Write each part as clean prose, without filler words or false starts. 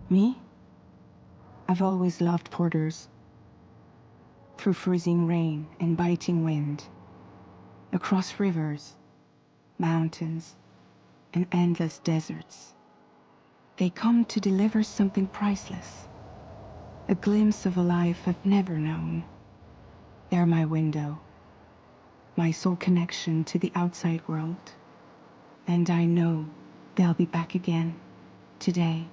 Me? I've always loved porters. Through freezing rain and biting wind, across rivers, mountains, and endless deserts. They come to deliver something priceless, a glimpse of a life I've never known. They're my window, my sole connection to the outside world. And I know they'll be back again today.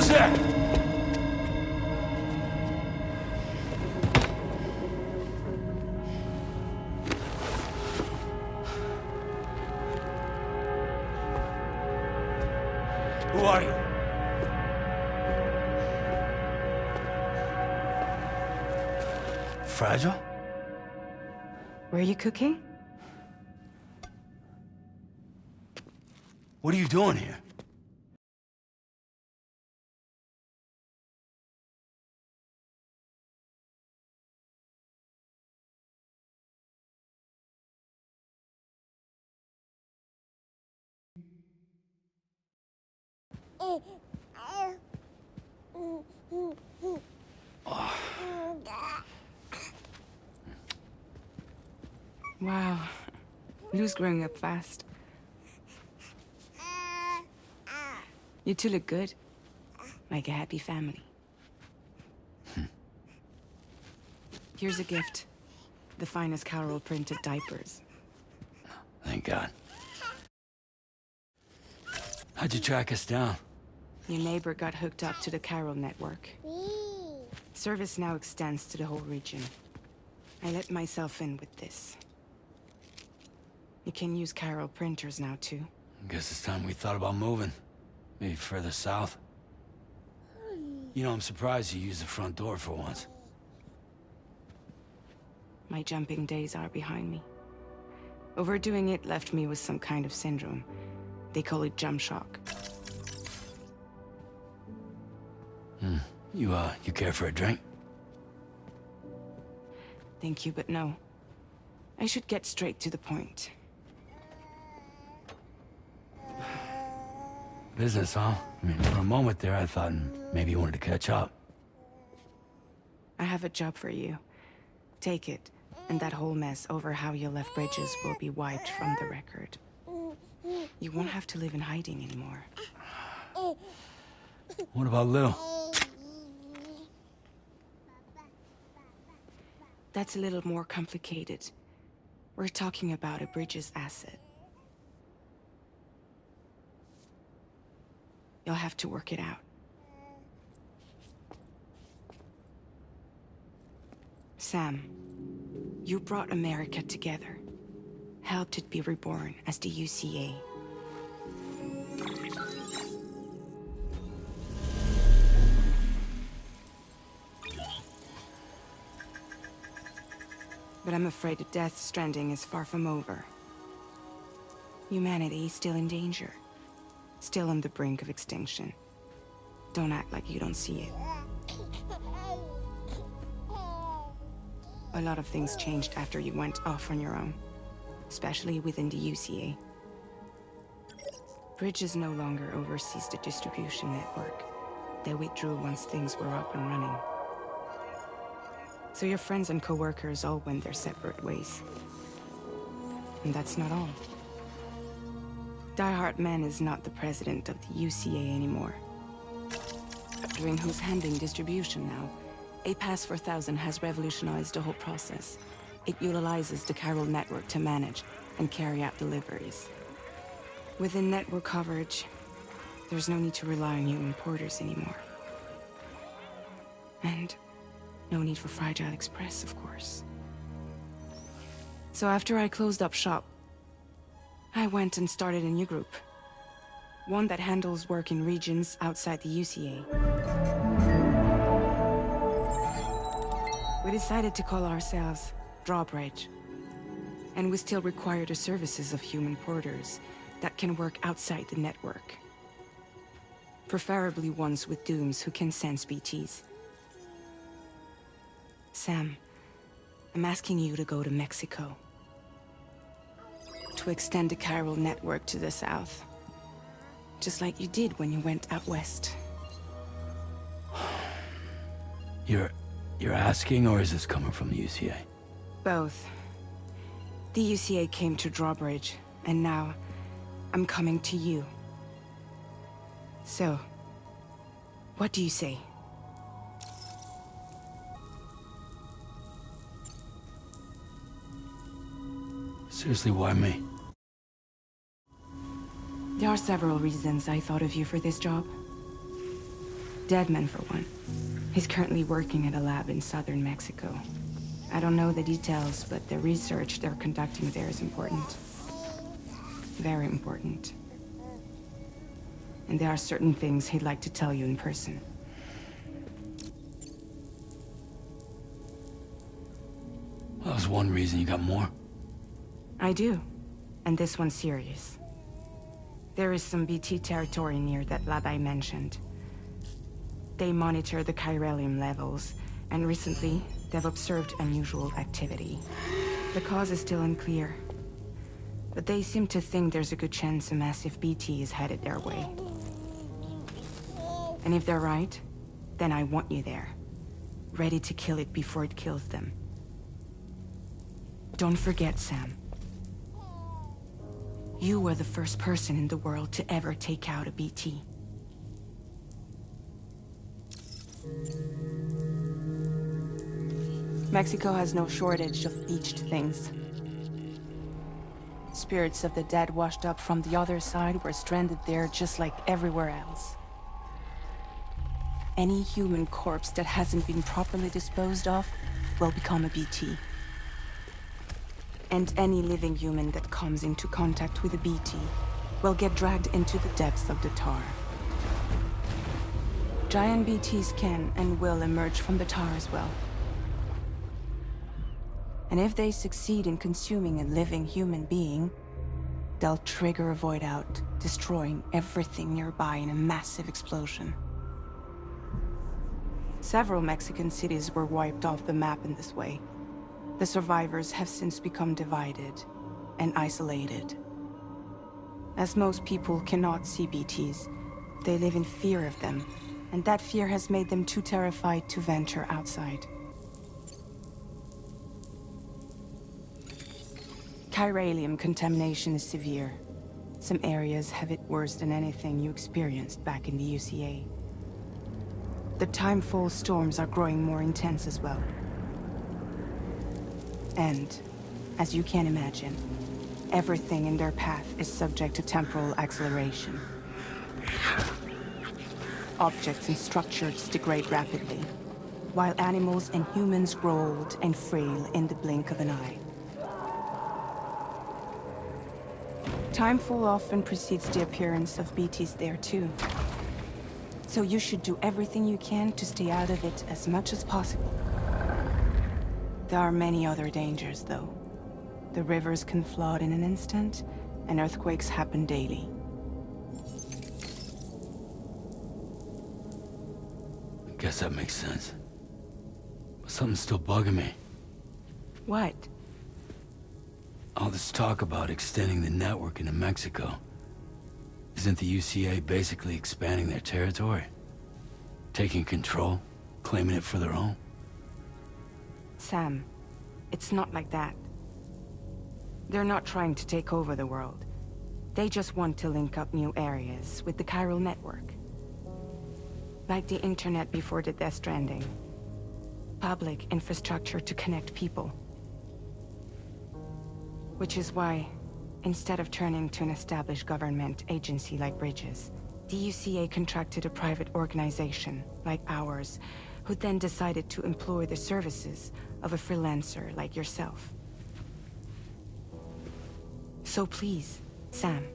Who's there? Who are you? Fragile? Were you cooking? What are you doing here? Wow. Lou's growing up fast. You two look good. Like a happy family. Here's a gift. The finest Carol printed diapers. Thank God. How'd you track us down? Your neighbor got hooked up to the Carol network. Service now extends to the whole region. I let myself in with this. You can use Carol printers now, too. Guess it's time we thought about moving. Maybe further south. You know, I'm surprised you used the front door for once. My jumping days are behind me. Overdoing it left me with some kind of syndrome. They call it jump shock. You care for a drink? Thank you, but no. I should get straight to the point. Business, huh? I mean, for a moment there, I thought maybe you wanted to catch up. I have a job for you. Take it, and that whole mess over how you left bridges will be wiped from the record. You won't have to live in hiding anymore. What about Lil? That's a little more complicated. We're talking about a bridges asset. You'll have to work it out. Sam, you brought America together. Helped it be reborn as the UCA. But I'm afraid the Death Stranding is far from over. Humanity is still in danger. Still on the brink of extinction. Don't act like you don't see it. A lot of things changed after you went off on your own. Especially within the UCA. Bridges no longer oversees the distribution network. They withdrew once things were up and running. So your friends and co-workers all went their separate ways. And that's not all. Die Man is not the president of the UCA anymore. Doing who's handling distribution now, a pass for 1,000 has revolutionized the whole process. It utilizes the Carol network to manage and carry out deliveries. Within network coverage, there's no need to rely on human porters anymore. And no need for Fragile Express, of course. So after I closed up shop, I went and started a new group. One that handles work in regions outside the UCA. We decided to call ourselves Drawbridge. And we still require the services of human porters that can work outside the network. Preferably ones with dooms who can sense BTs. Sam, I'm asking you to go to Mexico. To extend the Carol network to the south. Just like you did when you went out west. You're asking, or is this coming from the UCA? Both. The UCA came to Drawbridge, and now I'm coming to you. So, what do you say? Seriously, why me? There are several reasons I thought of you for this job. Deadman, for one. He's currently working at a lab in southern Mexico. I don't know the details, but the research they're conducting there is important. Very important. And there are certain things he'd like to tell you in person. Well, that was one reason. You got more? I do. And this one's serious. There is some BT territory near that lab I mentioned. They monitor the chiralium levels, and recently, they've observed unusual activity. The cause is still unclear, but they seem to think there's a good chance a massive BT is headed their way. And if they're right, then I want you there, ready to kill it before it kills them. Don't forget, Sam. You were the first person in the world to ever take out a BT. Mexico has no shortage of beached things. Spirits of the dead washed up from the other side were stranded there just like everywhere else. Any human corpse that hasn't been properly disposed of will become a BT. And any living human that comes into contact with a BT will get dragged into the depths of the tar. Giant BTs can and will emerge from the tar as well. And if they succeed in consuming a living human being, they'll trigger a void out, destroying everything nearby in a massive explosion. Several Mexican cities were wiped off the map in this way. The survivors have since become divided and isolated. As most people cannot see BTs, they live in fear of them, and that fear has made them too terrified to venture outside. Chiralium contamination is severe. Some areas have it worse than anything you experienced back in the UCA. The timefall storms are growing more intense as well. And, as you can imagine, everything in their path is subject to temporal acceleration. Objects and structures degrade rapidly, while animals and humans grow old and frail in the blink of an eye. Timefall often precedes the appearance of BTs there too. So you should do everything you can to stay out of it as much as possible. There are many other dangers, though. The rivers can flood in an instant, and earthquakes happen daily. I guess that makes sense. But something's still bugging me. What? All this talk about extending the network into Mexico. Isn't the UCA basically expanding their territory? Taking control, claiming it for their own? Sam, it's not like that. They're not trying to take over the world. They just want to link up new areas with the chiral network. Like the internet before the Death Stranding. Public infrastructure to connect people. Which is why, instead of turning to an established government agency like Bridges, the UCA contracted a private organization, like ours, who then decided to employ the services of a freelancer like yourself. So please, Sam,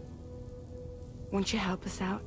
won't you help us out?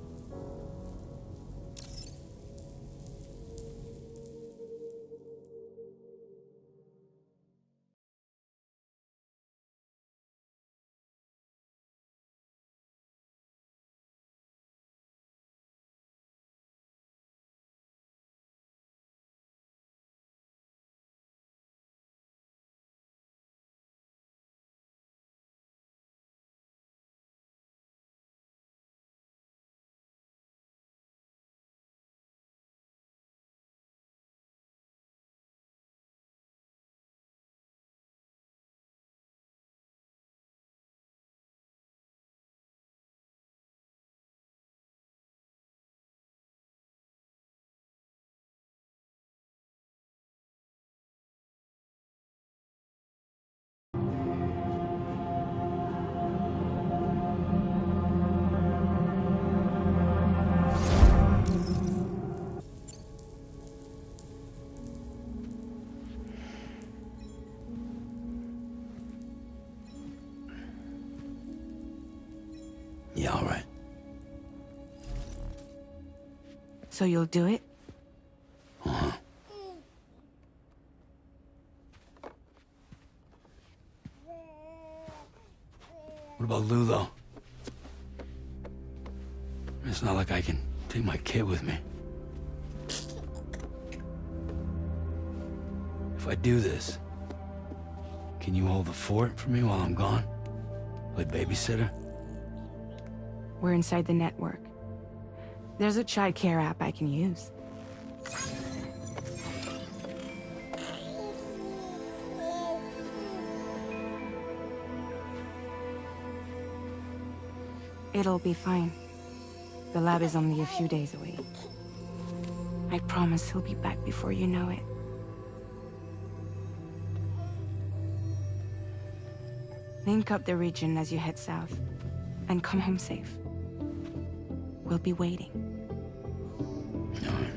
Yeah, all right. So you'll do it? Uh-huh. What about Lou, though? It's not like I can take my kid with me. If I do this, can you hold the fort for me while I'm gone? Play babysitter? We're inside the network. There's a child care app I can use. It'll be fine. The lab is only a few days away. I promise he'll be back before you know it. Link up the region as you head south, and come home safe. We'll be waiting. All right.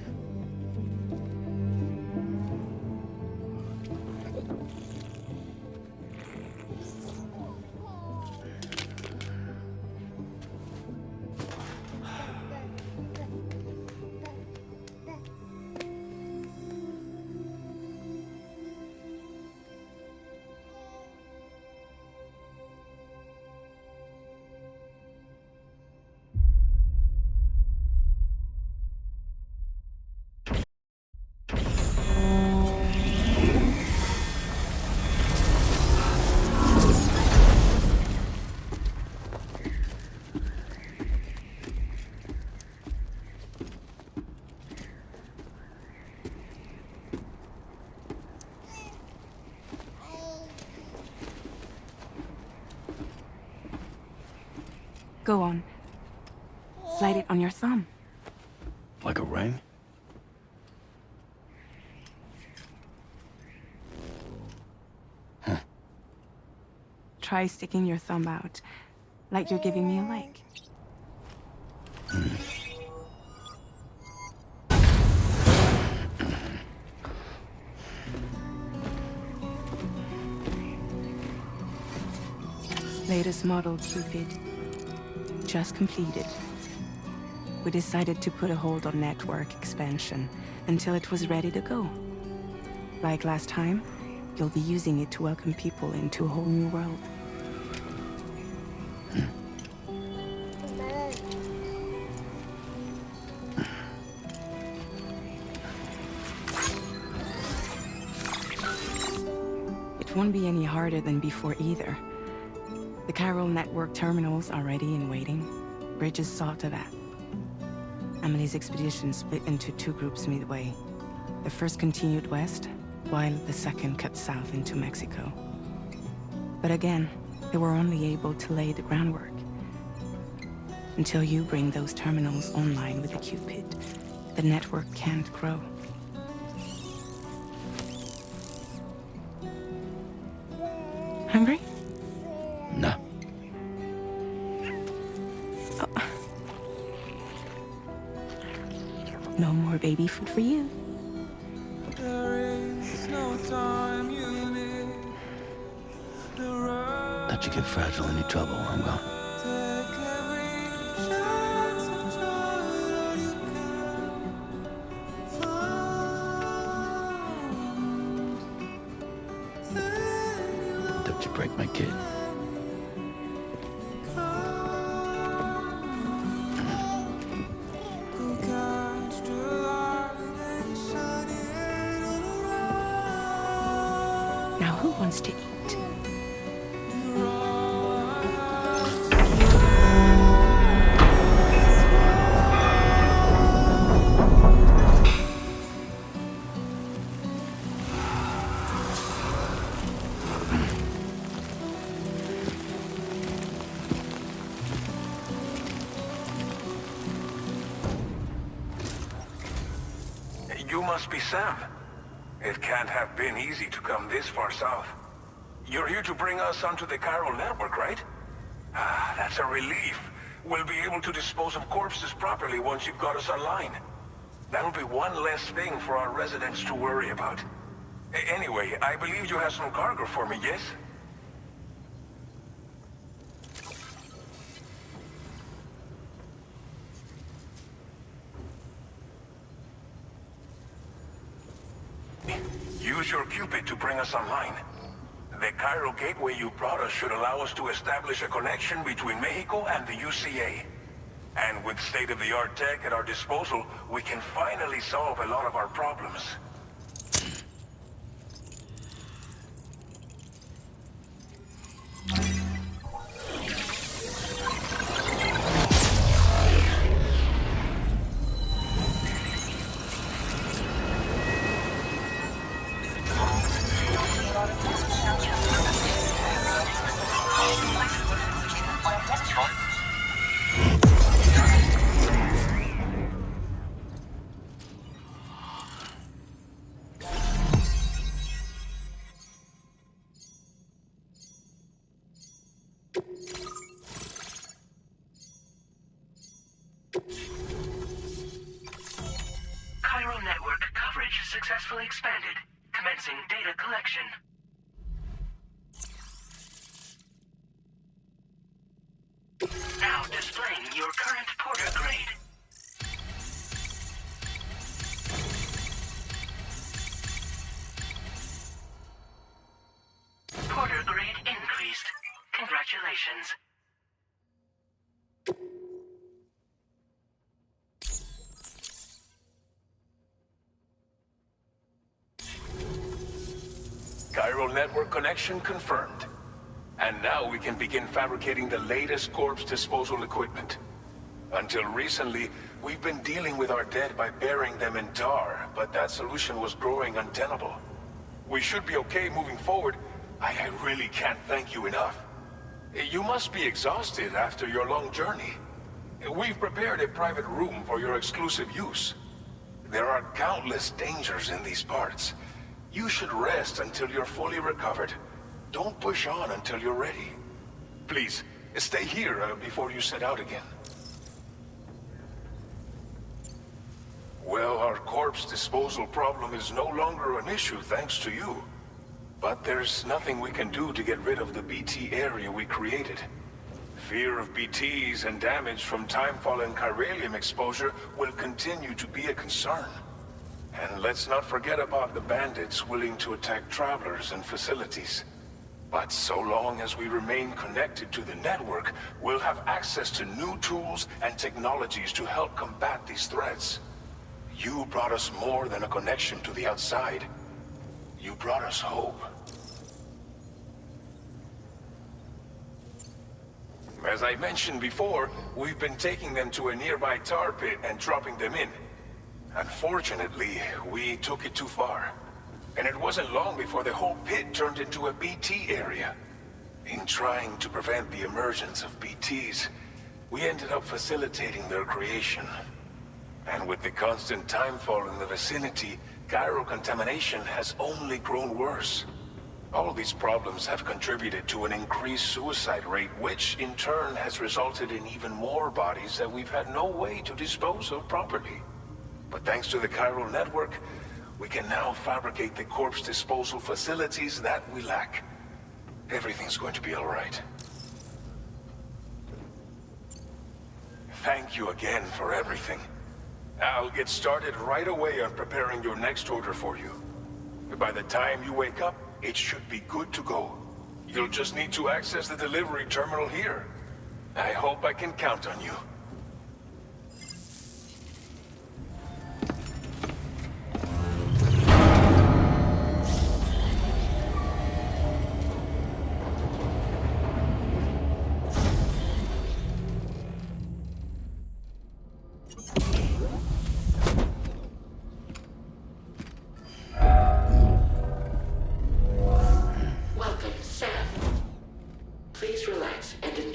Go on. Slide it on your thumb. Like a ring? Huh. Try sticking your thumb out, like you're giving me a like. Latest model Cupid. Just completed. We decided to put a hold on network expansion until it was ready to go. Like last time, you'll be using it to welcome people into a whole new world. It won't be any harder than before either. The Chiral network terminals are ready and waiting. Bridges saw to that. Emily's expedition split into two groups midway. The first continued west, while the second cut south into Mexico. But again, they were only able to lay the groundwork. Until you bring those terminals online with the Cupid, the network can't grow. Hungry? No. Oh. No more baby food for you. Let you get fragile any trouble while I'm gone. Don't you break my kid. Now who wants to eat? You must be Sam. It can't have been easy to come this far south. You're here to bring us onto the Chiral network, right? Ah, that's a relief. We'll be able to dispose of corpses properly once you've got us online. That'll be one less thing for our residents to worry about. Anyway, I believe you have some cargo for me, yes? Use your Cupid to bring us online. The Cairo gateway you brought us should allow us to establish a connection between Mexico and the UCA. And with state-of-the-art tech at our disposal, we can finally solve a lot of our problems. Chiral network coverage successfully expanded. Commencing data collection. Now displaying your current porter grade. Porter grade increased. Congratulations. Chiral network connection confirmed. And now we can begin fabricating the latest corpse disposal equipment. Until recently, we've been dealing with our dead by burying them in tar, but that solution was growing untenable. We should be okay moving forward. I really can't thank you enough. You must be exhausted after your long journey. We've prepared a private room for your exclusive use. There are countless dangers in these parts. You should rest until you're fully recovered. Don't push on until you're ready. Please, stay here before you set out again. Well, our corpse disposal problem is no longer an issue thanks to you. But there's nothing we can do to get rid of the BT area we created. Fear of BTs and damage from timefall and chiralium exposure will continue to be a concern. And let's not forget about the bandits willing to attack travelers and facilities. But so long as we remain connected to the network, we'll have access to new tools and technologies to help combat these threats. You brought us more than a connection to the outside. You brought us hope. As I mentioned before, we've been taking them to a nearby tar pit and dropping them in. Unfortunately, we took it too far. And it wasn't long before the whole pit turned into a BT area. In trying to prevent the emergence of BTs, we ended up facilitating their creation. And with the constant timefall in the vicinity, chiral contamination has only grown worse. All these problems have contributed to an increased suicide rate, which in turn has resulted in even more bodies that we've had no way to dispose of properly. But thanks to the chiral network, we can now fabricate the corpse disposal facilities that we lack. Everything's going to be all right. Thank you again for everything. I'll get started right away on preparing your next order for you. By the time you wake up, it should be good to go. You'll just need to access the delivery terminal here. I hope I can count on you.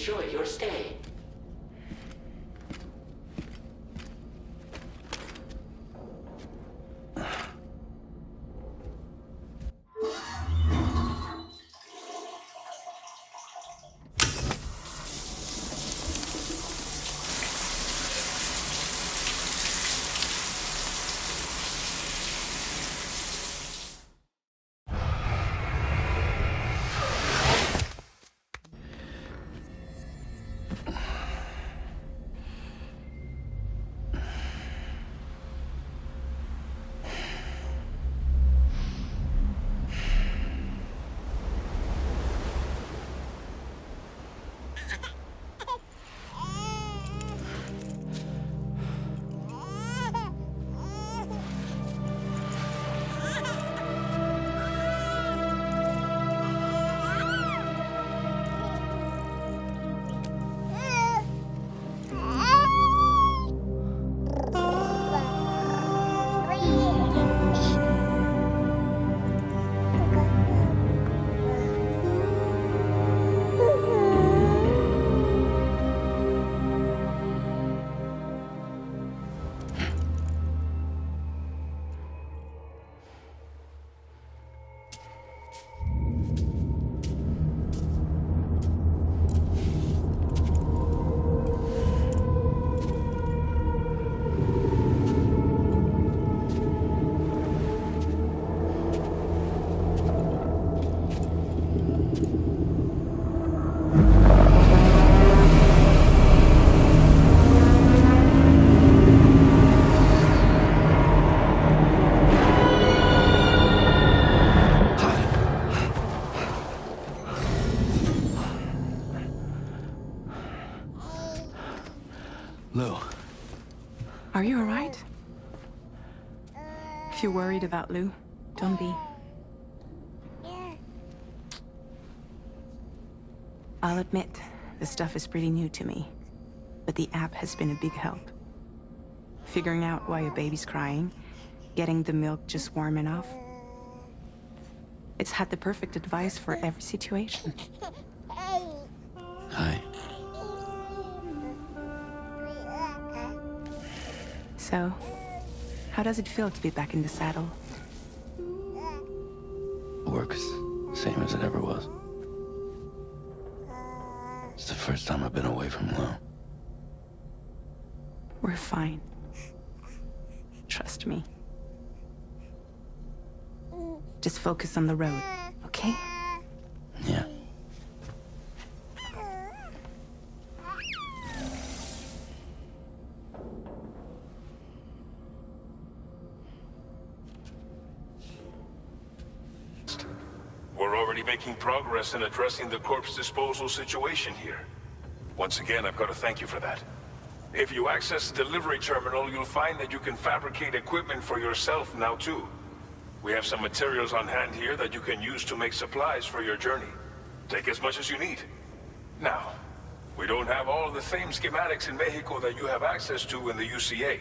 Enjoy your stay. Lou. Are you alright? If you're worried about Lou, don't be. I'll admit, the stuff is pretty new to me, but the app has been a big help. Figuring out why a baby's crying, getting the milk just warm enough. It's had the perfect advice for every situation. Hi. So, how does it feel to be back in the saddle? Work's same as it ever was. It's the first time I've been away from Lou. We're fine. Trust me. Just focus on the road, okay? Yeah. We're already making progress in addressing the corpse disposal situation here. Once again, I've got to thank you for that. If you access the delivery terminal, you'll find that you can fabricate equipment for yourself now too. We have some materials on hand here that you can use to make supplies for your journey. Take as much as you need. Now, we don't have all the same schematics in Mexico that you have access to in the UCA.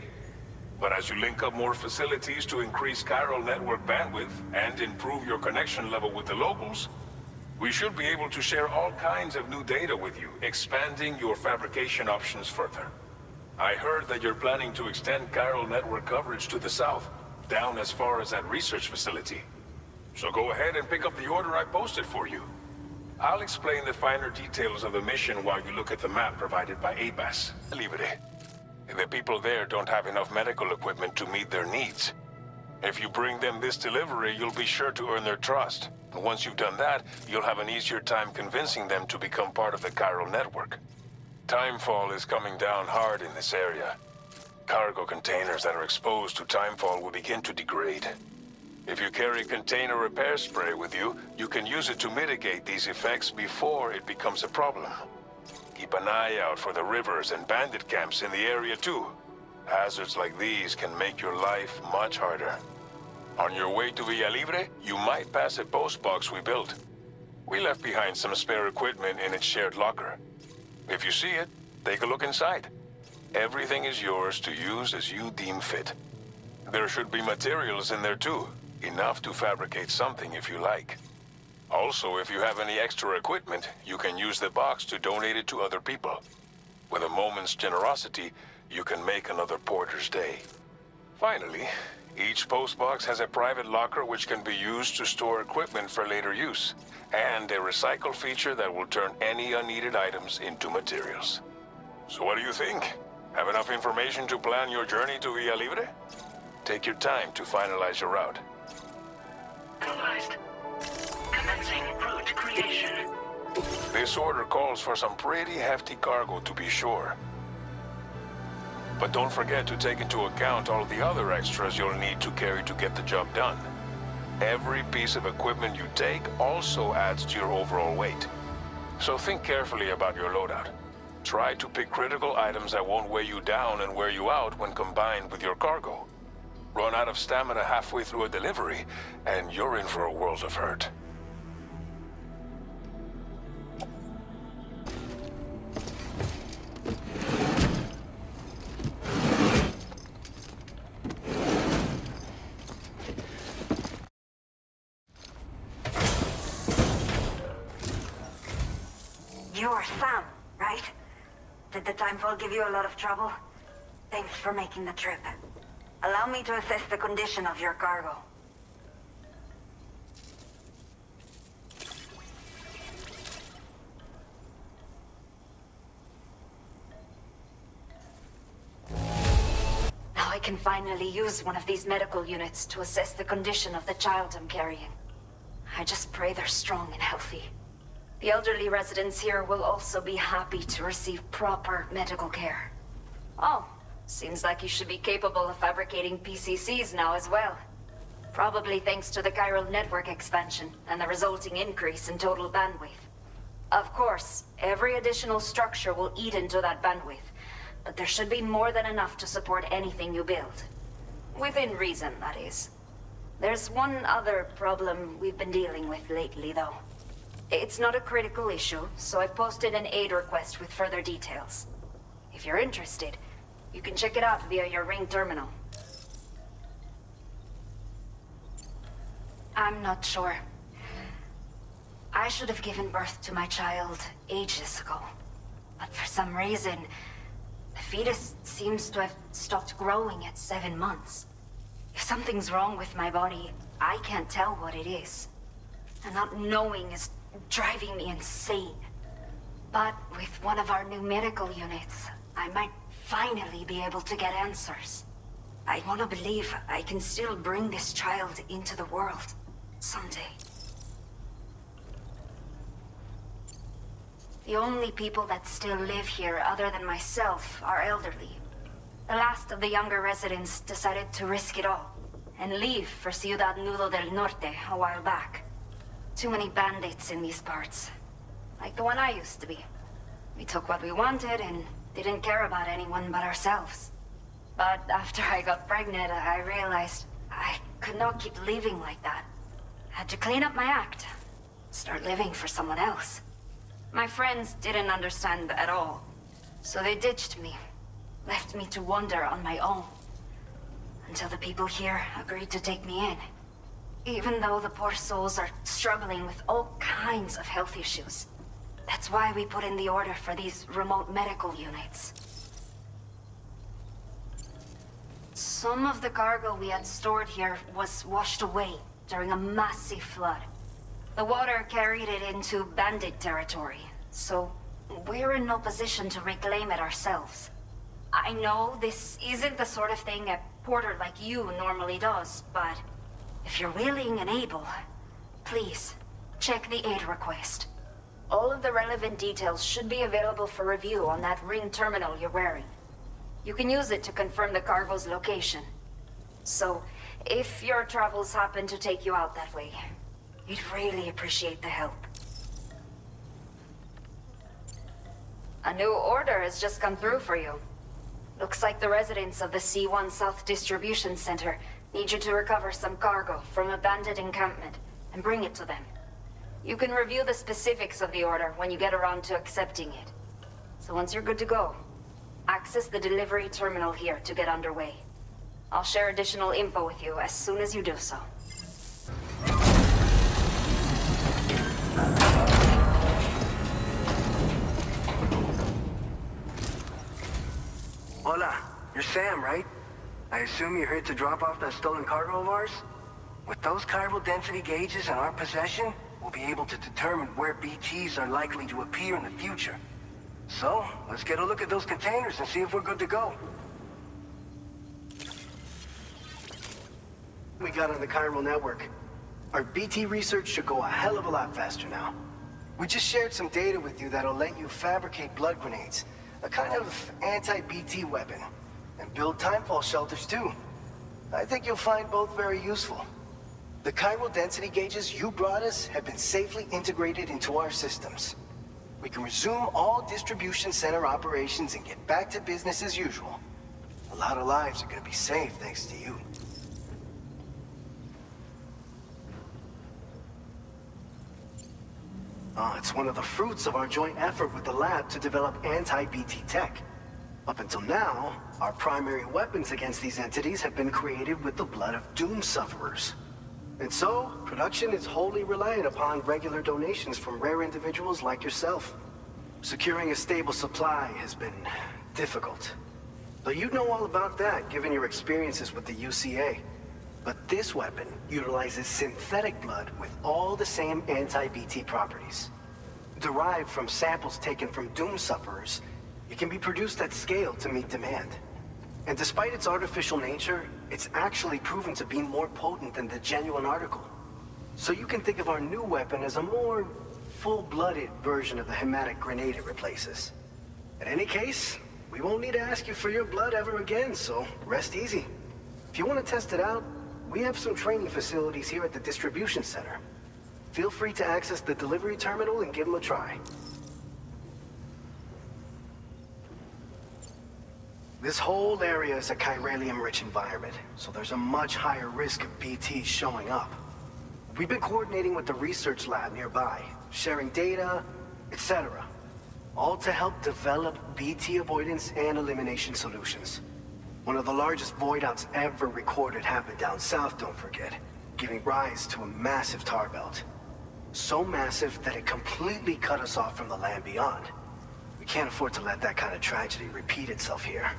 But as you link up more facilities to increase chiral network bandwidth and improve your connection level with the locals, we should be able to share all kinds of new data with you, expanding your fabrication options further. I heard that you're planning to extend chiral network coverage to the south, down as far as that research facility. So go ahead and pick up the order I posted for you. I'll explain the finer details of the mission while you look at the map provided by ABAS. Libre. The people there don't have enough medical equipment to meet their needs. If you bring them this delivery, you'll be sure to earn their trust. And once you've done that, you'll have an easier time convincing them to become part of the chiral network. Timefall is coming down hard in this area. Cargo containers that are exposed to timefall will begin to degrade. If you carry container repair spray with you, you can use it to mitigate these effects before it becomes a problem. Keep an eye out for the rivers and bandit camps in the area too. Hazards like these can make your life much harder. On your way to Villa Libre, you might pass a post box we built. We left behind some spare equipment in its shared locker. If you see it, take a look inside. Everything is yours to use as you deem fit. There should be materials in there too, enough to fabricate something if you like. Also, if you have any extra equipment, you can use the box to donate it to other people. With a moment's generosity, you can make another porter's day. Finally, each postbox has a private locker which can be used to store equipment for later use, and a recycle feature that will turn any unneeded items into materials. So what do you think? Have enough information to plan your journey to Villa Libre? Take your time to finalize your route. Analyzed. Commencing route creation. This order calls for some pretty hefty cargo to be sure. But don't forget to take into account all the other extras you'll need to carry to get the job done. Every piece of equipment you take also adds to your overall weight. So think carefully about your loadout. Try to pick critical items that won't weigh you down and wear you out when combined with your cargo. Run out of stamina halfway through a delivery, and you're in for a world of hurt. You're Sam, right? Did the timefall give you a lot of trouble? Thanks for making the trip. Allow me to assess the condition of your cargo. Now I can finally use one of these medical units to assess the condition of the child I'm carrying. I just pray they're strong and healthy. The elderly residents here will also be happy to receive proper medical care. Oh, seems like you should be capable of fabricating PCCs now as well. Probably thanks to the chiral network expansion and the resulting increase in total bandwidth. Of course, every additional structure will eat into that bandwidth, but there should be more than enough to support anything you build. Within reason, that is. There's one other problem we've been dealing with lately, though. It's not a critical issue, so I've posted an aid request with further details. If you're interested, you can check it out via your ring terminal. I'm not sure. I should have given birth to my child ages ago. But for some reason, the fetus seems to have stopped growing at 7 months. If something's wrong with my body, I can't tell what it is. And not knowing is driving me insane. But with one of our new medical units, I might finally be able to get answers. I want to believe I can still bring this child into the world someday. The only people that still live here other than myself are elderly. The last of the younger residents decided to risk it all and leave for Ciudad Nudo del Norte a while back. Too many bandits in these parts. Like the one I used to be. We took what we wanted and didn't care about anyone but ourselves. But after I got pregnant, I realized I could not keep living like that. Had to clean up my act. Start living for someone else. My friends didn't understand at all. So they ditched me. Left me to wander on my own. Until the people here agreed to take me in. Even though the poor souls are struggling with all kinds of health issues. That's why we put in the order for these remote medical units. Some of the cargo we had stored here was washed away during a massive flood. The water carried it into bandit territory, so we're in no position to reclaim it ourselves. I know this isn't the sort of thing a porter like you normally does, but if you're willing and able, please, check the aid request. All of the relevant details should be available for review on that ring terminal you're wearing. You can use it to confirm the cargo's location. So, if your travels happen to take you out that way, we'd really appreciate the help. A new order has just come through for you. Looks like the residents of the C1 South Distribution Center need you to recover some cargo from a bandit encampment and bring it to them. You can review the specifics of the order when you get around to accepting it. So once you're good to go, access the delivery terminal here to get underway. I'll share additional info with you as soon as you do so. Hola, you're Sam, right? I assume you're here to drop off that stolen cargo of ours? With those chiral density gauges in our possession, we'll be able to determine where BTs are likely to appear in the future. So, let's get a look at those containers and see if we're good to go. We got on the chiral network. Our BT research should go a hell of a lot faster now. We just shared some data with you that'll let you fabricate blood grenades, a kind of anti-BT weapon, and build timefall shelters too. I think you'll find both very useful. The chiral density gauges you brought us have been safely integrated into our systems. We can resume all distribution center operations and get back to business as usual. A lot of lives are gonna be saved thanks to you. It's one of the fruits of our joint effort with the lab to develop anti-BT tech. Up until now, our primary weapons against these entities have been created with the blood of doom sufferers. And so, production is wholly reliant upon regular donations from rare individuals like yourself. Securing a stable supply has been difficult. Though you'd know all about that, given your experiences with the UCA. But this weapon utilizes synthetic blood with all the same anti-BT properties. Derived from samples taken from doom sufferers, it can be produced at scale to meet demand. And despite its artificial nature, it's actually proven to be more potent than the genuine article. So you can think of our new weapon as a more full-blooded version of the hematic grenade it replaces. In any case, we won't need to ask you for your blood ever again, so rest easy. If you want to test it out, we have some training facilities here at the distribution center. Feel free to access the delivery terminal and give them a try. This whole area is a chiralium-rich environment, so there's a much higher risk of BTs showing up. We've been coordinating with the research lab nearby, sharing data, etc. All to help develop BT avoidance and elimination solutions. One of the largest void outs ever recorded happened down south, don't forget, giving rise to a massive tar belt. So massive that it completely cut us off from the land beyond. We can't afford to let that kind of tragedy repeat itself here.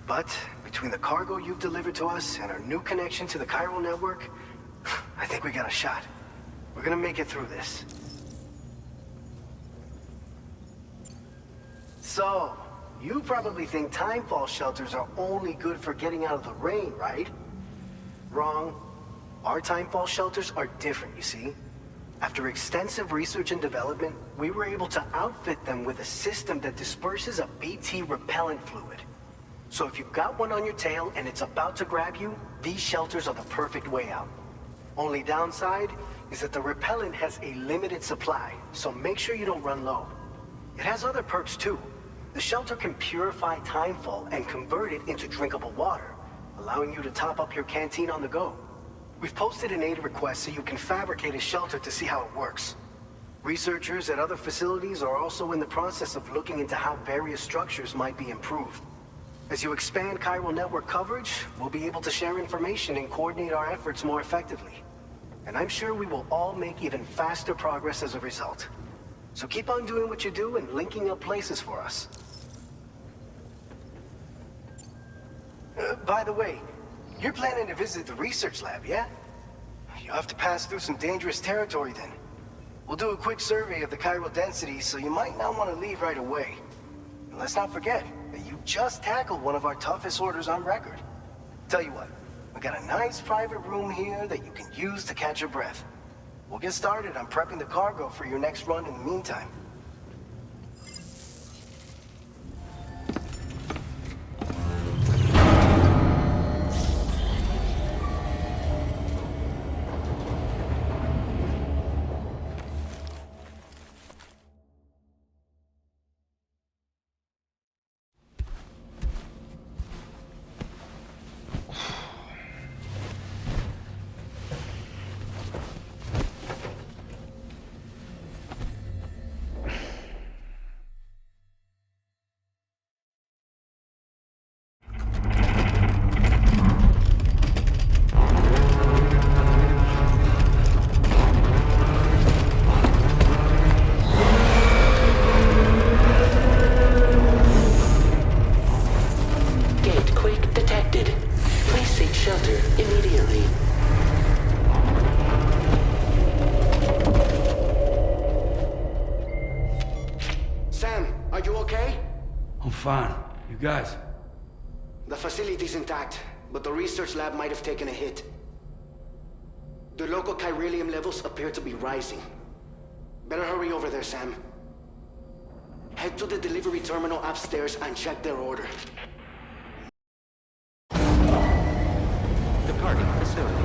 But between the cargo you've delivered to us and our new connection to the chiral network, I think we got a shot. We're gonna make it through this. So, you probably think timefall shelters are only good for getting out of the rain, right? Wrong. Our timefall shelters are different, you see. After extensive research and development, we were able to outfit them with a system that disperses a BT repellent fluid. So if you've got one on your tail and it's about to grab you, these shelters are the perfect way out. Only downside is that the repellent has a limited supply, so make sure you don't run low. It has other perks too. The shelter can purify timefall and convert it into drinkable water, allowing you to top up your canteen on the go. We've posted an aid request so you can fabricate a shelter to see how it works. Researchers at other facilities are also in the process of looking into how various structures might be improved. As you expand chiral network coverage, we'll be able to share information and coordinate our efforts more effectively. And I'm sure we will all make even faster progress as a result. So keep on doing what you do and linking up places for us. By the way, you're planning to visit the research lab, yeah? You'll have to pass through some dangerous territory then. We'll do a quick survey of the chiral density, so you might not want to leave right away. And let's not forget that you just tackled one of our toughest orders on record. Tell you what, we got a nice private room here that you can use to catch your breath. We'll get started on prepping the cargo for your next run in the meantime. Fine. You guys? The facility's intact, but the research lab might have taken a hit. The local chiralium levels appear to be rising. Better hurry over there, Sam. Head to the delivery terminal upstairs and check their order. Departing facility.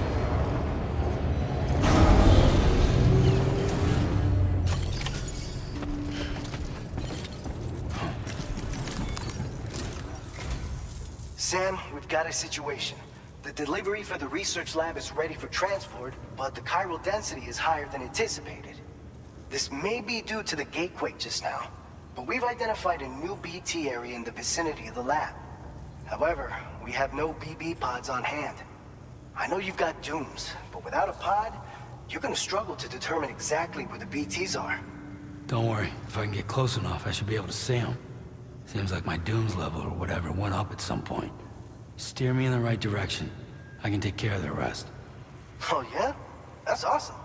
Sam, we've got a situation. The delivery for the research lab is ready for transport, but the chiral density is higher than anticipated. This may be due to the gatequake just now, but we've identified a new BT area in the vicinity of the lab. However, we have no BB pods on hand. I know you've got dooms, but without a pod, you're gonna struggle to determine exactly where the BTs are. Don't worry. If I can get close enough, I should be able to see them. Seems like my dooms level or whatever went up at some point. Steer me in the right direction. I can take care of the rest. Oh yeah? That's awesome.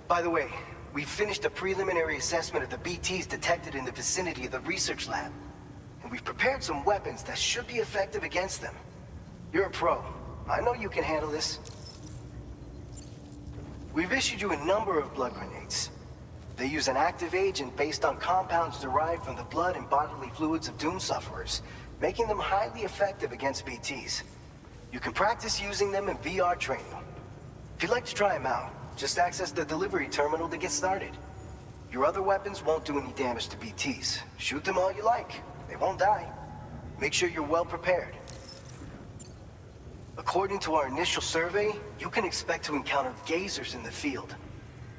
By the way, we finished a preliminary assessment of the BTs detected in the vicinity of the research lab. And we've prepared some weapons that should be effective against them. You're a pro. I know you can handle this. We've issued you a number of blood grenades. They use an active agent based on compounds derived from the blood and bodily fluids of Doom sufferers, making them highly effective against BTs. You can practice using them in VR training. If you'd like to try them out, just access the delivery terminal to get started. Your other weapons won't do any damage to BTs. Shoot them all you like. They won't die. Make sure you're well prepared. According to our initial survey, you can expect to encounter gazers in the field.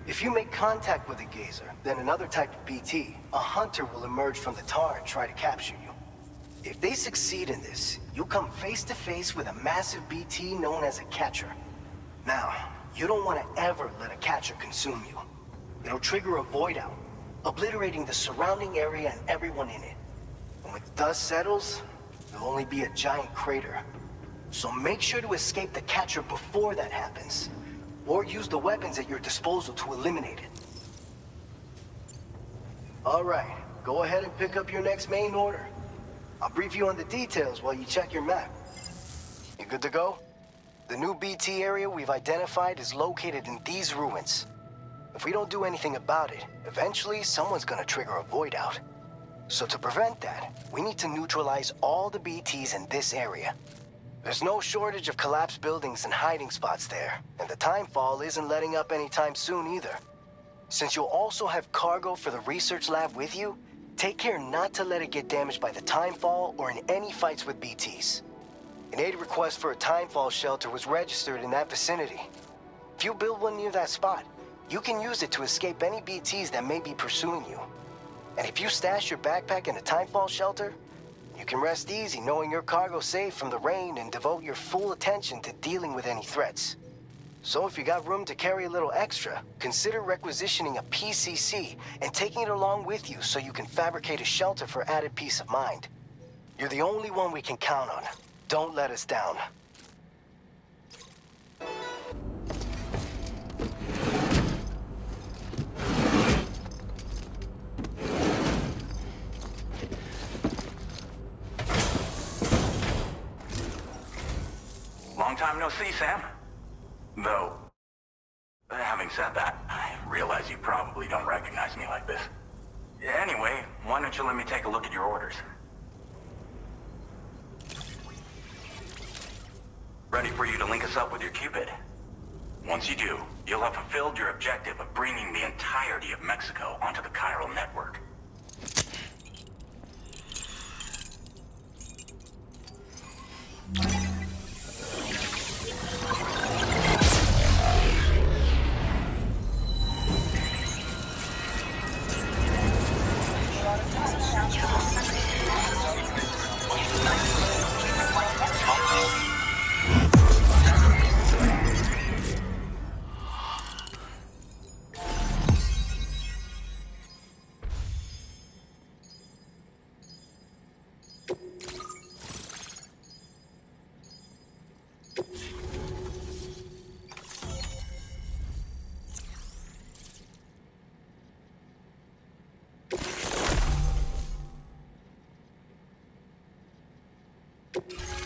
If you make contact with a gazer, then another type of BT, a hunter will emerge from the tar and try to capture you. If they succeed in this, you'll come face to face with a massive BT known as a catcher. Now, you don't want to ever let a catcher consume you. It'll trigger a void out, obliterating the surrounding area and everyone in it. And when the dust settles, there'll only be a giant crater. So make sure to escape the catcher before that happens. Or use the weapons at your disposal to eliminate it. Alright, go ahead and pick up your next main order. I'll brief you on the details while you check your map. You good to go? The new BT area we've identified is located in these ruins. If we don't do anything about it, eventually someone's gonna trigger a void out. So to prevent that, we need to neutralize all the BTs in this area. There's no shortage of collapsed buildings and hiding spots there, and the timefall isn't letting up anytime soon either. Since you'll also have cargo for the research lab with you, take care not to let it get damaged by the timefall or in any fights with BTs. An aid request for a timefall shelter was registered in that vicinity. If you build one near that spot, you can use it to escape any BTs that may be pursuing you. And if you stash your backpack in a timefall shelter, you can rest easy knowing your cargo's safe from the rain and devote your full attention to dealing with any threats. So if you got room to carry a little extra, consider requisitioning a PCC and taking it along with you so you can fabricate a shelter for added peace of mind. You're the only one we can count on. Don't let us down. Long time no see, Sam. Though, having said that, I realize you probably don't recognize me like this. Anyway, why don't you let me take a look at your orders? Ready for you to link us up with your Cupid. Once you do, you'll have fulfilled your objective of bringing the entirety of Mexico onto the chiral network.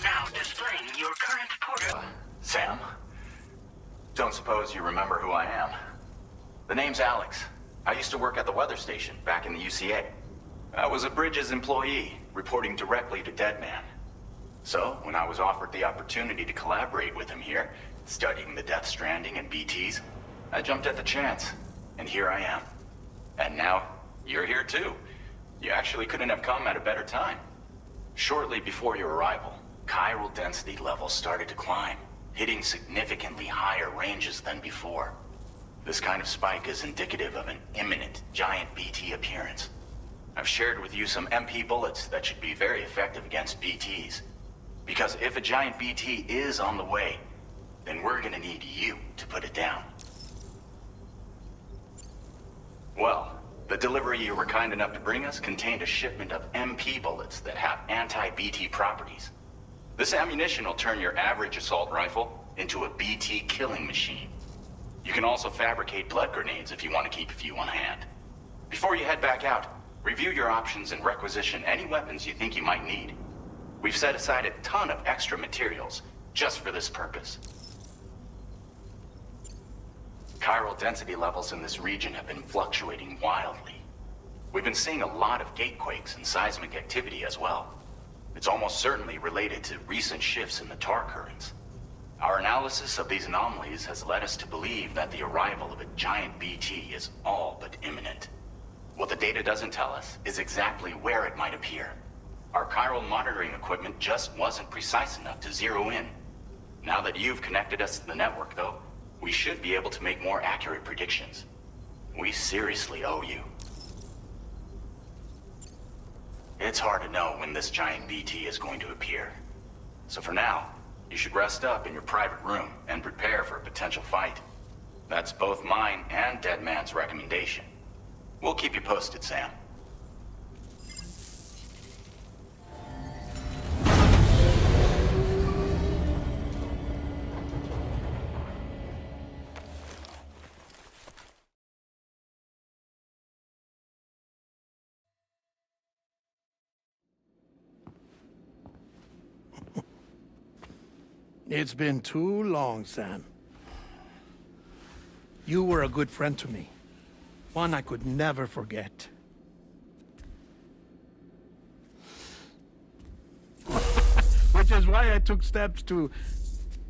Now displaying your current portal. Sam? Don't suppose you remember who I am? The name's Alex. I used to work at the weather station back in the UCA. I was a Bridges employee, reporting directly to Deadman. So, when I was offered the opportunity to collaborate with him here, studying the Death Stranding and BTs, I jumped at the chance, and here I am. And now, you're here too. You actually couldn't have come at a better time. Shortly before your arrival, chiral density levels started to climb, hitting significantly higher ranges than before. This kind of spike is indicative of an imminent giant BT appearance. I've shared with you some MP bullets that should be very effective against BTs. Because if a giant BT is on the way, then we're gonna need you to put it down. Well, the delivery you were kind enough to bring us contained a shipment of MP bullets that have anti-BT properties. This ammunition will turn your average assault rifle into a BT killing machine. You can also fabricate blood grenades if you want to keep a few on hand. Before you head back out, review your options and requisition any weapons you think you might need. We've set aside a ton of extra materials just for this purpose. Chiral density levels in this region have been fluctuating wildly. We've been seeing a lot of gatequakes and seismic activity as well. It's almost certainly related to recent shifts in the tar currents. Our analysis of these anomalies has led us to believe that the arrival of a giant BT is all but imminent. What the data doesn't tell us is exactly where it might appear. Our chiral monitoring equipment just wasn't precise enough to zero in. Now that you've connected us to the network, though, we should be able to make more accurate predictions. We seriously owe you. It's hard to know when this giant BT is going to appear. So for now, you should rest up in your private room and prepare for a potential fight. That's both mine and Deadman's recommendation. We'll keep you posted, Sam. It's been too long, Sam. You were a good friend to me. One I could never forget. Which is why I took steps to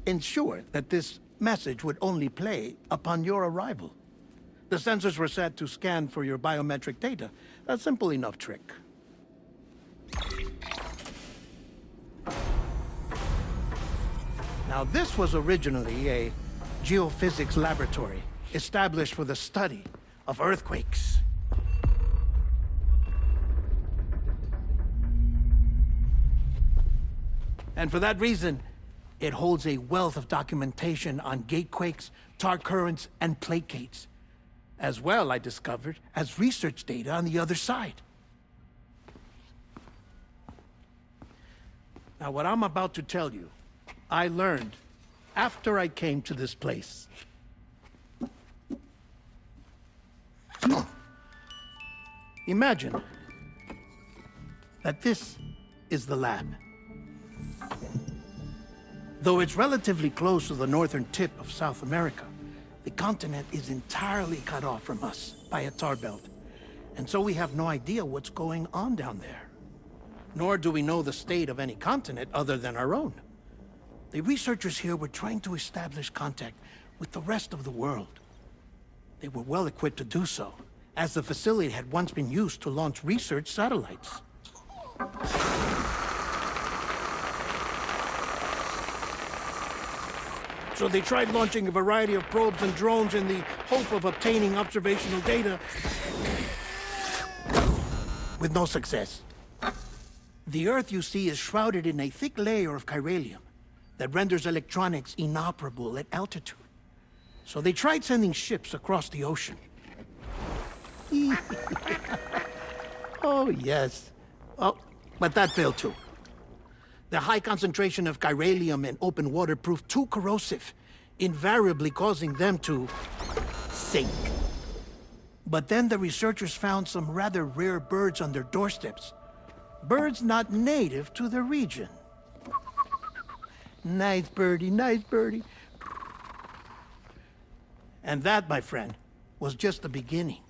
ensure that this message would only play upon your arrival. The sensors were set to scan for your biometric data. A simple enough trick. Now, this was originally a geophysics laboratory established for the study of earthquakes. And for that reason, it holds a wealth of documentation on gatequakes, tar currents, and placates. As well, I discovered, as research data on the other side. Now, what I'm about to tell you, I learned after I came to this place. Imagine that this is the lab. Though it's relatively close to the northern tip of South America, the continent is entirely cut off from us by a tar belt. And so we have no idea what's going on down there. Nor do we know the state of any continent other than our own. The researchers here were trying to establish contact with the rest of the world. They were well equipped to do so, as the facility had once been used to launch research satellites. So they tried launching a variety of probes and drones in the hope of obtaining observational data, with no success. The Earth, you see, is shrouded in a thick layer of chiralium that renders electronics inoperable at altitude. So they tried sending ships across the ocean. Oh, yes. Oh, but that failed too. The high concentration of chiralium in open water proved too corrosive, invariably causing them to sink. But then the researchers found some rather rare birds on their doorsteps. Birds not native to the region. Nice birdie, nice birdie. And that, my friend, was just the beginning.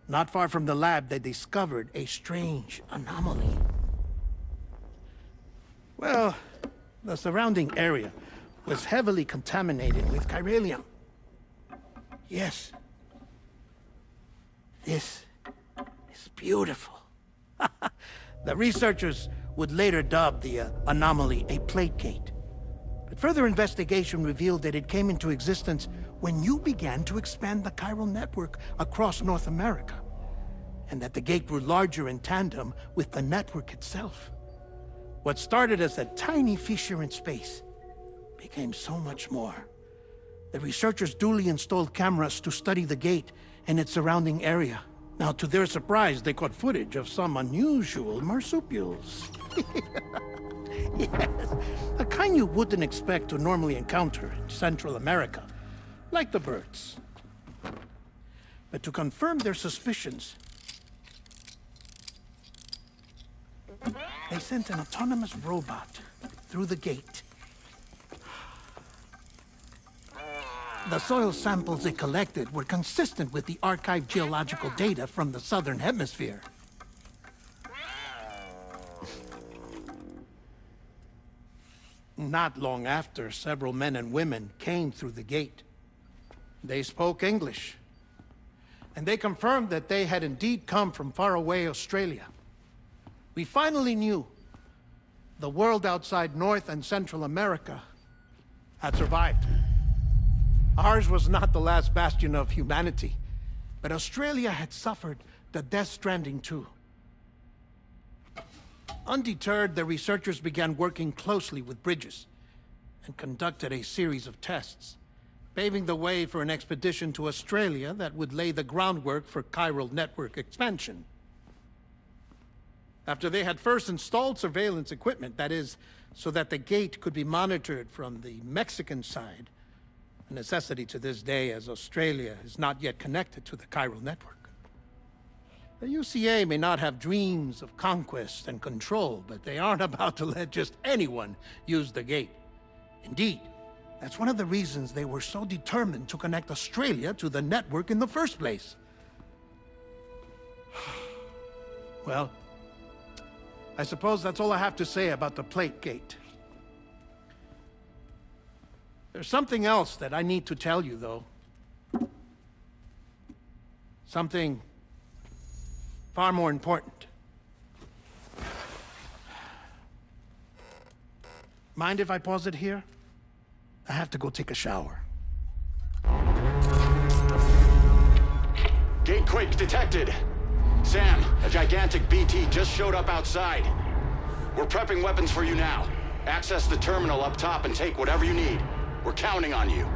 Not far from the lab, they discovered a strange anomaly. Well, the surrounding area was heavily contaminated with chiralium. Yes. This is beautiful. The researchers would later dub the anomaly a plate gate. But further investigation revealed that it came into existence when you began to expand the chiral network across North America, and that the gate grew larger in tandem with the network itself. What started as a tiny fissure in space became so much more. The researchers duly installed cameras to study the gate and its surrounding area. Now, to their surprise, they caught footage of some unusual marsupials. Yes, a kind you wouldn't expect to normally encounter in Central America, like the birds. But to confirm their suspicions, they sent an autonomous robot through the gate. The soil samples it collected were consistent with the archived geological data from the southern hemisphere. Not long after, several men and women came through the gate. They spoke English, and they confirmed that they had indeed come from faraway Australia. We finally knew the world outside North and Central America had survived. Ours was not the last bastion of humanity, but Australia had suffered the death stranding too. Undeterred, the researchers began working closely with Bridges and conducted a series of tests, paving the way for an expedition to Australia that would lay the groundwork for chiral network expansion. After they had first installed surveillance equipment, that is, so that the gate could be monitored from the Mexican side, a necessity to this day as Australia is not yet connected to the chiral network. The UCA may not have dreams of conquest and control, but they aren't about to let just anyone use the gate. Indeed, that's one of the reasons they were so determined to connect Australia to the network in the first place. Well, I suppose that's all I have to say about the plate gate. There's something else that I need to tell you, though. Something far more important. Mind if I pause it here? I have to go take a shower. Gate quake detected. Sam, a gigantic BT just showed up outside. We're prepping weapons for you now. Access the terminal up top and take whatever you need. We're counting on you.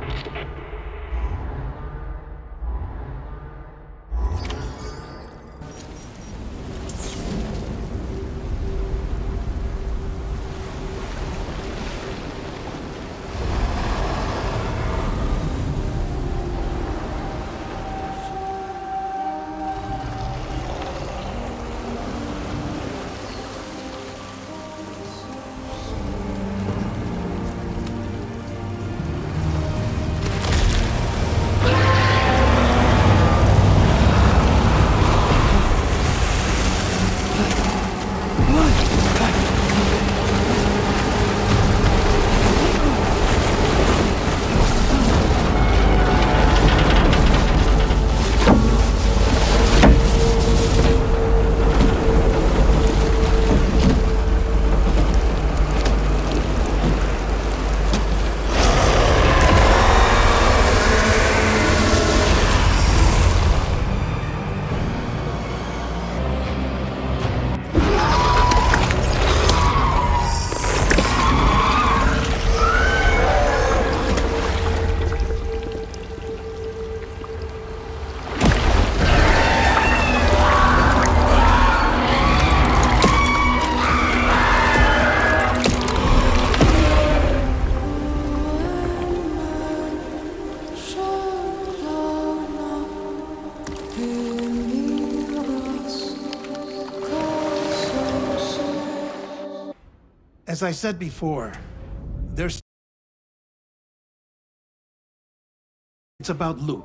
As I said before, it's about Lou.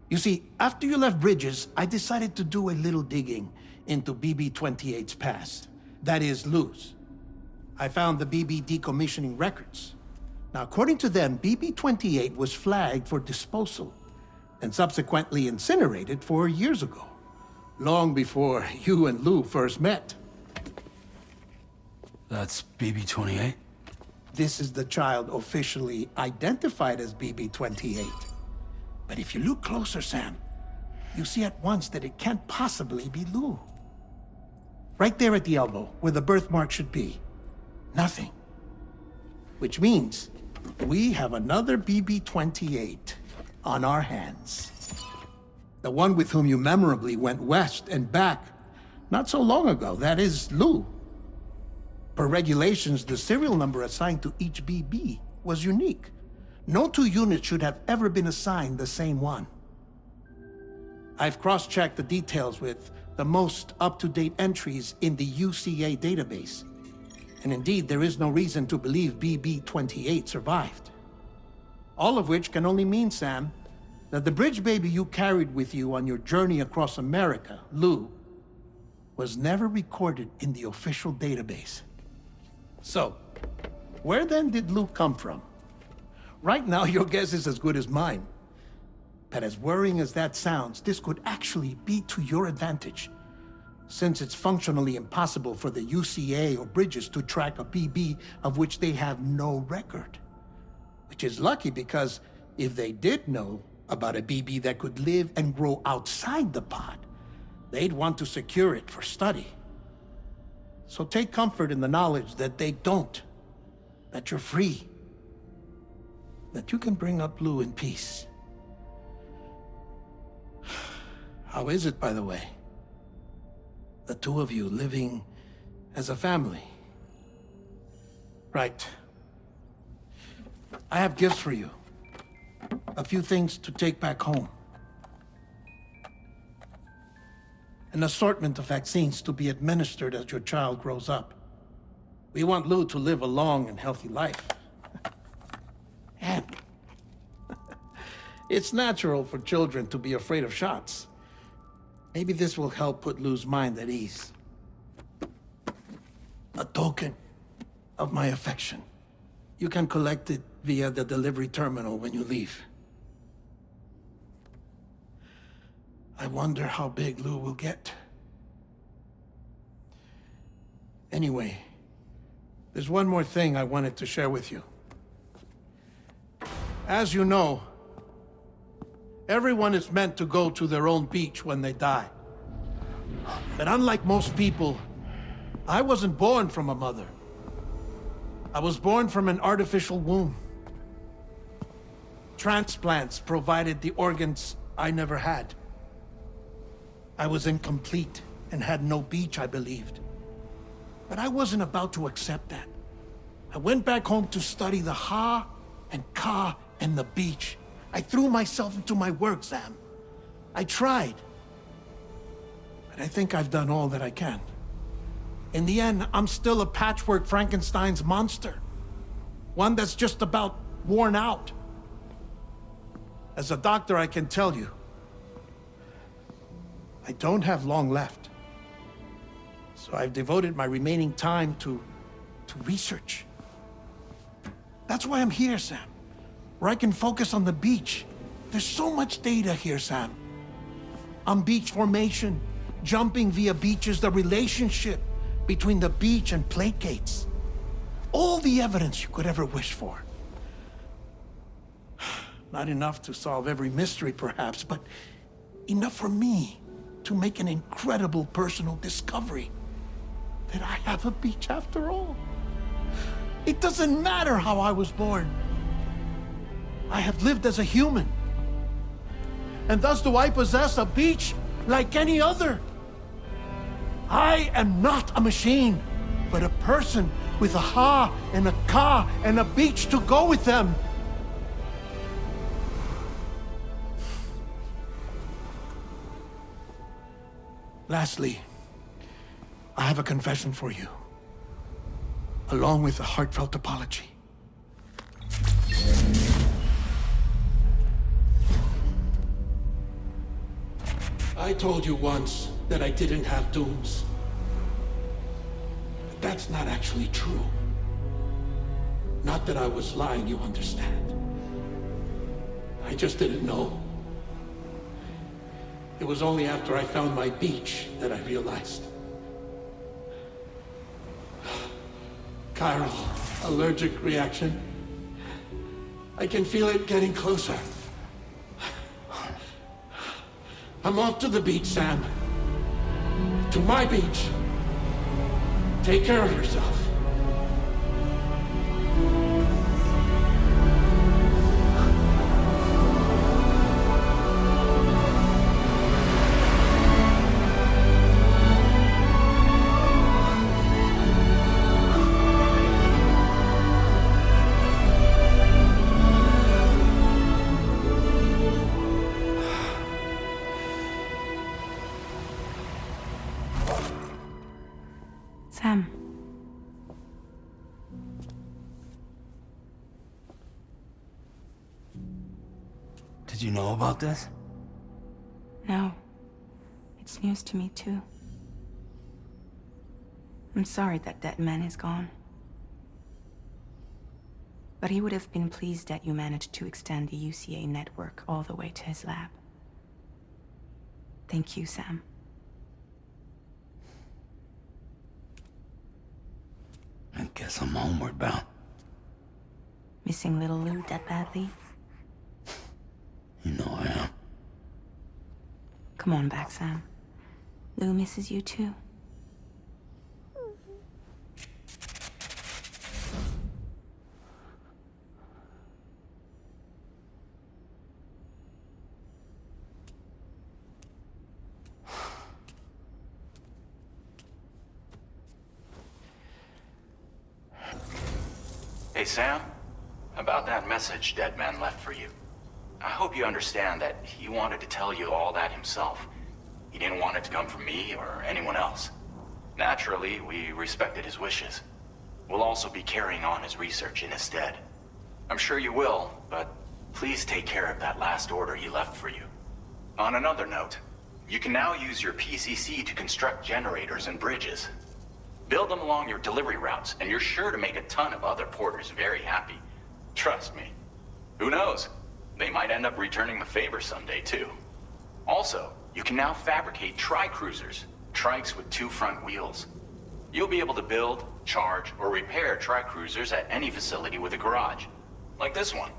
You see, after you left Bridges, I decided to do a little digging into BB-28's past. That is, Lou's. I found the BB decommissioning records. Now, according to them, BB-28 was flagged for disposal and subsequently incinerated 4 years ago, long before you and Lou first met. That's BB-28? This is the child officially identified as BB-28. But if you look closer, Sam, you see at once that it can't possibly be Lou. Right there at the elbow, where the birthmark should be. Nothing. Which means we have another BB-28 on our hands. The one with whom you memorably went west and back not so long ago, that is Lou. Per regulations, the serial number assigned to each BB was unique. No two units should have ever been assigned the same one. I've cross-checked the details with the most up-to-date entries in the UCA database. And indeed, there is no reason to believe BB-28 survived. All of which can only mean, Sam, that the bridge baby you carried with you on your journey across America, Lou, was never recorded in the official database. So, where then did Lou come from? Right now, your guess is as good as mine. But as worrying as that sounds, this could actually be to your advantage. since it's functionally impossible for the UCA or Bridges to track a BB of which they have no record. Which is lucky, because if they did know about a BB that could live and grow outside the pod, they'd want to secure it for study. So take comfort in the knowledge that they don't, that you're free, that you can bring up Lou in peace. How is it, by the way? The two of you living as a family. Right. I have gifts for you. A few things to take back home. An assortment of vaccines to be administered as your child grows up. We want Lou to live a long and healthy life. And it's natural for children to be afraid of shots. Maybe this will help put Lou's mind at ease. A token of my affection. You can collect it via the delivery terminal when you leave. I wonder how big Lou will get. Anyway, there's one more thing I wanted to share with you. As you know, everyone is meant to go to their own beach when they die. But unlike most people, I wasn't born from a mother. I was born from an artificial womb. Transplants provided the organs I never had. I was incomplete and had no beach, I believed. But I wasn't about to accept that. I went back home to study the Ha and Ka and the beach. I threw myself into my work, Sam. I tried. But I think I've done all that I can. In the end, I'm still a patchwork Frankenstein's monster. One that's just about worn out. As a doctor, I can tell you, I don't have long left. So I've devoted my remaining time to research. That's why I'm here, Sam. Where I can focus on the beach. There's so much data here, Sam. On beach formation, jumping via beaches, the relationship between the beach and plate gates. All the evidence you could ever wish for. Not enough to solve every mystery, perhaps, but enough for me to make an incredible personal discovery. That I have a beach after all. It doesn't matter how I was born. I have lived as a human. And thus do I possess a beach like any other. I am not a machine, but a person with a Ha and a Ka and a beach to go with them. Lastly, I have a confession for you, along with a heartfelt apology. I told you once that I didn't have dooms. But that's not actually true. Not that I was lying, you understand. I just didn't know. It was only after I found my beach that I realized. Chiral allergic reaction. I can feel it getting closer. I'm off to the beach, Sam. To my beach. Take care of yourself. Sam. Did you know about this? No. It's news to me, too. I'm sorry that that man is gone. But he would have been pleased that you managed to extend the UCA network all the way to his lab. Thank you, Sam. Guess I'm homeward bound. Missing little Lou that badly? You know I am. Come on back, Sam. Lou misses you too. Hey, Sam. About that message Deadman left for you. I hope you understand that he wanted to tell you all that himself. He didn't want it to come from me or anyone else. Naturally, we respected his wishes. We'll also be carrying on his research in his stead. I'm sure you will, but please take care of that last order he left for you. On another note, you can now use your PCC to construct generators and bridges. Build them along your delivery routes, and you're sure to make a ton of other porters very happy. Trust me. Who knows? They might end up returning the favor someday, too. Also, you can now fabricate tri-cruisers, trikes with 2 front wheels. You'll be able to build, charge, or repair tri-cruisers at any facility with a garage. Like this one.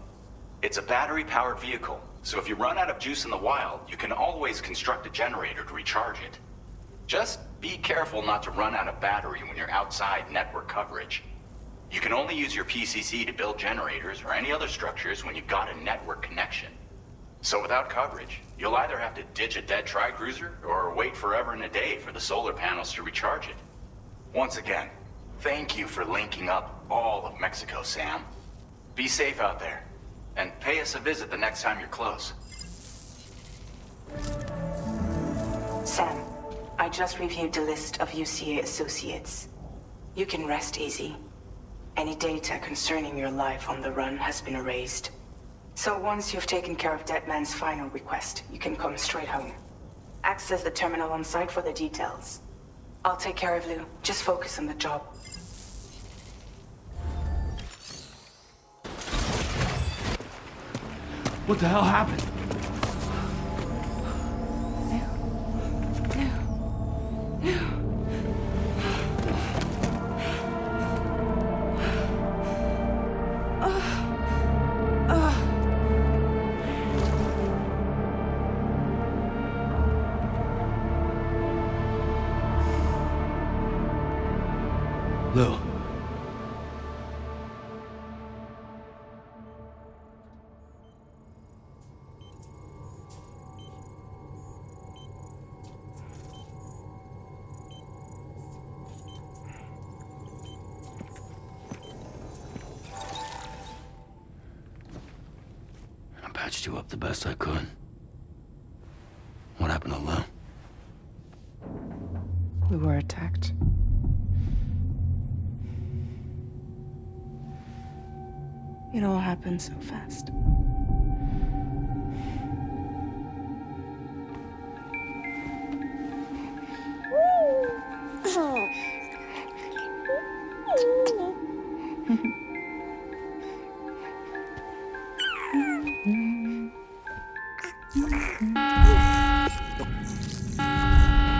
It's a battery-powered vehicle, so if you run out of juice in the wild, you can always construct a generator to recharge it. Just be careful not to run out of battery when you're outside network coverage. You can only use your PCC to build generators or any other structures when you've got a network connection. So without coverage, you'll either have to ditch a dead tri-cruiser or wait forever and a day for the solar panels to recharge it. Once again, thank you for linking up all of Mexico, Sam. Be safe out there, and pay us a visit the next time you're close. Sam, I just reviewed the list of UCA associates. You can rest easy. Any data concerning your life on the run has been erased. So once you've taken care of Deadman's final request, you can come straight home. Access the terminal on site for the details. I'll take care of Lou. Just focus on the job. What the hell happened? Lou. I patched you up the best I could. What happened to Lou? We were attacked. It all happened so fast.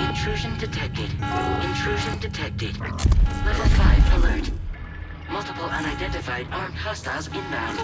Intrusion detected. Intrusion detected. Level 5 alert. Multiple unidentified armed hostiles inbound.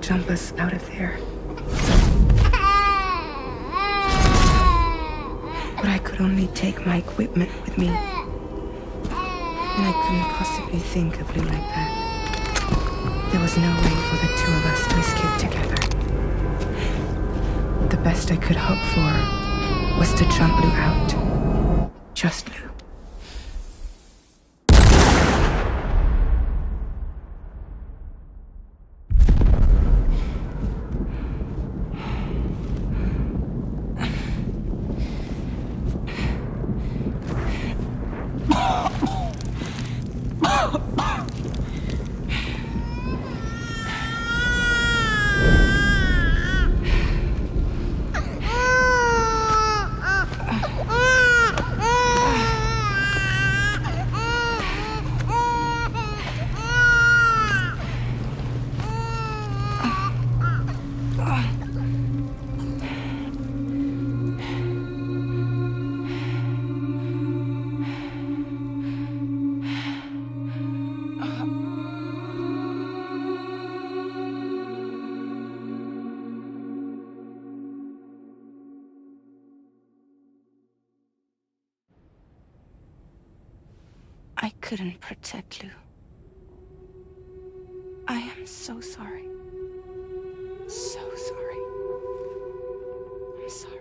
jump us out of there. But I could only take my equipment with me. And I couldn't possibly think of Lou like that. There was no way for the two of us to escape together. The best I could hope for was to jump Lou out. Just Lou. I couldn't protect Lou. I am so sorry. So sorry. I'm sorry.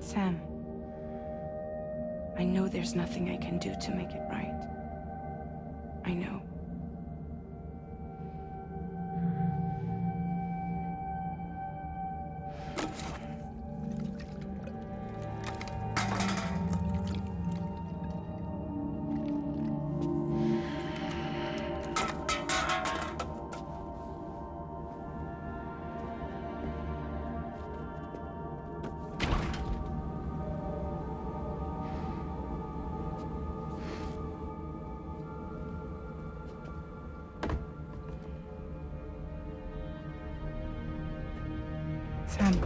Sam, I know there's nothing I can do to make it right. I know. Sam,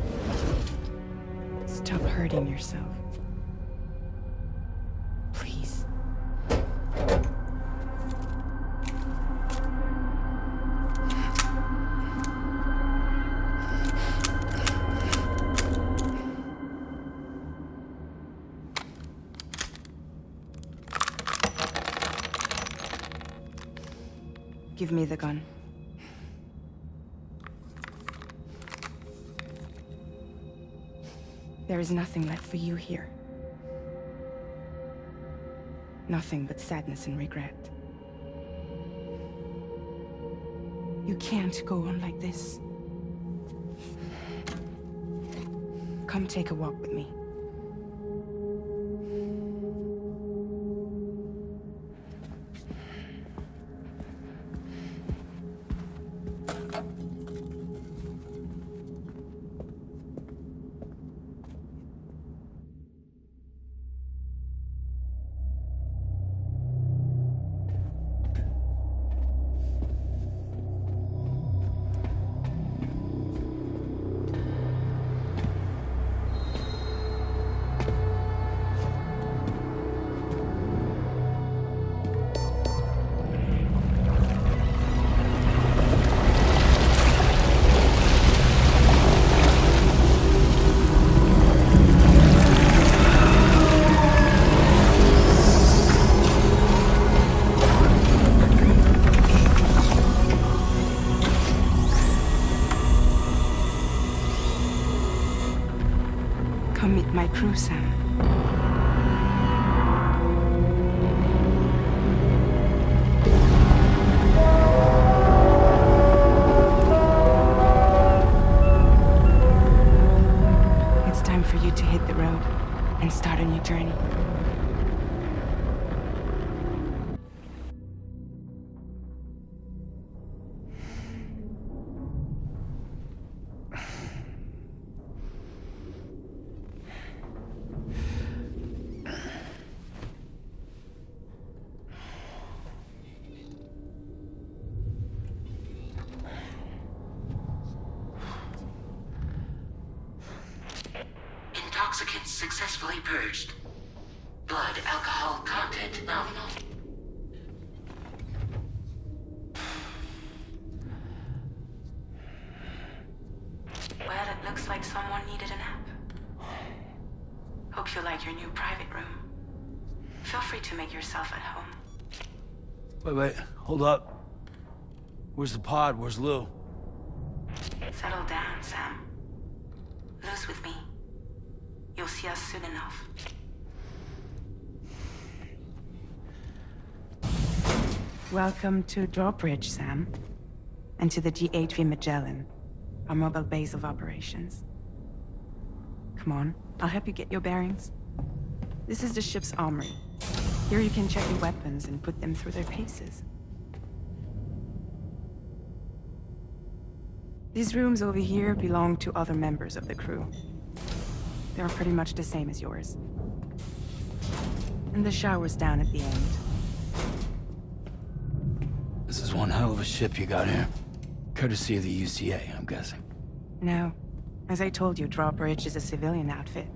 stop hurting yourself. Please. Give me the gun. There is nothing left for you here. Nothing but sadness and regret. You can't go on like this. Come take a walk with me. Come meet my crew, Sam. It's time for you to hit the road and start a new journey. Intoxicants successfully purged. Blood alcohol content nominal. Well, it looks like someone needed a nap. Hope you like your new private room. Feel free to make yourself at home. Wait, hold up. Where's the pod? Where's Lou? Settle down, Sam. Lou's with me. You'll see us soon enough. Welcome to Drawbridge, Sam. And to the GHV Magellan, our mobile base of operations. Come on, I'll help you get your bearings. This is the ship's armory. Here you can check your weapons and put them through their paces. These rooms over here belong to other members of the crew. They're pretty much the same as yours. And the shower's down at the end. This is one hell of a ship you got here. Courtesy of the UCA, I'm guessing. No. As I told you, Drawbridge is a civilian outfit.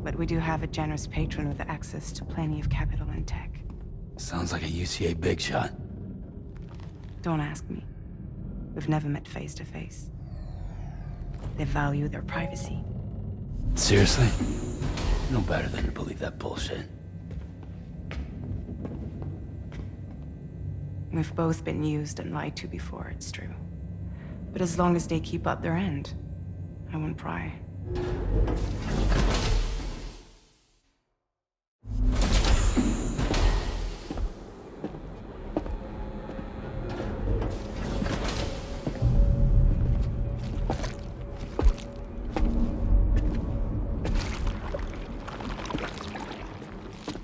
But we do have a generous patron with access to plenty of capital and tech. Sounds like a UCA big shot. Don't ask me. We've never met face to face. They value their privacy. Seriously? No better than to believe that bullshit. We've both been used and lied to before, it's true. But as long as they keep up their end, I won't pry.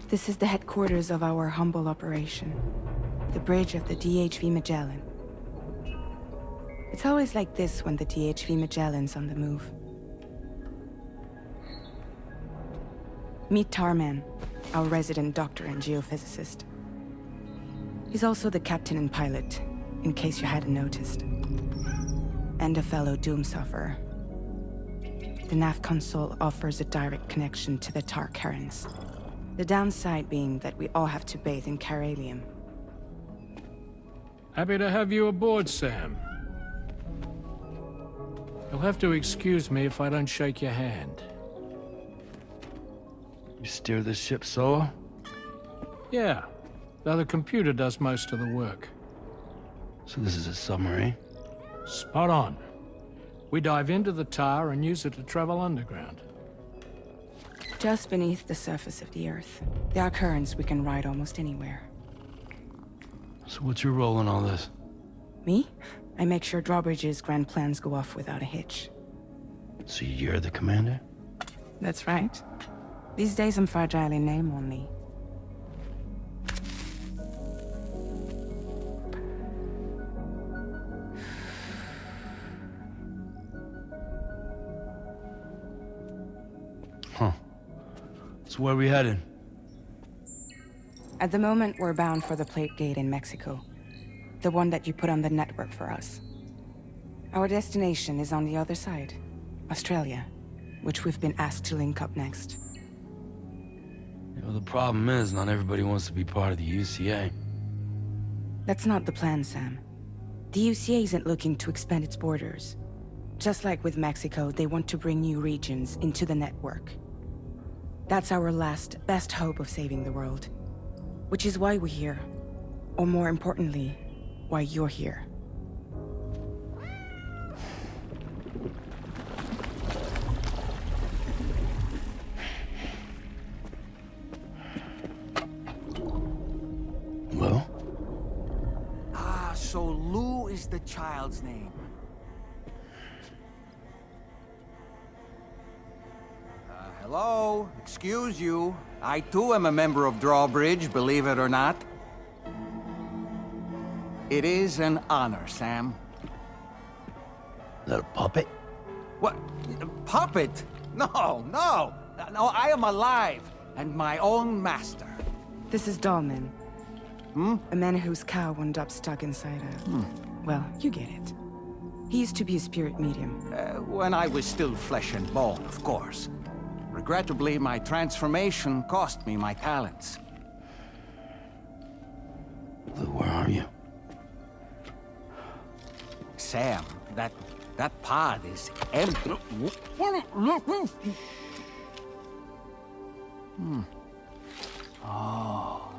This is the headquarters of our humble operation. The bridge of the DHV Magellan. It's always like this when the DHV Magellan's on the move. Meet Tarman, our resident doctor and geophysicist. He's also the captain and pilot, in case you hadn't noticed. And a fellow Doom sufferer. The nav console offers a direct connection to the Tar currents. The downside being that we all have to bathe in Caralium. Happy to have you aboard, Sam. You'll have to excuse me if I don't shake your hand. You steer this ship solo? Yeah, though the computer does most of the work. So this is a submarine? Spot on. We dive into the Tar and use it to travel underground. Just beneath the surface of the Earth. There are currents we can ride almost anywhere. So what's your role in all this? Me? I make sure Drawbridge's grand plans go off without a hitch. So you're the commander? That's right. These days I'm fragile in name only. Huh. So where are we headed? At the moment, we're bound for the plate gate in Mexico. The one that you put on the network for us. Our destination is on the other side, Australia, which we've been asked to link up next. You know, the problem is, not everybody wants to be part of the UCA. That's not the plan, Sam. The UCA isn't looking to expand its borders. Just like with Mexico, they want to bring new regions into the network. That's our last, best hope of saving the world. Which is why we're here. Or more importantly, why you're here. Lou? Ah, so Lou is the child's name. Hello? Excuse you. I too am a member of Drawbridge, believe it or not. It is an honor, Sam. Is that a puppet? What? A puppet? No, no! No, I am alive, and my own master. This is Dolman. A man whose cow wound up stuck inside a... Well, you get it. He used to be a spirit medium. When I was still flesh and bone, of course. Regrettably, my transformation cost me my talents. Lou, where are you? Sam, that pod is empty. Oh.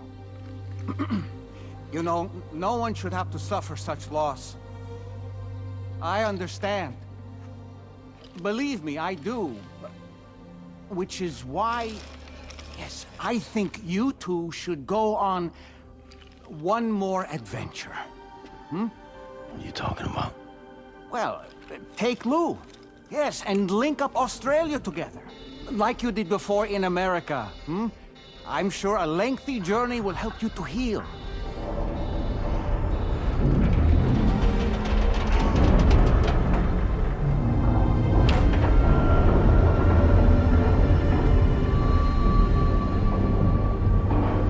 You know, no one should have to suffer such loss. I understand. Believe me, I do. Which is why, yes, I think you two should go on one more adventure. What are you talking about? Well, take Lou. Yes, and link up Australia together. Like you did before in America. I'm sure a lengthy journey will help you to heal.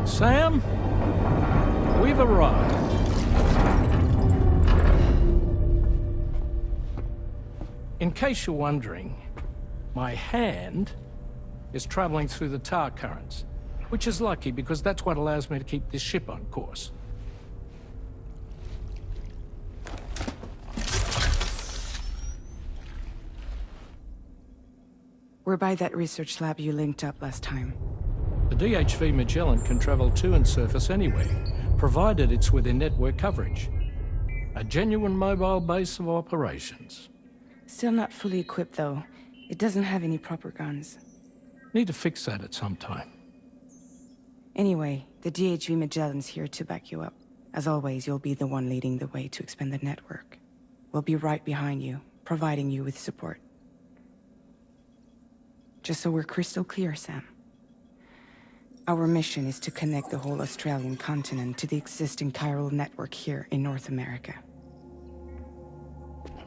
Sam, we've arrived. In case you're wondering, my hand is traveling through the tar currents, which is lucky because that's what allows me to keep this ship on course. We're by that research lab you linked up last time. The DHV Magellan can travel to and surface anywhere, provided it's within network coverage. A genuine mobile base of operations. Still not fully equipped, though. It doesn't have any proper guns. Need to fix that at some time. Anyway, the DHV Magellan's here to back you up. As always, you'll be the one leading the way to expand the network. We'll be right behind you, providing you with support. Just so we're crystal clear, Sam. Our mission is to connect the whole Australian continent to the existing chiral network here in North America.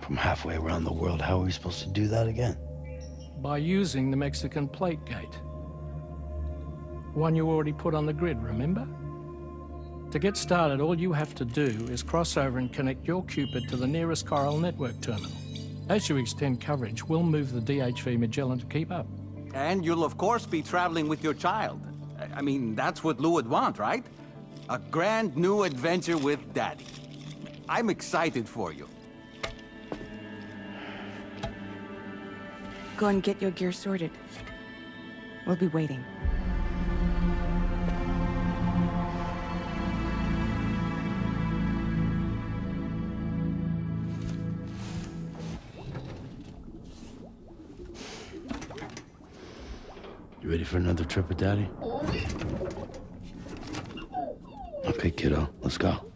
From halfway around the world, how are we supposed to do that again? By using the Mexican plate gate. One you already put on the grid, remember? To get started, all you have to do is cross over and connect your Cupid to the nearest chiral network terminal. As you extend coverage, we'll move the DHV Magellan to keep up. And you'll of course be traveling with your child. I mean, that's what Lou would want, right? A grand new adventure with Daddy. I'm excited for you. Go and get your gear sorted. We'll be waiting. You ready for another trip with Daddy? Okay, kiddo, let's go.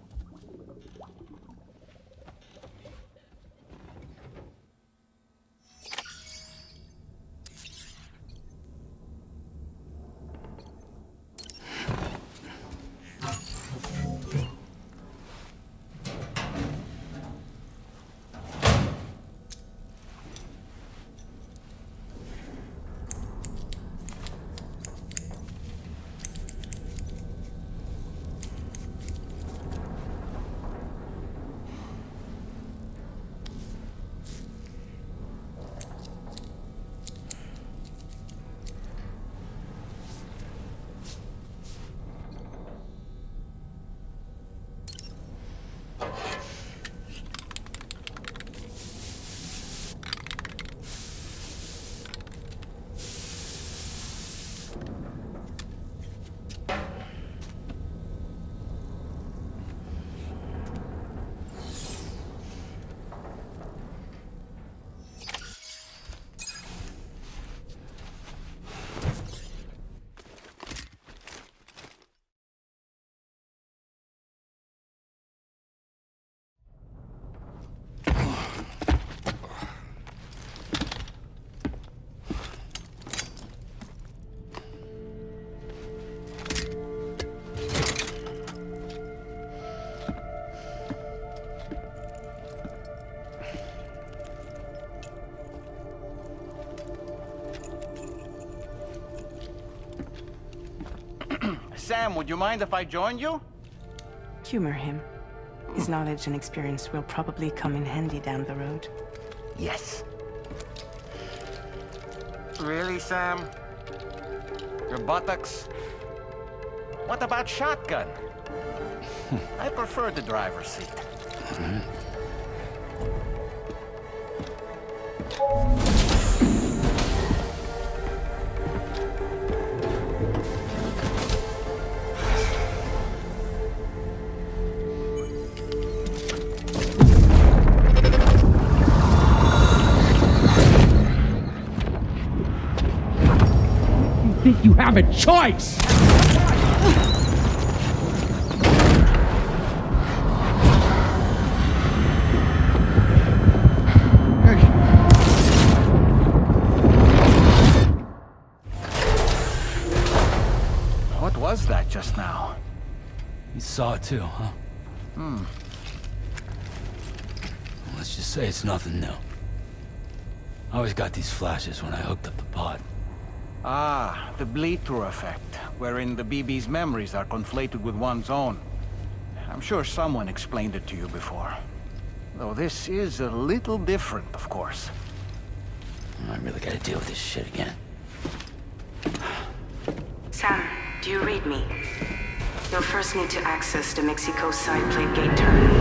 Sam, would you mind if I joined you? Humor him. His knowledge and experience will probably come in handy down the road. Yes. Really, Sam? Your buttocks? What about shotgun? I prefer the driver's seat. You have a choice! What was that just now? You saw it too, huh? Let's just say it's nothing new. I always got these flashes when I hooked up the pod. Ah, the bleed-through effect, wherein the BB's memories are conflated with one's own. I'm sure someone explained it to you before. Though this is a little different, of course. I really gotta deal with this shit again. Sam, do you read me? You'll first need to access the Mexico side plate gate terminal.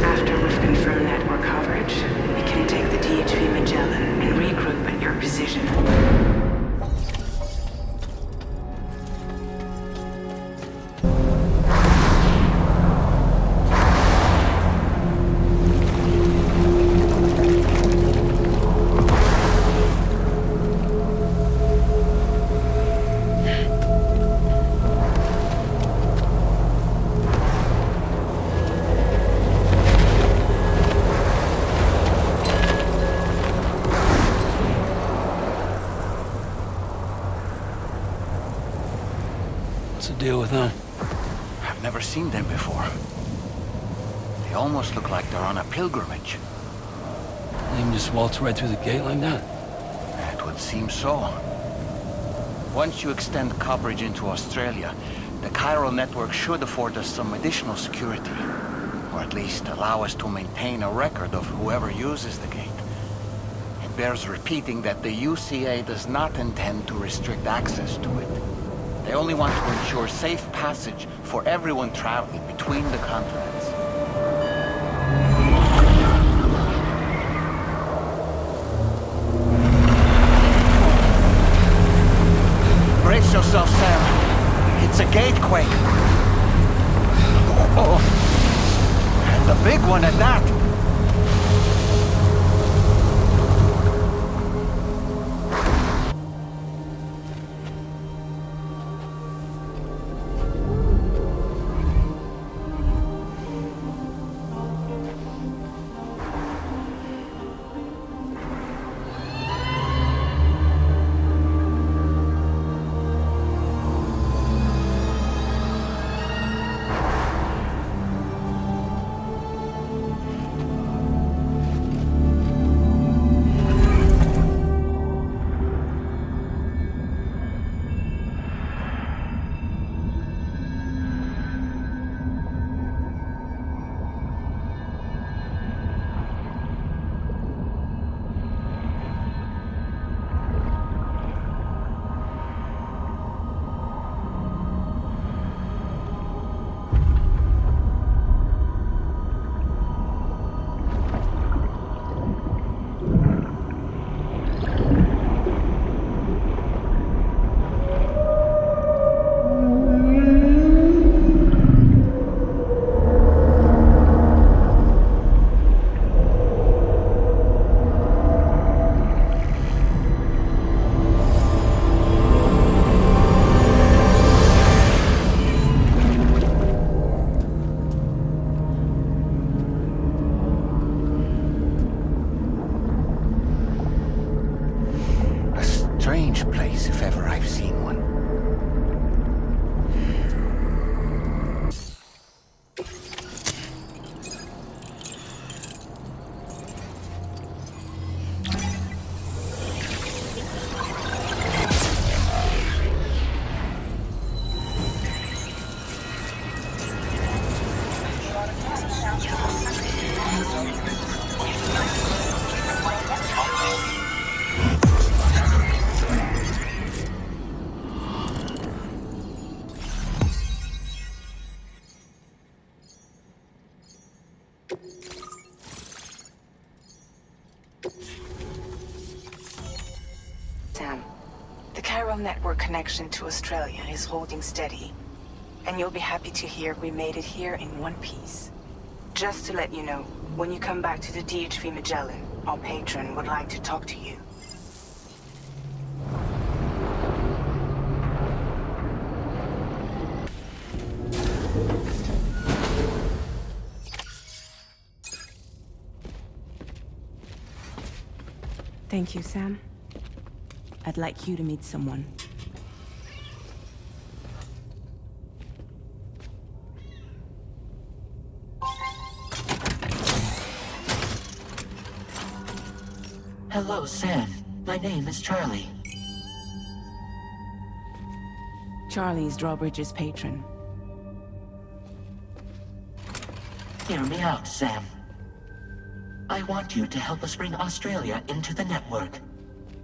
After we've confirmed network coverage, we can take the DHV Magellan and regroup at your position. the deal with them? I've never seen them before. They almost look like they're on a pilgrimage. They can just waltz right through the gate like that? It would seem so. Once you extend coverage into Australia, the chiral network should afford us some additional security. Or at least allow us to maintain a record of whoever uses the gate. It bears repeating that the UCA does not intend to restrict access to it. They only want to ensure safe passage for everyone traveling between the continents. Brace yourself, Sam. It's a gatequake. Oh. And the big one at that. Strange place, if ever I've seen one. Sam, the chiral network connection to Australia is holding steady. And you'll be happy to hear we made it here in one piece. Just to let you know, when you come back to the DHV Magellan, our patron would like to talk to you. Thank you, Sam. I'd like you to meet someone. Hello, Sam. My name is Charlie. Charlie's Drawbridge's patron. Hear me out, Sam. I want you to help us bring Australia into the network.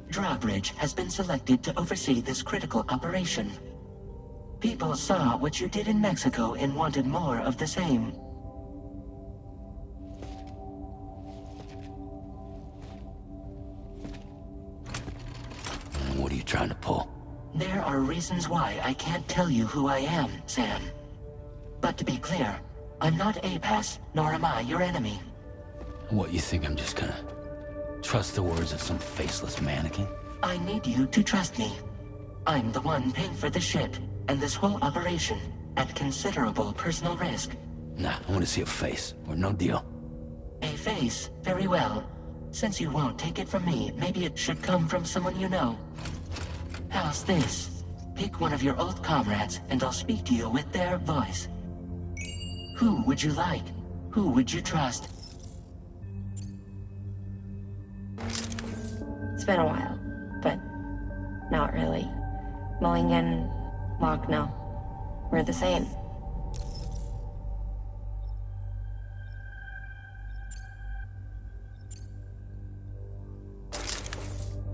Drawbridge has been selected to oversee this critical operation. People saw what you did in Mexico and wanted more of the same. What are you trying to pull? There are reasons why I can't tell you who I am, Sam. But to be clear, I'm not APAS, nor am I your enemy. What, you think I'm just gonna trust the words of some faceless mannequin? I need you to trust me. I'm the one paying for the ship, and this whole operation, at considerable personal risk. Nah, I want to see a face, or no deal. A face? Very well. Since you won't take it from me, maybe it should come from someone you know. How's this? Pick one of your old comrades, and I'll speak to you with their voice. Who would you like? Who would you trust? It's been a while, but not really. Mulligan, Locke, no. We're the same.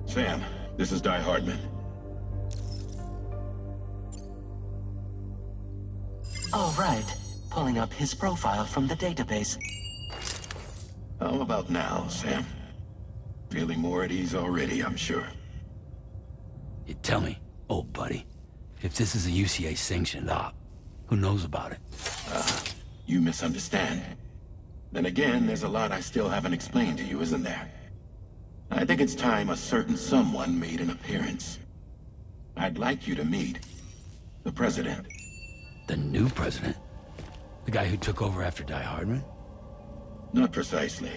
Sam, this is Di Hardman. All right. Pulling up his profile from the database. How about now, Sam? Feeling more at ease already, I'm sure. You tell me, old buddy, if this is a UCA sanctioned op, who knows about it? You misunderstand. Then again, there's a lot I still haven't explained to you, isn't there? I think it's time a certain someone made an appearance. I'd like you to meet the president. The new president? The guy who took over after Di Hardman? Not precisely.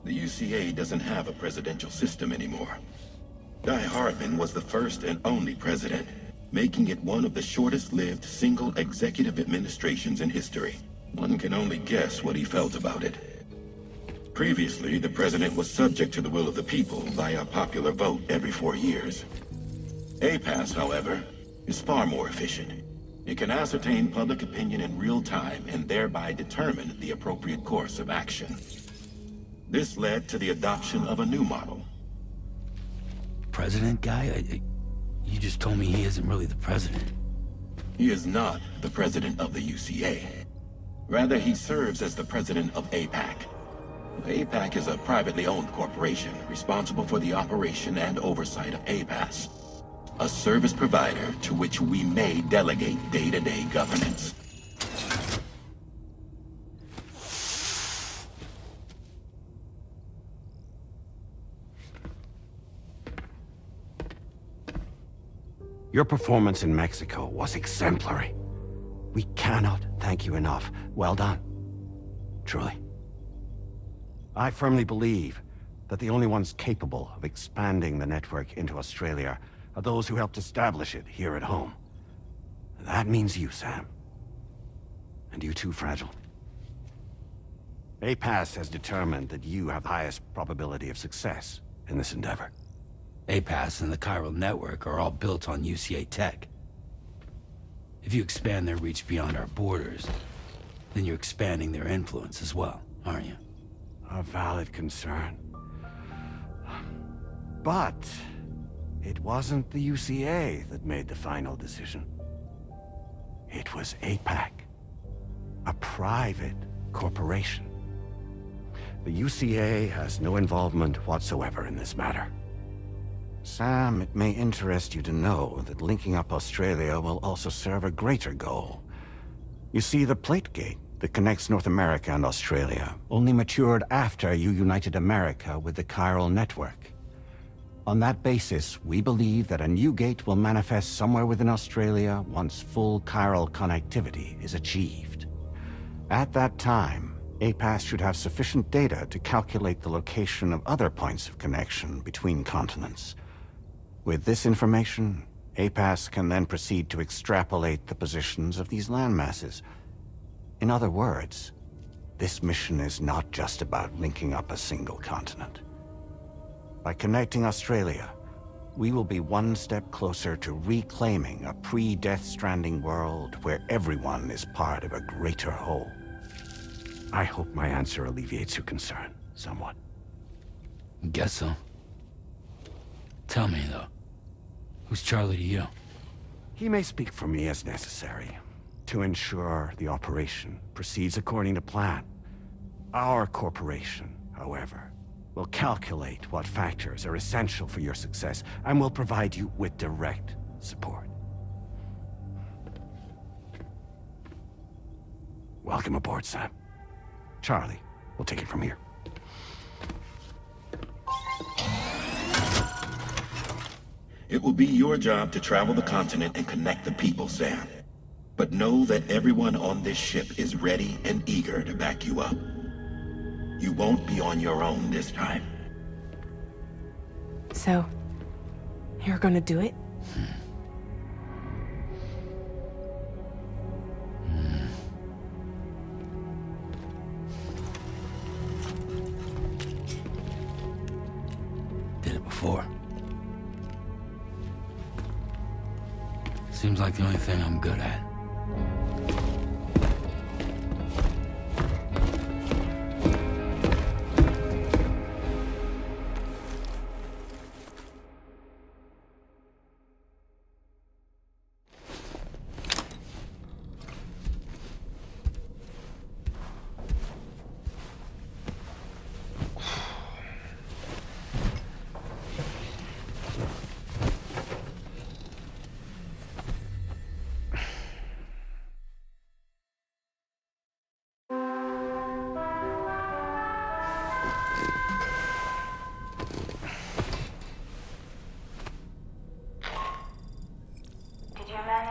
The UCA doesn't have a presidential system anymore. Di Hardman was the first and only president, making it one of the shortest-lived single executive administrations in history. One can only guess what he felt about it. Previously, the president was subject to the will of the people via popular vote every 4 years. APAS, however, is far more efficient. It can ascertain public opinion in real time and thereby determine the appropriate course of action. This led to the adoption of a new model. President guy? You just told me he isn't really the president. He is not the president of the UCA. Rather, he serves as the president of APAC. APAC is a privately owned corporation responsible for the operation and oversight of APAS, a service provider to which we may delegate day-to-day governance. Your performance in Mexico was exemplary. We cannot thank you enough. Well done. Truly. I firmly believe that the only ones capable of expanding the network into Australia are those who helped establish it here at home. That means you, Sam. And you too, Fragile. APAS has determined that you have the highest probability of success in this endeavor. APAS and the chiral network are all built on UCA tech. If you expand their reach beyond our borders, then you're expanding their influence as well, aren't you? A valid concern. But it wasn't the UCA that made the final decision. It was APAC, a private corporation. The UCA has no involvement whatsoever in this matter. Sam, it may interest you to know that linking up Australia will also serve a greater goal. You see, the plate gate that connects North America and Australia only matured after you united America with the chiral network. On that basis, we believe that a new gate will manifest somewhere within Australia once full chiral connectivity is achieved. At that time, APAS should have sufficient data to calculate the location of other points of connection between continents. With this information, APAS can then proceed to extrapolate the positions of these landmasses. In other words, this mission is not just about linking up a single continent. By connecting Australia, we will be one step closer to reclaiming a pre-Death Stranding world where everyone is part of a greater whole. I hope my answer alleviates your concern somewhat. Guess so. Tell me, though, who's Charlie to you? He may speak for me as necessary to ensure the operation proceeds according to plan. Our corporation, however, will calculate what factors are essential for your success and will provide you with direct support. Welcome aboard, Sam. Charlie, we'll take it from here. It will be your job to travel the continent and connect the people, Sam. But know that everyone on this ship is ready and eager to back you up. You won't be on your own this time. So, you're gonna do it? did it before. Seems like the only thing I'm good at.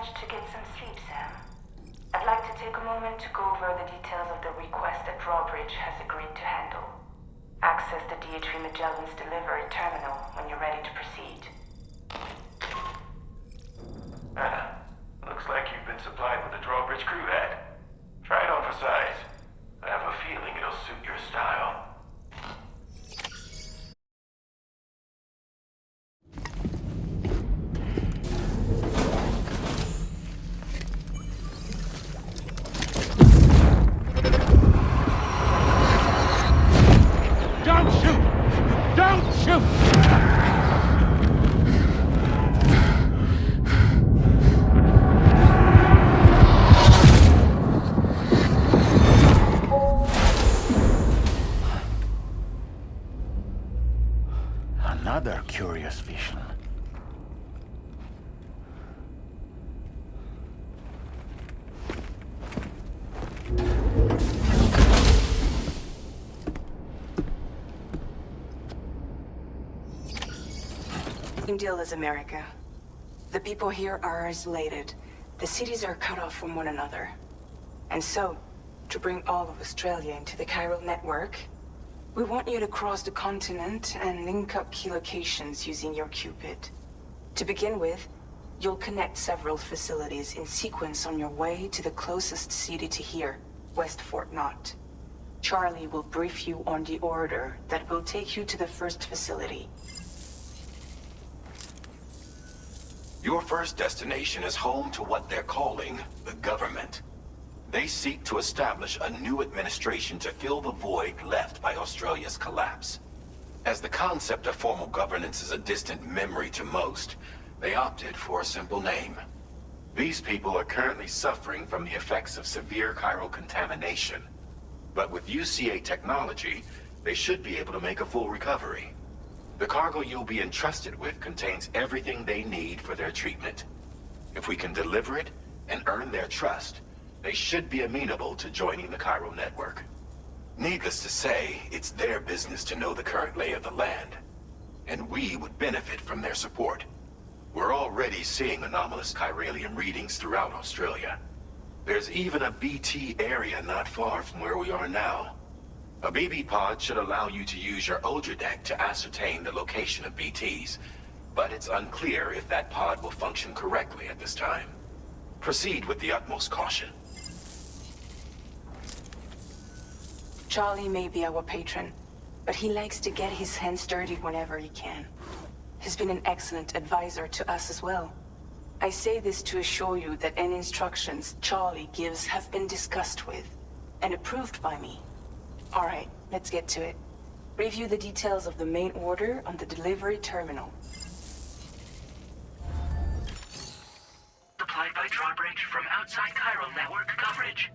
To get some sleep, Sam. I'd like to take a moment to go over the details of the request that Drawbridge has agreed to handle. Access the DHV Magellan's delivery terminal when you're ready to proceed. Looks like you've been supplied with a Drawbridge crew head. Try it on for size. I have a feeling it'll suit your style. Another curious vision. Same deal as America. The people here are isolated. The cities are cut off from one another. And so, to bring all of Australia into the chiral network, we want you to cross the continent and link up key locations using your Cupid. To begin with, you'll connect several facilities in sequence on your way to the closest city to here, West Fort Knott. Charlie will brief you on the order that will take you to the first facility. Your first destination is home to what they're calling the government. They seek to establish a new administration to fill the void left by Australia's collapse. As the concept of formal governance is a distant memory to most, they opted for a simple name. These people are currently suffering from the effects of severe chiral contamination. But with UCA technology, they should be able to make a full recovery. The cargo you'll be entrusted with contains everything they need for their treatment. If we can deliver it and earn their trust, they should be amenable to joining the chiral network. Needless to say, it's their business to know the current lay of the land, and we would benefit from their support. We're already seeing anomalous chiralium readings throughout Australia. There's even a BT area not far from where we are now. A BB pod should allow you to use your Ultra deck to ascertain the location of BTs, but it's unclear if that pod will function correctly at this time. Proceed with the utmost caution. Charlie may be our patron, but he likes to get his hands dirty whenever he can. He's been an excellent advisor to us as well. I say this to assure you that any instructions Charlie gives have been discussed with and approved by me. All right, let's get to it. Review the details of the main order on the delivery terminal. Supplied by Drawbridge from outside chiral network coverage.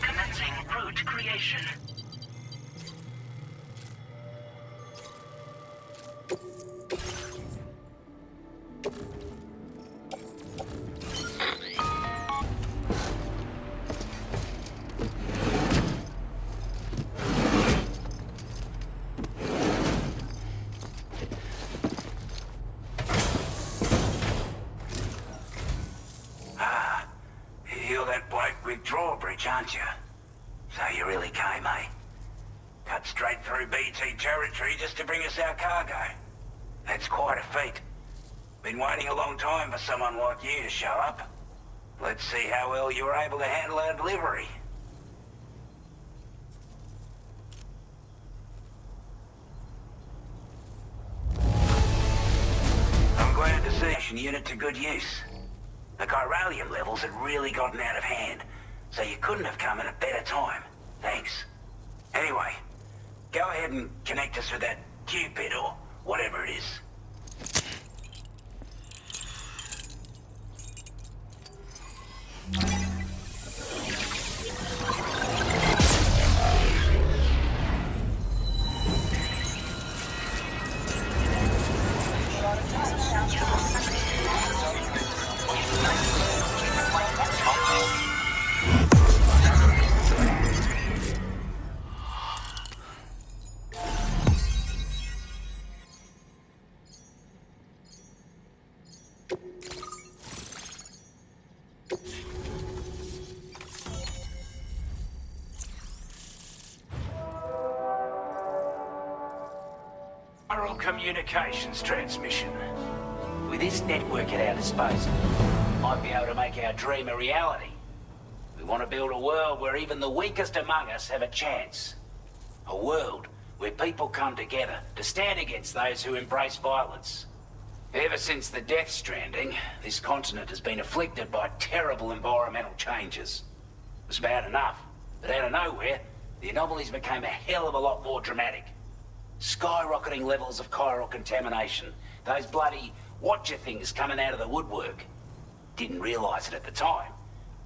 Commencing route creation. You're that bloke with Drawbridge, aren't you? So you really came, eh? Cut straight through BT territory just to bring us our cargo. That's quite a feat. Been waiting a long time for someone like you to show up. Let's see how well you were able to handle our delivery. I'm glad to see the unit to good use. The chiralium levels had really gotten out of hand, so you couldn't have come at a better time. Thanks. Anyway, go ahead and connect us with that Cupid or whatever it is. Communications transmission. With this network at our disposal, we might be able to make our dream a reality. We want to build a world where even the weakest among us have a chance. A world where people come together to stand against those who embrace violence. Ever since the Death Stranding, this continent has been afflicted by terrible environmental changes. It was bad enough, but out of nowhere, the anomalies became a hell of a lot more dramatic. Skyrocketing levels of chiral contamination. Those bloody watcher things coming out of the woodwork. Didn't realize it at the time,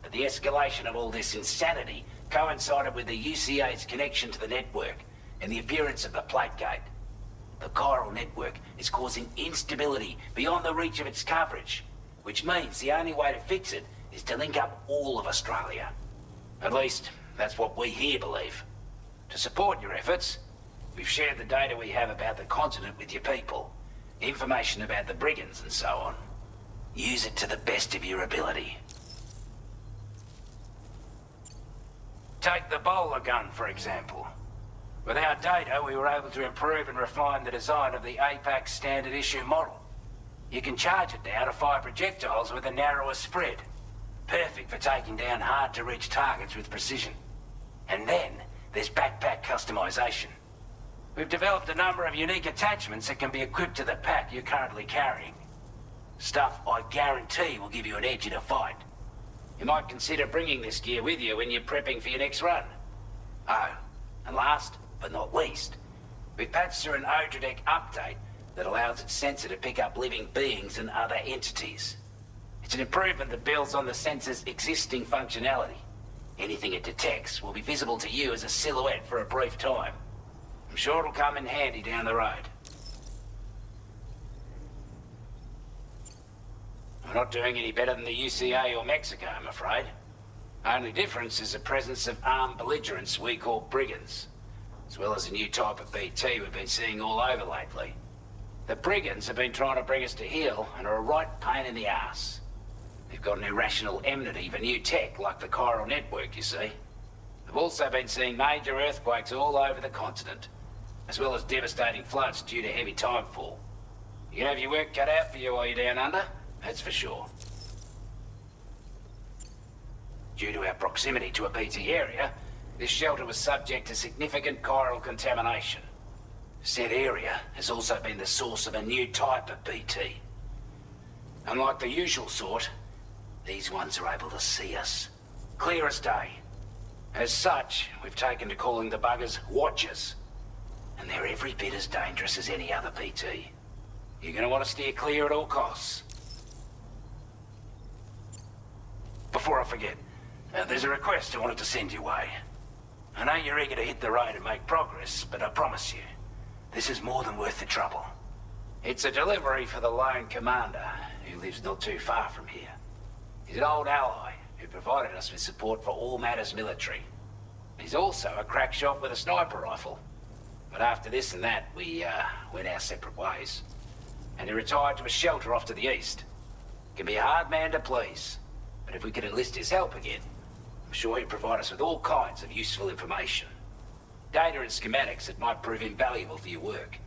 but the escalation of all this insanity coincided with the UCA's connection to the network and the appearance of the plate gate. The chiral network is causing instability beyond the reach of its coverage, which means the only way to fix it is to link up all of Australia. At least, that's what we here believe. To support your efforts, we've shared the data we have about the continent with your people. Information about the brigands and so on. Use it to the best of your ability. Take the bowler gun, for example. With our data, we were able to improve and refine the design of the APAC standard issue model. You can charge it now to fire projectiles with a narrower spread. Perfect for taking down hard-to-reach targets with precision. And then, there's backpack customization. We've developed a number of unique attachments that can be equipped to the pack you're currently carrying. Stuff I guarantee will give you an edge in a fight. You might consider bringing this gear with you when you're prepping for your next run. Oh, and last but not least, we've patched through an Odradek update that allows its sensor to pick up living beings and other entities. It's an improvement that builds on the sensor's existing functionality. Anything it detects will be visible to you as a silhouette for a brief time. I'm sure it'll come in handy down the road. We're not doing any better than the UCA or Mexico, I'm afraid. Only difference is the presence of armed belligerents we call brigands, as well as a new type of BT we've been seeing all over lately. The brigands have been trying to bring us to heel and are a right pain in the ass. They've got an irrational enmity for new tech like the chiral network, you see. We've also been seeing major earthquakes all over the continent, as well as devastating floods due to heavy timefall. You can have your work cut out for you while you're down under, that's for sure. Due to our proximity to a BT area, this shelter was subject to significant chiral contamination. Said area has also been the source of a new type of BT. Unlike the usual sort, these ones are able to see us. Clear as day. As such, we've taken to calling the buggers Watchers. And they're every bit as dangerous as any other BT. You're gonna want to steer clear at all costs. Before I forget, there's a request I wanted to send your way. I know you're eager to hit the road and make progress, but I promise you, this is more than worth the trouble. It's a delivery for the lone commander, who lives not too far from here. He's an old ally who provided us with support for all matters military. He's also a crack shot with a sniper rifle. But after this and that, we went our separate ways. And he retired to a shelter off to the east. Can be a hard man to please, but if we could enlist his help again, I'm sure he'd provide us with all kinds of useful information. Data and schematics that might prove invaluable for your work.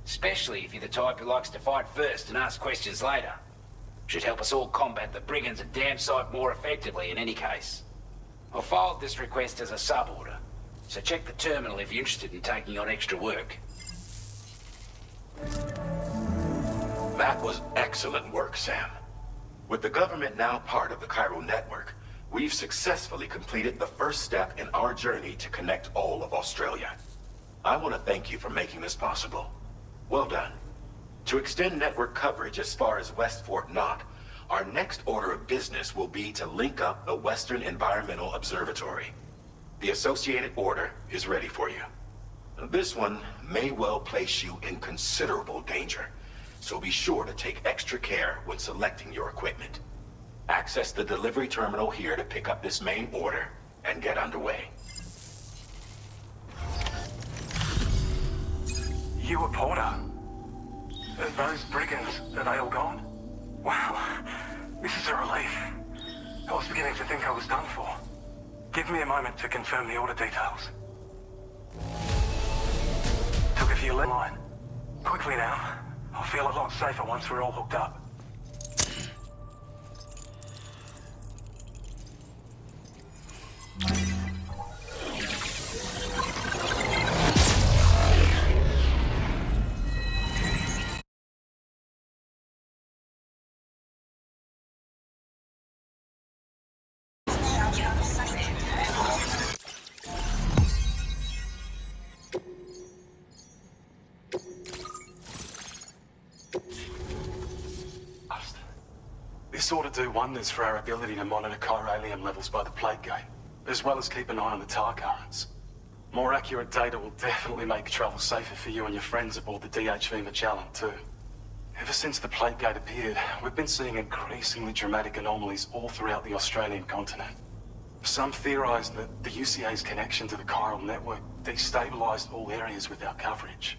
Especially if you're the type who likes to fight first and ask questions later. Should help us all combat the brigands at Dam Site more effectively in any case. I filed this request as a sub-order, so check the terminal if you're interested in taking on extra work. That was excellent work, Sam. With the government now part of the Chiral network, we've successfully completed the first step in our journey to connect all of Australia. I want to thank you for making this possible. Well done. To extend network coverage as far as West Fort Knott, our next order of business will be to link up the Western Environmental Observatory. The associated order is ready for you. This one may well place you in considerable danger, so be sure to take extra care when selecting your equipment. Access the delivery terminal here to pick up this main order and get underway. You a porter? Are those brigands, are they all gone? Wow, this is a relief. I was beginning to think I was done for. Give me a moment to confirm the order details. Took a few line. Quickly now. I'll feel a lot safer once we're all hooked up. This ought to do wonders for our ability to monitor chiralium levels by the plate gate, as well as keep an eye on the tar currents. More accurate data will definitely make travel safer for you and your friends aboard the DHV Magellan, too. Ever since the plate gate appeared, we've been seeing increasingly dramatic anomalies all throughout the Australian continent. Some theorize that the UCA's connection to the chiral network destabilized all areas with our coverage.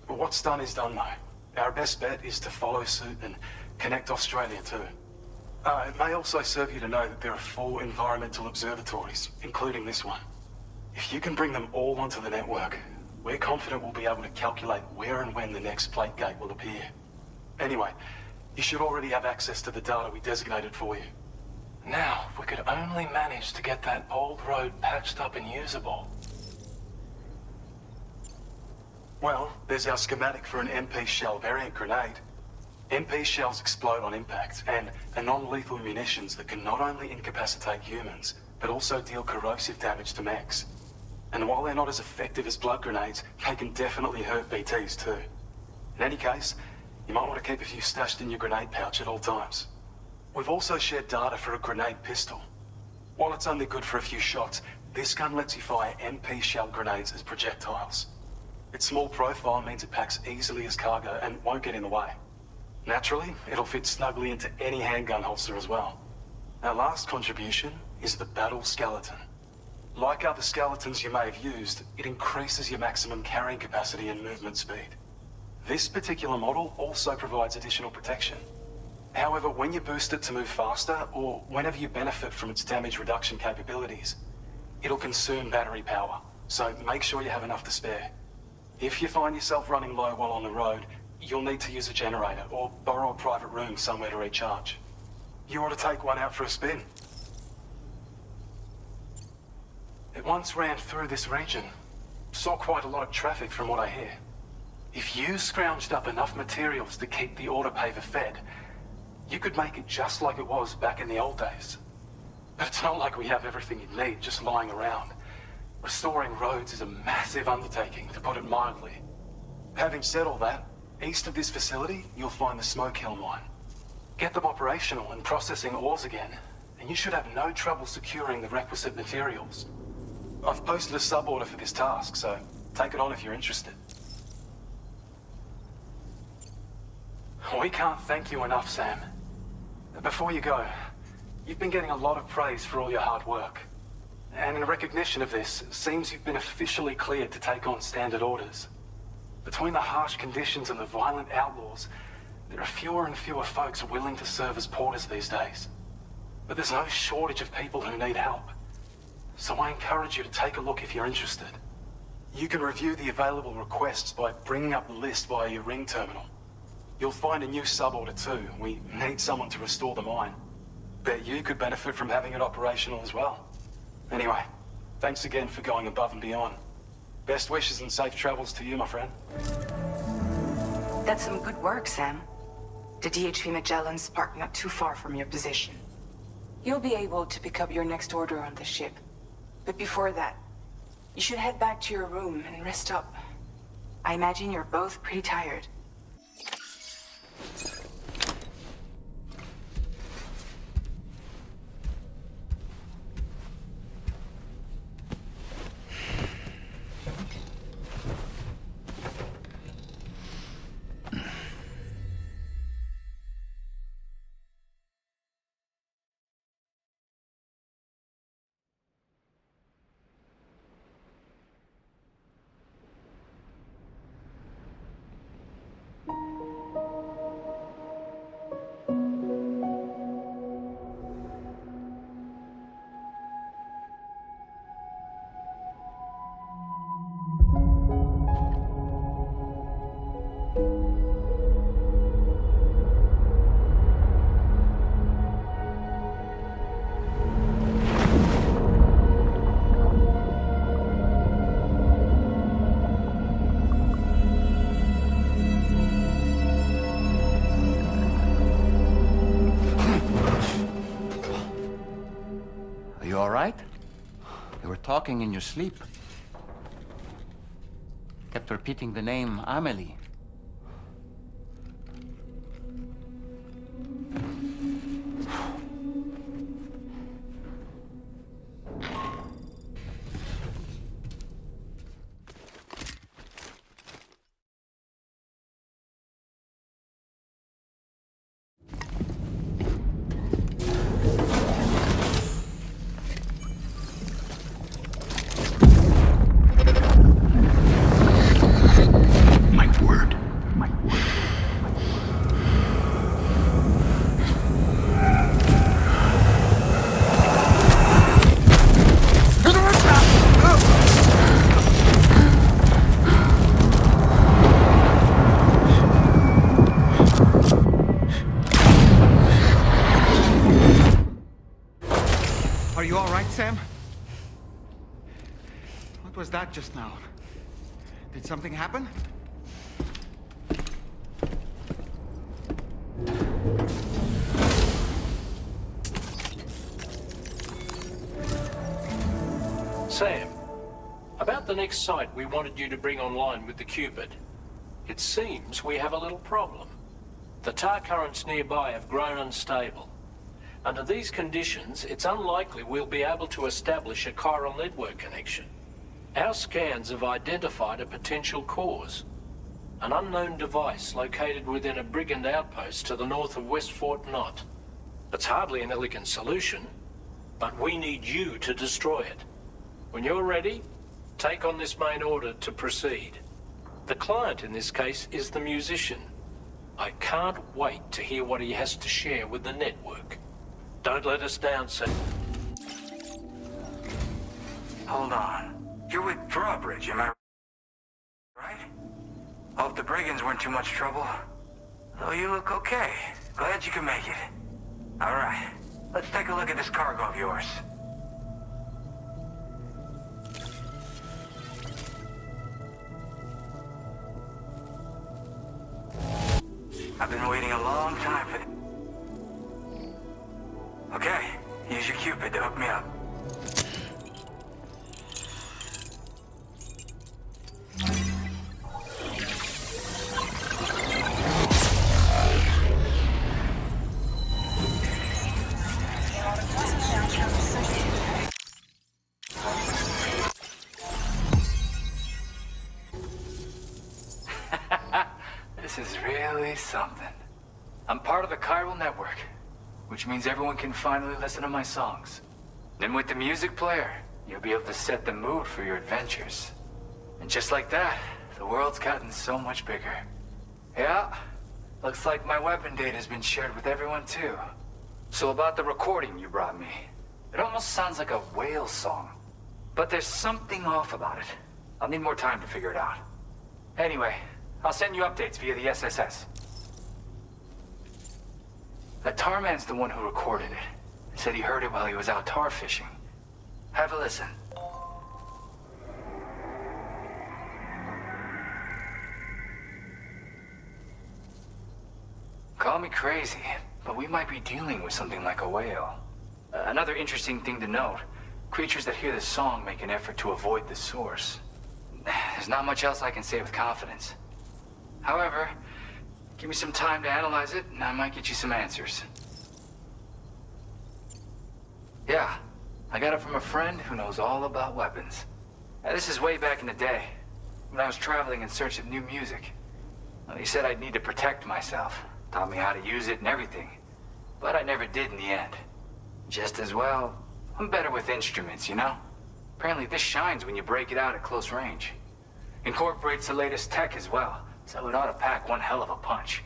But what's done is done, though. Our best bet is to follow suit and connect Australia too. It may also serve you to know that there are 4 environmental observatories, including this one. If you can bring them all onto the network, we're confident we'll be able to calculate where and when the next plate gate will appear. Anyway, you should already have access to the data we designated for you. Now, if we could only manage to get that old road patched up and usable. Well, there's our schematic for an MP shell variant grenade. MP shells explode on impact, and are non-lethal munitions that can not only incapacitate humans, but also deal corrosive damage to mechs. And while they're not as effective as blood grenades, they can definitely hurt BTs too. In any case, you might want to keep a few stashed in your grenade pouch at all times. We've also shared data for a grenade pistol. While it's only good for a few shots, this gun lets you fire MP shell grenades as projectiles. Its small profile means it packs easily as cargo and won't get in the way. Naturally, it'll fit snugly into any handgun holster as well. Our last contribution is the battle skeleton. Like other skeletons you may have used, it increases your maximum carrying capacity and movement speed. This particular model also provides additional protection. However, when you boost it to move faster, or whenever you benefit from its damage reduction capabilities, it'll consume battery power, so make sure you have enough to spare. If you find yourself running low while on the road, you'll need to use a generator or borrow a private room somewhere to recharge. You ought to take one out for a spin. It once ran through this region. Saw quite a lot of traffic from what I hear. If you scrounged up enough materials to keep the autopaver fed, you could make it just like it was back in the old days. But it's not like we have everything you need just lying around. Restoring roads is a massive undertaking, to put it mildly. Having said all that, east of this facility, you'll find the Smoke Hill mine. Get them operational and processing ores again, and you should have no trouble securing the requisite materials. I've posted a sub-order for this task, so take it on if you're interested. We can't thank you enough, Sam. Before you go, you've been getting a lot of praise for all your hard work. And in recognition of this, it seems you've been officially cleared to take on standard orders. Between the harsh conditions and the violent outlaws, there are fewer and fewer folks willing to serve as porters these days. But there's no shortage of people who need help. So I encourage you to take a look if you're interested. You can review the available requests by bringing up the list via your ring terminal. You'll find a new suborder too. We need someone to restore the mine. Bet you could benefit from having it operational as well. Anyway, thanks again for going above and beyond. Best wishes and safe travels to you, my friend. That's some good work, Sam. The DHV Magellan's parked not too far from your position. You'll be able to pick up your next order on the ship. But before that, you should head back to your room and rest up. I imagine you're both pretty tired. Talking in your sleep. Kept repeating the name Amelie. Are you all right, Sam? What was that just now? Did something happen? Sam, about the next site we wanted you to bring online with the Cupid. It seems we have a little problem. The tar currents nearby have grown unstable. Under these conditions, it's unlikely we'll be able to establish a chiral network connection. Our scans have identified a potential cause. An unknown device located within a brigand outpost to the north of West Fort Knot. It's hardly an elegant solution, but we need you to destroy it. When you're ready, take on this main order to proceed. The client in this case is the musician. I can't wait to hear what he has to share with the network. Don't let us down, Sam. Hold on. You're with Drawbridge, am I right? Hope the brigands weren't too much trouble. Though you look okay. Glad you can make it. Alright, let's take a look at this cargo of yours. I've been waiting a long time for this. Okay, use your Cupid to hook me up. This is really something. I'm part of the chiral network, which means everyone can finally listen to my songs. Then with the music player, you'll be able to set the mood for your adventures. And just like that, the world's gotten so much bigger. Yeah, looks like my weapon data has been shared with everyone too. So about the recording you brought me, it almost sounds like a whale song. But there's something off about it. I'll need more time to figure it out. Anyway, I'll send you updates via the SSS. That tar man's the one who recorded it. He said he heard it while he was out tar fishing. Have a listen. Call me crazy, but we might be dealing with something like a whale. Another interesting thing to note, creatures that hear this song make an effort to avoid the source. There's not much else I can say with confidence. However, give me some time to analyze it, and I might get you some answers. Yeah, I got it from a friend who knows all about weapons. This is way back in the day, when I was traveling in search of new music. He said I'd need to protect myself, taught me how to use it and everything. But I never did in the end. Just as well, I'm better with instruments, you know? Apparently this shines when you break it out at close range. Incorporates the latest tech as well, so it ought to pack one hell of a punch.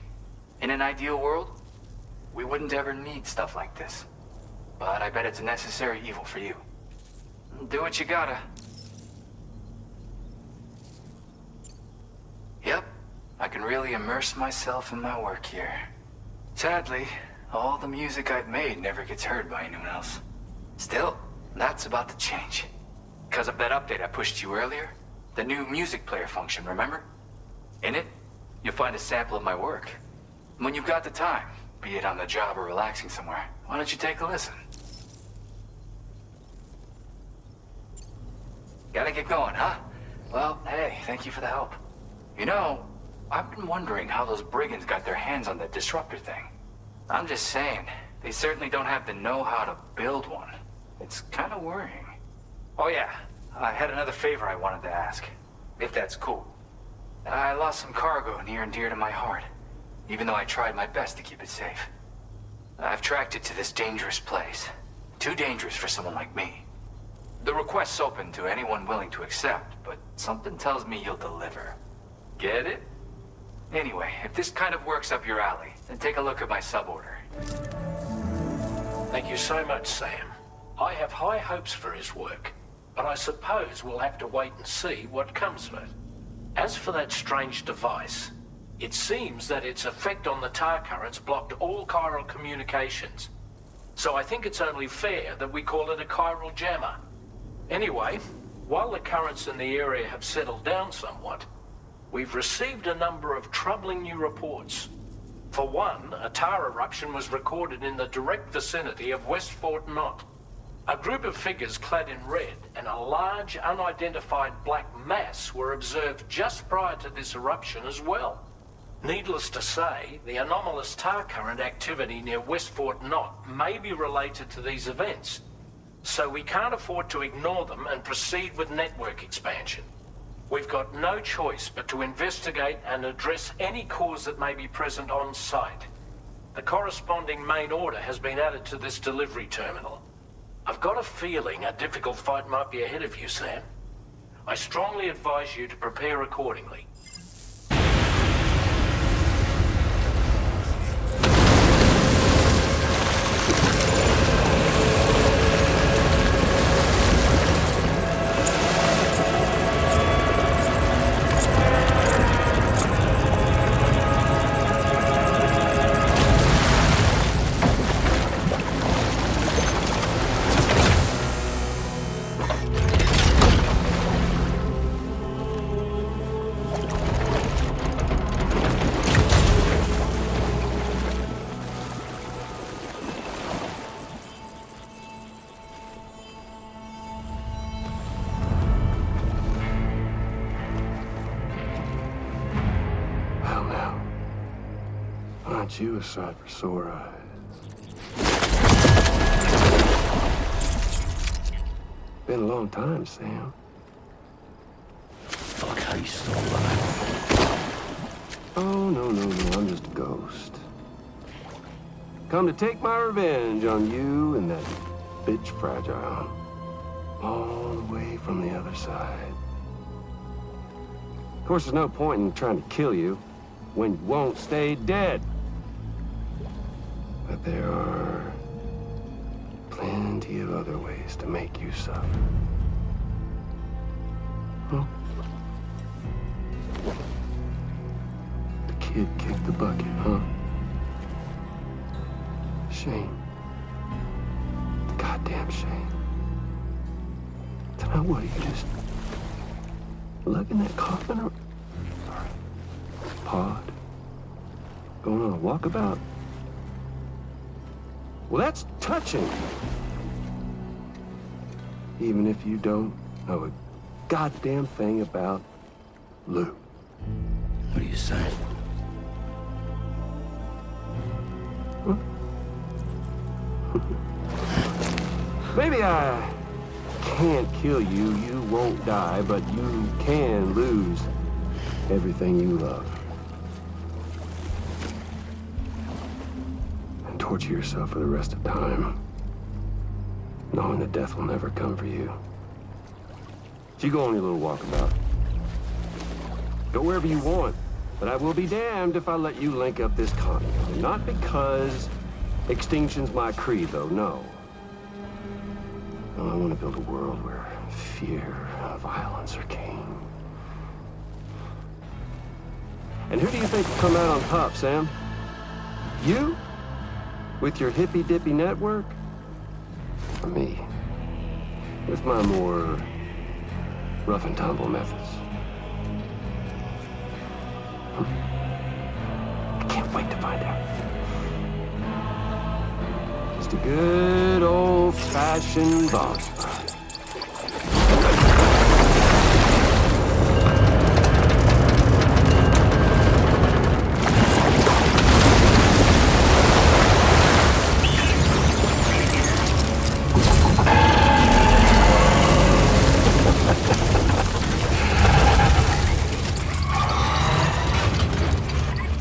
In an ideal world, we wouldn't ever need stuff like this. But I bet it's a necessary evil for you. Do what you gotta. Yep, I can really immerse myself in my work here. Sadly, all the music I've made never gets heard by anyone else. Still, that's about to change. Because of that update I pushed you earlier, the new music player function, remember? In it, you'll find a sample of my work. When you've got the time, be it on the job or relaxing somewhere, why don't you take a listen? Gotta get going, huh? Well, hey, thank you for the help. You know, I've been wondering how those brigands got their hands on that disruptor thing. I'm just saying, they certainly don't have the know-how to build one. It's kind of worrying. Oh yeah, I had another favor I wanted to ask, if that's cool. I lost some cargo near and dear to my heart, even though I tried my best to keep it safe. I've tracked it to this dangerous place. Too dangerous for someone like me. The request's open to anyone willing to accept, but something tells me you'll deliver. Get it? Anyway, if this kind of works up your alley, then take a look at my suborder. Thank you so much, Sam. I have high hopes for his work, but I suppose we'll have to wait and see what comes of it. As for that strange device, it seems that its effect on the tar currents blocked all chiral communications. So I think it's only fair that we call it a chiral jammer. Anyway, while the currents in the area have settled down somewhat, we've received a number of troubling new reports. For one, a tar eruption was recorded in the direct vicinity of West Fort Knot. A group of figures clad in red and a large unidentified black mass were observed just prior to this eruption as well. Needless to say, the anomalous tar current activity near West Fort Knot may be related to these events, so we can't afford to ignore them and proceed with network expansion. We've got no choice but to investigate and address any cause that may be present on site. The corresponding main order has been added to this delivery terminal. I've got a feeling a difficult fight might be ahead of you, Sam. I strongly advise you to prepare accordingly. You a sight for sore eyes. Been a long time, Sam. Fuck, how you still alive? Oh, no, I'm just a ghost. Come to take my revenge on you and that bitch Fragile. All the way from the other side. Of course, there's no point in trying to kill you when you won't stay dead. But there are plenty of other ways to make you suffer. Huh? The kid kicked the bucket, huh? Shame. Goddamn shame. Now what, are you just lugging that coffin or pod? Going on a walkabout? Well, that's touching. Even if you don't know a goddamn thing about Lou. What are you saying? Huh? Maybe I can't kill you, you won't die, but you can lose everything you love. And torture yourself for the rest of time, knowing that death will never come for you. So you go on your little walkabout. Go wherever you want, but I will be damned if I let you link up this continent. Not because extinction's my creed, though, no. No, I want to build a world where fear and violence are king. And who do you think will come out on top, Sam? You? With your hippy-dippy network? Or me? With my more rough-and-tumble methods? I can't wait to find out. Just a good old-fashioned boss fight.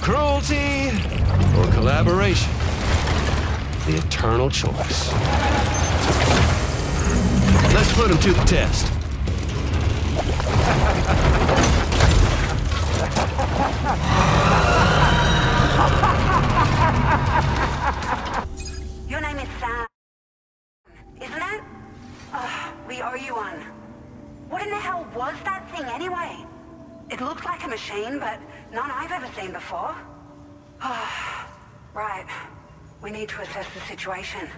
Cruelty or collaboration? The eternal choice. Let's put him to the test. Your name is Sam, isn't it? We owe you one. What in the hell was that thing anyway? It looks like a machine, but none I've ever seen before. Right. We need to assess the situation.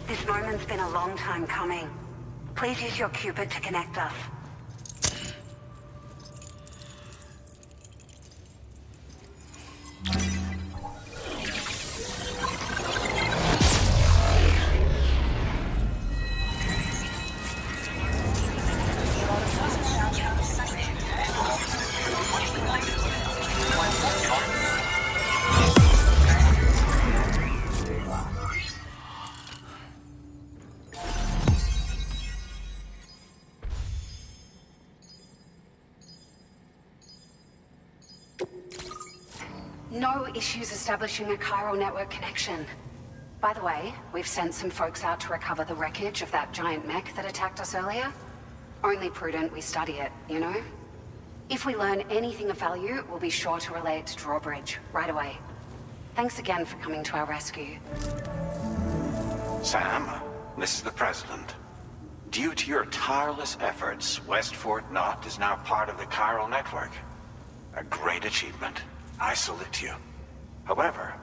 This moment's been a long time coming. Please use your Cupid to connect us. No issues establishing a chiral network connection. By the way, we've sent some folks out to recover the wreckage of that giant mech that attacked us earlier. Only prudent we study it, you know? If we learn anything of value, we'll be sure to relay it to Drawbridge right away. Thanks again for coming to our rescue. Sam, this is the President. Due to your tireless efforts, West Fort Knot is now part of the chiral network. A great achievement. I salute you. However,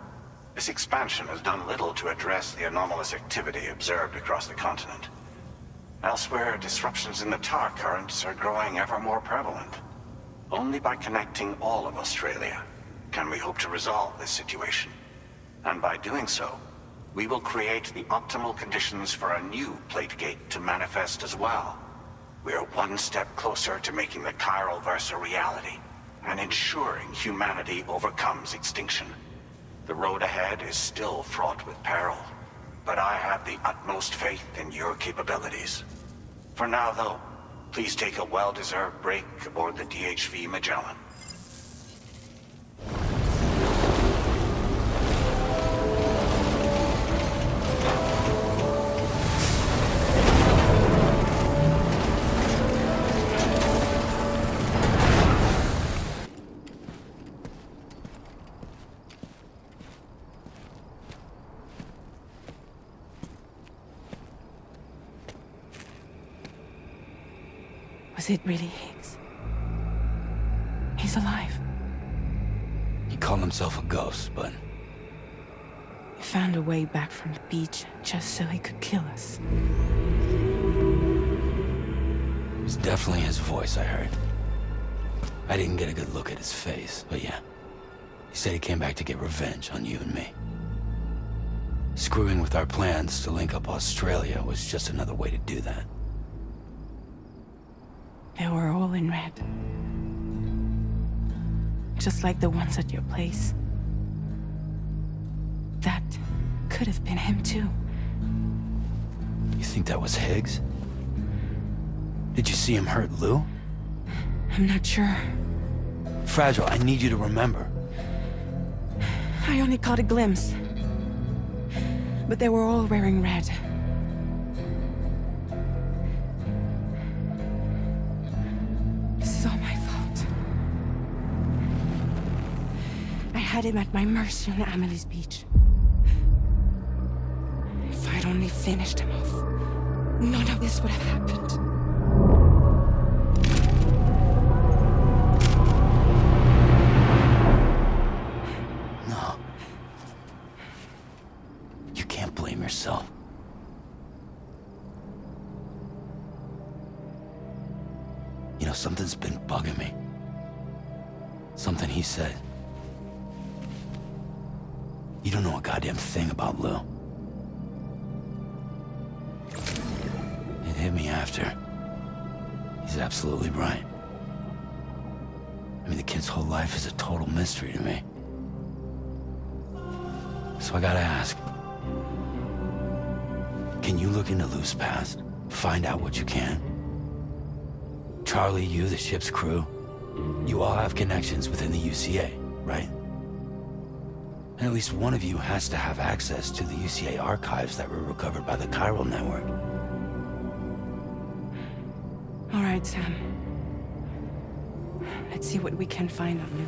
this expansion has done little to address the anomalous activity observed across the continent. Elsewhere, disruptions in the tar currents are growing ever more prevalent. Only by connecting all of Australia can we hope to resolve this situation. And by doing so, we will create the optimal conditions for a new plate gate to manifest as well. We are one step closer to making the chiral verse a reality, and ensuring humanity overcomes extinction. The road ahead is still fraught with peril, but I have the utmost faith in your capabilities. For now, though, please take a well-deserved break aboard the DHV Magellan. Was it really Higgs? He's alive. He called himself a ghost, but It found a way back from the beach just so he could kill us. It was definitely his voice I heard. I didn't get a good look at his face, but yeah. He said he came back to get revenge on you and me. Screwing with our plans to link up Australia was just another way to do that. They were all in red. Just like the ones at your place. That could have been him too. You think that was Higgs? Did you see him hurt Lou? I'm not sure. Fragile, I need you to remember. I only caught a glimpse. But they were all wearing red. This is all my fault. I had him at my mercy on Amelie's beach. If I'd only finished him off, none of this would have happened. No. You can't blame yourself. You know, something's been bugging me. Something he said. You don't know a goddamn thing about Lou. It hit me after. He's absolutely right. I mean, the kid's whole life is a total mystery to me. So I gotta ask. Can you look into Lou's past? Find out what you can? Charlie, you, the ship's crew, you all have connections within the UCA, right? And at least one of you has to have access to the UCA archives that were recovered by the chiral network. All right, Sam. Let's see what we can find on Lou.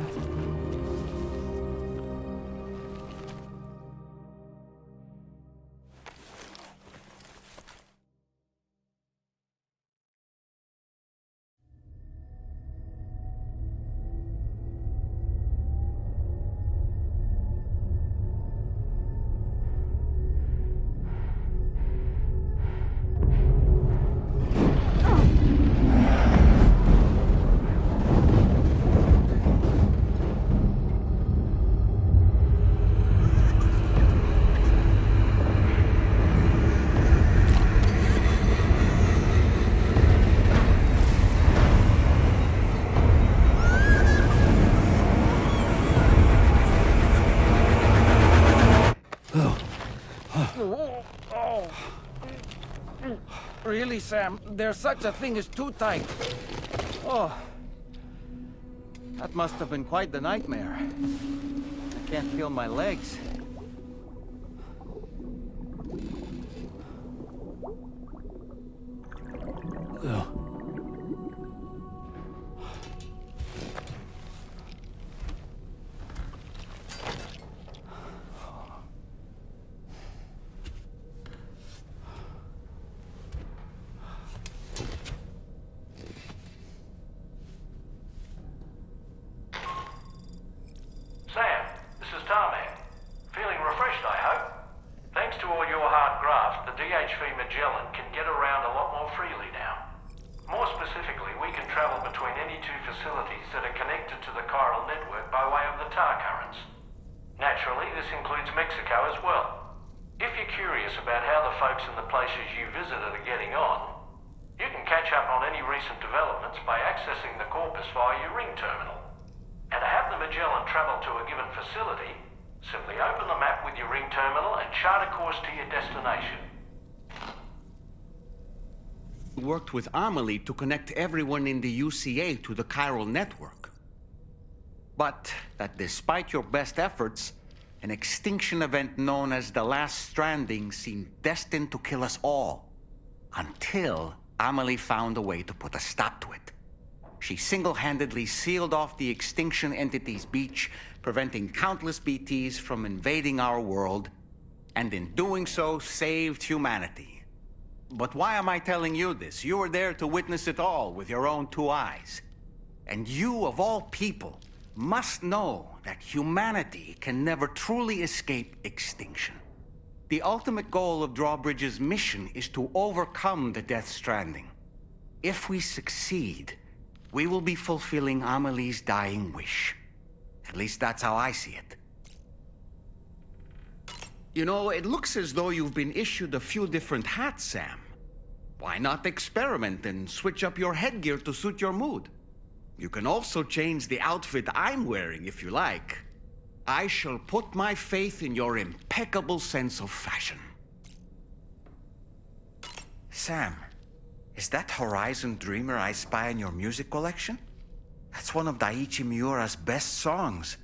Really, Sam? There's such a thing as too tight. Oh. That must have been quite the nightmare. I can't feel my legs. Lou. Sam, this is Tarman. Feeling refreshed, I hope. Thanks to all your hard graft, the DHV Magellan can get around a lot more freely now. More specifically, we can travel between any two facilities that are connected to the chiral network by way of the tar currents. Naturally, this includes Mexico as well. If you're curious about how the folks in the places you visited are getting on, you can catch up on any recent developments by accessing the corpus via your ring terminal. And to have the Magellan travel to a given facility, simply open the map with your ring terminal and chart a course to your destination. Worked with Amelie to connect everyone in the UCA to the chiral network. But that despite your best efforts, an extinction event known as the Last Stranding seemed destined to kill us all. Until Amelie found a way to put a stop to it. She single-handedly sealed off the extinction entity's beach, preventing countless BTs from invading our world, and in doing so, saved humanity. But why am I telling you this? You were there to witness it all with your own two eyes. And you, of all people, must know that humanity can never truly escape extinction. The ultimate goal of Drawbridge's mission is to overcome the Death Stranding. If we succeed, we will be fulfilling Amelie's dying wish. At least that's how I see it. You know, it looks as though you've been issued a few different hats, Sam. Why not experiment and switch up your headgear to suit your mood? You can also change the outfit I'm wearing if you like. I shall put my faith in your impeccable sense of fashion. Sam, is that Horizon Dreamer I spy in your music collection? That's one of Daiichi Miura's best songs.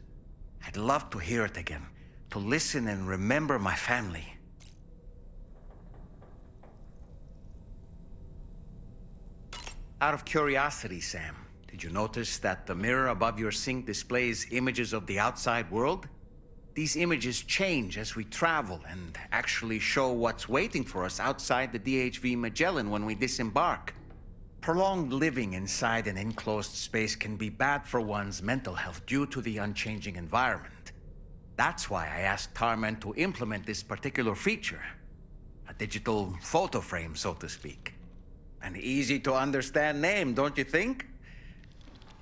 I'd love to hear it again, to listen and remember my family. Out of curiosity, Sam, did you notice that the mirror above your sink displays images of the outside world? These images change as we travel and actually show what's waiting for us outside the DHV Magellan when we disembark. Prolonged living inside an enclosed space can be bad for one's mental health due to the unchanging environment. That's why I asked Tarman to implement this particular feature. A digital photo frame, so to speak. An easy-to-understand name, don't you think?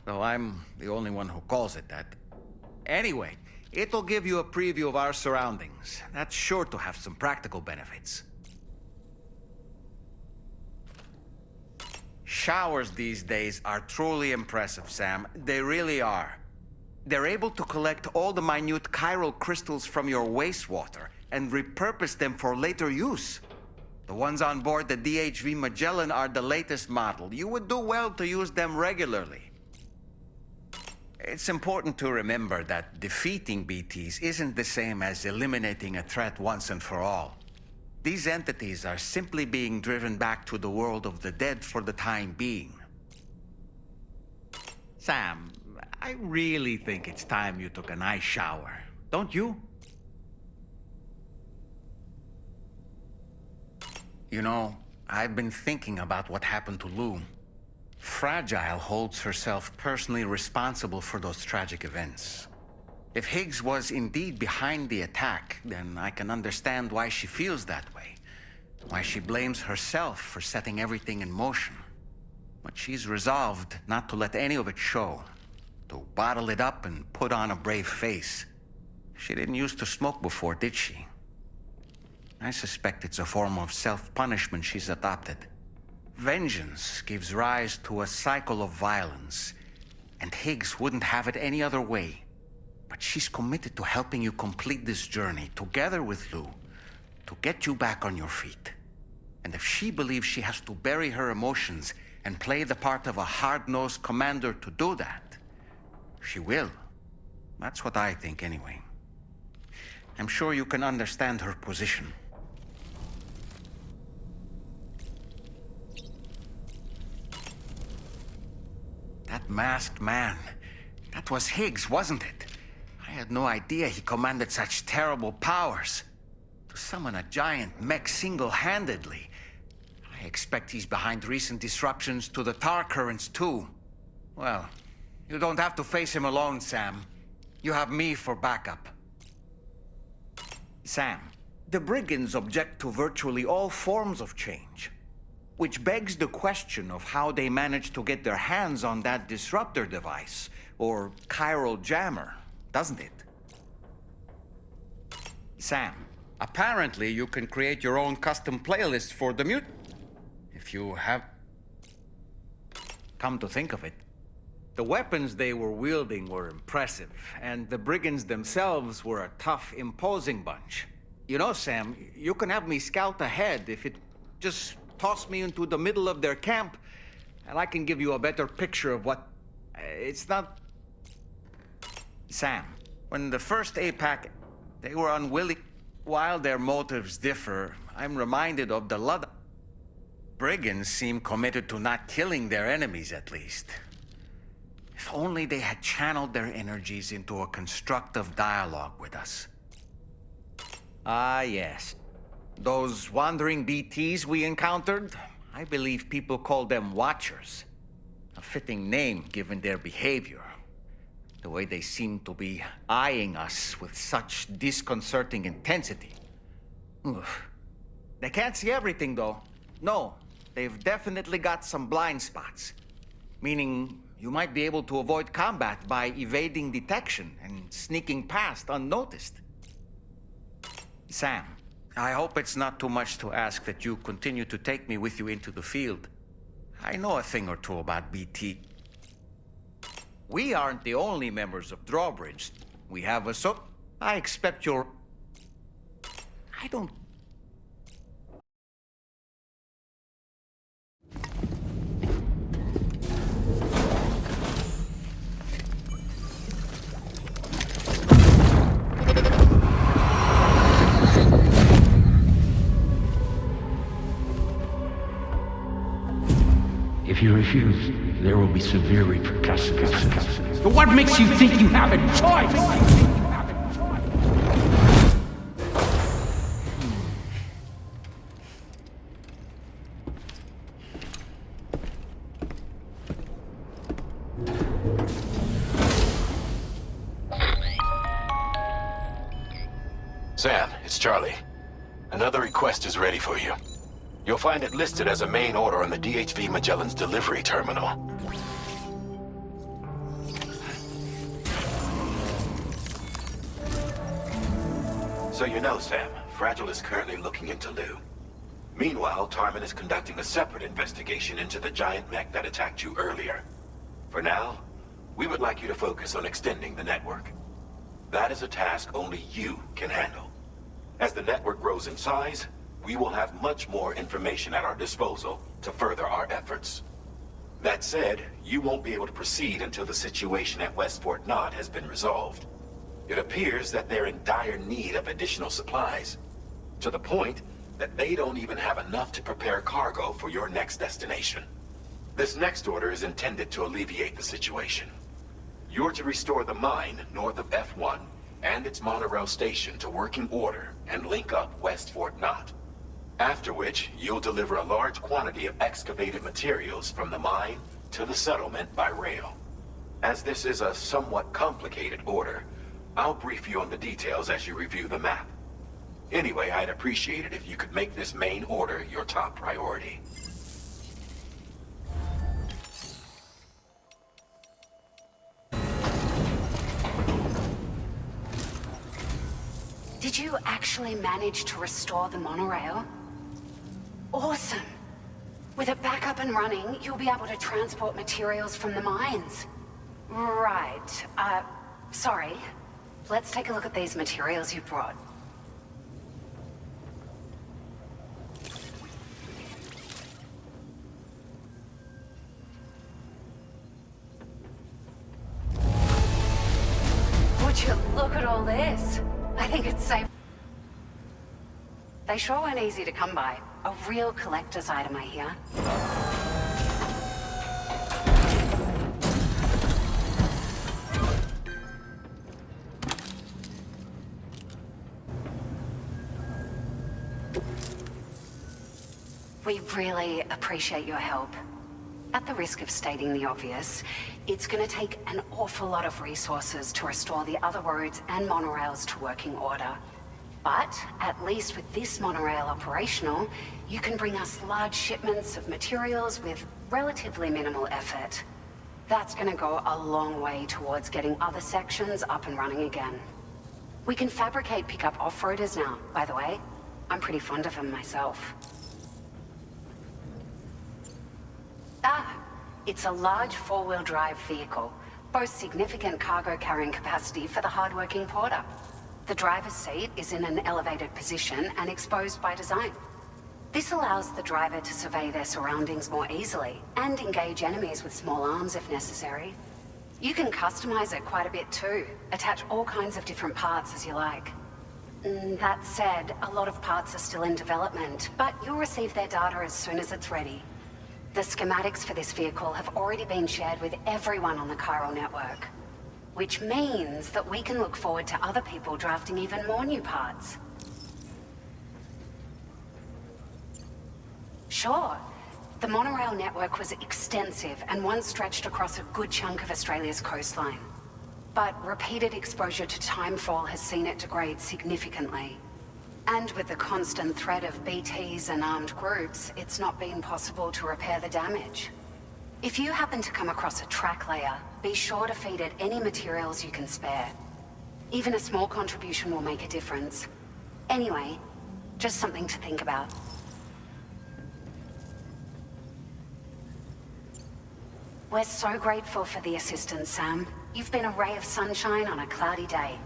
Though I'm the only one who calls it that. Anyway, it'll give you a preview of our surroundings. That's sure to have some practical benefits. Showers these days are truly impressive, Sam. They really are. They're able to collect all the minute chiral crystals from your wastewater and repurpose them for later use. The ones on board the DHV Magellan are the latest model. You would do well to use them regularly. It's important to remember that defeating BTs isn't the same as eliminating a threat once and for all. These entities are simply being driven back to the world of the dead for the time being. Sam, I really think it's time you took a nice shower, don't you? You know, I've been thinking about what happened to Lou. Fragile holds herself personally responsible for those tragic events. If Higgs was indeed behind the attack, then I can understand why she feels that way. Why she blames herself for setting everything in motion. But she's resolved not to let any of it show. To bottle it up and put on a brave face. She didn't used to smoke before, did she? I suspect it's a form of self-punishment she's adopted. Vengeance gives rise to a cycle of violence, and Higgs wouldn't have it any other way. But she's committed to helping you complete this journey, together with Lou, to get you back on your feet. And if she believes she has to bury her emotions and play the part of a hard-nosed commander to do that, she will. That's what I think, anyway. I'm sure you can understand her position. That masked man, that was Higgs, wasn't it? I had no idea he commanded such terrible powers. To summon a giant mech single-handedly. I expect he's behind recent disruptions to the tar currents, too. Well, you don't have to face him alone, Sam. You have me for backup. Sam, the brigands object to virtually all forms of change. Which begs the question of how they managed to get their hands on that disruptor device, or chiral jammer, doesn't it? Sam, apparently you can create your own custom playlist for the mute. If you have... Come to think of it, the weapons they were wielding were impressive, and the brigands themselves were a tough, imposing bunch. You know, Sam, you can have me scout ahead if it just toss me into the middle of their camp, and I can give you a better picture of what... It's not... Sam, when the first APAC, they were unwilling... While their motives differ, I'm reminded of the Ludd... Brigands seem committed to not killing their enemies, at least. If only they had channeled their energies into a constructive dialogue with us. Ah, yes. Those wandering BTs we encountered, I believe people call them Watchers. A fitting name given their behavior. The way they seem to be eyeing us with such disconcerting intensity. They can't see everything, though. No, they've definitely got some blind spots. Meaning, you might be able to avoid combat by evading detection and sneaking past unnoticed. Sam, I hope it's not too much to ask that you continue to take me with you into the field. I know a thing or two about BT. We aren't the only members of Drawbridge. We have a I expect you're... I don't... If you refuse, there will be severe repercussions. But what makes you think you have a choice? Sam, it's Charlie. Another request is ready for you. You'll find it listed as a main order on the DHV Magellan's delivery terminal. So you know, Sam, Fragile is currently looking into Lou. Meanwhile, Tarman is conducting a separate investigation into the giant mech that attacked you earlier. For now, we would like you to focus on extending the network. That is a task only you can handle. As the network grows in size, we will have much more information at our disposal to further our efforts. That said, you won't be able to proceed until the situation at West Fort Knott has been resolved. It appears that they're in dire need of additional supplies, to the point that they don't even have enough to prepare cargo for your next destination. This next order is intended to alleviate the situation. You're to restore the mine north of F1 and its monorail station to working order and link up West Fort Knott. After which, you'll deliver a large quantity of excavated materials from the mine to the settlement by rail. As this is a somewhat complicated order, I'll brief you on the details as you review the map. Anyway, I'd appreciate it if you could make this main order your top priority. Did you actually manage to restore the monorail? Awesome! With it back up and running, you'll be able to transport materials from the mines. Right. Sorry. Let's take a look at these materials you brought. Would you look at all this? I think it's safe. They sure weren't easy to come by. A real collector's item, I hear. We really appreciate your help. At the risk of stating the obvious, it's going to take an awful lot of resources to restore the other roads and monorails to working order. But at least with this monorail operational, you can bring us large shipments of materials with relatively minimal effort. That's going to go a long way towards getting other sections up and running again. We can fabricate pickup off-roaders now, by the way. I'm pretty fond of them myself. It's a large four-wheel drive vehicle, boasts significant cargo carrying capacity for the hard-working porter. The driver's seat is in an elevated position and exposed by design. This allows the driver to survey their surroundings more easily and engage enemies with small arms if necessary. You can customize it quite a bit too, attach all kinds of different parts as you like. That said, a lot of parts are still in development, but you'll receive their data as soon as it's ready. The schematics for this vehicle have already been shared with everyone on the chiral network, which means that we can look forward to other people drafting even more new parts. Sure, the monorail network was extensive and once stretched across a good chunk of Australia's coastline. But repeated exposure to timefall has seen it degrade significantly. And with the constant threat of BTs and armed groups, it's not been possible to repair the damage. If you happen to come across a track layer, be sure to feed it any materials you can spare. Even a small contribution will make a difference. Anyway, just something to think about. We're so grateful for the assistance, Sam. You've been a ray of sunshine on a cloudy day.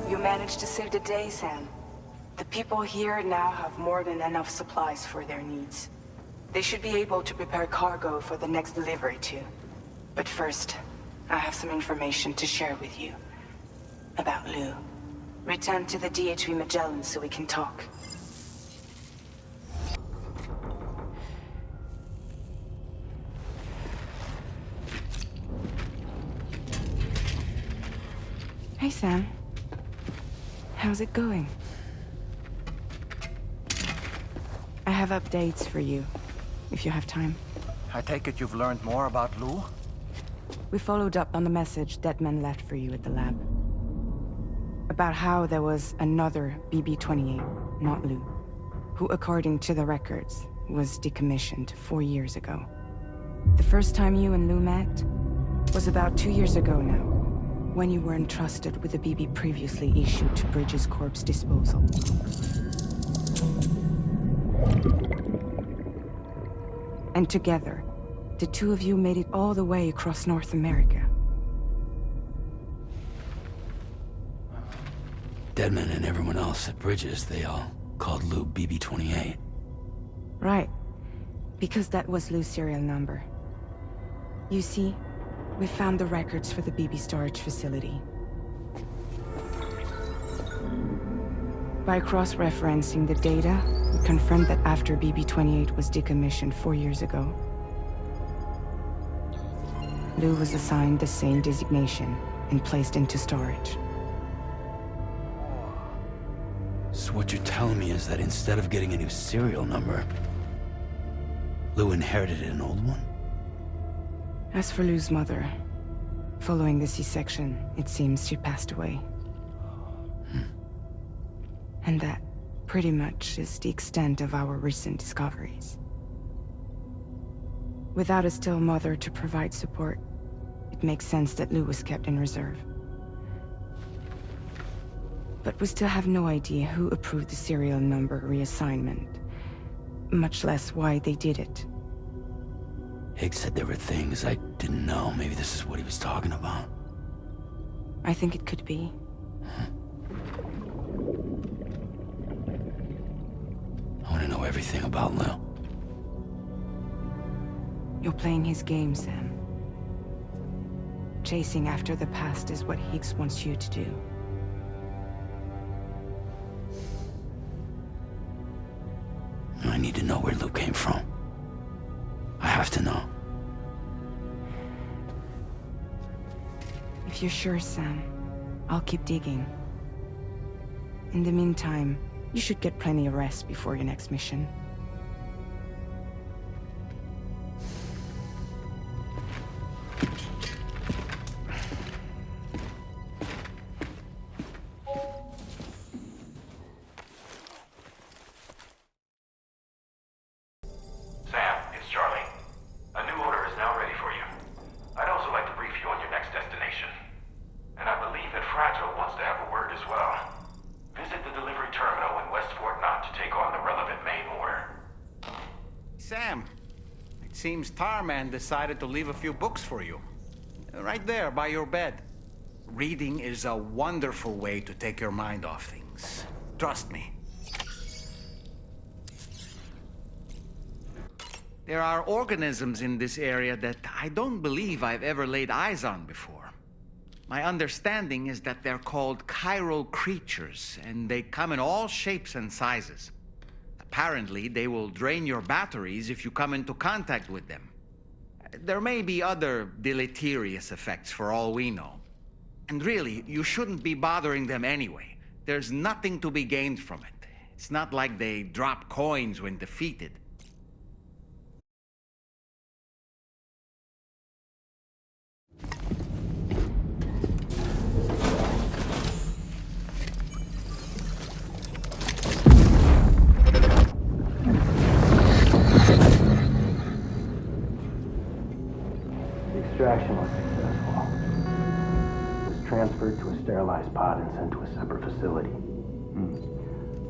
You managed to save the day, Sam. The people here now have more than enough supplies for their needs. They should be able to prepare cargo for the next delivery too. But first, I have some information to share with you. About Lou. Return to the DHV Magellan so we can talk. Hey, Sam. How's it going? I have updates for you, if you have time. I take it you've learned more about Lou? We followed up on the message Deadman left for you at the lab. About how there was another BB-28, not Lou, who, according to the records, was decommissioned 4 years ago. The first time you and Lou met was about 2 years ago now, when you were entrusted with the BB previously issued to Bridges Corp's disposal. And together, the two of you made it all the way across North America. Deadman and everyone else at Bridges, they all called Lou BB-28. Right. Because that was Lou's serial number. You see, we found the records for the BB storage facility. By cross-referencing the data, we confirmed that after BB-28 was decommissioned 4 years ago, Lou was assigned the same designation and placed into storage. So what you're telling me is that instead of getting a new serial number, Lou inherited an old one? As for Lou's mother, following the C-section, it seems she passed away. And that, pretty much, is the extent of our recent discoveries. Without a still mother to provide support, it makes sense that Lou was kept in reserve. But we still have no idea who approved the serial number reassignment, much less why they did it. Higgs said there were things I didn't know. Maybe this is what he was talking about. I think it could be. I want to know everything about Lou. You're playing his game, Sam. Chasing after the past is what Higgs wants you to do. I need to know where Lou came from. I have to know. If you're sure, Sam, I'll keep digging. In the meantime, you should get plenty of rest before your next mission. Sam, it's Charlie. A new order is now ready for you. I'd also like to brief you on your next destination. And I believe that Fragile wants to have a word as well. Visit the delivery terminal in West Fort Knott to take on the relevant main order. Sam, it seems Tarman decided to leave a few books for you. Right there, by your bed. Reading is a wonderful way to take your mind off things. Trust me. There are organisms in this area that I don't believe I've ever laid eyes on before. My understanding is that they're called chiral creatures, and they come in all shapes and sizes. Apparently, they will drain your batteries if you come into contact with them. There may be other deleterious effects for all we know. And really, you shouldn't be bothering them anyway. There's nothing to be gained from it. It's not like they drop coins when defeated. extraction was successful. It was transferred to a sterilized pod and sent to a separate facility.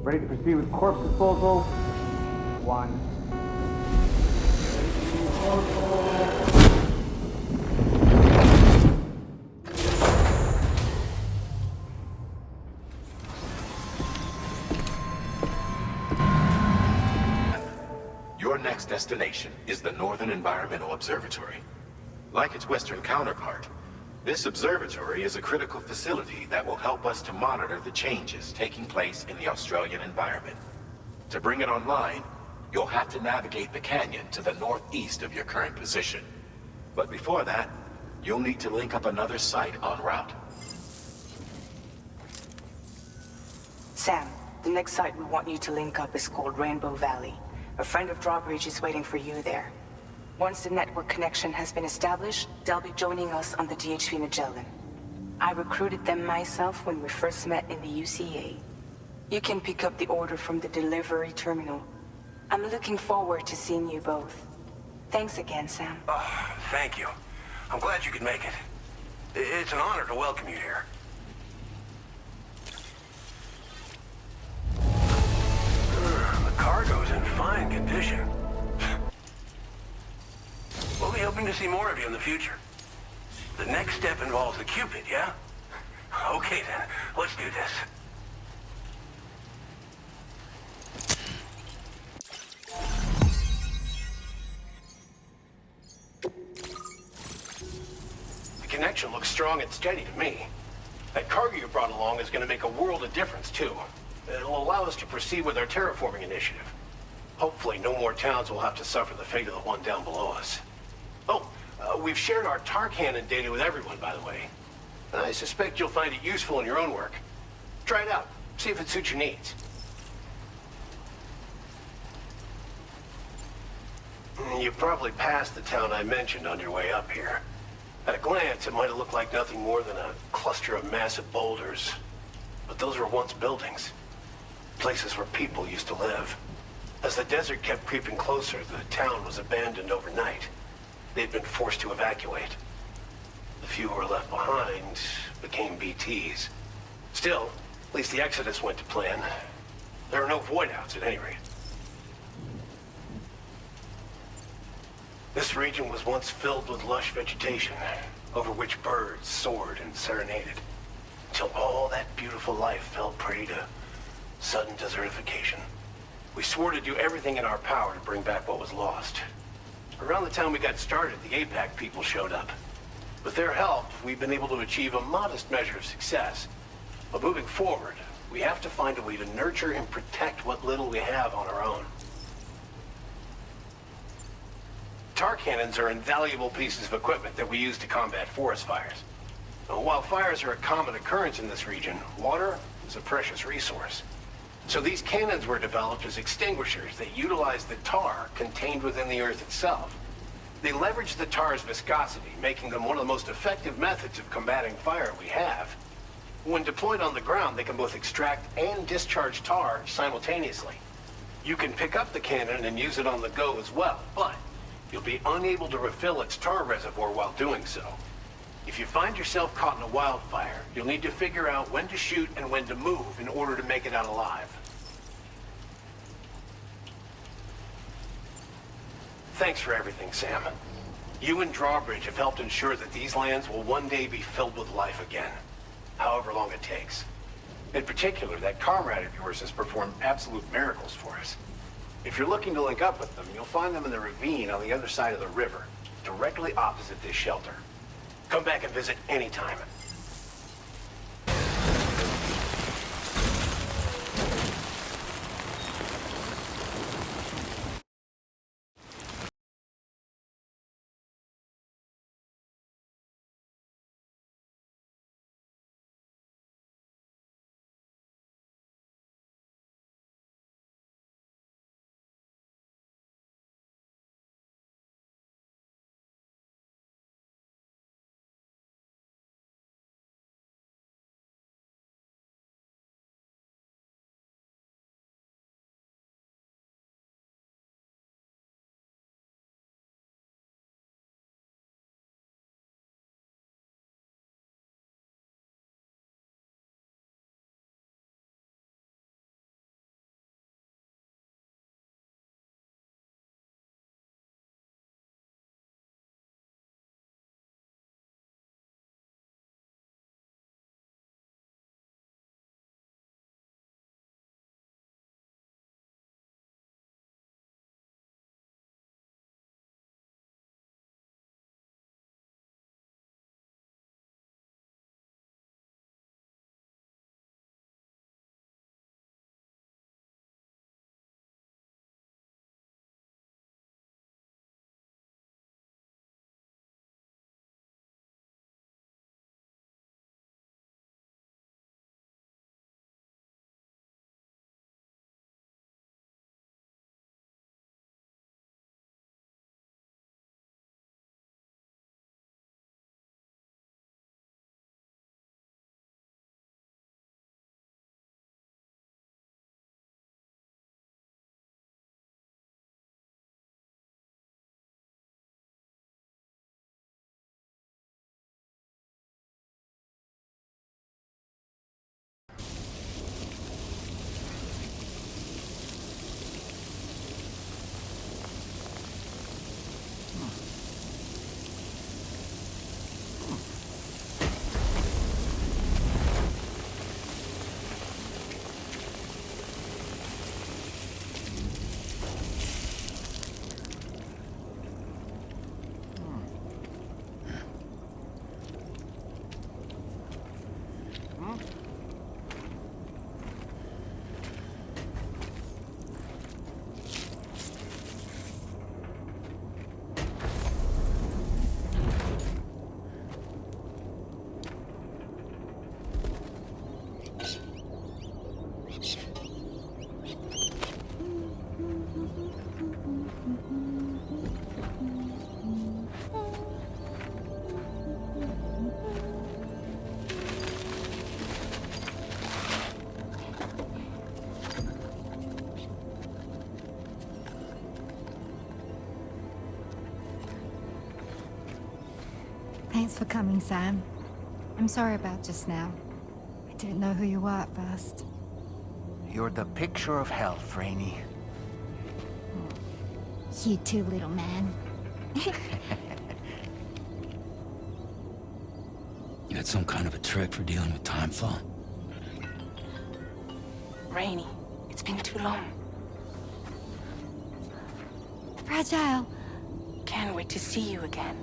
Ready to proceed with corpse disposal? 1. Your next destination is the Northern Environmental Observatory. Like its Western counterpart, this observatory is a critical facility that will help us to monitor the changes taking place in the Australian environment. To bring it online, you'll have to navigate the canyon to the northeast of your current position. But before that, you'll need to link up another site en route. Sam, the next site we want you to link up is called Rainbow Valley. A friend of Drawbridge is waiting for you there. Once the network connection has been established, they'll be joining us on the DHV Magellan. I recruited them myself when we first met in the UCA. You can pick up the order from the delivery terminal. I'm looking forward to seeing you both. Thanks again, Sam. Thank you. I'm glad you could make it. It's an honor to welcome you here. The cargo's in fine condition. We'll be hoping to see more of you in the future. The next step involves the Cupid, yeah? Okay then, let's do this. The connection looks strong and steady to me. That cargo you brought along is going to make a world of difference, too. It'll allow us to proceed with our terraforming initiative. Hopefully, no more towns will have to suffer the fate of the one down below us. Oh, we've shared our tar cannon data with everyone, by the way. I suspect you'll find it useful in your own work. Try it out. See if it suits your needs. You probably passed the town I mentioned on your way up here. At a glance, it might have looked like nothing more than a cluster of massive boulders. But those were once buildings. Places where people used to live. As the desert kept creeping closer, the town was abandoned overnight. They'd been forced to evacuate. The few who were left behind became BTs. Still, at least the exodus went to plan. There are no void-outs at any rate. This region was once filled with lush vegetation, over which birds soared and serenaded, until all that beautiful life fell prey to sudden desertification. We swore to do everything in our power to bring back what was lost. Around the time we got started, the APAC people showed up. With their help, we've been able to achieve a modest measure of success. But moving forward, we have to find a way to nurture and protect what little we have on our own. Tar cannons are invaluable pieces of equipment that we use to combat forest fires. While fires are a common occurrence in this region, water is a precious resource. So these cannons were developed as extinguishers that utilize the tar contained within the earth itself. They leverage the tar's viscosity, making them one of the most effective methods of combating fire we have. When deployed on the ground, they can both extract and discharge tar simultaneously. You can pick up the cannon and use it on the go as well, but you'll be unable to refill its tar reservoir while doing so. If you find yourself caught in a wildfire, you'll need to figure out when to shoot and when to move in order to make it out alive. Thanks for everything, Sam. You and Drawbridge have helped ensure that these lands will one day be filled with life again, however long it takes. In particular, that comrade of yours has performed absolute miracles for us. If you're looking to link up with them, you'll find them in the ravine on the other side of the river, directly opposite this shelter. Come back and visit anytime. Thanks for coming, Sam. I'm sorry about just now. I didn't know who you were at first. You're the picture of health, Rainey. You too, little man. You got some kind of a trick for dealing with time fall? Rainey, it's been too long. Fragile. Can't wait to see you again.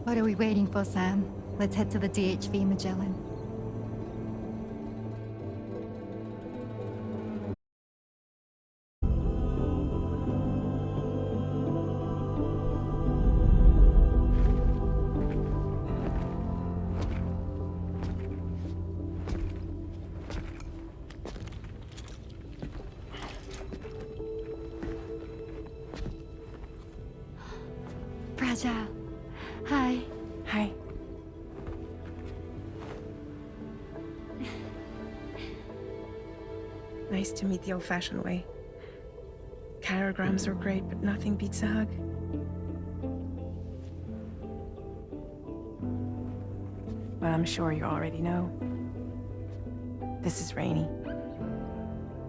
What are we waiting for, Sam? Let's head to the DHV Magellan. Fragile. Hi. Hi. Nice to meet the old-fashioned way. Chirograms are great, but nothing beats a hug. Well, I'm sure you already know. This is Rainey.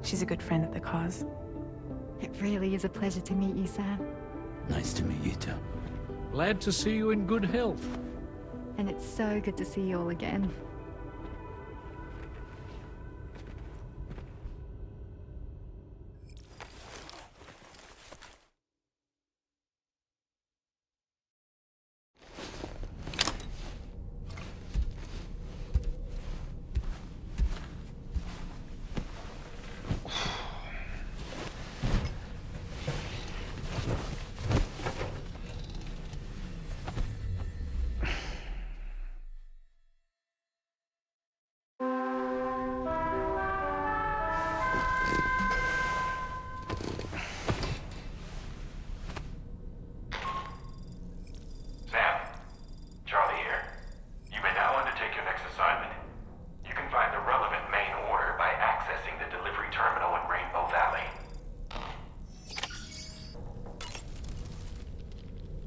She's a good friend of the cause. It really is a pleasure to meet you, Sam. Nice to meet you too. Glad to see you in good health. And it's so good to see you all again.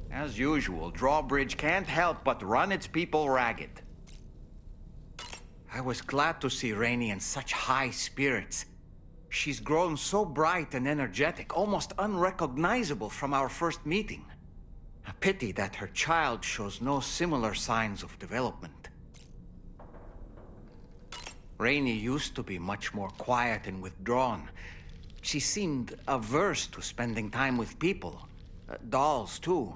As usual, Drawbridge can't help but run its people ragged. I was glad to see Rainey in such high spirits. She's grown so bright and energetic, almost unrecognizable from our first meeting. A pity that her child shows no similar signs of development. Rainey used to be much more quiet and withdrawn. She seemed averse to spending time with people. Dolls, too.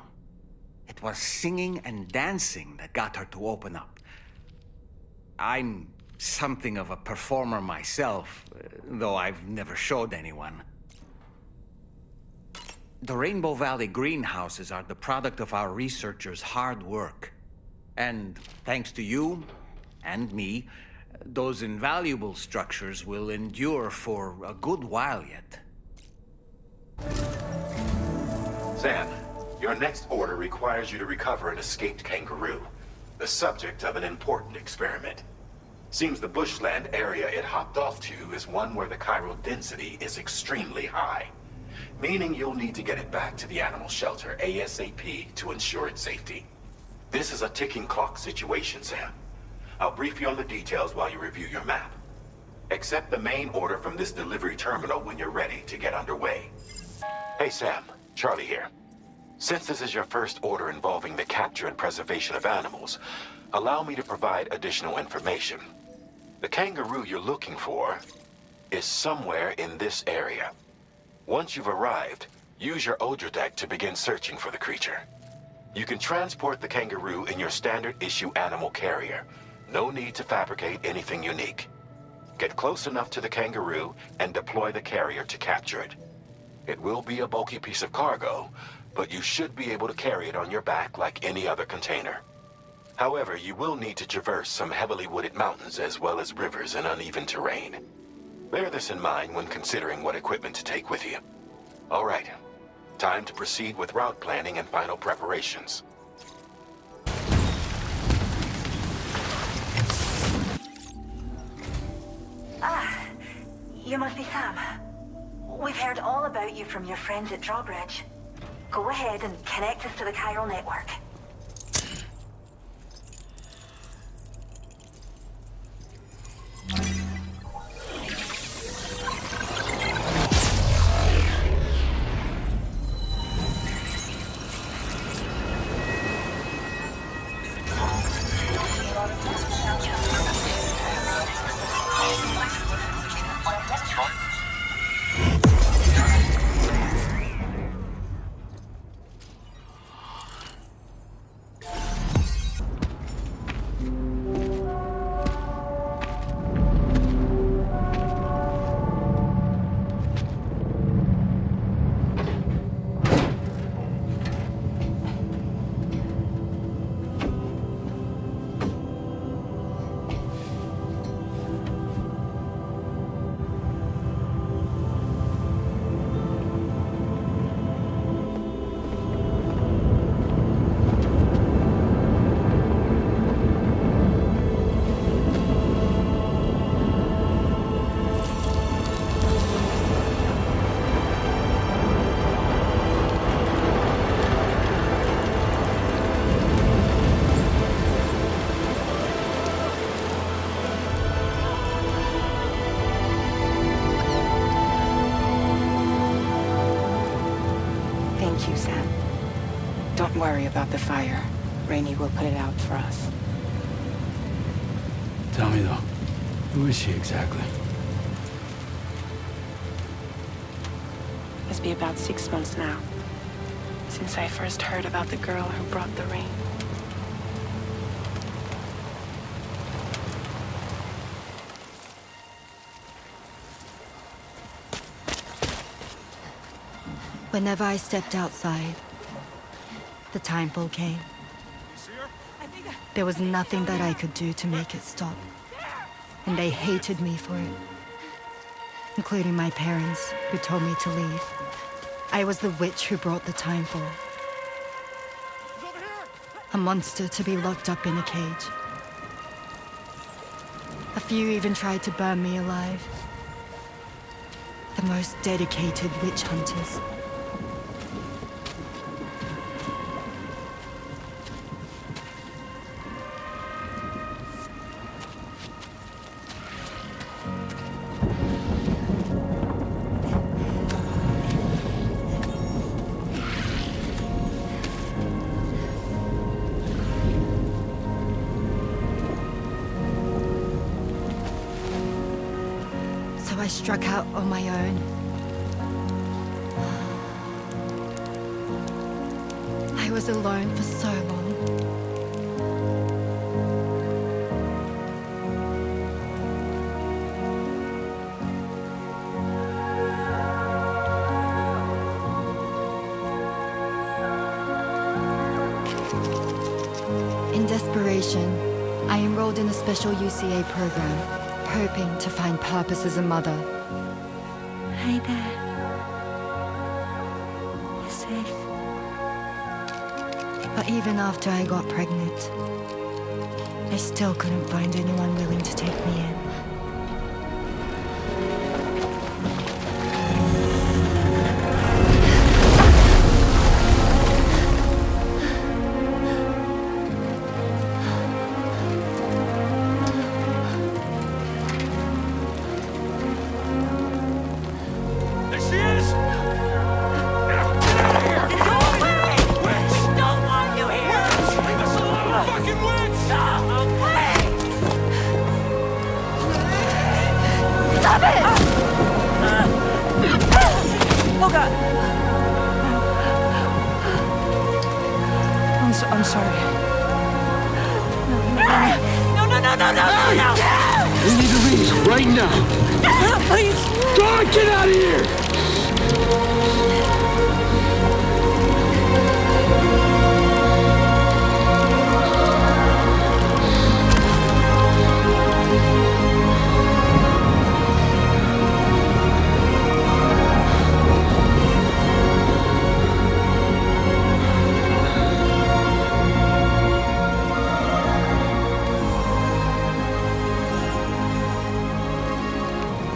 It was singing and dancing that got her to open up. I'm something of a performer myself, though I've never showed anyone. The Rainbow Valley greenhouses are the product of our researchers' hard work. And thanks to you and me, those invaluable structures will endure for a good while yet. Sam, your next order requires you to recover an escaped kangaroo, the subject of an important experiment. Seems the bushland area it hopped off to is one where the chiral density is extremely high, meaning you'll need to get it back to the animal shelter ASAP to ensure its safety. This is a ticking clock situation, Sam. I'll brief you on the details while you review your map. Accept the main order from this delivery terminal when you're ready to get underway. Hey Sam, Charlie here. Since this is your first order involving the capture and preservation of animals, allow me to provide additional information. The kangaroo you're looking for is somewhere in this area. Once you've arrived, use your Odra deck to begin searching for the creature. You can transport the kangaroo in your standard issue animal carrier. No need to fabricate anything unique. Get close enough to the kangaroo and deploy the carrier to capture it. It will be a bulky piece of cargo, but you should be able to carry it on your back like any other container. However, you will need to traverse some heavily wooded mountains as well as rivers and uneven terrain. Bear this in mind when considering what equipment to take with you. All right, time to proceed with route planning and final preparations. Ah, you must be Sam. We've heard all about you from your friends at Drawbridge. Go ahead and connect us to the chiral network. Thank you, Sam. Don't worry about the fire. Rainey will put it out for us. Tell me though, who is she exactly? Must be about 6 months now, since I first heard about the girl who brought the rain. Whenever I stepped outside, the timefall came. There was nothing that I could do to make it stop. And they hated me for it. Including my parents, who told me to leave. I was the witch who brought the timefall. A monster to be locked up in a cage. A few even tried to burn me alive. The most dedicated witch hunters. I struck out on my own. I was alone for so long. In desperation, I enrolled in a special UCA program. Hoping to find purpose as a mother. Hi there. You're safe. But even after I got pregnant, I still couldn't find anyone willing to take me in. I'm sorry. No. We need to leave right now. Please. God, get out of here!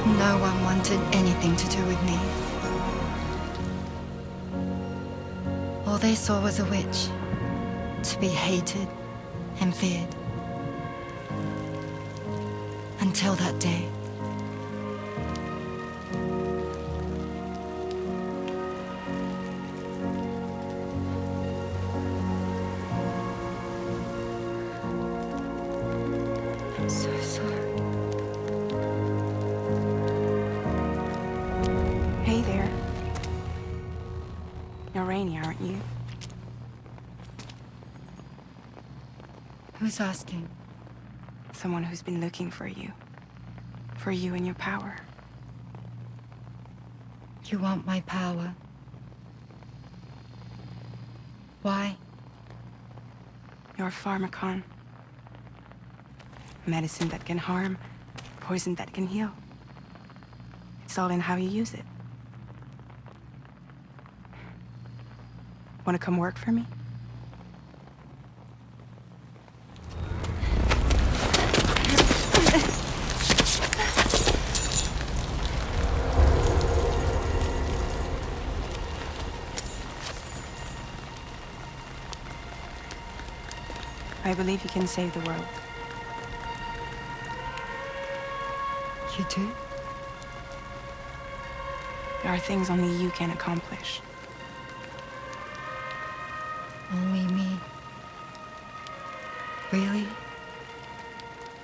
No one wanted anything to do with me. All they saw was a witch, to be hated and feared. Until that day. I'm so sorry. Hey there. You're Rainey, aren't you? Who's asking? Someone who's been looking for you. For you and your power. You want my power? Why? You're a pharmacon. Medicine that can harm, poison that can heal. It's all in how you use it. Want to come work for me? I believe you can save the world. You do? There are things only you can accomplish. Only me. Really?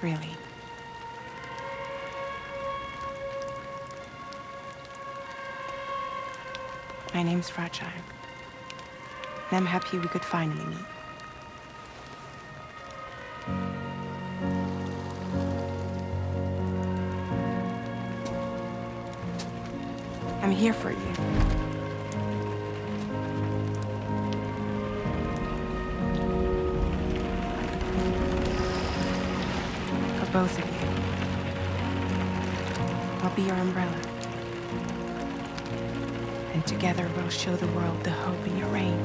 Really. My name's Fragile. And I'm happy we could finally meet. I'm here for you. For both of you. I'll be your umbrella. And together we'll show the world the hope in your reign.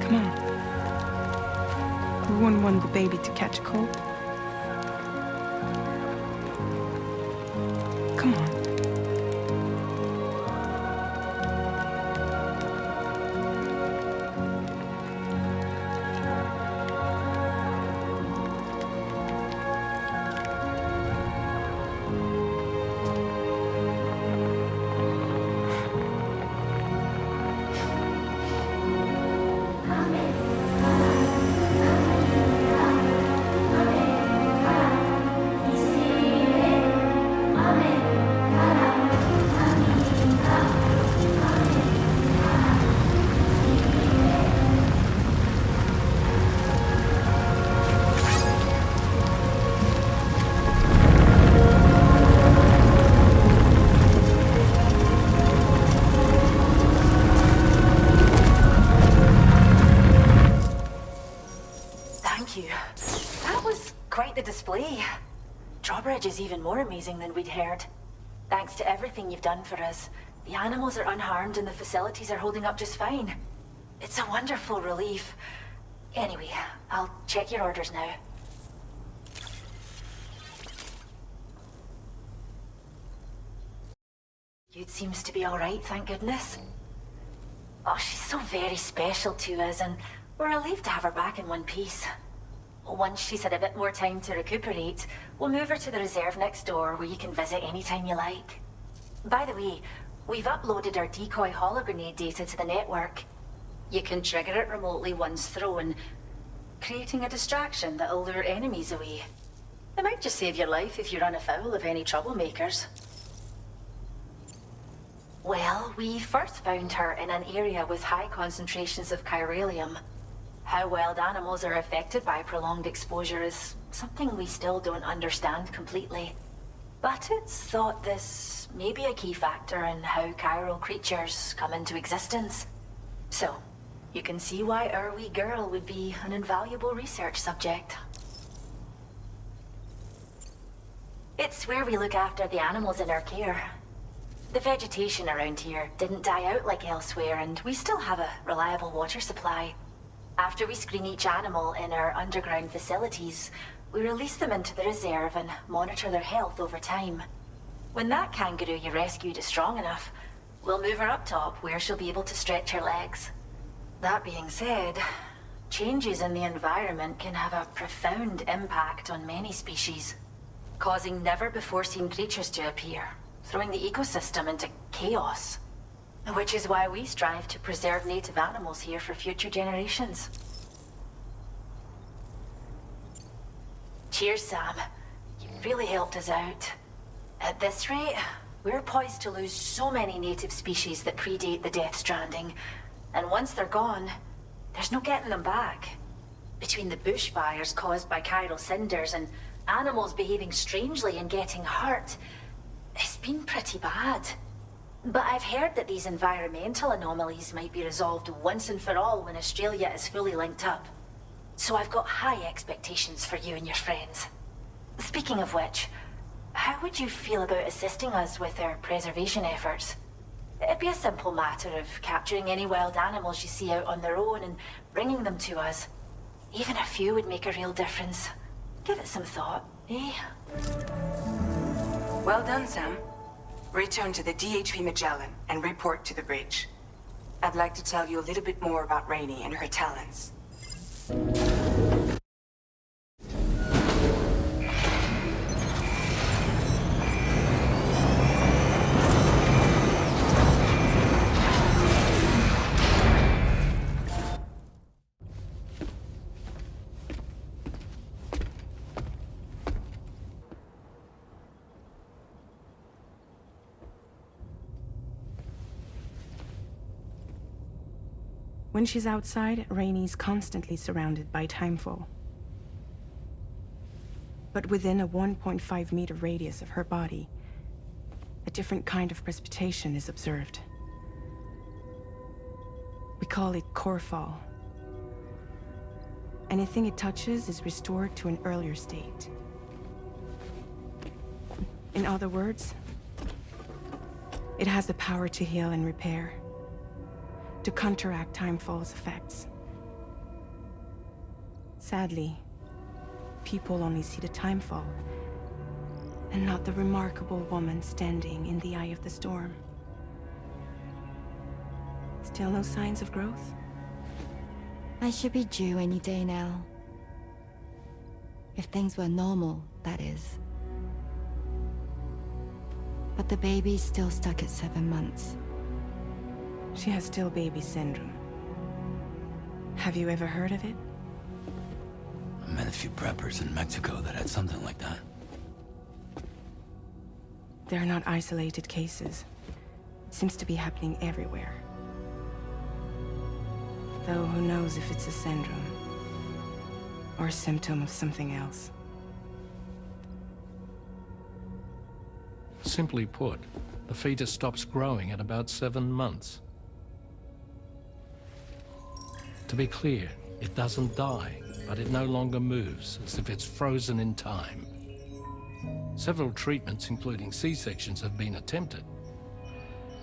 Come on. Who wouldn't want the baby to catch a cold? Come on. Drawbridge is even more amazing than we'd heard. Thanks to everything you've done for us, the animals are unharmed and the facilities are holding up just fine. It's a wonderful relief. Anyway, I'll check your orders now. Jude seems to be all right, thank goodness. Oh, she's so very special to us, and we're relieved to have her back in one piece. Once she's had a bit more time to recuperate, we'll move her to the reserve next door where you can visit anytime you like. By the way, we've uploaded our decoy hologrenade data to the network. You can trigger it remotely once thrown, creating a distraction that'll lure enemies away. It might just save your life if you run afoul of any troublemakers. Well, we first found her in an area with high concentrations of chiralium. How wild animals are affected by prolonged exposure is something we still don't understand completely. But it's thought this may be a key factor in how chiral creatures come into existence. So, you can see why our wee girl would be an invaluable research subject. It's where we look after the animals in our care. The vegetation around here didn't die out like elsewhere, and we still have a reliable water supply. After we screen each animal in our underground facilities, we release them into the reserve and monitor their health over time. When that kangaroo you rescued is strong enough, we'll move her up top where she'll be able to stretch her legs. That being said, changes in the environment can have a profound impact on many species, causing never-before-seen creatures to appear, throwing the ecosystem into chaos. Which is why we strive to preserve native animals here for future generations. Cheers, Sam. You really helped us out. At this rate, we're poised to lose so many native species that predate the Death Stranding. And once they're gone, there's no getting them back. Between the bushfires caused by chiral cinders and animals behaving strangely and getting hurt, it's been pretty bad. But I've heard that these environmental anomalies might be resolved once and for all when Australia is fully linked up. So I've got high expectations for you and your friends. Speaking of which, how would you feel about assisting us with our preservation efforts? It'd be a simple matter of capturing any wild animals you see out on their own and bringing them to us. Even a few would make a real difference. Give it some thought, eh? Well done, Sam. Return to the DHV Magellan and report to the bridge. I'd like to tell you a little bit more about Rainey and her talents. When she's outside, Rainey's constantly surrounded by timefall. But within a 1.5-meter radius of her body, a different kind of precipitation is observed. We call it core fall. Anything it touches is restored to an earlier state. In other words, it has the power to heal and repair, to counteract timefall's effects. Sadly, people only see the timefall, and not the remarkable woman standing in the eye of the storm. Still no signs of growth? I should be due any day now. If things were normal, that is. But the baby's still stuck at 7 months. She has still baby syndrome. Have you ever heard of it? I met a few preppers in Mexico that had something like that. They're not isolated cases. It seems to be happening everywhere. Though who knows if it's a syndrome or a symptom of something else. Simply put, the fetus stops growing at about 7 months. To be clear, it doesn't die, but it no longer moves, as if it's frozen in time. Several treatments, including C-sections, have been attempted.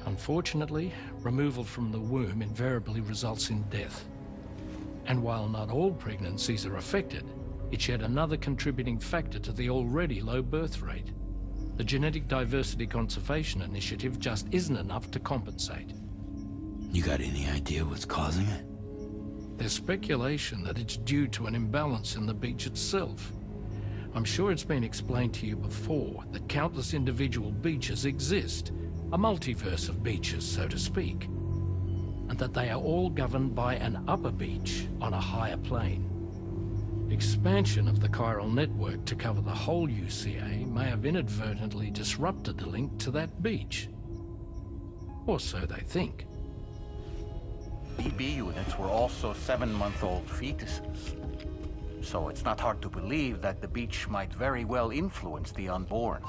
Unfortunately, removal from the womb invariably results in death. And while not all pregnancies are affected, it's yet another contributing factor to the already low birth rate. The Genetic Diversity Conservation Initiative just isn't enough to compensate. You got any idea what's causing it? There's speculation that it's due to an imbalance in the beach itself. I'm sure it's been explained to you before that countless individual beaches exist, a multiverse of beaches, so to speak, and that they are all governed by an upper beach on a higher plane. Expansion of the chiral network to cover the whole UCA may have inadvertently disrupted the link to that beach. Or so they think. BB units were also 7-month-old fetuses. So it's not hard to believe that the beach might very well influence the unborn.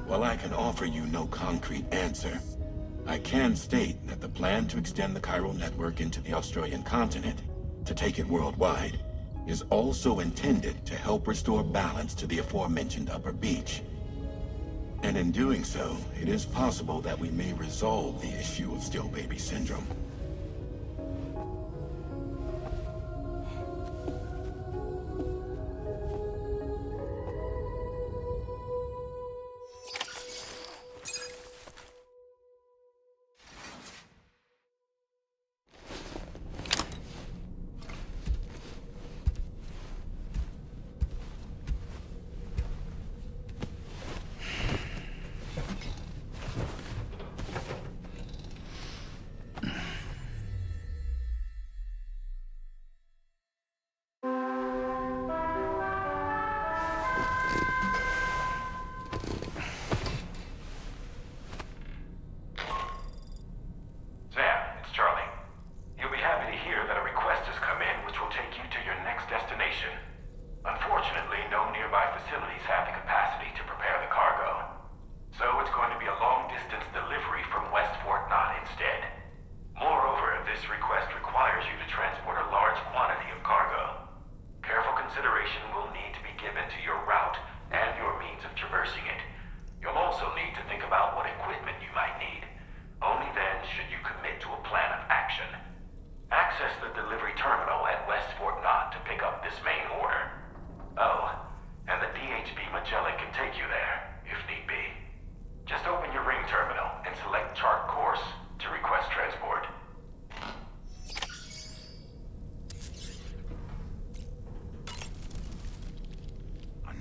While I can offer you no concrete answer, I can state that the plan to extend the chiral network into the Australian continent, to take it worldwide, is also intended to help restore balance to the aforementioned upper beach. And in doing so, it is possible that we may resolve the issue of still baby syndrome.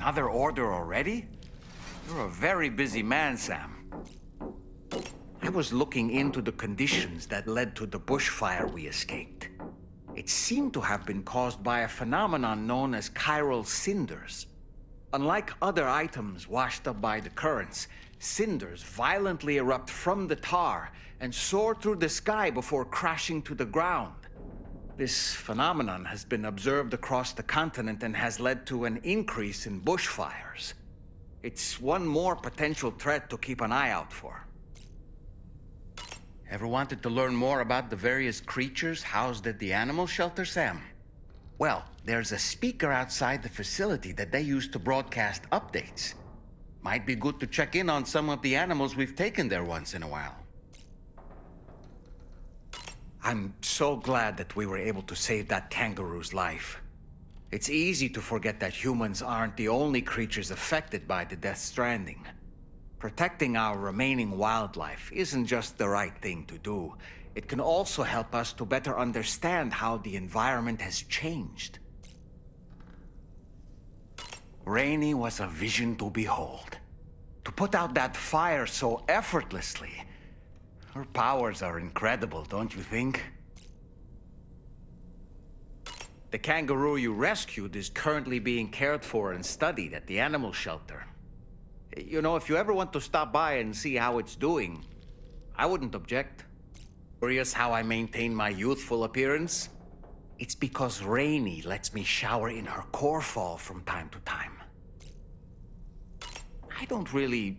Another order already? You're a very busy man, Sam. I was looking into the conditions that led to the bushfire we escaped. It seemed to have been caused by a phenomenon known as chiral cinders. Unlike other items washed up by the currents, cinders violently erupt from the tar and soar through the sky before crashing to the ground. This phenomenon has been observed across the continent and has led to an increase in bushfires. It's one more potential threat to keep an eye out for. Ever wanted to learn more about the various creatures housed at the animal shelter, Sam? Well, there's a speaker outside the facility that they use to broadcast updates. Might be good to check in on some of the animals we've taken there once in a while. I'm so glad that we were able to save that kangaroo's life. It's easy to forget that humans aren't the only creatures affected by the Death Stranding. Protecting our remaining wildlife isn't just the right thing to do. It can also help us to better understand how the environment has changed. Rainey was a vision to behold. To put out that fire so effortlessly. Her powers are incredible, don't you think? The kangaroo you rescued is currently being cared for and studied at the animal shelter. You know, if you ever want to stop by and see how it's doing, I wouldn't object. Curious how I maintain my youthful appearance? It's because Rainey lets me shower in her core fall from time to time. I don't really...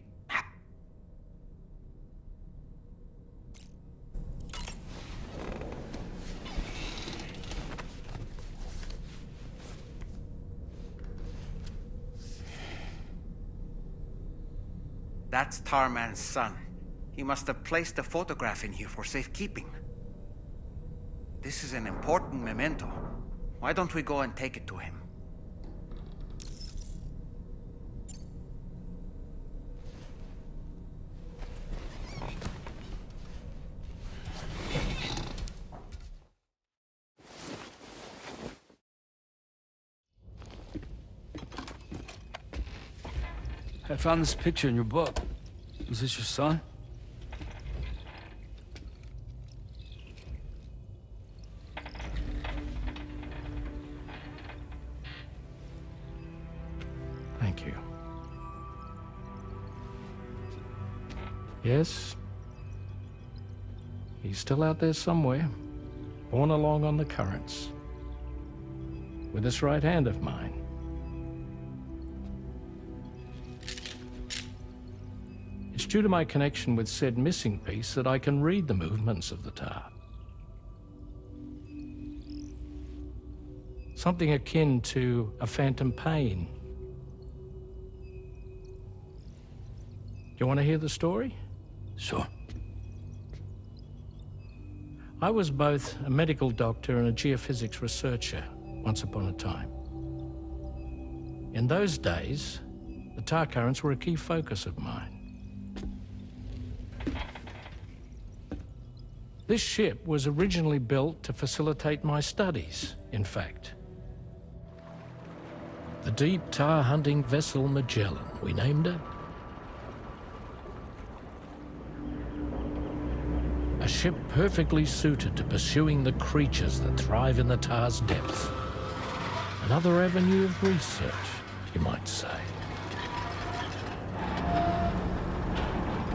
That's Tarman's son. He must have placed a photograph in here for safekeeping. This is an important memento. Why don't we go and take it to him? I found this picture in your book. Is this your son? Thank you. Yes. He's still out there somewhere, borne along on the currents, with this right hand of mine. It's due to my connection with said missing piece that I can read the movements of the tar. Something akin to a phantom pain. Do you want to hear the story? Sure. I was both a medical doctor and a geophysics researcher once upon a time. In those days, the tar currents were a key focus of mine. This ship was originally built to facilitate my studies, in fact. The deep tar hunting vessel Magellan, we named it. A ship perfectly suited to pursuing the creatures that thrive in the tar's depths. Another avenue of research, you might say.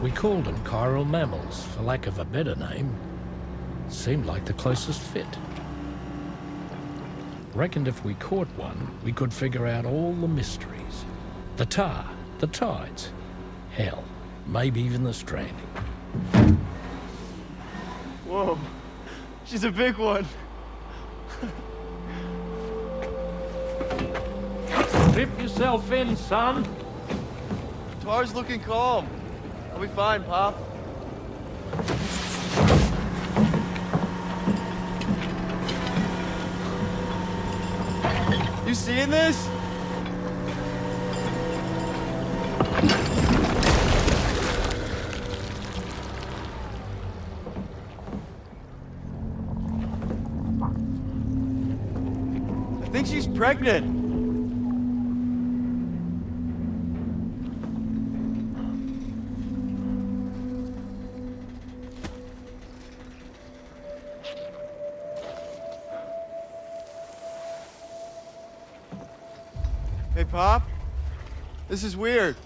We called them chiral mammals, for lack of a better name. Seemed like the closest fit. Reckoned if we caught one, we could figure out all the mysteries. The tar, the tides, hell, maybe even the stranding. Whoa, she's a big one. Dip yourself in, son. Tar's looking calm. I'll be fine, Pop. You seeing this? I think she's pregnant. Hey, Pop? This is weird.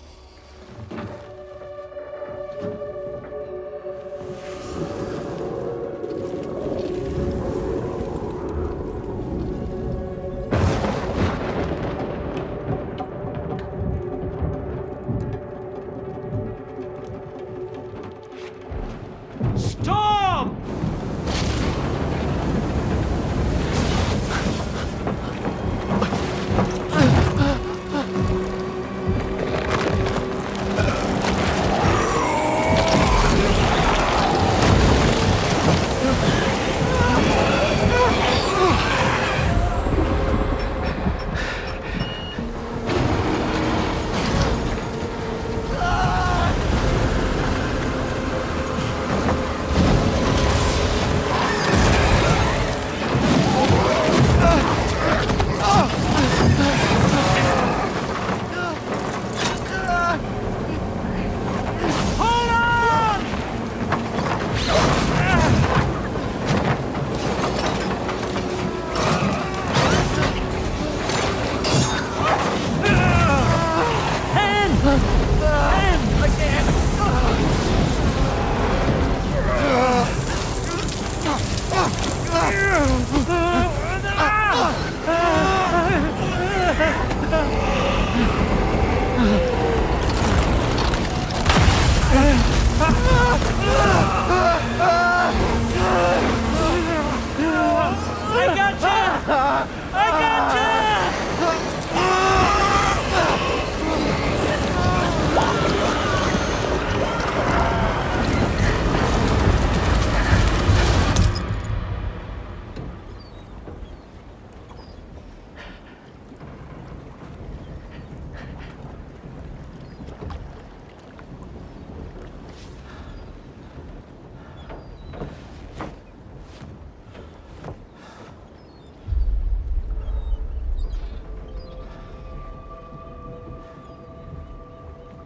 Storm!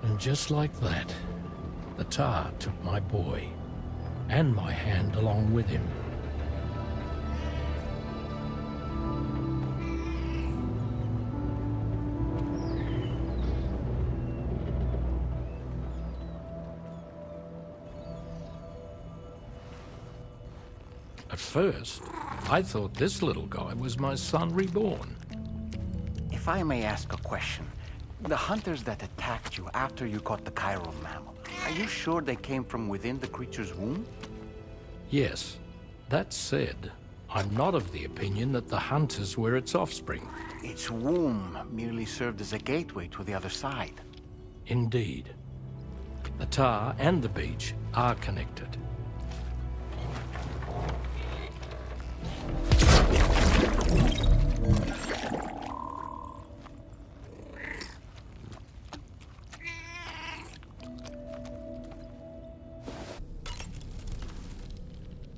And just like that, the tar took my boy, and my hand along with him. At first, I thought this little guy was my son reborn. If I may ask a question, the hunters that attacked you after you caught the chiral mammal, are you sure they came from within the creature's womb? Yes. That said, I'm not of the opinion that the hunters were its offspring. Its womb merely served as a gateway to the other side. Indeed. The tar and the beach are connected.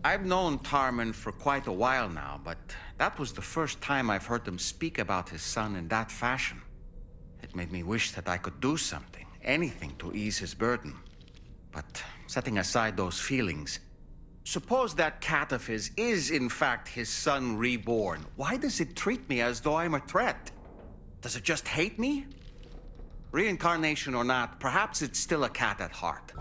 I've known Tarman for quite a while now, but that was the first time I've heard him speak about his son in that fashion. It made me wish that I could do something, anything to ease his burden. But setting aside those feelings, suppose that cat of his is in fact his son reborn. Why does it treat me as though I'm a threat? Does it just hate me? Reincarnation or not, perhaps it's still a cat at heart.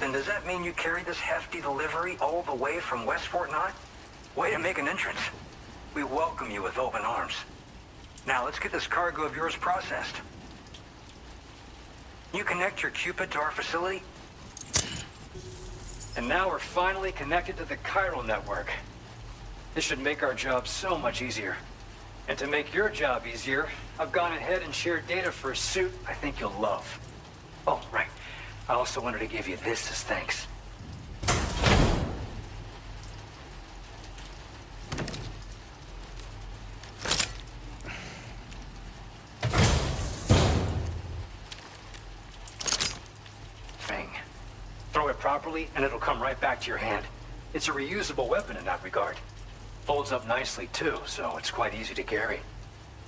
Then does that mean you carried this hefty delivery all the way from West Fort Knott? Way to make an entrance. We welcome you with open arms. Now let's get this cargo of yours processed. You connect your Cupid to our facility? And now we're finally connected to the chiral network. This should make our job so much easier. And to make your job easier, I've gone ahead and shared data for a suit I think you'll love. Oh, right. I also wanted to give you this as thanks. properly, and it'll come right back to your hand. It's a reusable weapon in that regard. Folds up nicely, too, so it's quite easy to carry.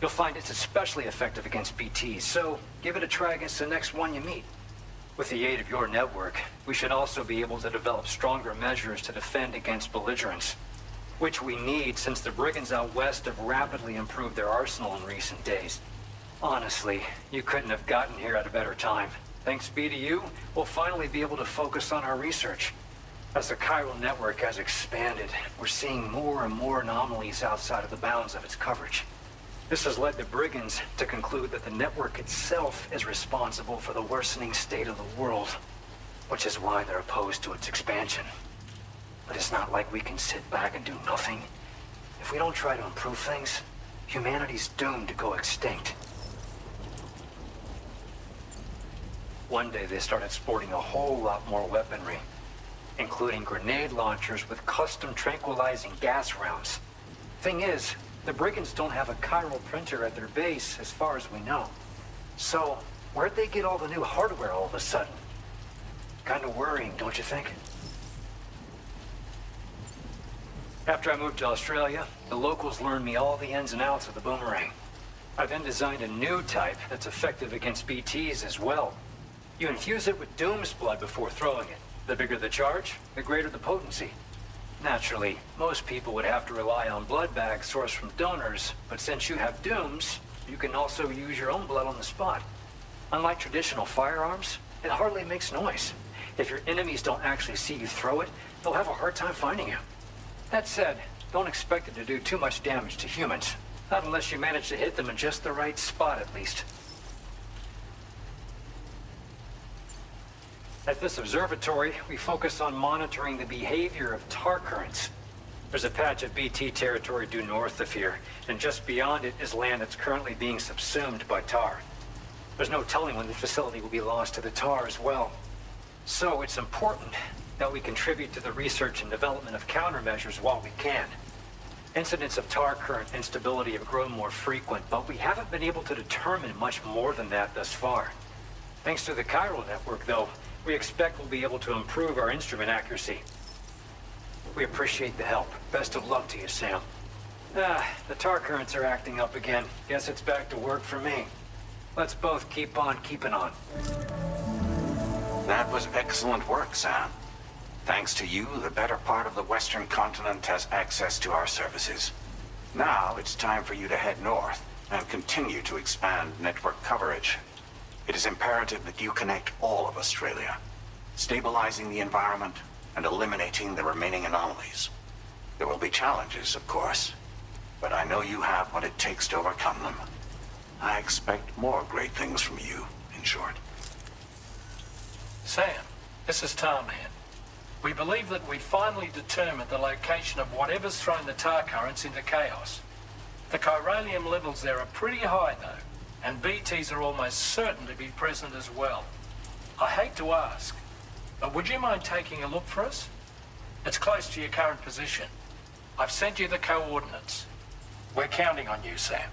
You'll find it's especially effective against BTs, so give it a try against the next one you meet. With the aid of your network, we should also be able to develop stronger measures to defend against belligerents, which we need since the brigands out west have rapidly improved their arsenal in recent days. Honestly, you couldn't have gotten here at a better time. Thanks be to you, we'll finally be able to focus on our research. As the chiral network has expanded, we're seeing more and more anomalies outside of the bounds of its coverage. This has led the brigands to conclude that the network itself is responsible for the worsening state of the world, which is why they're opposed to its expansion. But it's not like we can sit back and do nothing. If we don't try to improve things, humanity's doomed to go extinct. One day they started sporting a whole lot more weaponry, including grenade launchers with custom tranquilizing gas rounds. Thing is, the brigands don't have a chiral printer at their base, as far as we know. So, where'd they get all the new hardware all of a sudden? Kind of worrying, don't you think? After I moved to Australia, the locals learned me all the ins and outs of the boomerang. I then designed a new type that's effective against BTs as well. You infuse it with Doom's blood before throwing it. The bigger the charge, the greater the potency. Naturally, most people would have to rely on blood bags sourced from donors, but since you have Dooms, you can also use your own blood on the spot. Unlike traditional firearms, it hardly makes noise. If your enemies don't actually see you throw it, they'll have a hard time finding you. That said, don't expect it to do too much damage to humans. Not unless you manage to hit them in just the right spot, at least. At this observatory, we focus on monitoring the behavior of tar currents. There's a patch of BT territory due north of here, and just beyond it is land that's currently being subsumed by tar. There's no telling when the facility will be lost to the tar as well. So it's important that we contribute to the research and development of countermeasures while we can. Incidents of tar current instability have grown more frequent, but we haven't been able to determine much more than that thus far. Thanks to the chiral network, though, we expect we'll be able to improve our instrument accuracy. We appreciate the help. Best of luck to you, Sam. The tar currents are acting up again. Guess it's back to work for me. Let's both keep on keeping on. That was excellent work, Sam. Thanks to you, the better part of the Western continent has access to our services. Now it's time for you to head north and continue to expand network coverage. It is imperative that you connect all of Australia, stabilizing the environment and eliminating the remaining anomalies. There will be challenges, of course, but I know you have what it takes to overcome them. I expect more great things from you, in short. Sam, this is Tarman. We believe that we finally determined the location of whatever's thrown the tar currents into chaos. The chiralium levels there are pretty high, though, and BTs are almost certain to be present as well. I hate to ask, but would you mind taking a look for us? It's close to your current position. I've sent you the coordinates. We're counting on you, Sam.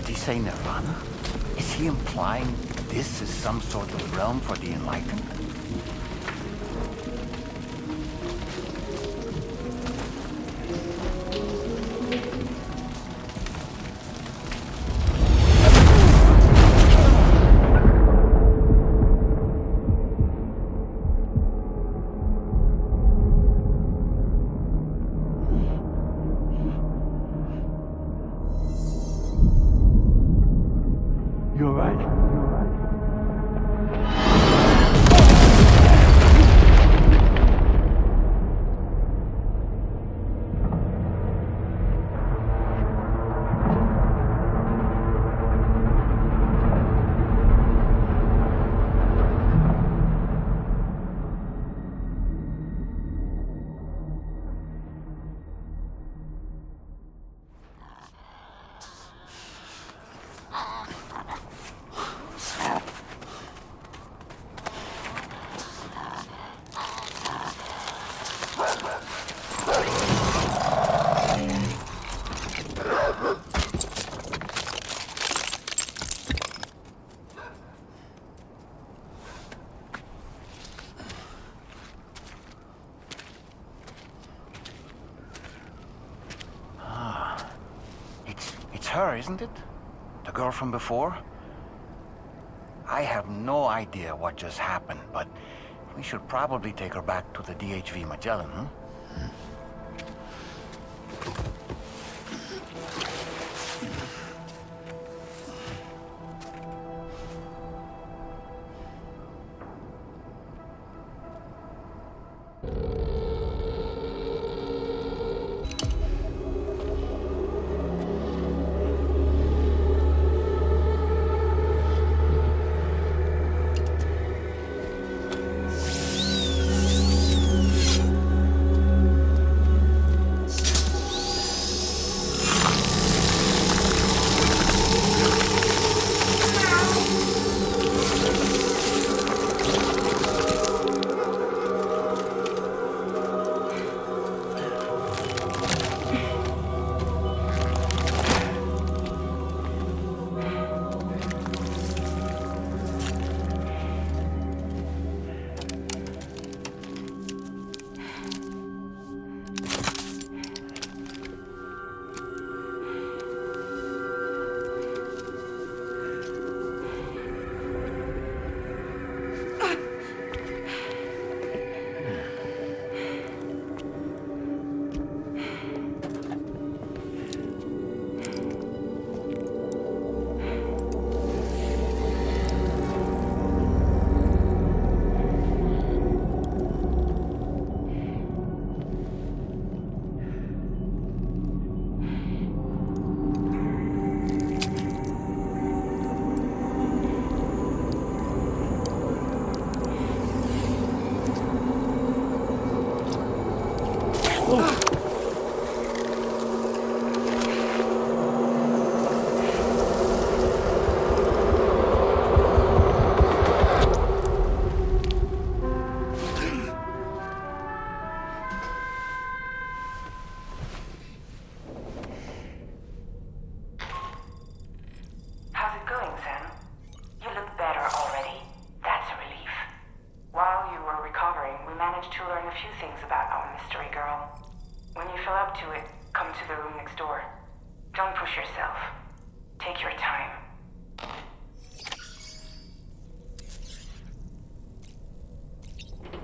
Did he say nirvana? Is he implying this is some sort of realm for the enlightened? You're right. It's her, isn't it? The girl from before? I have no idea what just happened, but we should probably take her back to the DHV Magellan, huh?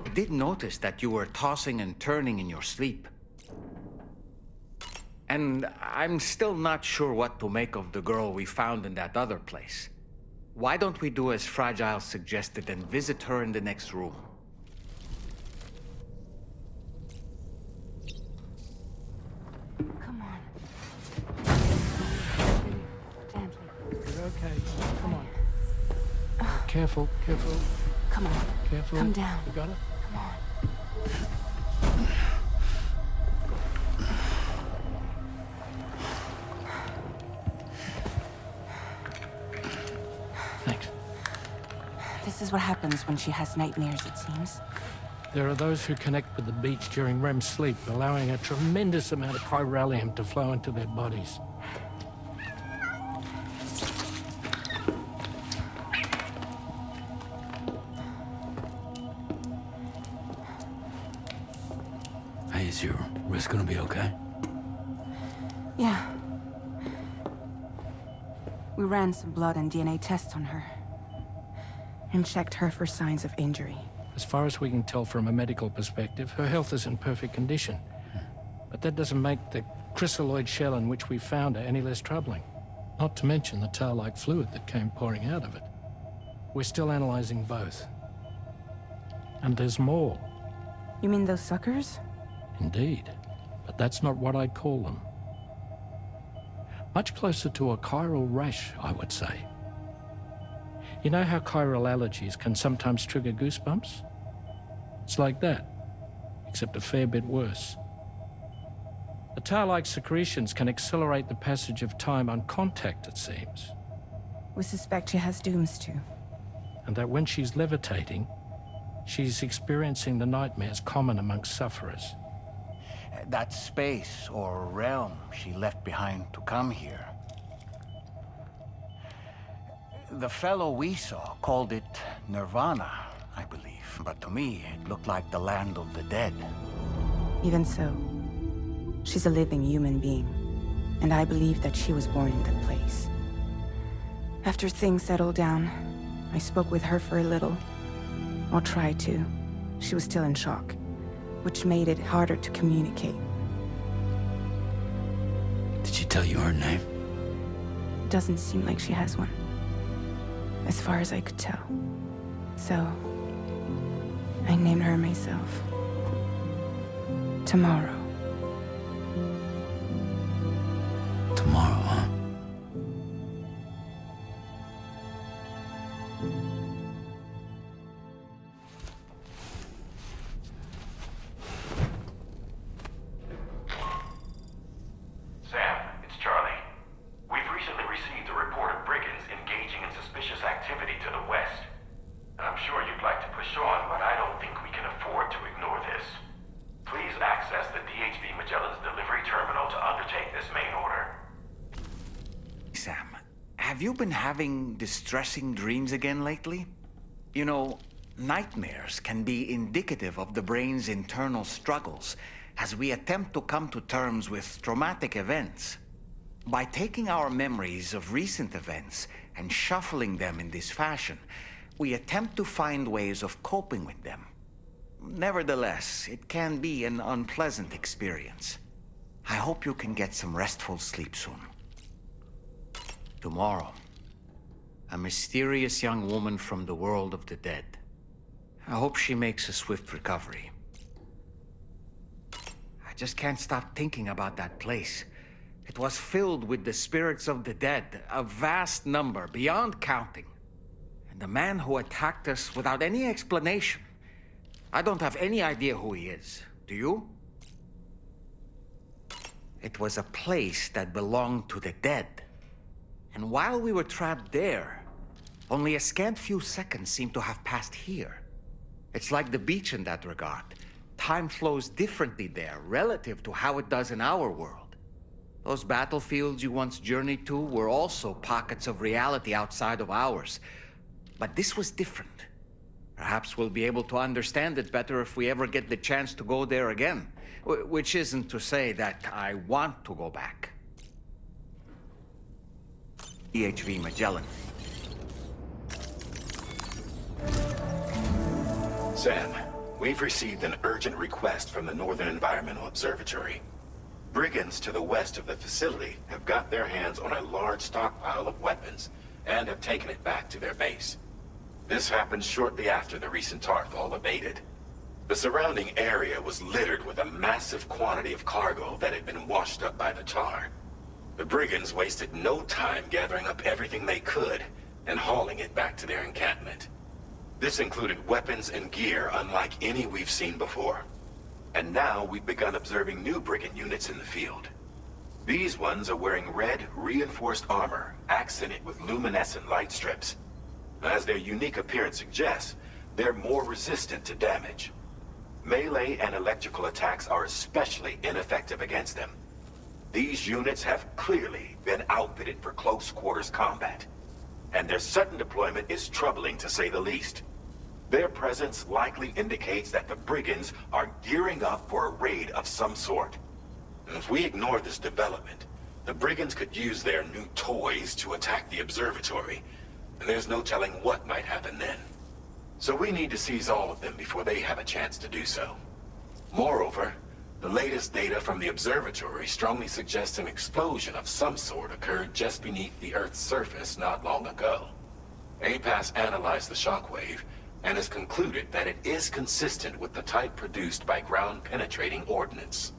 I did notice that you were tossing and turning in your sleep. And I'm still not sure what to make of the girl we found in that other place. Why don't we do as Fragile suggested and visit her in the next room? Come on. Gently. You're okay. Come on. Careful, careful. Come on. Careful. Come down. You got it? Come on. Thanks. This is what happens when she has nightmares, it seems. There are those who connect with the beach during REM sleep, allowing a tremendous amount of chiralium to flow into their bodies. Is your wrist gonna be okay? Yeah. We ran some blood and DNA tests on her. And checked her for signs of injury. As far as we can tell from a medical perspective, her health is in perfect condition. But that doesn't make the chrysaloid shell in which we found her any less troubling. Not to mention the tar-like fluid that came pouring out of it. We're still analyzing both. And there's more. You mean those suckers? Indeed. But that's not what I'd call them. Much closer to a chiral rash, I would say. You know how chiral allergies can sometimes trigger goosebumps? It's like that, except a fair bit worse. The tar-like secretions can accelerate the passage of time on contact, it seems. We suspect she has dooms too. And that when she's levitating, she's experiencing the nightmares common amongst sufferers. That space or realm she left behind to come here. The fellow we saw called it Nirvana, I believe. But to me, it looked like the land of the dead. Even so, she's a living human being. And I believe that she was born in that place. After things settled down, I spoke with her for a little. Or tried to. She was still in shock, which made it harder to communicate. Did she tell you her name? Doesn't seem like she has one. As far as I could tell. So, I named her myself. Tomorrow. Tomorrow, huh? Sam, it's Charlie. We've recently received a report of brigands engaging in suspicious activity to the west. I'm sure you'd like to push on, but I don't think we can afford to ignore this. Please access the DHV Magellan's delivery terminal to undertake this main order. Sam, have you been having distressing dreams again lately? You know, nightmares can be indicative of the brain's internal struggles as we attempt to come to terms with traumatic events. By taking our memories of recent events and shuffling them in this fashion, we attempt to find ways of coping with them. Nevertheless, it can be an unpleasant experience. I hope you can get some restful sleep soon. Tomorrow, a mysterious young woman from the world of the dead. I hope she makes a swift recovery. I just can't stop thinking about that place. It was filled with the spirits of the dead, a vast number, beyond counting. And the man who attacked us without any explanation. I don't have any idea who he is. Do you? It was a place that belonged to the dead. And while we were trapped there, only a scant few seconds seem to have passed here. It's like the beach in that regard. Time flows differently there, relative to how it does in our world. Those battlefields you once journeyed to were also pockets of reality outside of ours. But this was different. Perhaps we'll be able to understand it better if we ever get the chance to go there again. Which isn't to say that I want to go back. DHV Magellan. Sam, we've received an urgent request from the Northern Environmental Observatory. Brigands to the west of the facility have got their hands on a large stockpile of weapons and have taken it back to their base. This happened shortly after the recent Tarthal abated. The surrounding area was littered with a massive quantity of cargo that had been washed up by the tar. The brigands wasted no time gathering up everything they could and hauling it back to their encampment. This included weapons and gear unlike any we've seen before. And now we've begun observing new brigand units in the field. These ones are wearing red, reinforced armor, accented with luminescent light strips. As their unique appearance suggests, they're more resistant to damage. Melee and electrical attacks are especially ineffective against them. These units have clearly been outfitted for close quarters combat, and their sudden deployment is troubling to say the least. Their presence likely indicates that the brigands are gearing up for a raid of some sort. And if we ignore this development, the brigands could use their new toys to attack the observatory, and there's no telling what might happen then. So we need to seize all of them before they have a chance to do so. Moreover, the latest data from the observatory strongly suggests an explosion of some sort occurred just beneath the Earth's surface not long ago. APAS analyzed the shockwave and has concluded that it is consistent with the type produced by ground-penetrating ordnance.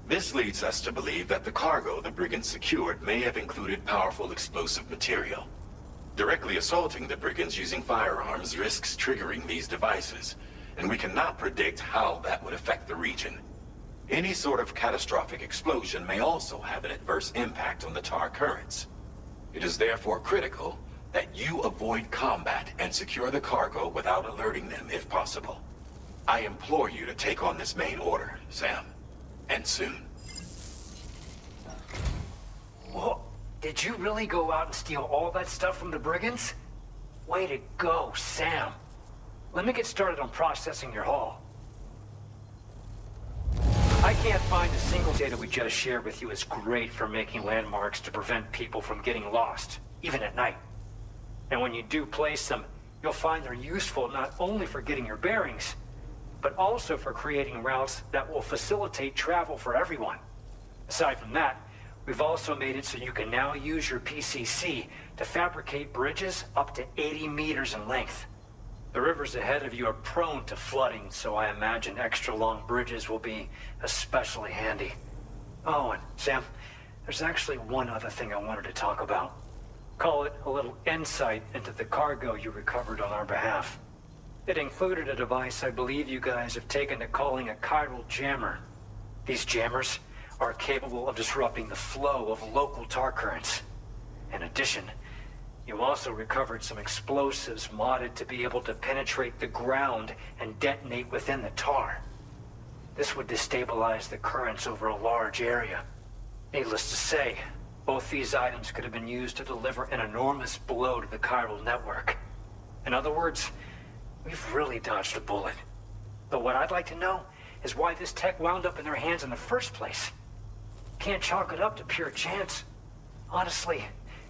This leads us to believe that the cargo the brigands secured may have included powerful explosive material. Directly assaulting the brigands using firearms risks triggering these devices, and we cannot predict how that would affect the region. Any sort of catastrophic explosion may also have an adverse impact on the tar currents. It is therefore critical that you avoid combat and secure the cargo without alerting them if possible. I implore you to take on this main order, Sam. And soon. Whoa, did you really go out and steal all that stuff from the brigands? Way to go, Sam. Let me get started on processing your haul. I can't find a single data we just shared with you is great for making landmarks to prevent people from getting lost, even at night. And when you do place them, you'll find they're useful not only for getting your bearings, but also for creating routes that will facilitate travel for everyone. Aside from that, we've also made it so you can now use your PCC to fabricate bridges up to 80 meters in length. The rivers ahead of you are prone to flooding, so I imagine extra long bridges will be especially handy. Oh, and Sam, there's actually one other thing I wanted to talk about. Call it a little insight into the cargo you recovered on our behalf. It included a device I believe you guys have taken to calling a chiral jammer. These jammers are capable of disrupting the flow of local tar currents. In addition, you also recovered some explosives modded to be able to penetrate the ground and detonate within the tar. This would destabilize the currents over a large area. Needless to say, both these items could have been used to deliver an enormous blow to the chiral network. In other words, we've really dodged a bullet. But what I'd like to know is why this tech wound up in their hands in the first place. Can't chalk it up to pure chance. Honestly,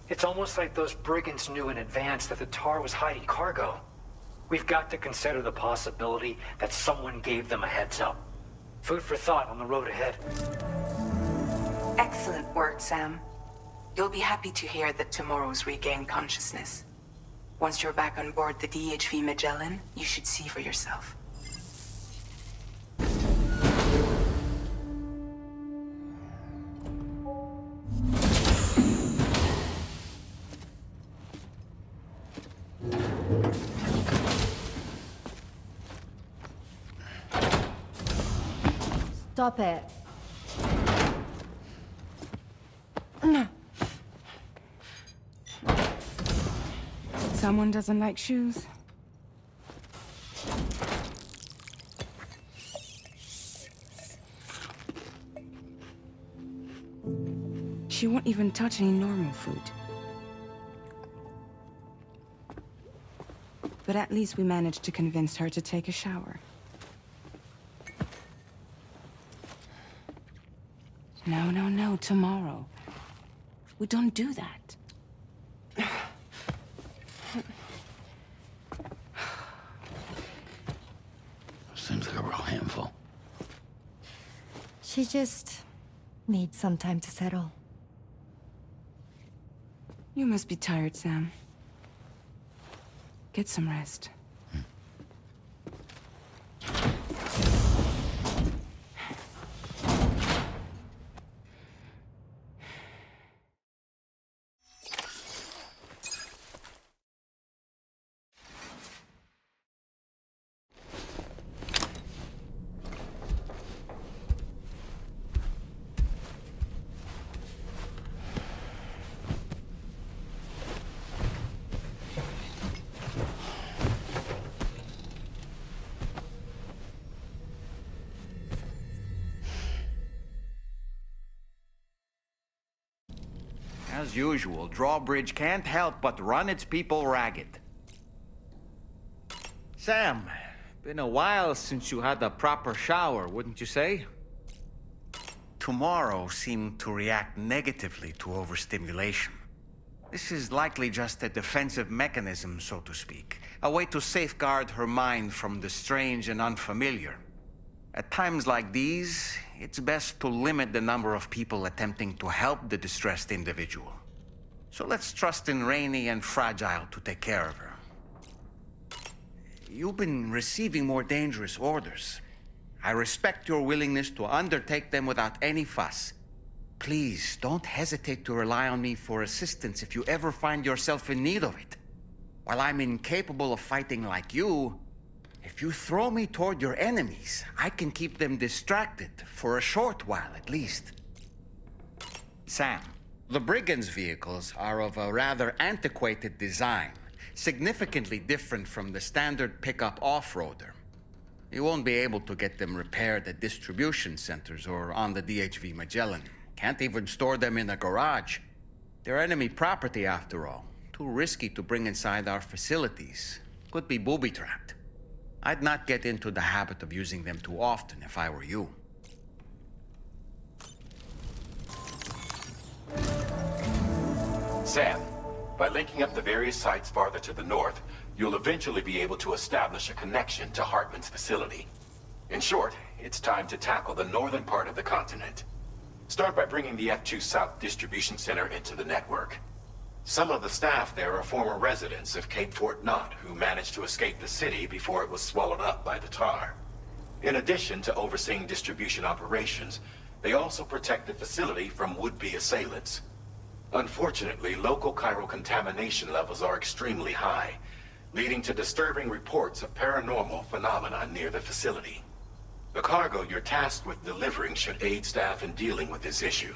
it's almost like those brigands knew in advance that the tar was hiding cargo. We've got to consider the possibility that someone gave them a heads up. Food for thought on the road ahead. Excellent work, Sam. You'll be happy to hear that tomorrow's regained consciousness. Once you're back on board the DHV Magellan, you should see for yourself. Stop it. Someone doesn't like shoes? She won't even touch any normal food. But at least we managed to convince her to take a shower. No, tomorrow. We don't do that. Seems like a real handful. She just needs some time to settle. You must be tired, Sam. Get some rest. As usual, Drawbridge can't help but run its people ragged. Sam, been a while since you had a proper shower, wouldn't you say? Tomorrow seemed to react negatively to overstimulation. This is likely just a defensive mechanism, so to speak. A way to safeguard her mind from the strange and unfamiliar. At times like these, it's best to limit the number of people attempting to help the distressed individual. So let's trust in Rainey and Fragile to take care of her. You've been receiving more dangerous orders. I respect your willingness to undertake them without any fuss. Please, don't hesitate to rely on me for assistance if you ever find yourself in need of it. While I'm incapable of fighting like you, if you throw me toward your enemies, I can keep them distracted for a short while at least. Sam, the Brigands' vehicles are of a rather antiquated design, significantly different from the standard pickup off-roader. You won't be able to get them repaired at distribution centers or on the DHV Magellan. Can't even store them in a garage. They're enemy property after all. Too risky to bring inside our facilities. Could be booby-trapped. I'd not get into the habit of using them too often if I were you. Sam, by linking up the various sites farther to the north, you'll eventually be able to establish a connection to Hartman's facility. In short, it's time to tackle the northern part of the continent. Start by bringing the F2 South Distribution Center into the network. Some of the staff there are former residents of Cape Fort Knot who managed to escape the city before it was swallowed up by the tar. In addition to overseeing distribution operations, they also protect the facility from would-be assailants. Unfortunately, local chiral contamination levels are extremely high, leading to disturbing reports of paranormal phenomena near the facility. The cargo you're tasked with delivering should aid staff in dealing with this issue.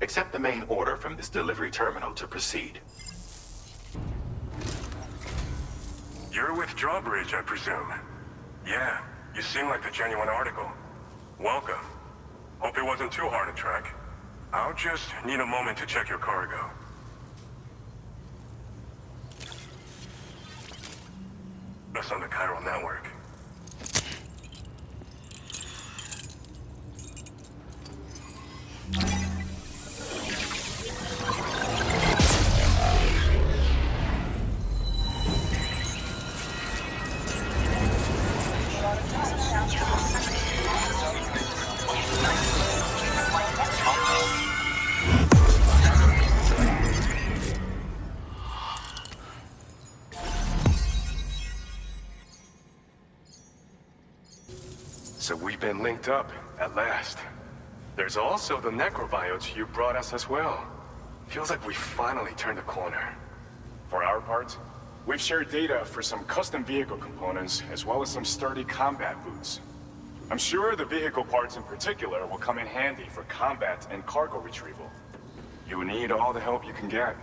Accept the main order from this delivery terminal to proceed. You're with Drawbridge, I presume? Yeah, you seem like the genuine article. Welcome. Hope it wasn't too hard to track. I'll just need a moment to check your cargo. That's on the chiral network. So we've been linked up, at last. There's also the necrobiotes you brought us as well. Feels like we finally turned a corner. For our part, we've shared data for some custom vehicle components, as well as some sturdy combat boots. I'm sure the vehicle parts in particular will come in handy for combat and cargo retrieval. You need all the help you can get,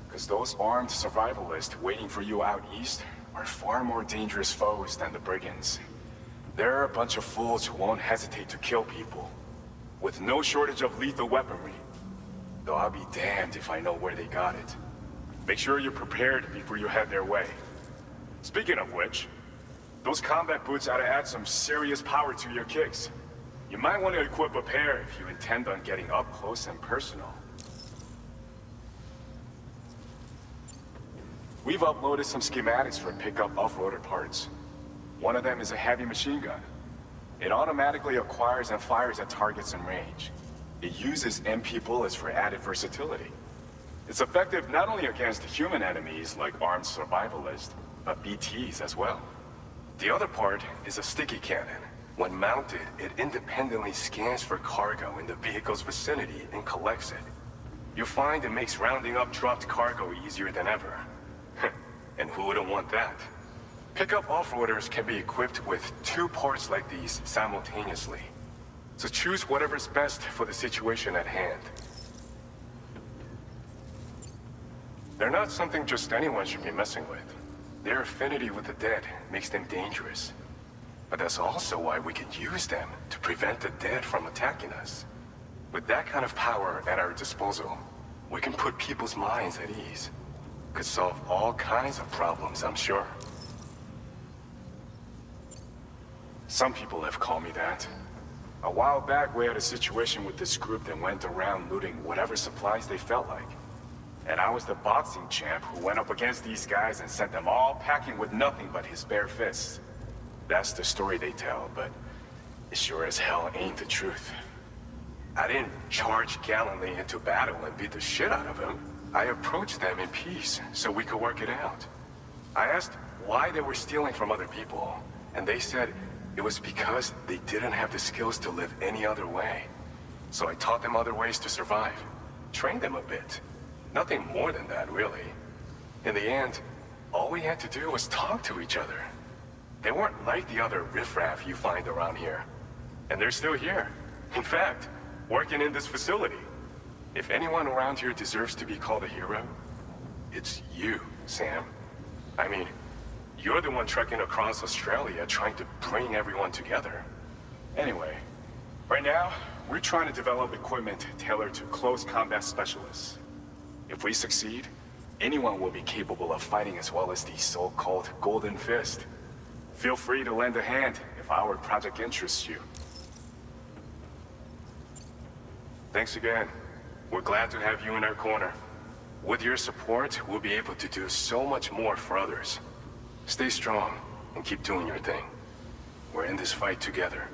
because those armed survivalists waiting for you out east are far more dangerous foes than the brigands. They're a bunch of fools who won't hesitate to kill people, with no shortage of lethal weaponry. Though I'll be damned if I know where they got it. Make sure you're prepared before you head their way. Speaking of which, those combat boots ought to add some serious power to your kicks. You might want to equip a pair if you intend on getting up close and personal. We've uploaded some schematics for pickup off-roader parts. One of them is a heavy machine gun. It automatically acquires and fires at targets in range. It uses MP bullets for added versatility. It's effective not only against human enemies like armed survivalists, but BTs as well. The other part is a sticky cannon. When mounted, it independently scans for cargo in the vehicle's vicinity and collects it. You'll find it makes rounding up dropped cargo easier than ever. And who wouldn't want that? Pickup off-roaders can be equipped with 2 parts like these simultaneously. So choose whatever's best for the situation at hand. They're not something just anyone should be messing with. Their affinity with the dead makes them dangerous. But that's also why we can use them to prevent the dead from attacking us. With that kind of power at our disposal, we can put people's minds at ease. Could solve all kinds of problems, I'm sure. Some people have called me that. A while back, we had a situation with this group that went around looting whatever supplies they felt like. And I was the boxing champ who went up against these guys and sent them all packing with nothing but his bare fists. That's the story they tell, but it sure as hell ain't the truth. I didn't charge gallantly into battle and beat the shit out of them. I approached them in peace so we could work it out. I asked why they were stealing from other people, and they said it was because they didn't have the skills to live any other way. So I taught them other ways to survive, trained them a bit. Nothing more than that, really. In the end, all we had to do was talk to each other. They weren't like the other riffraff you find around here. And they're still here. In fact, working in this facility. If anyone around here deserves to be called a hero, it's you, Sam. I mean, you're the one trekking across Australia trying to bring everyone together. Anyway, right now, we're trying to develop equipment tailored to close combat specialists. If we succeed, anyone will be capable of fighting as well as the so-called Golden Fist. Feel free to lend a hand if our project interests you. Thanks again. We're glad to have you in our corner. With your support, we'll be able to do so much more for others. Stay strong and keep doing your thing. We're in this fight together.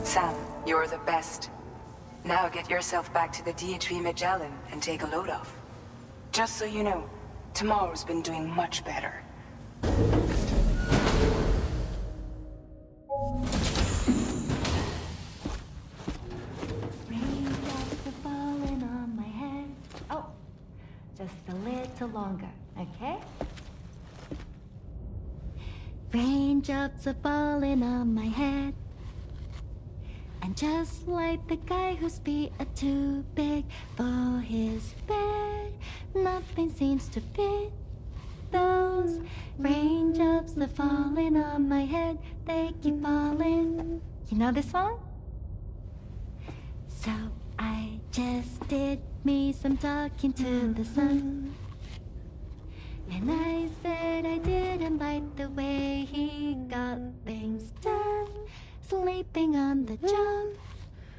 Sam, you're the best. Now get yourself back to the DHV Magellan and take a load off. Just so you know, tomorrow's been doing much better. Raindrops are falling on my head. Oh, just a little longer, okay? Raindrops are falling on my head. And just like the guy whose feet are too big for his bed, nothing seems to fit. Those raindrops are falling on my head, they keep falling. You know this song? So I just did me some talking to the sun. And I said I didn't like the way he got things done. Sleeping on the job.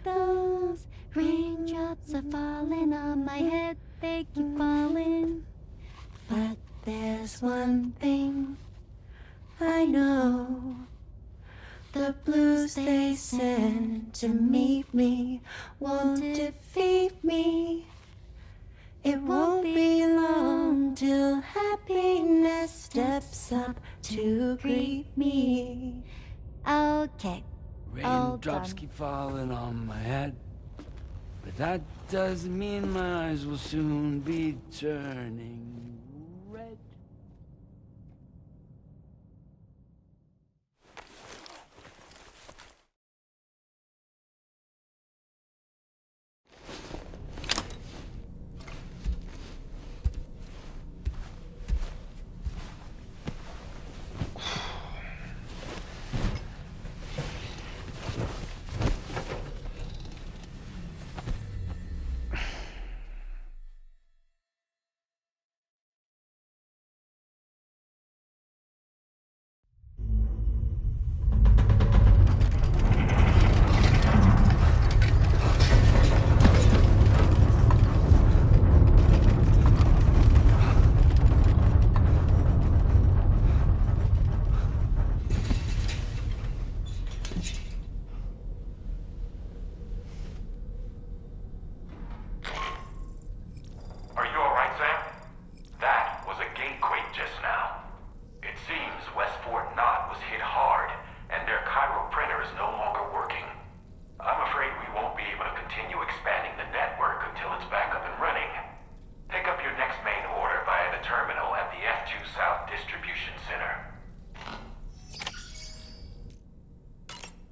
Those raindrops are falling on my head, they keep falling. But there's one thing I know. The blues they send to meet me won't defeat me. It won't be long till happiness steps up to greet me. Okay. Raindrops keep falling on my head, but that doesn't mean my eyes will soon be turning red.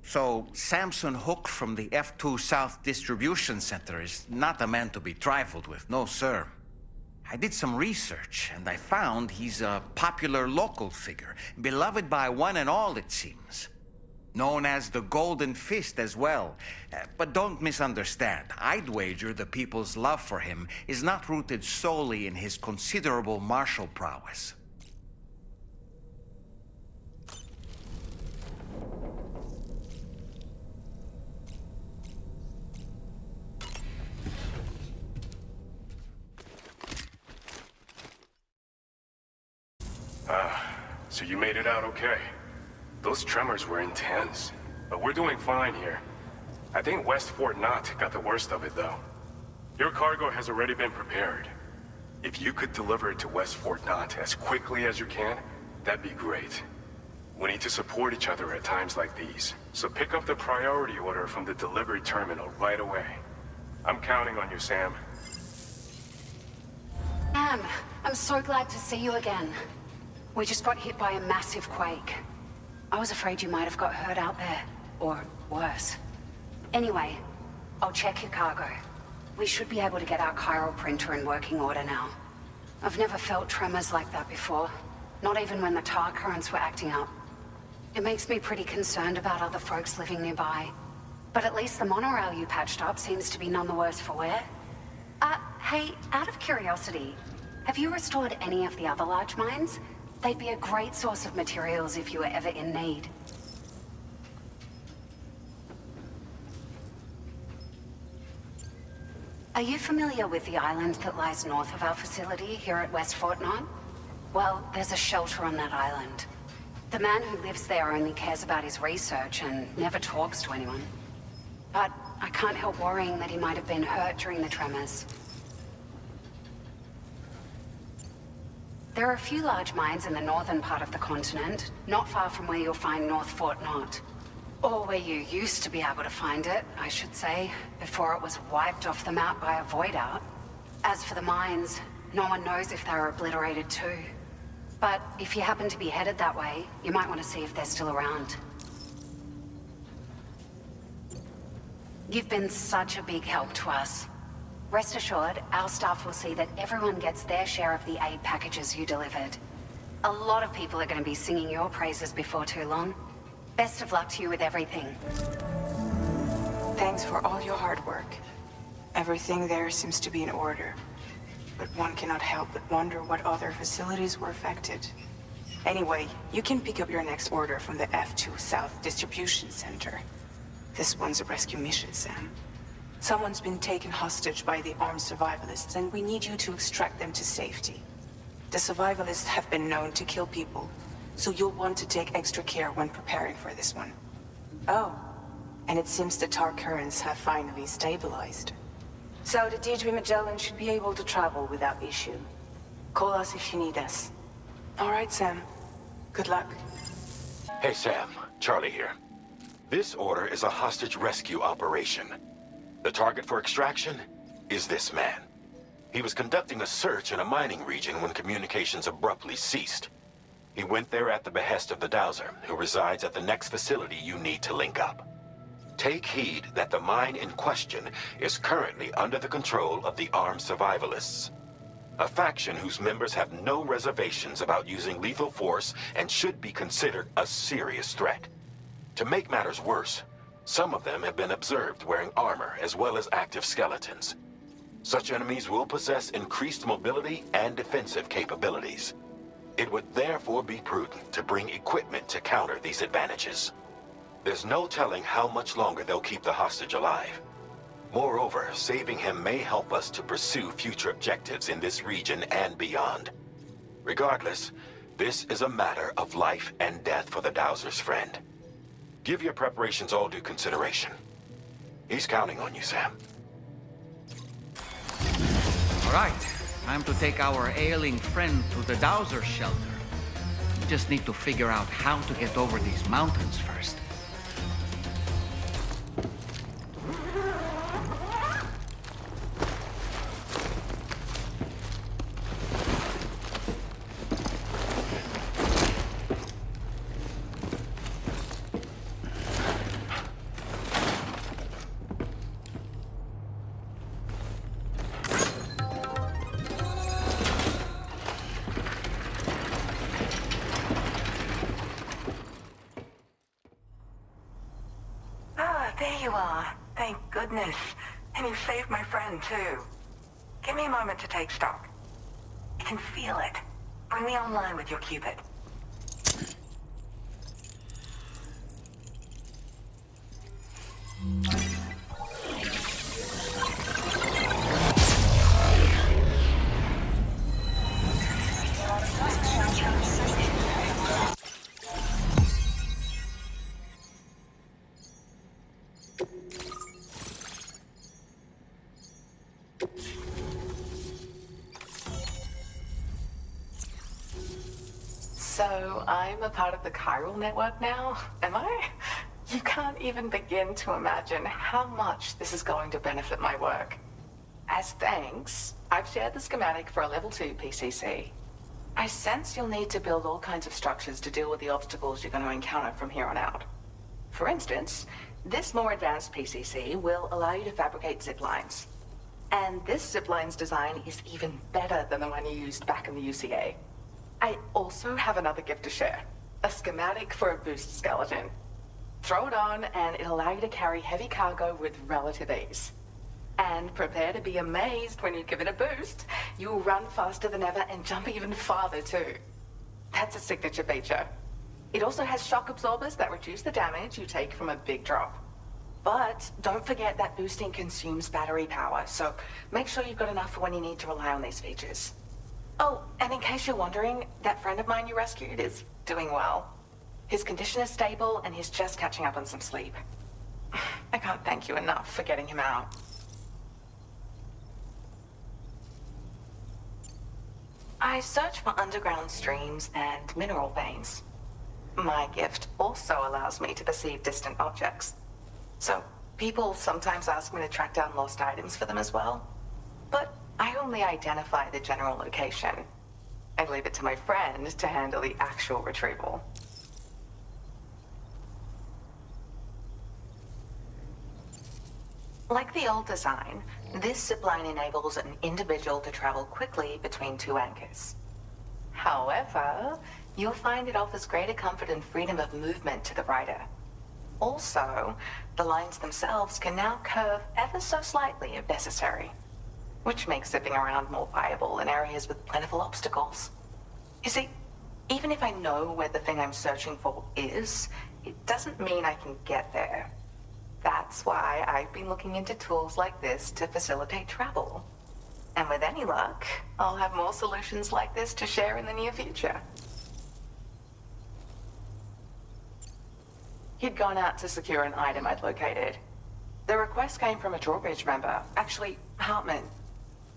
So, Samson Hook from the F2 South Distribution Center is not a man to be trifled with, no sir. I did some research, and I found he's a popular local figure, beloved by one and all, it seems. Known as the Golden Fist as well. But don't misunderstand. I'd wager the people's love for him is not rooted solely in his considerable martial prowess. So you made it out okay. Those tremors were intense, but we're doing fine here. I think West Fort Knott got the worst of it, though. Your cargo has already been prepared. If you could deliver it to West Fort Knott as quickly as you can, that'd be great. We need to support each other at times like these, so pick up the priority order from the delivery terminal right away. I'm counting on you, Sam. Sam, I'm so glad to see you again. We just got hit by a massive quake. I was afraid you might have got hurt out there, or worse. Anyway, I'll check your cargo. We should be able to get our chiral printer in working order now. I've never felt tremors like that before, not even when the tar currents were acting up. It makes me pretty concerned about other folks living nearby. But at least the monorail you patched up seems to be none the worse for wear. Hey, out of curiosity, have you restored any of the other large mines? They'd be a great source of materials if you were ever in need. Are you familiar with the island that lies north of our facility here at West Fort Knott? Well, there's a shelter on that island. The man who lives there only cares about his research and never talks to anyone. But I can't help worrying that he might have been hurt during the tremors. There are a few large mines in the northern part of the continent, not far from where you'll find North Fort Knott. Or where you used to be able to find it, I should say, before it was wiped off the map by a void-out. As for the mines, no one knows if they were obliterated too. But if you happen to be headed that way, you might want to see if they're still around. You've been such a big help to us. Rest assured, our staff will see that everyone gets their share of the aid packages you delivered. A lot of people are going to be singing your praises before too long. Best of luck to you with everything. Thanks for all your hard work. Everything there seems to be in order. But one cannot help but wonder what other facilities were affected. Anyway, you can pick up your next order from the F2 South Distribution Center. This one's a rescue mission, Sam. Someone's been taken hostage by the armed survivalists, and we need you to extract them to safety. The survivalists have been known to kill people, so you'll want to take extra care when preparing for this one. Oh, and it seems the tar currents have finally stabilized. So the D3 Magellan should be able to travel without issue. Call us if you need us. All right, Sam. Good luck. Hey, Sam. Charlie here. This order is a hostage rescue operation. The target for extraction is this man. He was conducting a search in a mining region when communications abruptly ceased. He went there at the behest of the Dowser, who resides at the next facility you need to link up. Take heed that the mine in question is currently under the control of the armed survivalists, a faction whose members have no reservations about using lethal force and should be considered a serious threat. To make matters worse, some of them have been observed wearing armor as well as active skeletons. Such enemies will possess increased mobility and defensive capabilities. It would therefore be prudent to bring equipment to counter these advantages. There's no telling how much longer they'll keep the hostage alive. Moreover, saving him may help us to pursue future objectives in this region and beyond. Regardless, this is a matter of life and death for the Dowser's friend. Give your preparations all due consideration. He's counting on you, Sam. All right, time to take our ailing friend to the Dowser shelter. We just need to figure out how to get over these mountains first. There you are. Thank goodness. And you saved my friend, too. Give me a moment to take stock. I can feel it. Bring me online with your Cupid. So I'm a part of the chiral network now, am I? You can't even begin to imagine how much this is going to benefit my work. As thanks, I've shared the schematic for a level 2 PCC. I sense you'll need to build all kinds of structures to deal with the obstacles you're going to encounter from here on out. For instance, this more advanced PCC will allow you to fabricate zip lines. And this zip line's design is even better than the one you used back in the UCA. I also have another gift to share. A schematic for a boost skeleton. Throw it on and it'll allow you to carry heavy cargo with relative ease. And prepare to be amazed when you give it a boost. You'll run faster than ever and jump even farther too. That's a signature feature. It also has shock absorbers that reduce the damage you take from a big drop. But don't forget that boosting consumes battery power, so make sure you've got enough for when you need to rely on these features. Oh, and in case you're wondering, that friend of mine you rescued is doing well. His condition is stable and he's just catching up on some sleep. I can't thank you enough for getting him out. I search for underground streams and mineral veins. My gift also allows me to perceive distant objects. So, people sometimes ask me to track down lost items for them as well. But I only identify the general location. I leave it to my friend to handle the actual retrieval. Like the old design, this zipline enables an individual to travel quickly between 2 anchors. However, you'll find it offers greater comfort and freedom of movement to the rider. Also, the lines themselves can now curve ever so slightly if necessary, which makes zipping around more viable in areas with plentiful obstacles. You see, even if I know where the thing I'm searching for is, it doesn't mean I can get there. That's why I've been looking into tools like this to facilitate travel. And with any luck, I'll have more solutions like this to share in the near future. He'd gone out to secure an item I'd located. The request came from a drawbridge member, actually, Hartman.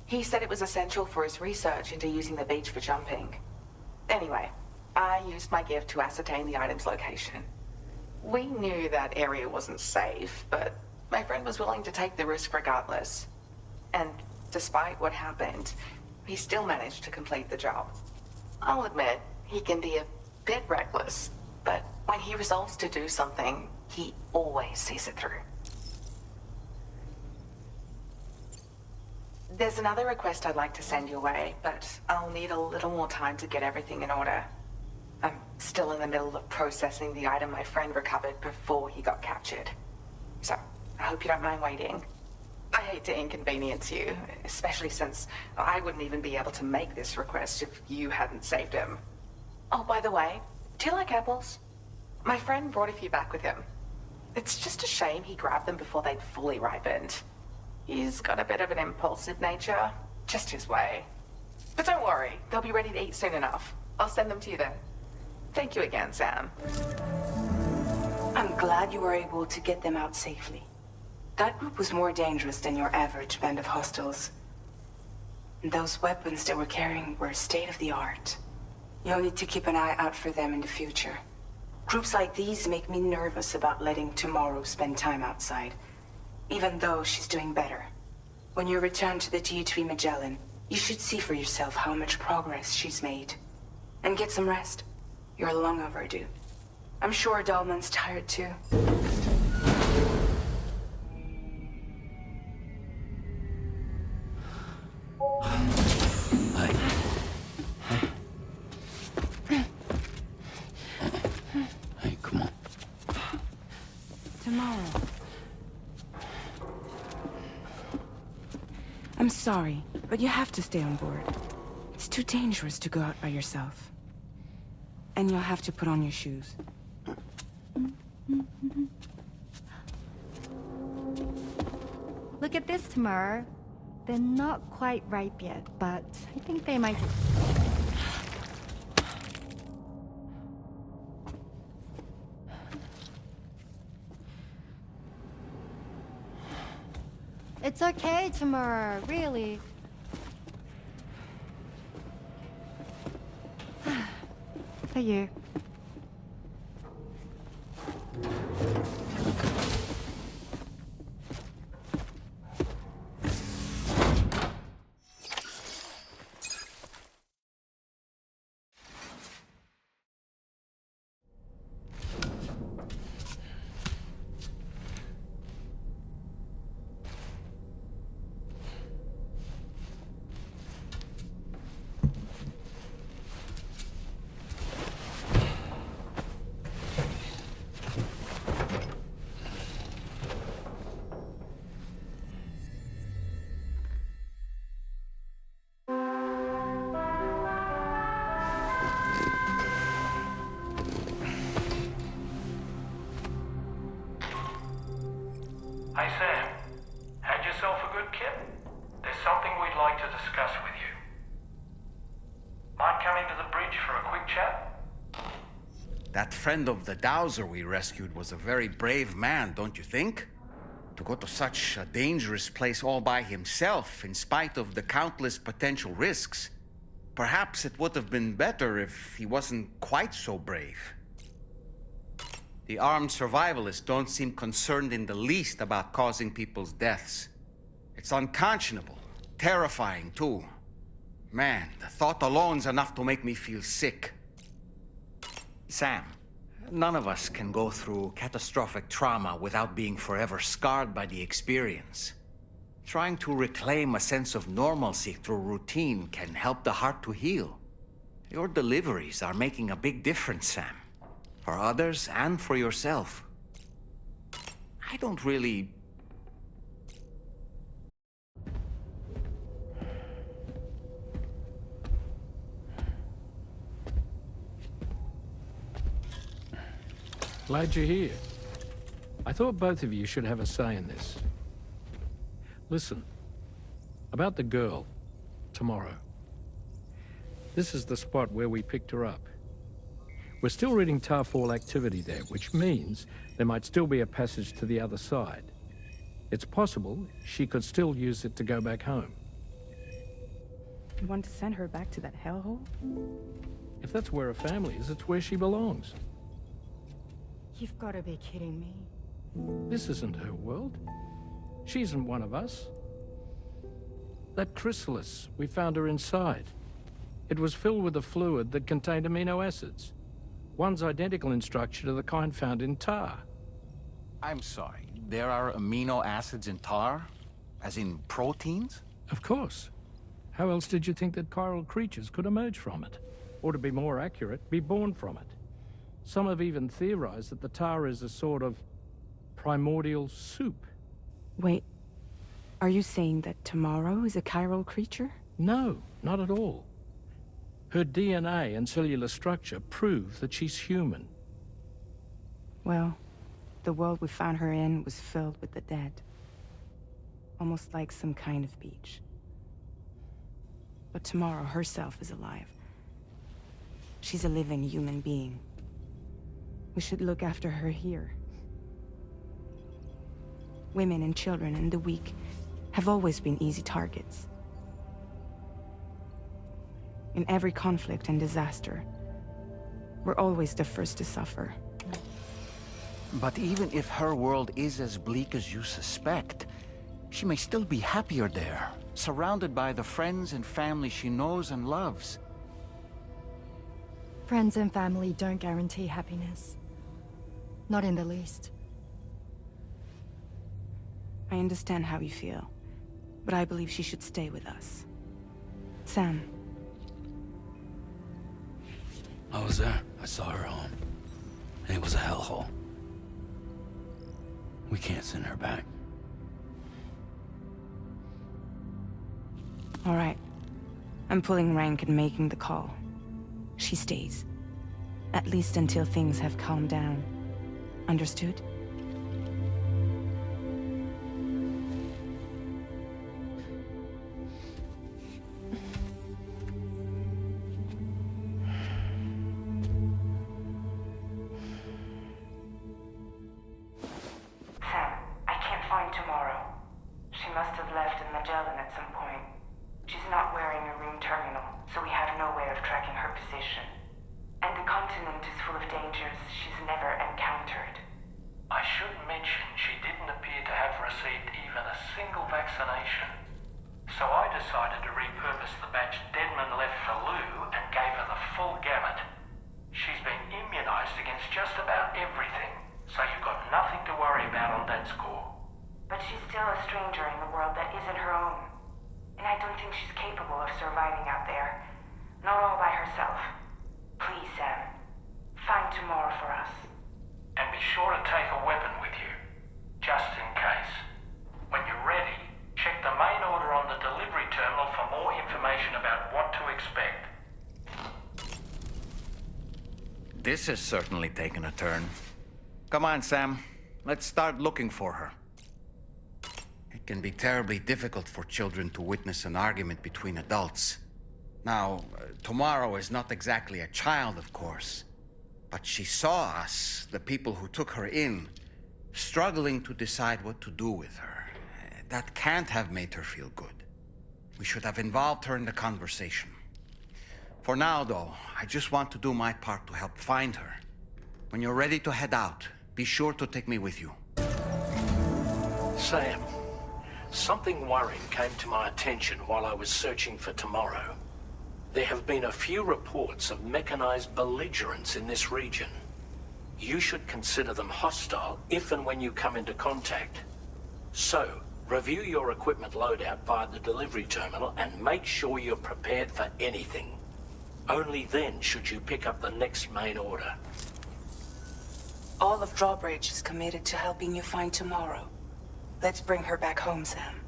He said it was essential for his research into using the beach for jumping. Anyway, I used my gift to ascertain the item's location. We knew that area wasn't safe, but my friend was willing to take the risk regardless. And despite what happened, he still managed to complete the job. I'll admit, he can be a bit reckless, but when he resolves to do something, he always sees it through. There's another request I'd like to send your way, but I'll need a little more time to get everything in order. I'm still in the middle of processing the item my friend recovered before he got captured. So, I hope you don't mind waiting. I hate to inconvenience you, especially since I wouldn't even be able to make this request if you hadn't saved him. Oh, by the way, do you like apples? My friend brought a few back with him. It's just a shame he grabbed them before they'd fully ripened. He's got a bit of an impulsive nature, just his way. But don't worry, they'll be ready to eat soon enough. I'll send them to you then. Thank you again, Sam. I'm glad you were able to get them out safely. That group was more dangerous than your average band of hostiles. Those weapons they were carrying were state-of-the-art. You'll need to keep an eye out for them in the future. Groups like these make me nervous about letting Tomorrow spend time outside, even though she's doing better. When you return to the GHV Magellan, you should see for yourself how much progress she's made. And get some rest. You're long overdue. I'm sure Dahlman's tired too. Hey, come on. Tomorrow. I'm sorry, but you have to stay on board. It's too dangerous to go out by yourself. And you'll have to put on your shoes. Look at this, Tamar. They're not quite ripe yet, but I think they might... It's okay, Tamar, really. For you. Hey Sam, had yourself a good kip? There's something we'd like to discuss with you. Mind coming to the bridge for a quick chat? That friend of the dowser we rescued was a very brave man, don't you think? To go to such a dangerous place all by himself, in spite of the countless potential risks. Perhaps it would have been better if he wasn't quite so brave. The armed survivalists don't seem concerned in the least about causing people's deaths. It's unconscionable, terrifying too. Man, the thought alone's enough to make me feel sick. Sam, none of us can go through catastrophic trauma without being forever scarred by the experience. Trying to reclaim a sense of normalcy through routine can help the heart to heal. Your deliveries are making a big difference, Sam. For others and for yourself. I don't really... Glad you're here. I thought both of you should have a say in this. Listen, about the girl, tomorrow. This is the spot where we picked her up. We're still reading Tarfall activity there, which means there might still be a passage to the other side. It's possible she could still use it to go back home. You want to send her back to that hellhole? If that's where her family is, it's where she belongs. You've got to be kidding me. This isn't her world. She isn't one of us. That chrysalis, we found her inside. It was filled with a fluid that contained amino acids. One's identical in structure to the kind found in tar. I'm sorry, there are amino acids in tar? As in proteins? Of course. How else did you think that chiral creatures could emerge from it? Or to be more accurate, be born from it? Some have even theorized that the tar is a sort of primordial soup. Wait, are you saying that tomorrow is a chiral creature? No, not at all. Her DNA and cellular structure prove that she's human. Well, the world we found her in was filled with the dead. Almost like some kind of beach. But tomorrow herself is alive. She's a living human being. We should look after her here. Women and children and the weak have always been easy targets. In every conflict and disaster, we're always the first to suffer. But even if her world is as bleak as you suspect, she may still be happier there, surrounded by the friends and family she knows and loves. Friends and family don't guarantee happiness. Not in the least. I understand how you feel, but I believe she should stay with us. Sam. I was there. I saw her home. And it was a hellhole. We can't send her back. All right. I'm pulling rank and making the call. She stays. At least until things have calmed down. Understood? Sam, I can't find tomorrow. She must have left in Magellan at some point. She's not wearing a room terminal, so we have no way of tracking her position. And the continent is full of dangers she's never encountered. I should mention she didn't appear to have received even a single vaccination. So I decided to repurpose the batch Deadman left for Lou and gave her the full gamut. She's been immunized against just about everything, so you've got nothing to worry about on that score. But she's still a stranger in the world that isn't her own. And I don't think she's capable of surviving out there. Not all by herself. Please, Sam. Find tomorrow for us. And be sure to take a weapon with you, just in case. When you're ready, check the main order on the delivery terminal for more information about what to expect. This has certainly taken a turn. Come on, Sam. Let's start looking for her. It can be terribly difficult for children to witness an argument between adults. Now, tomorrow is not exactly a child, of course. But she saw us, the people who took her in, struggling to decide what to do with her. That can't have made her feel good. We should have involved her in the conversation. For now, though, I just want to do my part to help find her. When you're ready to head out, be sure to take me with you. Sam, something worrying came to my attention while I was searching for tomorrow. There have been a few reports of mechanized belligerents in this region. You should consider them hostile if and when you come into contact. So, review your equipment loadout via the delivery terminal and make sure you're prepared for anything. Only then should you pick up the next main order. All of Drawbridge is committed to helping you find tomorrow. Let's bring her back home, Sam.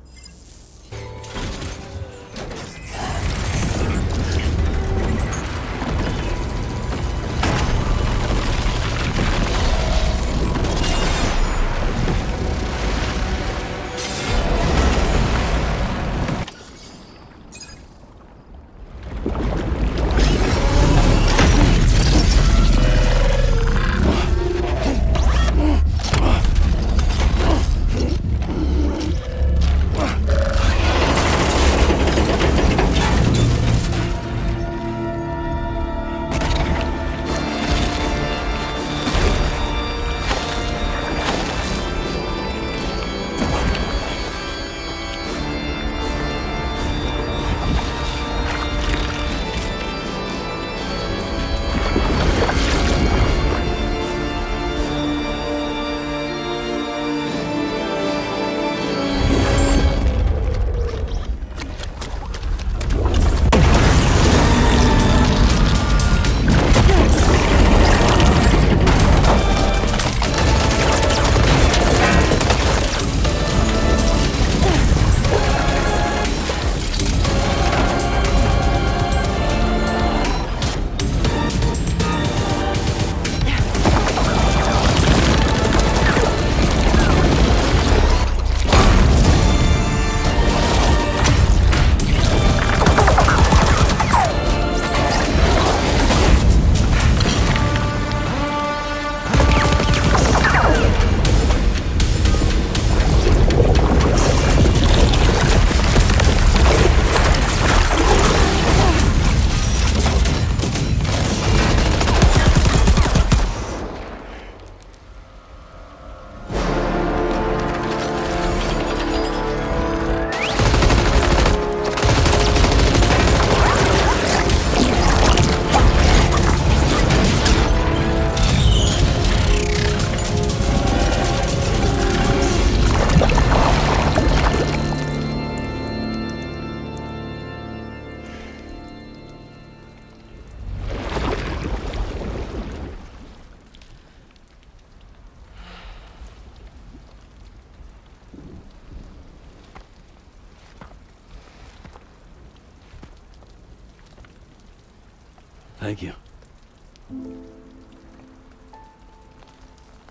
Thank you.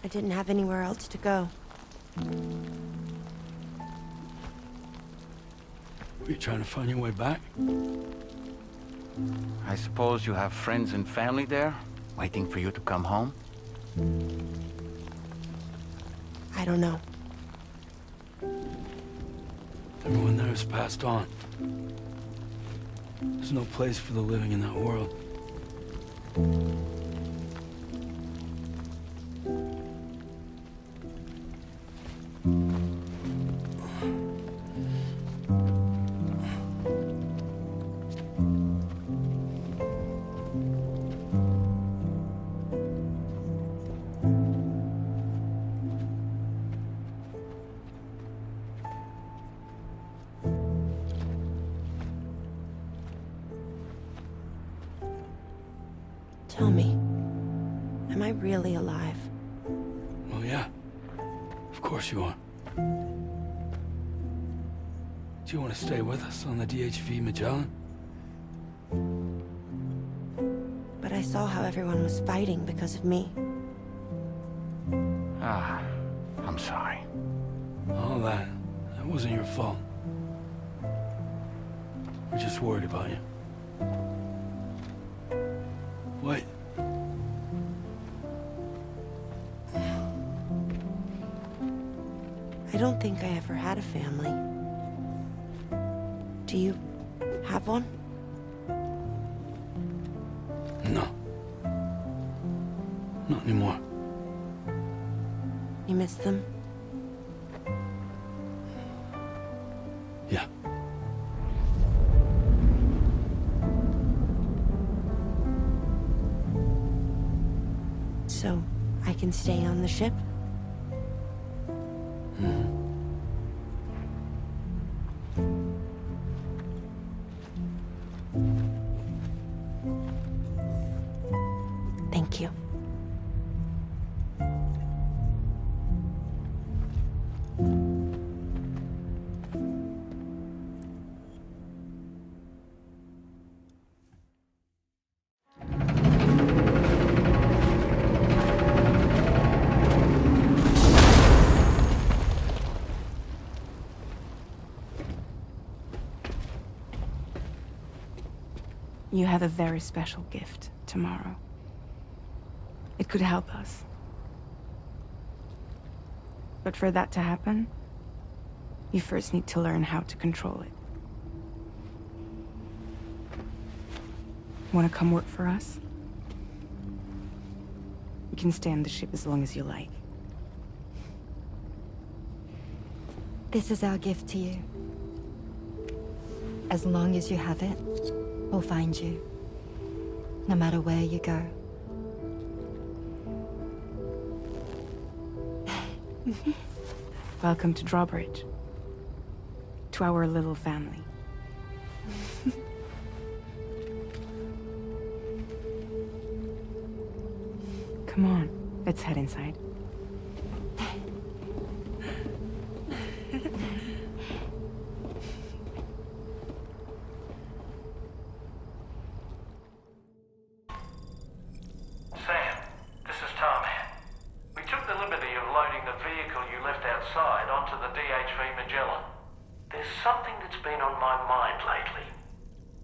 I didn't have anywhere else to go. Were you trying to find your way back? I suppose you have friends and family there, waiting for you to come home? I don't know. Everyone there has passed on. There's no place for the living in that world. Tell me, am I really alive? Well, yeah. Of course you are. Do you want to stay with us on the DHV Magellan? But I saw how everyone was fighting because of me. I'm sorry. All that wasn't your fault. We're just worried about you. What? I don't think I ever had a family. Do you have one? No. Not anymore. You miss them? Yeah. So, I can stay on the ship? Thank you. You have a very special gift tomorrow. It could help us. But for that to happen, you first need to learn how to control it. Want to come work for us? You can stay on the ship as long as you like. This is our gift to you. As long as you have it, we'll find you. No matter where you go. Welcome to Drawbridge. To our little family. Come on, let's head inside. Sam, this is Tom here. We took the liberty of loading the vehicle you left outside onto the DHV Magellan. There's something that's been on my mind lately.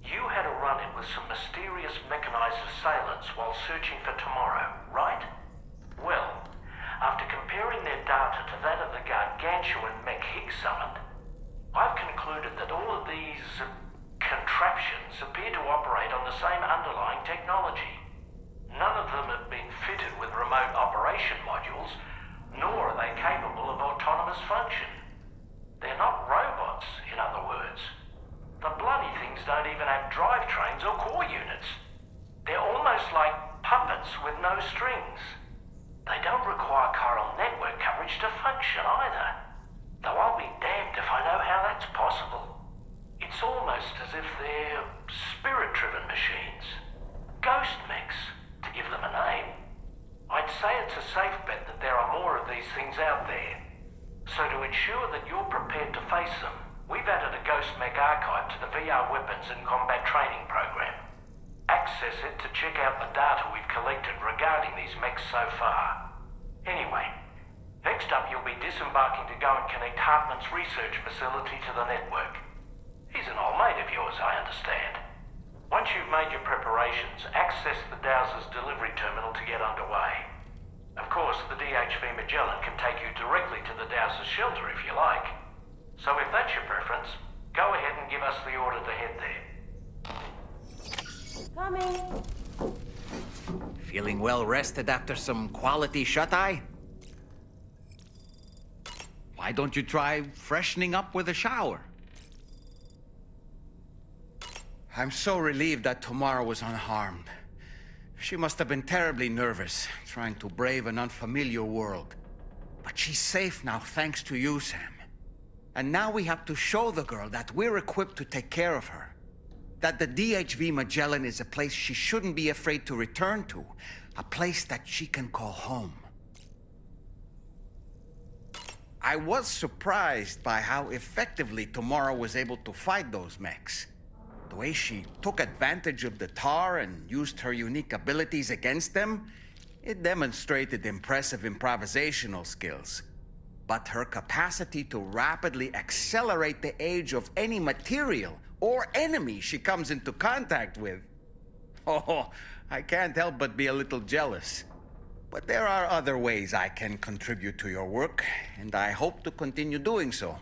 You had a run-in with some mysterious mechanized assailants while searching for Tomorrow, right? Well, after comparing their data to that of the gargantuan mech Higgs summoned, I've concluded that all of these contraptions appear to operate on the same underlying technology. None of them have been fitted with remote operation modules, nor are they capable of autonomous function. They're not robots, in other words. The bloody things don't even have drivetrains or core units. They're almost like puppets with no strings. They don't require chiral network coverage to function either. Though I'll be damned if I know how that's possible. It's almost as if they're spirit-driven machines. Ghost mechs, to give them a name. I'd say it's a safe bet that there are more of these things out there. So to ensure that you're prepared to face them, we've added a Ghost Mech archive to the VR weapons and combat training program. Access it to check out the data we've collected regarding these mechs so far. Anyway, next up you'll be disembarking to go and connect Hartman's research facility to the network. He's an old mate of yours, I understand. Once you've made your preparations, access the Dowser's delivery terminal to get underway. Of course, the DHV Magellan can take you directly to the Dowser's shelter if you like. So if that's your preference, go ahead and give us the order to head there. Coming. Feeling well rested after some quality shut-eye? Why don't you try freshening up with a shower? I'm so relieved that Tomorrow was unharmed. She must have been terribly nervous, trying to brave an unfamiliar world. But she's safe now, thanks to you, Sam. And now we have to show the girl that we're equipped to take care of her. That the DHV Magellan is a place she shouldn't be afraid to return to. A place that she can call home. I was surprised by how effectively Tomorrow was able to fight those mechs. The way she took advantage of the tar and used her unique abilities against them, it demonstrated impressive improvisational skills. But her capacity to rapidly accelerate the age of any material or enemy she comes into contact with. Oh, I can't help but be a little jealous. But there are other ways I can contribute to your work, and I hope to continue doing so.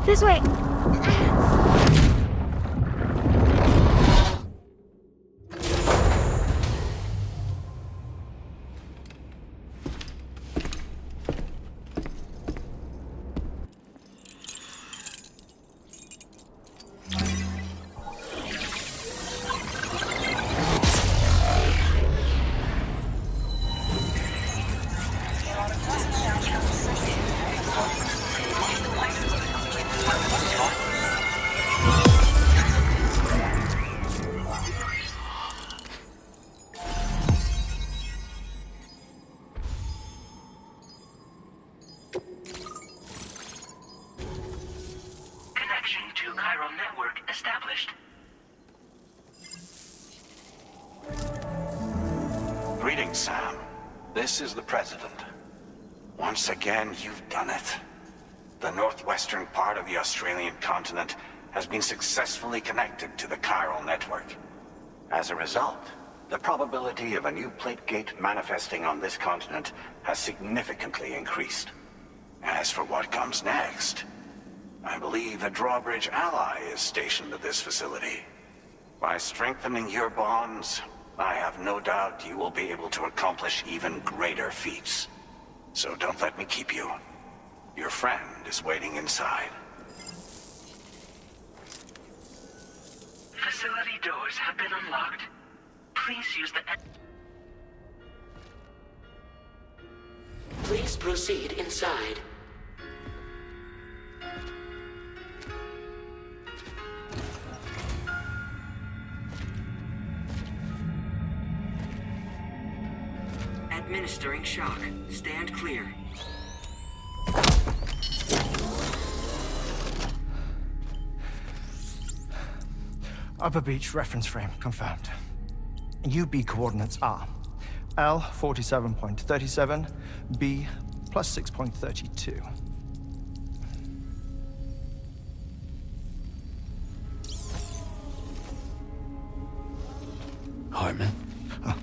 This way. Greetings, Sam. This is the President. Once again, you've done it. The northwestern part of the Australian continent has been successfully connected to the chiral network. As a result, the probability of a new plate gate manifesting on this continent has significantly increased. As for what comes next, I believe a drawbridge ally is stationed at this facility. By strengthening your bonds, I have no doubt you will be able to accomplish even greater feats. So don't let me keep you. Your friend is waiting inside. Facility doors have been unlocked. Please use the... Please proceed inside. Administering shock. Stand clear. Upper Beach reference frame confirmed. UB coordinates are L 47.37, B plus 6.32. Hartman? Oh.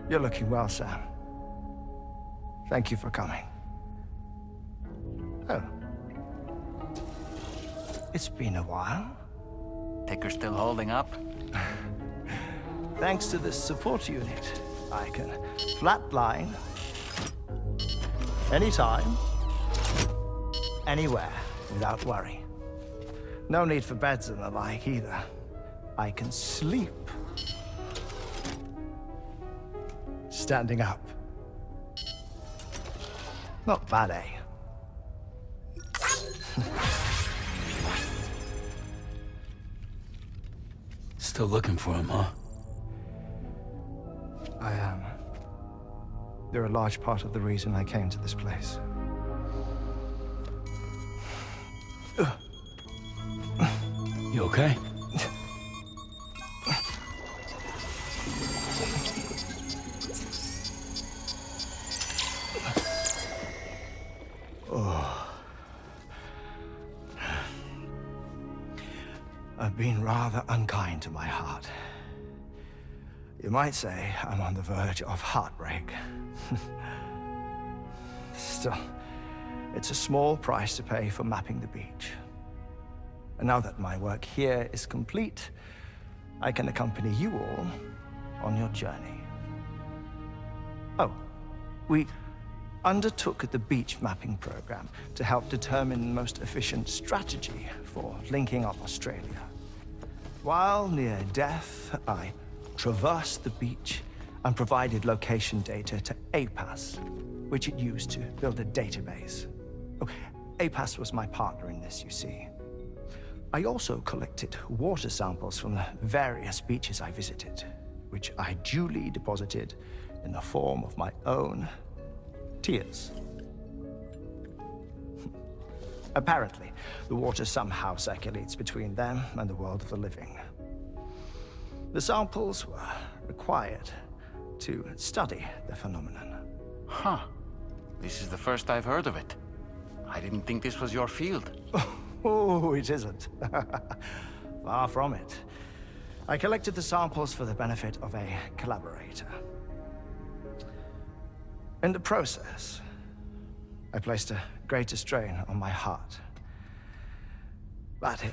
You're looking well, Sam. Thank you for coming. Oh. It's been a while. Ticker still holding up? Thanks to this support unit, I can flatline anytime, anywhere, without worry. No need for beds and the like either. I can sleep standing up. Not bad, eh? Still looking for him, huh? I am. They're a large part of the reason I came to this place. You okay? have been rather unkind to my heart. You might say I'm on the verge of heartbreak. Still, it's a small price to pay for mapping the beach. And now that my work here is complete, I can accompany you all on your journey. Oh, we undertook the beach mapping program to help determine the most efficient strategy for linking up Australia. While near death, I traversed the beach and provided location data to APAS, which it used to build a database. Oh, APAS was my partner in this, you see. I also collected water samples from the various beaches I visited, which I duly deposited in the form of my own tears. Apparently, the water somehow circulates between them and the world of the living. The samples were required to study the phenomenon. Huh. This is the first I've heard of it. I didn't think this was your field. Oh, it isn't. Far from it. I collected the samples for the benefit of a collaborator. In the process, I placed a greater strain on my heart. But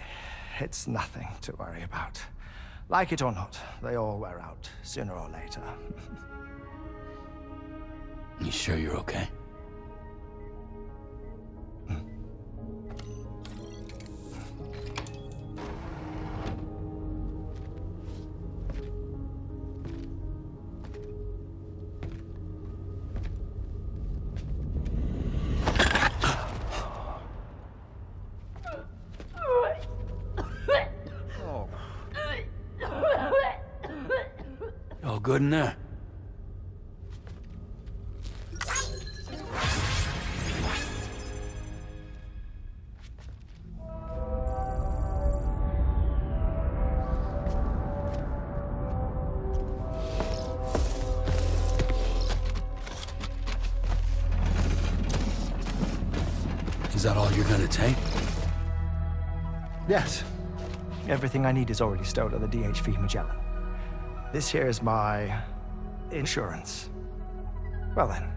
it's nothing to worry about. Like it or not, they all wear out, sooner or later. You sure you're okay? All good in there? Is that all you're gonna take? Yes. Everything I need is already stowed on the DHV Magellan. This here is my insurance. Well then,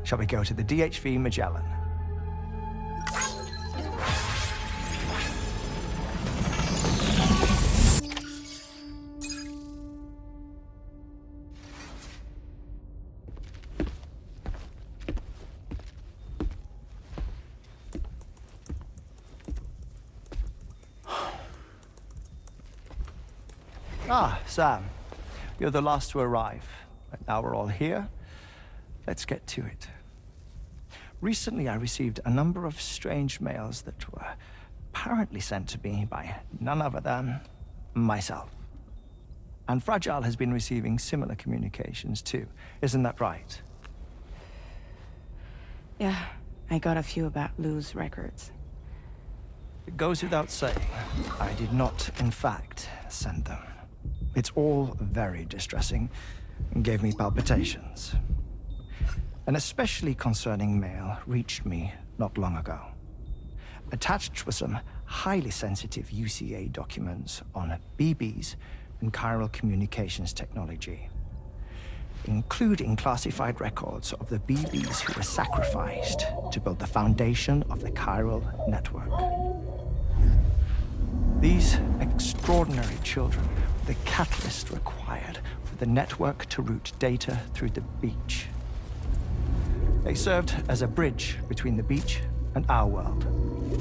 shall we go to the DHV Magellan? Ah, Sam. You're the last to arrive. But now we're all here. Let's get to it. Recently, I received a number of strange mails that were apparently sent to me by none other than myself. And Fragile has been receiving similar communications too. Isn't that right? Yeah, I got a few about Lou's records. It goes without saying, I did not, in fact, send them. It's all very distressing and gave me palpitations. An especially concerning mail reached me not long ago. Attached were some highly sensitive UCA documents on BBs and chiral communications technology, including classified records of the BBs who were sacrificed to build the foundation of the chiral network. These extraordinary children were the catalyst required for the network to route data through the beach. They served as a bridge between the beach and our world,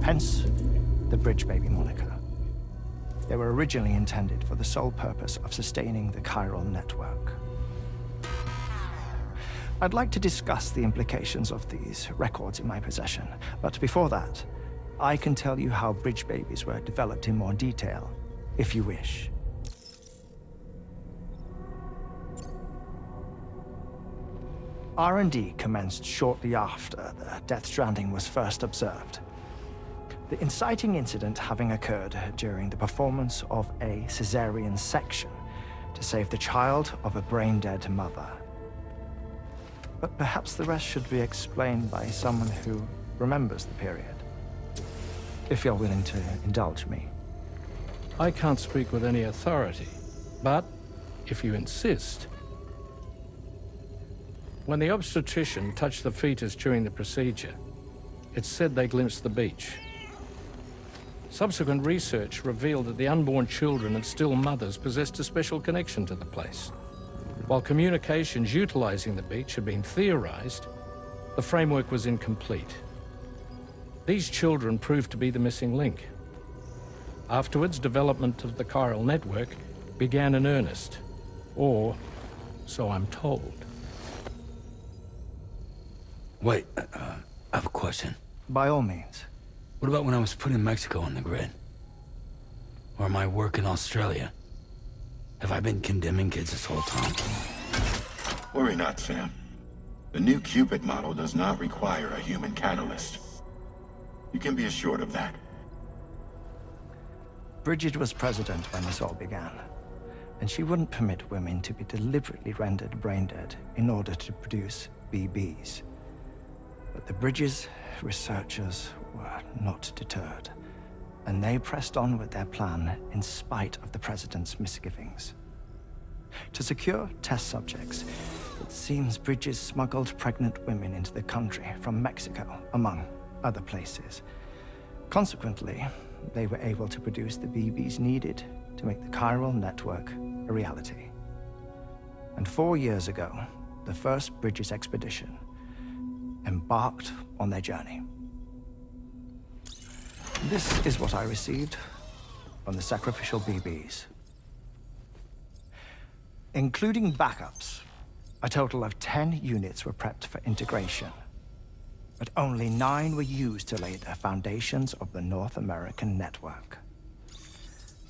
hence the Bridge Baby moniker. They were originally intended for the sole purpose of sustaining the chiral network. I'd like to discuss the implications of these records in my possession, but before that, I can tell you how Bridge Babies were developed in more detail, if you wish. R&D commenced shortly after the Death Stranding was first observed. The inciting incident having occurred during the performance of a cesarean section to save the child of a brain-dead mother. But perhaps the rest should be explained by someone who remembers the period. If you're willing to indulge me. I can't speak with any authority, but if you insist. When the obstetrician touched the fetus during the procedure, it's said they glimpsed the beach. Subsequent research revealed that the unborn children and still mothers possessed a special connection to the place. While communications utilizing the beach had been theorized, the framework was incomplete. These children proved to be the missing link. Afterwards, development of the chiral network began in earnest, or so I'm told. Wait, I have a question. By all means. What about when I was putting Mexico on the grid? Or my work in Australia? Have I been condemning kids this whole time? Worry not, Sam. The new Cupid model does not require a human catalyst. You can be assured of that. Bridget was president when this all began, and she wouldn't permit women to be deliberately rendered brain dead in order to produce BBs. But the Bridges researchers were not deterred, and they pressed on with their plan in spite of the president's misgivings. To secure test subjects, it seems Bridges smuggled pregnant women into the country from Mexico, among other places. Consequently, they were able to produce the BBs needed to make the chiral network a reality. And 4 years ago, the first Bridges expedition embarked on their journey. This is what I received from the sacrificial BBs. Including backups, a total of 10 units were prepped for integration, but only 9 were used to lay the foundations of the North American network.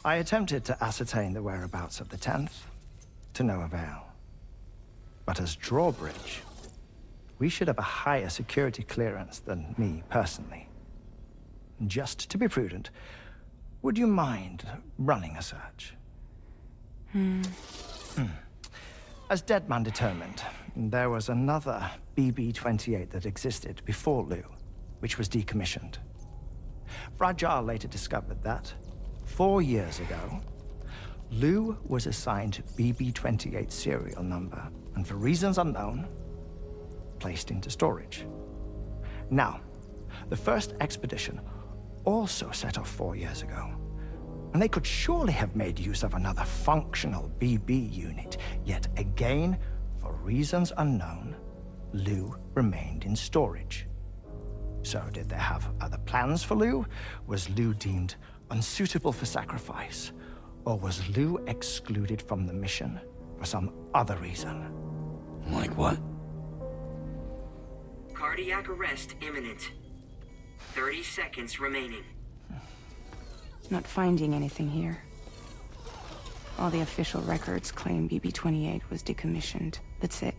I attempted to ascertain the whereabouts of the 10th, to no avail. But as drawbridge, we should have a higher security clearance than me personally. Just to be prudent, would you mind running a search? As Deadman determined, there was another BB-28 that existed before Lou, which was decommissioned. Fragile later discovered that, 4 years ago, Lou was assigned BB-28 serial number, and for reasons unknown, placed into storage. Now, the first expedition also set off 4 years ago, and they could surely have made use of another functional BB unit, yet again, for reasons unknown, Lou remained in storage. So did they have other plans for Lou? Was Lou deemed unsuitable for sacrifice? Or was Lou excluded from the mission for some other reason? Like what? Cardiac arrest imminent. 30 seconds remaining. Not finding anything here. All the official records claim BB-28 was decommissioned. That's it.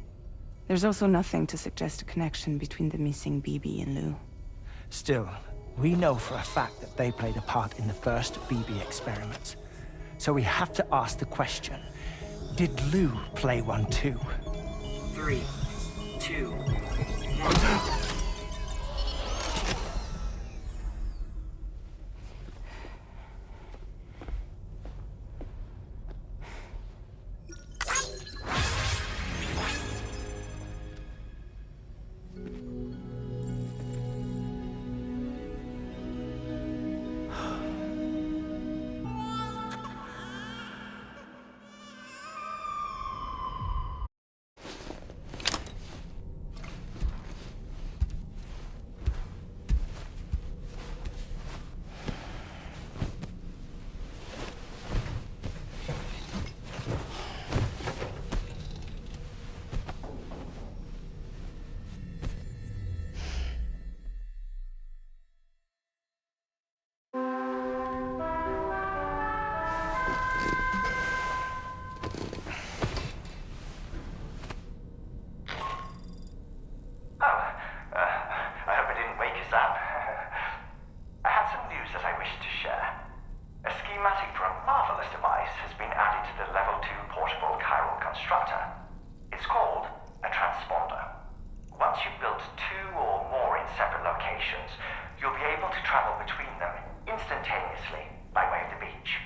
There's also nothing to suggest a connection between the missing BB and Lou. Still, we know for a fact that they played a part in the first BB experiments. So we have to ask the question, did Lou play one too? 3, 2, 1. You'll be able to travel between them instantaneously by way of the beach.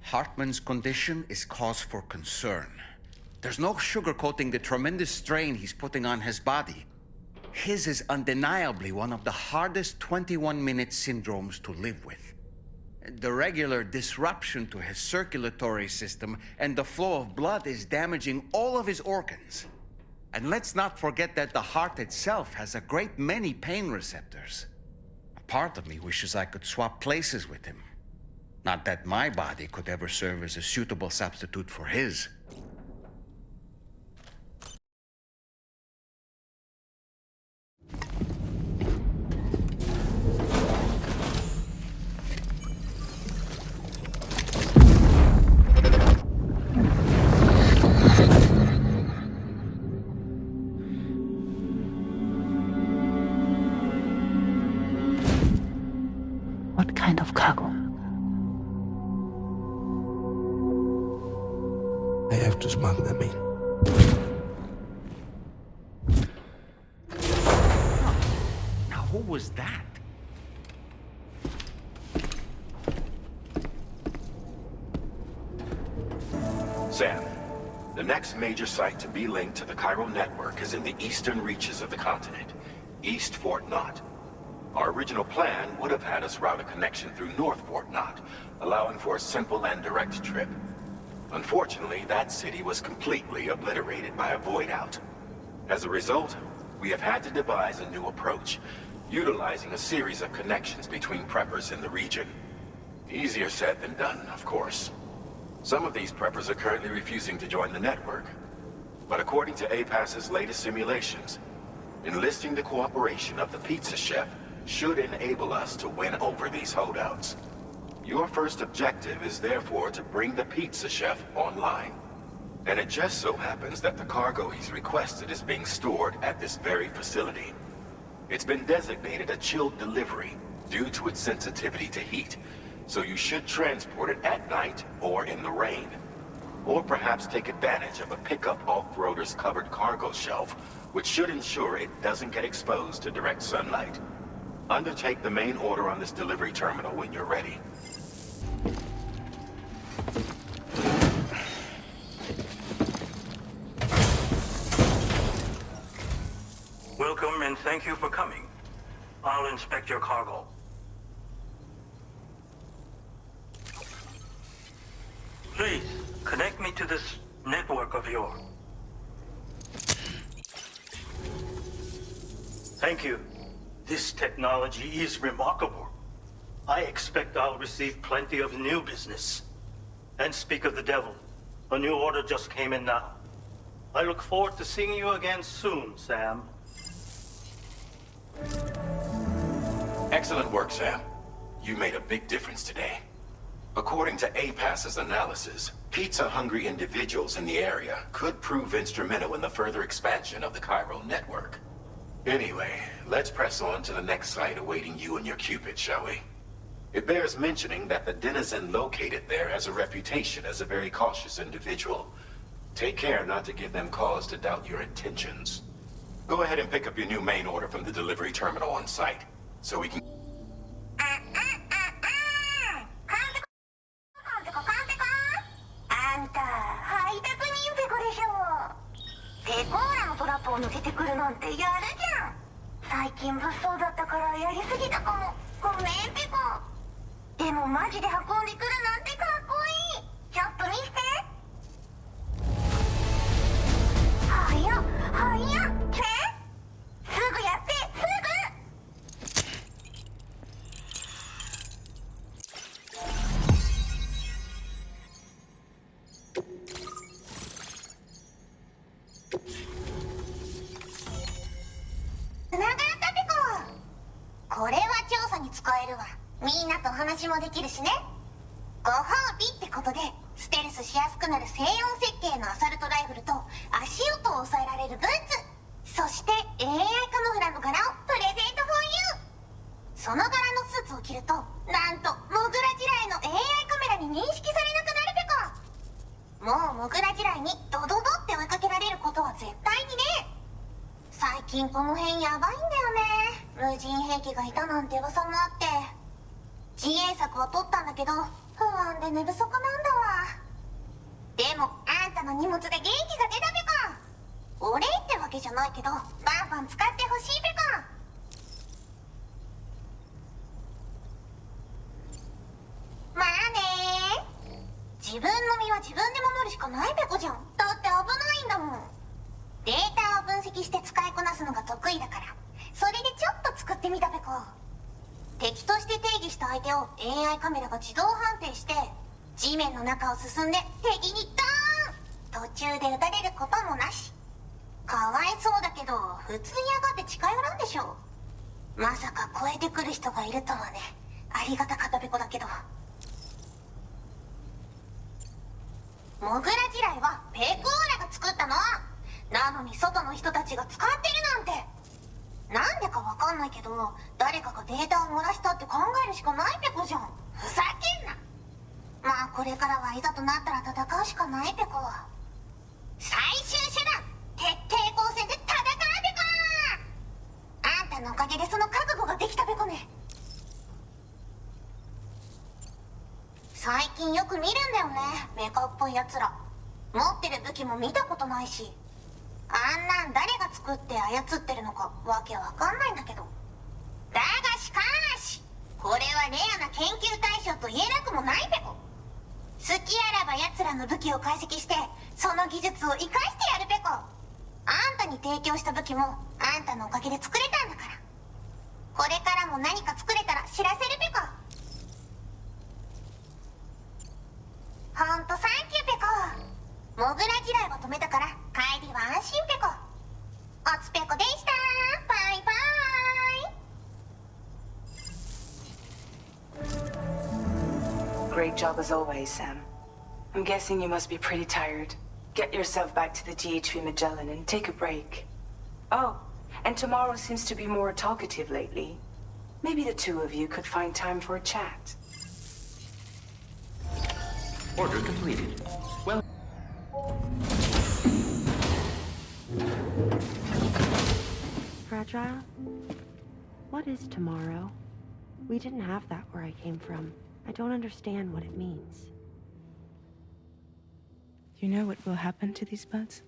Hartman's condition is cause for concern. There's no sugarcoating the tremendous strain he's putting on his body. His is undeniably one of the hardest 21-minute syndromes to live with. The regular disruption to his circulatory system and the flow of blood is damaging all of his organs. And let's not forget that the heart itself has a great many pain receptors. A part of me wishes I could swap places with him. Not that my body could ever serve as a suitable substitute for his. What kind of cargo? I have to smuggle them in. Now, who was that? Sam, the next major site to be linked to the chiral network is in the eastern reaches of the continent, East Fort Knott. Our original plan would have had us route a connection through North Fort Knott, allowing for a simple and direct trip. Unfortunately, that city was completely obliterated by a void out. As a result, we have had to devise a new approach, utilizing a series of connections between preppers in the region. Easier said than done, of course. Some of these preppers are currently refusing to join the network. But according to APAS's latest simulations, enlisting the cooperation of the pizza chef should enable us to win over these holdouts. Your first objective is therefore to bring the pizza chef online. And it just so happens that the cargo he's requested is being stored at this very facility. It's been designated a chilled delivery due to its sensitivity to heat, so you should transport it at night or in the rain. Or perhaps take advantage of a pickup off-roader's covered cargo shelf, which should ensure it doesn't get exposed to direct sunlight. Undertake the main order on this delivery terminal when you're ready. Welcome and thank you for coming. I'll inspect your cargo. Please, connect me to this network of yours. Thank you. This technology is remarkable. I expect I'll receive plenty of new business. And speak of the devil, a new order just came in now. I look forward to seeing you again soon, Sam. Excellent work, Sam. You made a big difference today. According to APAS's analysis, pizza-hungry individuals in the area could prove instrumental in the further expansion of the chiral network. Anyway, let's press on to the next site awaiting you and your Cupid, shall we? It bears mentioning that the denizen located there has a reputation as a very cautious individual. Take care not to give them cause to doubt your intentions. Go ahead and pick up your new main order from the delivery terminal on site, so we can... 不安で寝不足なんだわ。でもあんたの荷物で元気が出たべか。お礼ってわけじゃないけどバンバン使ってほしいべか。まあね。自分の身は自分で守るしかないべこじゃん。だって危ないんだもん。データを分析して使いこなすのが得意だから、それでちょっと作ってみたべこ。敵として定義した相手を AI カメラが自動判定して、地面の中を進んで敵にドーン。途中で撃たれることもなし。かわいそうだけど普通に上がって近寄らんでしょ。まさか超えてくる人がいるとはね。ありがたかったべこだけど。モグラ地雷はペクオーラが作ったの。なのに外の人たちが使ってるなんて。なんでかわかんないけど誰かがデータを漏らしたって考えるしかないペコじゃん。ふざけんな。まあこれからはいざとなったら戦うしかないペコ。最終手段徹底抗戦で戦うペコ。あんたのおかげでその覚悟ができたペコね。最近よく見るんだよね、メカっぽいやつら。持ってる武器も見たことないし、あんなん誰が作って操ってるのかわけわかんないんだけど。だがしかしこれはレアな研究対象と言えなくもないペコ。好きあらば奴らの武器を解析してその技術を生かしてやるペコ。あんたに提供した武器もあんたのおかげで作れたんだから。これからも何か作れたら知らせるペコ。ほんとサンキューペコ。モグラ地雷を止めたから帰りは安心ペコ。おつペコでした。バイバイ。 Great job as always, Sam. I'm guessing you must be pretty tired. Get yourself back to the DHV Magellan and take a break. Oh, and tomorrow seems to be more talkative lately. Maybe the two of you could find time for a chat. Order completed. Well... Fragile? What is tomorrow? We didn't have that where I came from. I don't understand what it means. You know what will happen to these buds?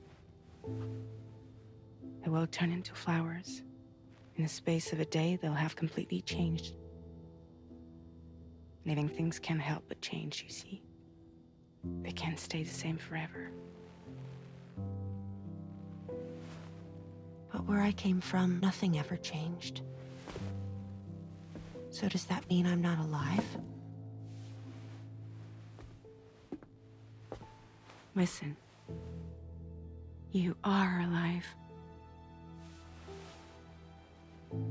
They will turn into flowers. In the space of a day, they'll have completely changed. Living things can't help but change, you see. They can't stay the same forever. But where I came from, nothing ever changed. So does that mean I'm not alive? Listen. You are alive.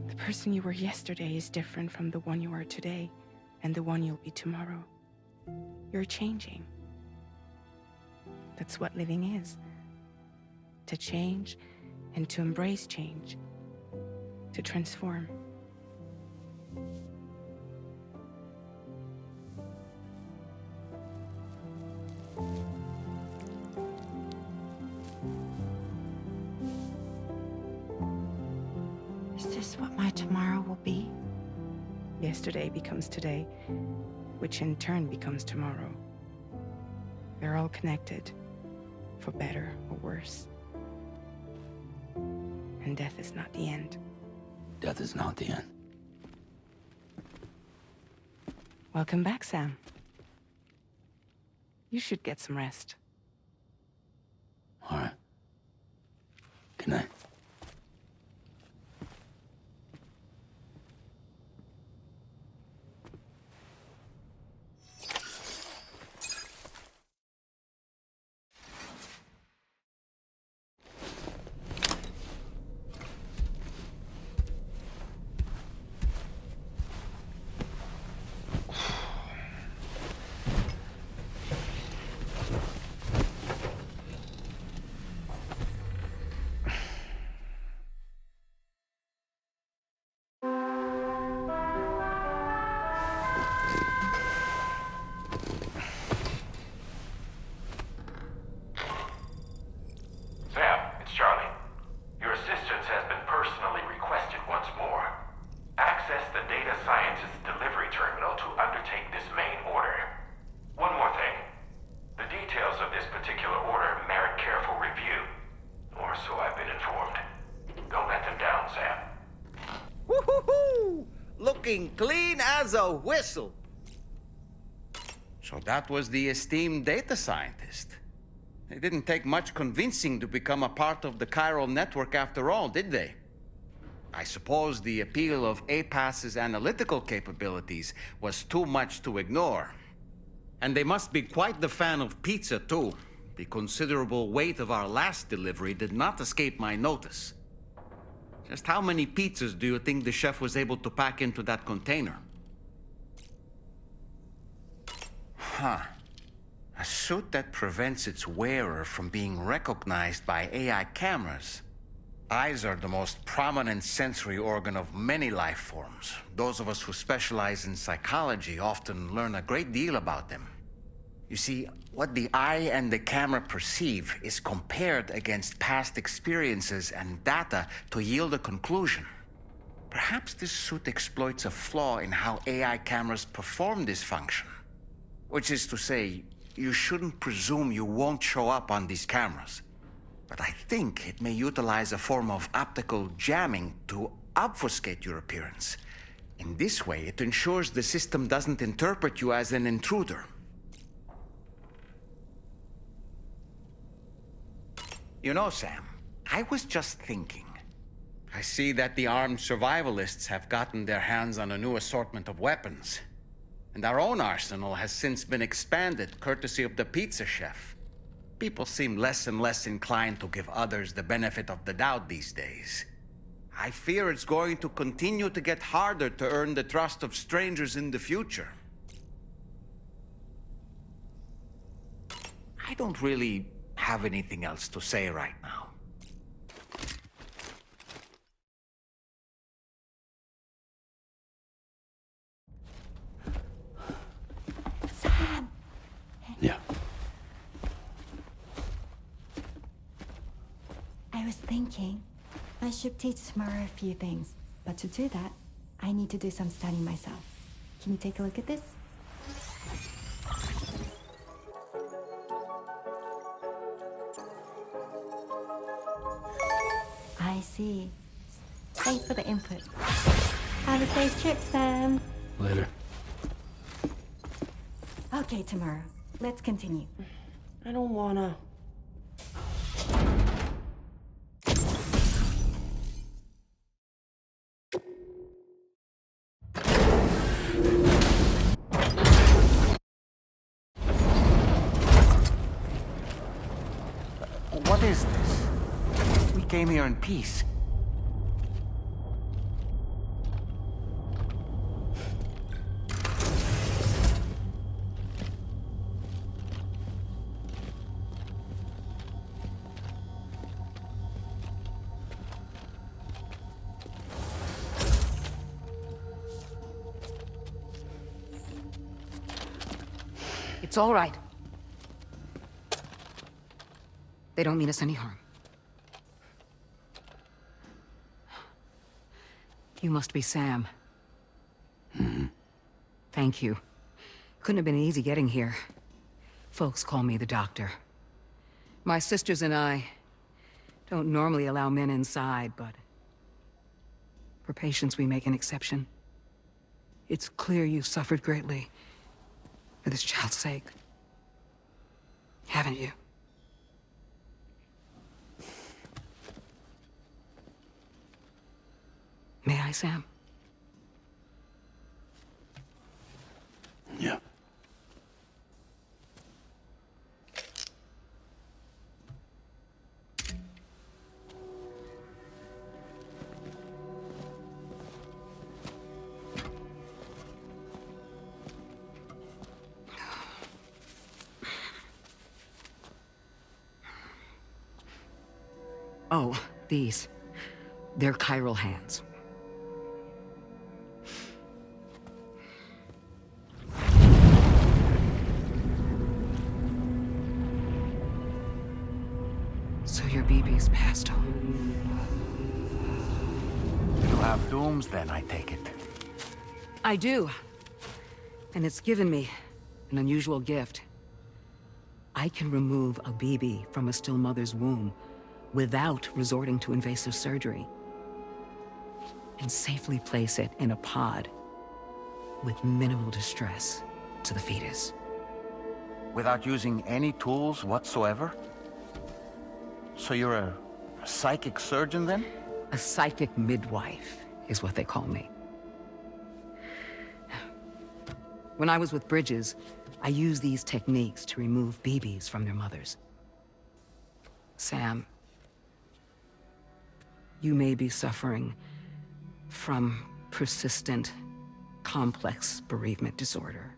The person you were yesterday is different from the one you are today, and the one you'll be tomorrow. You're changing. That's what living is. To change and to embrace change. To transform. Is this what my tomorrow will be? Yesterday becomes today, which in turn becomes tomorrow. They're all connected, for better or worse. And death is not the end. Death is not the end. Welcome back, Sam. You should get some rest. All right. Good night. looking clean as a whistle. So that was the esteemed data scientist. It didn't take much convincing to become a part of the chiral network after all, did they? I suppose the appeal of APAS's analytical capabilities was too much to ignore. And they must be quite the fan of pizza, too. The considerable weight of our last delivery did not escape my notice. Just how many pizzas do you think the chef was able to pack into that container? Huh. A suit that prevents its wearer from being recognized by AI cameras. Eyes are the most prominent sensory organ of many life forms. Those of us who specialize in psychology often learn a great deal about them. You see, what the eye and the camera perceive is compared against past experiences and data to yield a conclusion. Perhaps this suit exploits a flaw in how AI cameras perform this function. Which is to say, you shouldn't presume you won't show up on these cameras. But I think it may utilize a form of optical jamming to obfuscate your appearance. In this way, it ensures the system doesn't interpret you as an intruder. You know, Sam, I was just thinking. I see that the armed survivalists have gotten their hands on a new assortment of weapons. And our own arsenal has since been expanded, courtesy of the pizza chef. People seem less and less inclined to give others the benefit of the doubt these days. I fear it's going to continue to get harder to earn the trust of strangers in the future. I don't really have anything else to say right now. Sam! Yeah. I was thinking, I should teach tomorrow a few things, but to do that, I need to do some studying myself. Can you take a look at this? I see. Thanks for the input. Have a safe trip, Sam. Later. Okay, tomorrow. Let's continue. I don't wanna. What is this? We came here in peace. It's all right. They don't mean us any harm. You must be Sam. Thank you. Couldn't have been easy getting here. Folks call me the doctor. My sisters and I don't normally allow men inside, but for patients we make an exception. It's clear you've suffered greatly for this child's sake. Haven't you? May I, Sam? Yeah. Oh, these. They're chiral hands. So your BB's passed on. You have dooms then, I take it. I do. And it's given me an unusual gift. I can remove a BB from a still mother's womb without resorting to invasive surgery, and safely place it in a pod with minimal distress to the fetus. Without using any tools whatsoever? So you're a psychic surgeon then? A psychic midwife is what they call me. When I was with Bridges, I used these techniques to remove babies from their mothers. Sam, you may be suffering from persistent, complex bereavement disorder.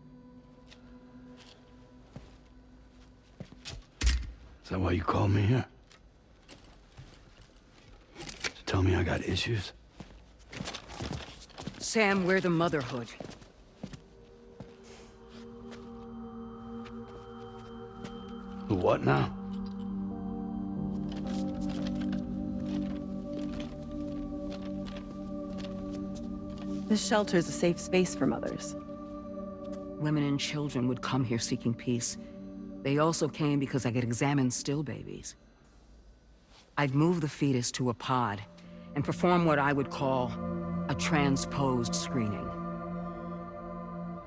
Is that why you called me here? To tell me I got issues? Sam, we're the motherhood. The what now? This shelter is a safe space for mothers. Women and children would come here seeking peace. They also came because I could examine still babies. I'd move the fetus to a pod and perform what I would call a transposed screening.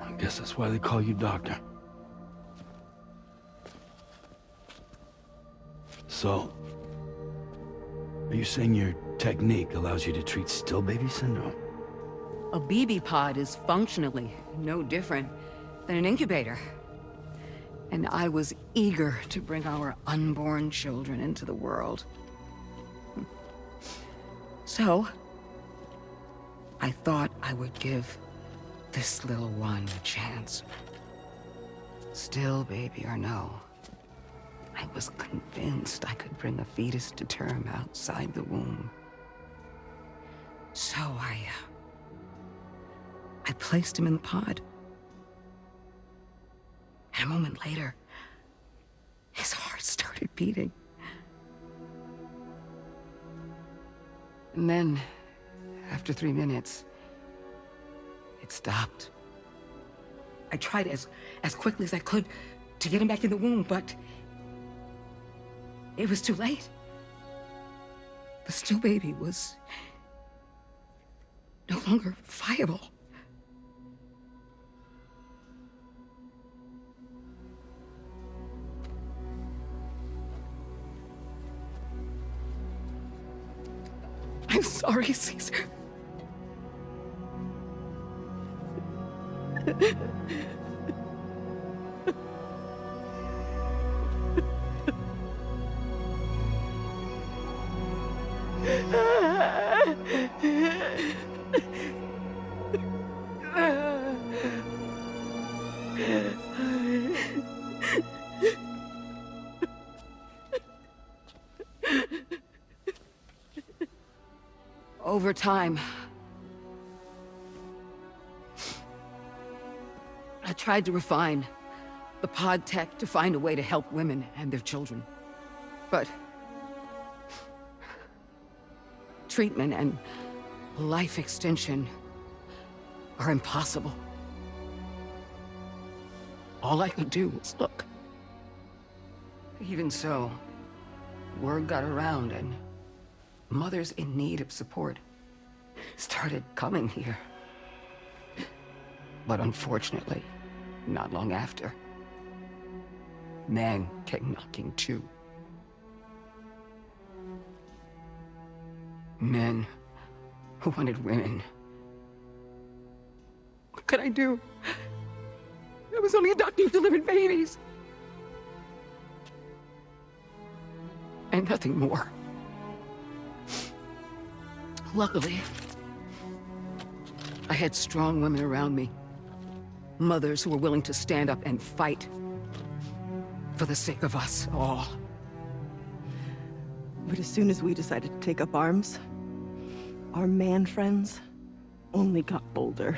I guess that's why they call you doctor. So, are you saying your technique allows you to treat still baby syndrome? A BB pod is functionally no different than an incubator. And I was eager to bring our unborn children into the world. So, I thought I would give this little one a chance. Still baby or no, I was convinced I could bring a fetus to term outside the womb. So I placed him in the pod. And a moment later, his heart started beating. And then, after 3 minutes, it stopped. I tried as quickly as I could to get him back in the womb, but it was too late. The still baby was no longer viable. I'm sorry, Caesar. Over time, I tried to refine the pod tech to find a way to help women and their children. But treatment and life extension are impossible. All I could do was look. Even so, word got around and mothers in need of support started coming here. But unfortunately, not long after, men came knocking too. Men who wanted women. What could I do? I was only a doctor who delivered babies. And nothing more. Luckily, I had strong women around me. Mothers who were willing to stand up and fight for the sake of us all. But as soon as we decided to take up arms, our man friends only got bolder.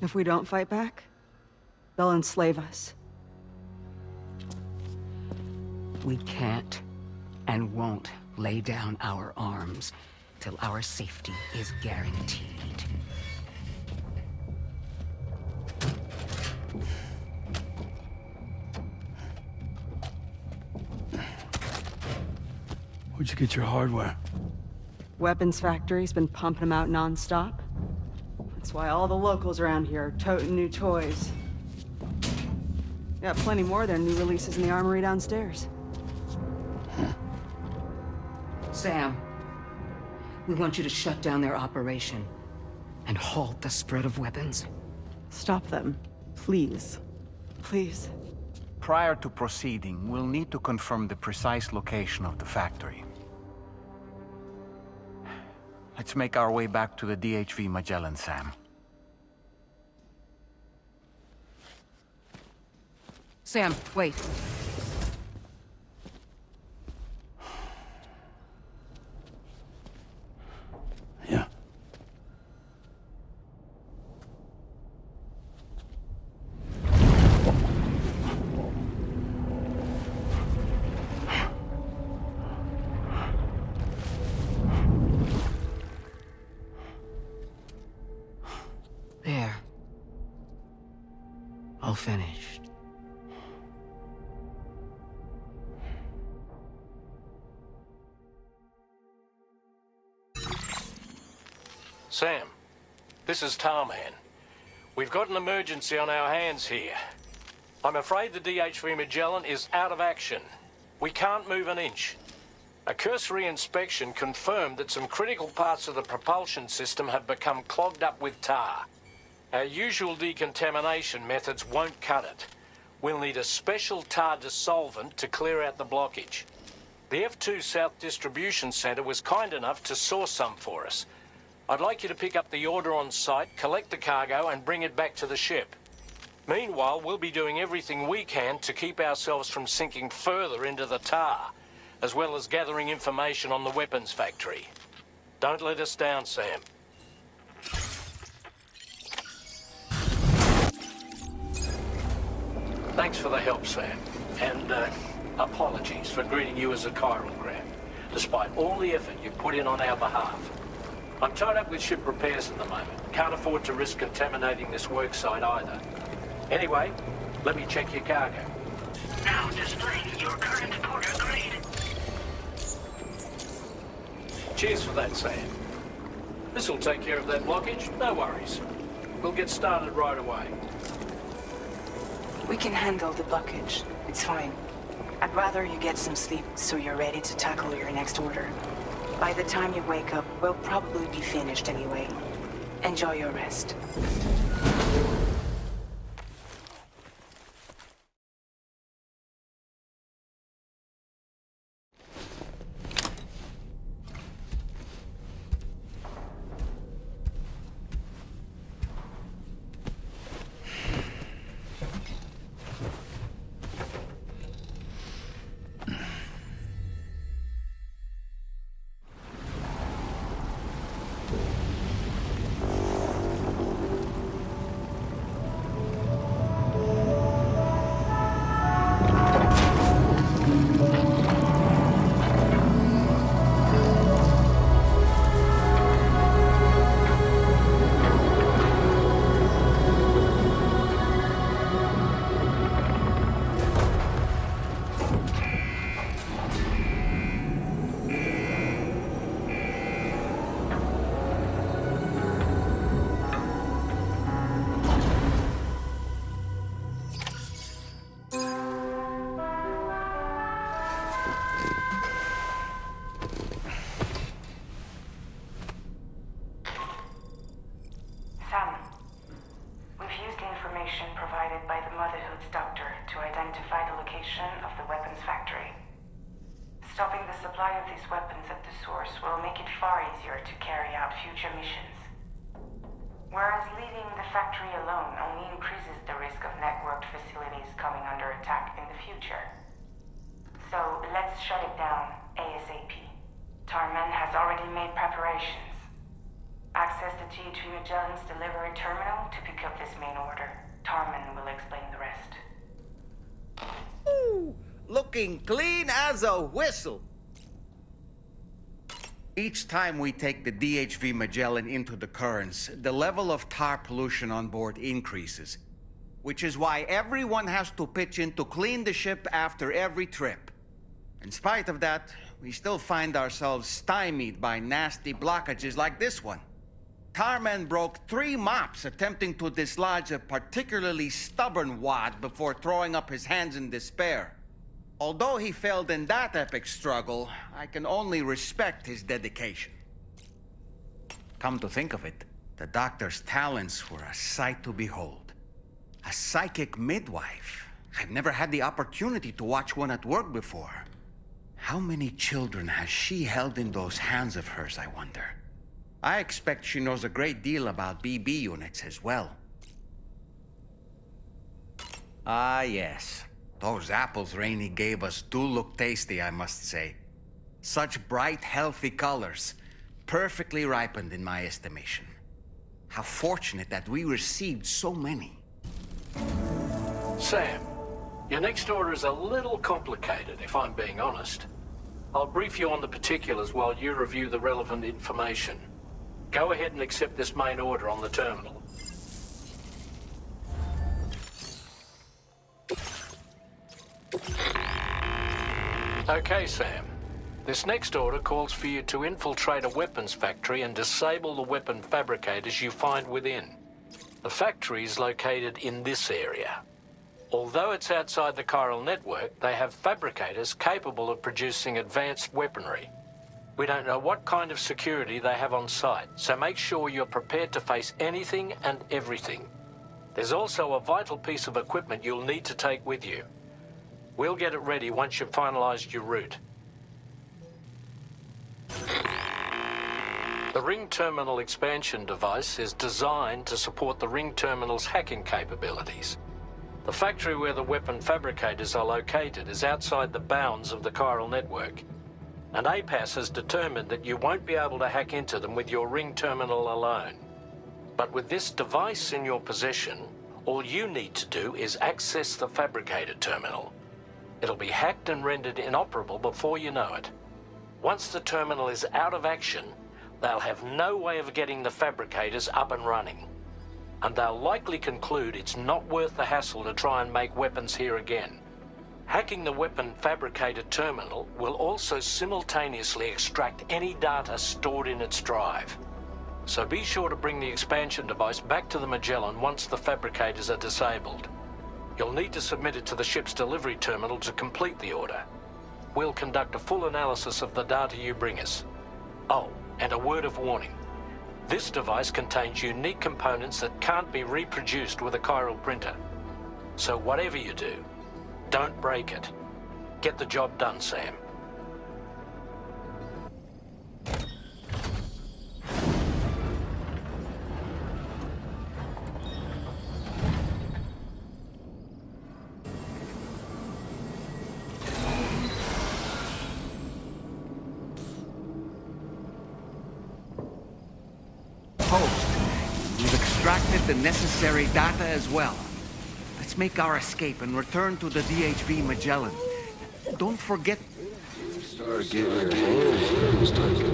If we don't fight back, they'll enslave us. We can't and won't lay down our arms till our safety is guaranteed. Where'd you get your hardware? Weapons factory's been pumping them out non-stop. That's why all the locals around here are toting new toys. Got plenty more of their new releases in the armory downstairs. Sam, we want you to shut down their operation and halt the spread of weapons. Stop them, please. Please. Prior to proceeding, we'll need to confirm the precise location of the factory. Let's make our way back to the DHV Magellan, Sam. Sam, wait. Yeah. There. All finished. Sam, this is Tarman. We've got an emergency on our hands here. I'm afraid the DHV Magellan is out of action. We can't move an inch. A cursory inspection confirmed that some critical parts of the propulsion system have become clogged up with tar. Our usual decontamination methods won't cut it. We'll need a special tar dissolvent to clear out the blockage. The F2 South Distribution Center was kind enough to source some for us. I'd like you to pick up the order on site, collect the cargo, and bring it back to the ship. Meanwhile, we'll be doing everything we can to keep ourselves from sinking further into the tar, as well as gathering information on the weapons factory. Don't let us down, Sam. Thanks for the help, Sam. And, apologies for greeting you as a chiral craft, despite all the effort you've put in on our behalf. I'm tied up with ship repairs at the moment. Can't afford to risk contaminating this work site either. Anyway, let me check your cargo. Now displaying your current porter grade. Cheers for that, Sam. This'll take care of that blockage, no worries. We'll get started right away. We can handle the blockage. It's fine. I'd rather you get some sleep so you're ready to tackle your next order. By the time you wake up, we'll probably be finished anyway. Enjoy your rest. Stopping the supply of these weapons at the source will make it far easier to carry out future missions. Whereas leaving the factory alone only increases the risk of networked facilities coming under attack in the future. So let's shut it down ASAP. Tarman has already made preparations. Access the DHV Magellan's delivery terminal to pick up this main order. Tarman will explain the rest. Ooh, looking clean as a whistle. Each time we take the DHV Magellan into the currents, the level of tar pollution on board increases, which is why everyone has to pitch in to clean the ship after every trip. In spite of that, we still find ourselves stymied by nasty blockages like this one. Tarman broke 3 mops attempting to dislodge a particularly stubborn wad before throwing up his hands in despair. Although he failed in that epic struggle, I can only respect his dedication. Come to think of it, the doctor's talents were a sight to behold. A psychic midwife. I've never had the opportunity to watch one at work before. How many children has she held in those hands of hers, I wonder? I expect she knows a great deal about BB units as well. Ah, yes. Those apples Rainey gave us do look tasty, I must say. Such bright, healthy colors. Perfectly ripened in my estimation. How fortunate that we received so many. Sam, your next order is a little complicated, if I'm being honest. I'll brief you on the particulars while you review the relevant information. Go ahead and accept this main order on the terminal. Okay, Sam. This next order calls for you to infiltrate a weapons factory and disable the weapon fabricators you find within. The factory is located in this area. Although it's outside the chiral network, they have fabricators capable of producing advanced weaponry. We don't know what kind of security they have on site, so make sure you're prepared to face anything and everything. There's also a vital piece of equipment you'll need to take with you. We'll get it ready once you've finalized your route. The Ring Terminal expansion device is designed to support the Ring Terminal's hacking capabilities. The factory where the weapon fabricators are located is outside the bounds of the chiral network, and APAS has determined that you won't be able to hack into them with your Ring Terminal alone. But with this device in your possession, all you need to do is access the fabricator terminal. It'll be hacked and rendered inoperable before you know it. Once the terminal is out of action, they'll have no way of getting the fabricators up and running. And they'll likely conclude it's not worth the hassle to try and make weapons here again. Hacking the weapon fabricator terminal will also simultaneously extract any data stored in its drive. So be sure to bring the expansion device back to the Magellan once the fabricators are disabled. You'll need to submit it to the ship's delivery terminal to complete the order. We'll conduct a full analysis of the data you bring us. Oh, and a word of warning. This device contains unique components that can't be reproduced with a chiral printer. So whatever you do, don't break it. Get the job done, Sam. We've extracted the necessary data as well. Let's make our escape and return to the DHB Magellan. Don't forget... Start getting your hands dirty.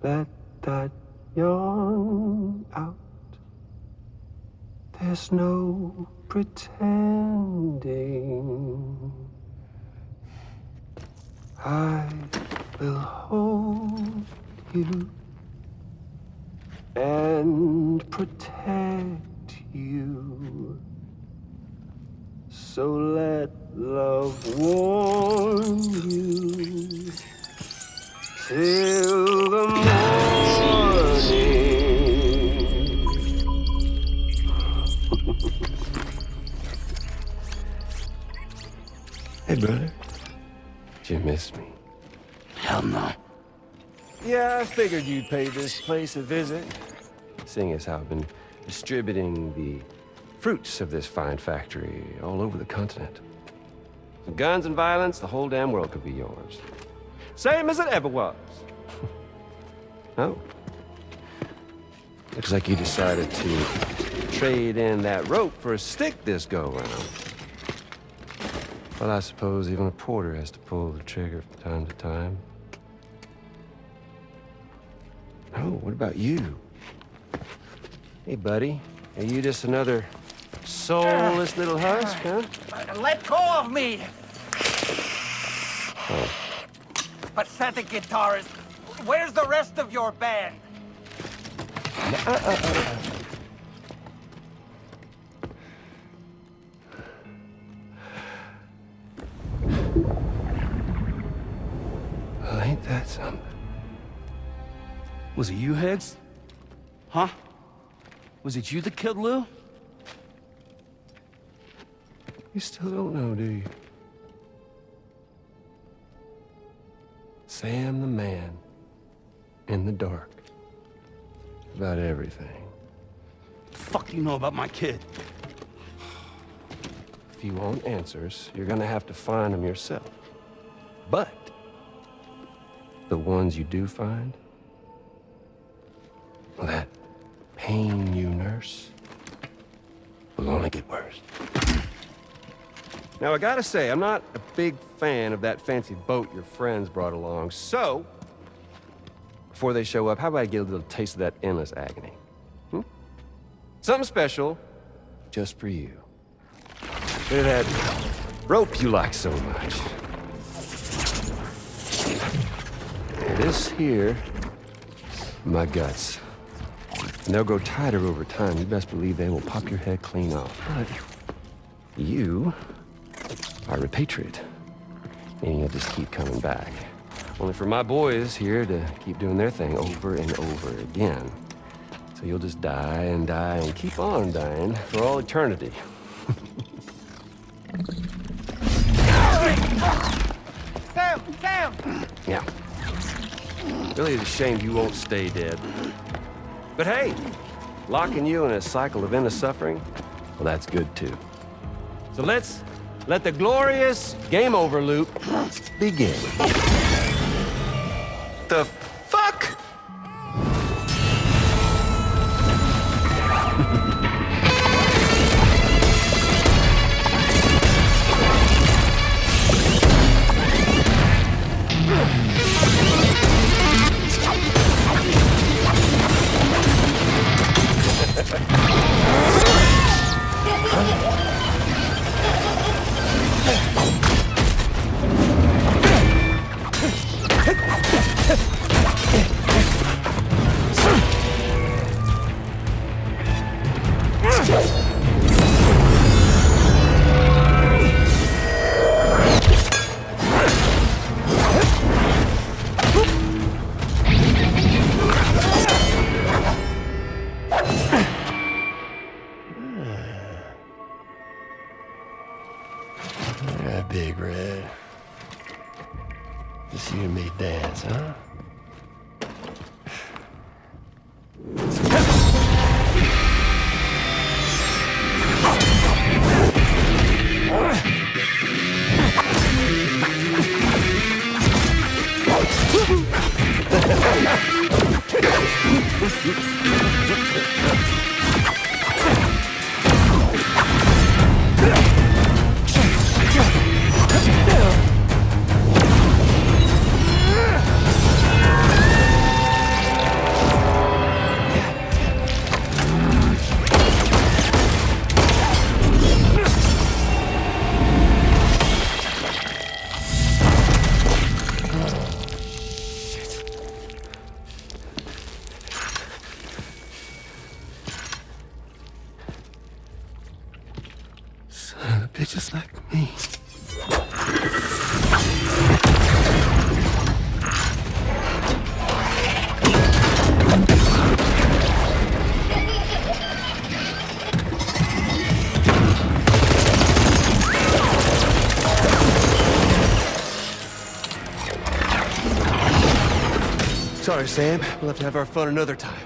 Let that yawn out. There's no pretending. I will hold you and protect you. So let love warm you till the morning. Did you miss me? Hell no. Yeah, I figured you'd pay this place a visit, seeing as how I've been distributing the fruits of this fine factory all over the continent. With guns and violence, the whole damn world could be yours. Same as it ever was. Oh. Looks like you decided to trade in that rope for a stick this go-round. Well, I suppose even a porter has to pull the trigger from time to time. Oh, what about you? Hey, buddy. Are you just another soulless little husk, huh? Let go of me! Oh. Pathetic guitarist. Where's the rest of your band? Well, ain't that something? Was it you, Higgs? Huh? Was it you that killed Lou? You still don't know, do you? Sam the man. In the dark. About everything. What the fuck do you know about my kid? If you want answers, you're gonna have to find them yourself. But the ones you do find, well, that pain you nurse will only get worse. Now, I gotta say, I'm not a big fan of that fancy boat your friends brought along, so before they show up, how about I get a little taste of that endless agony? Hmm? Something special, just for you. Look at that rope you like so much. This here, my guts. And they'll grow tighter over time. You best believe they will pop your head clean off. But you are a patriot, and you'll just keep coming back. Only for my boys here to keep doing their thing over and over again. So you'll just die and die and keep on dying for all eternity. Sam! Sam! Yeah. Really is a shame you won't stay dead. But hey, locking you in a cycle of endless suffering, well, that's good too. So let's let the glorious game over loop begin. The fuck? Yeah, Big Red. Just you and me dance, huh? Sorry, Sam. We'll have to have our fun another time.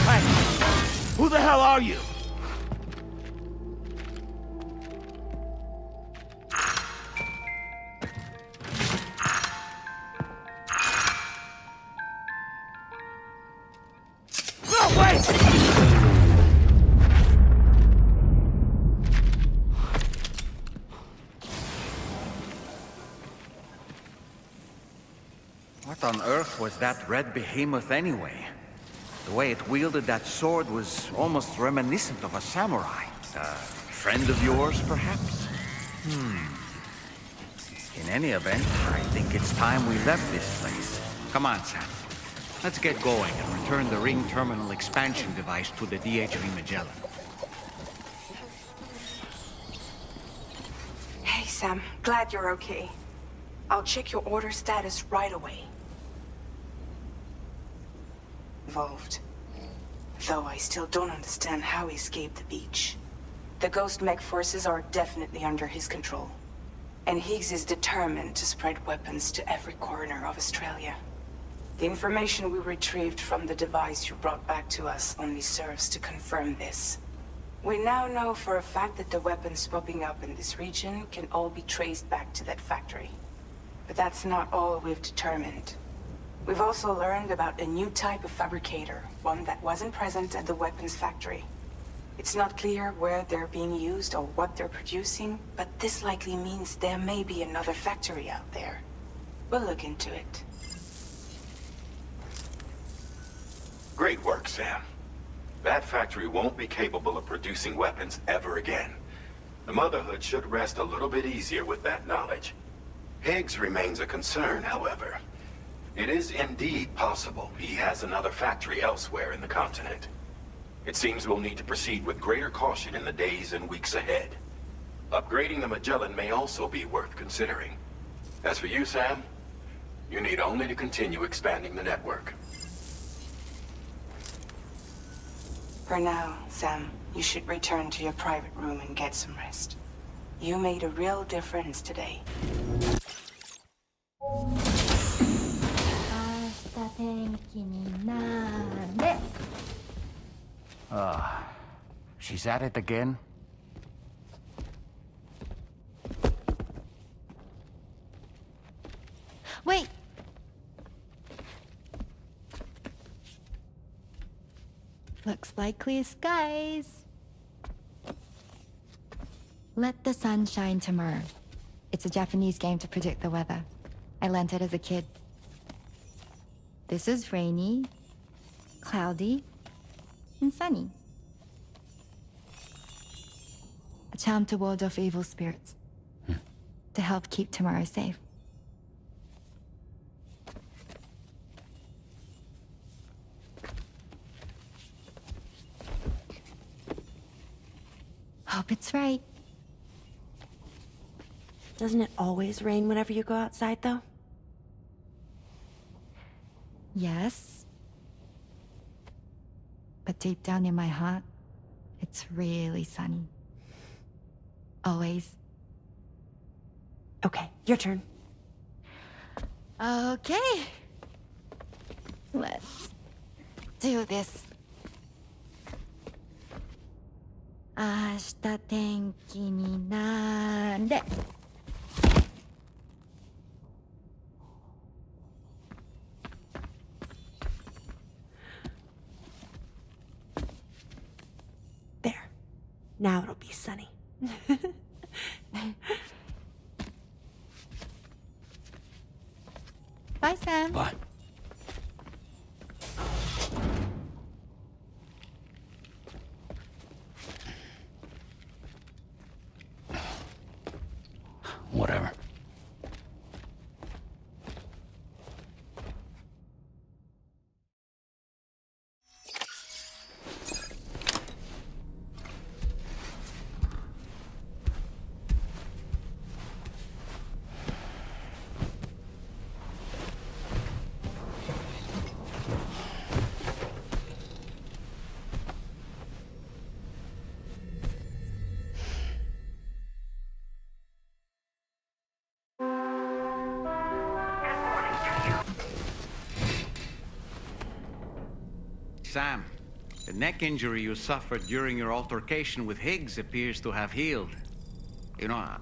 Hey! Who the hell are you? No, wait! What on earth was that red behemoth anyway? The way it wielded that sword was almost reminiscent of a samurai. A friend of yours, perhaps? In any event, I think it's time we left this place. Come on, Sam. Let's get going and return the ring terminal expansion device to the DHV Magellan. Hey, Sam. Glad you're okay. I'll check your order status right away. Involved. Though I still don't understand how he escaped the beach. The Ghost Mech forces are definitely under his control. And Higgs is determined to spread weapons to every corner of Australia. The information we retrieved from the device you brought back to us only serves to confirm this. We now know for a fact that the weapons popping up in this region can all be traced back to that factory. But that's not all we've determined. We've also learned about a new type of fabricator, one that wasn't present at the weapons factory. It's not clear where they're being used or what they're producing, but this likely means there may be another factory out there. We'll look into it. Great work, Sam. That factory won't be capable of producing weapons ever again. The Motherhood should rest a little bit easier with that knowledge. Higgs remains a concern, however. It is indeed possible he has another factory elsewhere in the continent. It seems we'll need to proceed with greater caution in the days and weeks ahead. Upgrading the Magellan may also be worth considering. As for you, Sam, you need only to continue expanding the network. For now, Sam, you should return to your private room and get some rest. You made a real difference today. She's at it again? Wait! Looks like clear skies. Let the sun shine tomorrow. It's a Japanese game to predict the weather. I learned it as a kid. This is rainy, cloudy, and sunny. A charm to ward off evil spirits. To help keep tomorrow safe. Hope it's right. Doesn't it always rain whenever you go outside, though? Yes. But deep down in my heart, it's really sunny. Always. Okay, your turn. Okay. Let's do this. 明日天気になれ。There. Now it'll be sunny. Bye, Sam. Bye. Whatever. Sam. The neck injury you suffered during your altercation with Higgs appears to have healed. You know,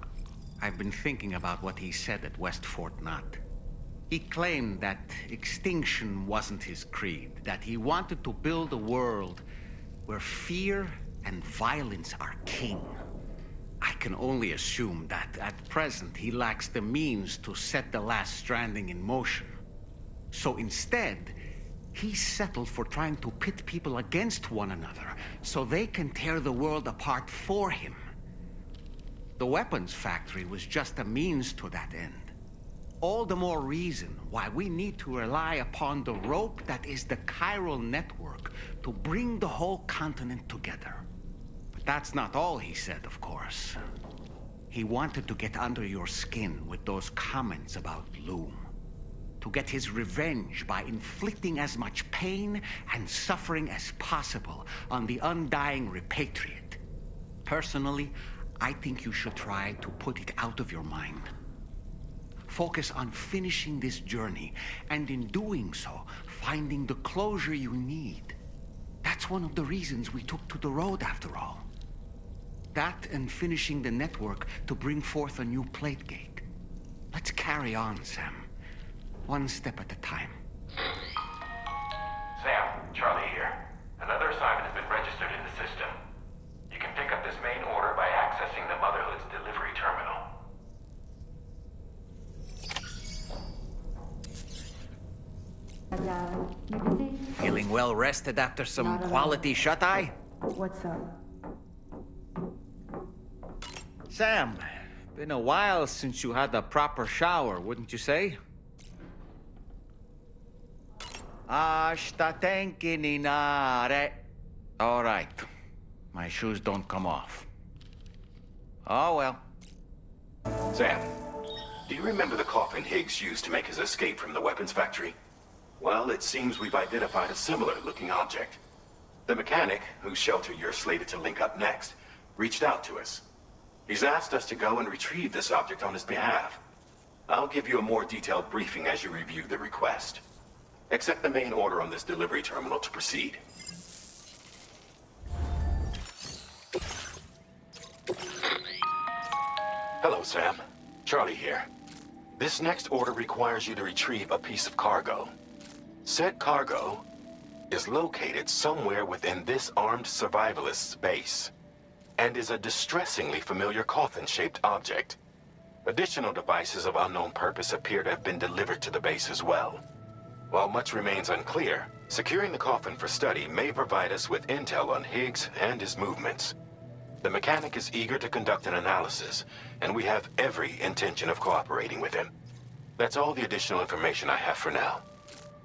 I've been thinking about what he said at West Fort Knot. He claimed that extinction wasn't his creed, that he wanted to build a world where fear and violence are king. I can only assume that at present he lacks the means to set the last stranding in motion. So instead, he settled for trying to pit people against one another so they can tear the world apart for him. The weapons factory was just a means to that end. All the more reason why we need to rely upon the rope that is the chiral network to bring the whole continent together. But that's not all he said, of course. He wanted to get under your skin with those comments about Loom. To get his revenge by inflicting as much pain and suffering as possible on the undying repatriate. Personally, I think you should try to put it out of your mind. Focus on finishing this journey, and in doing so, finding the closure you need. That's one of the reasons we took to the road, after all. That and finishing the network to bring forth a new plate gate. Let's carry on, Sam. One step at a time. Sam, Charlie here. Another assignment has been registered in the system. You can pick up this main order by accessing the Motherhood's delivery terminal. Feeling well rested after some quality shut-eye? What's up? Sam, been a while since you had a proper shower, wouldn't you say? All right. My shoes don't come off. Oh, well. Sam, do you remember the coffin Higgs used to make his escape from the weapons factory? Well, it seems we've identified a similar-looking object. The mechanic, whose shelter you're slated to link up next, reached out to us. He's asked us to go and retrieve this object on his behalf. I'll give you a more detailed briefing as you review the request. Accept the main order on this delivery terminal to proceed. Hello, Sam. Charlie here. This next order requires you to retrieve a piece of cargo. Said cargo is located somewhere within this armed survivalist's base, and is a distressingly familiar coffin-shaped object. Additional devices of unknown purpose appear to have been delivered to the base as well. While much remains unclear, securing the coffin for study may provide us with intel on Higgs and his movements. The mechanic is eager to conduct an analysis, and we have every intention of cooperating with him. That's all the additional information I have for now.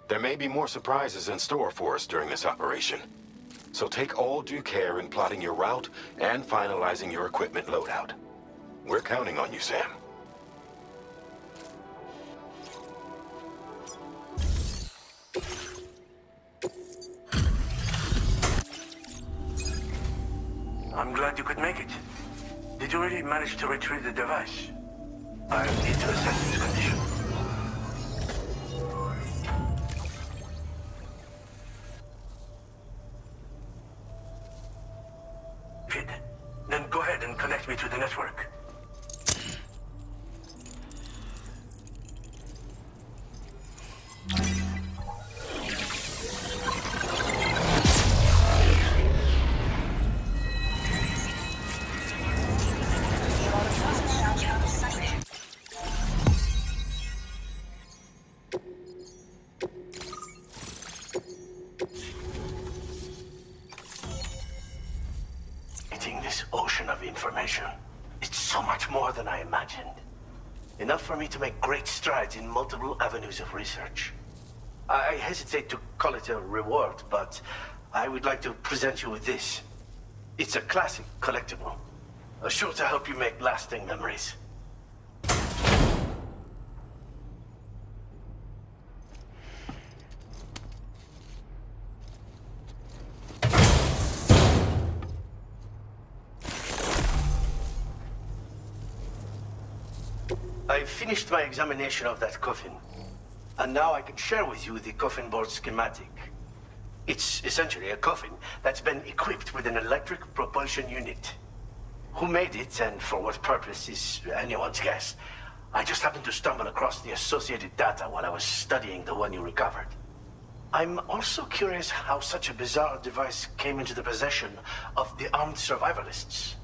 There may be more surprises in store for us during this operation, so take all due care in plotting your route and finalizing your equipment loadout. We're counting on you, Sam. I'm glad you could make it. Did you really manage to retrieve the device? I need to assess its condition. Fit. Then go ahead and connect me to the network. This ocean of information. It's so much more than I imagined. Enough for me to make great strides in multiple avenues of research. I hesitate to call it a reward, but I would like to present you with this. It's a classic collectible, sure to help you make lasting memories. I've finished my examination of that coffin, and now I can share with you the coffin board schematic. It's essentially a coffin that's been equipped with an electric propulsion unit. Who made it and for what purpose is anyone's guess. I just happened to stumble across the associated data while I was studying the one you recovered. I'm also curious how such a bizarre device came into the possession of the armed survivalists.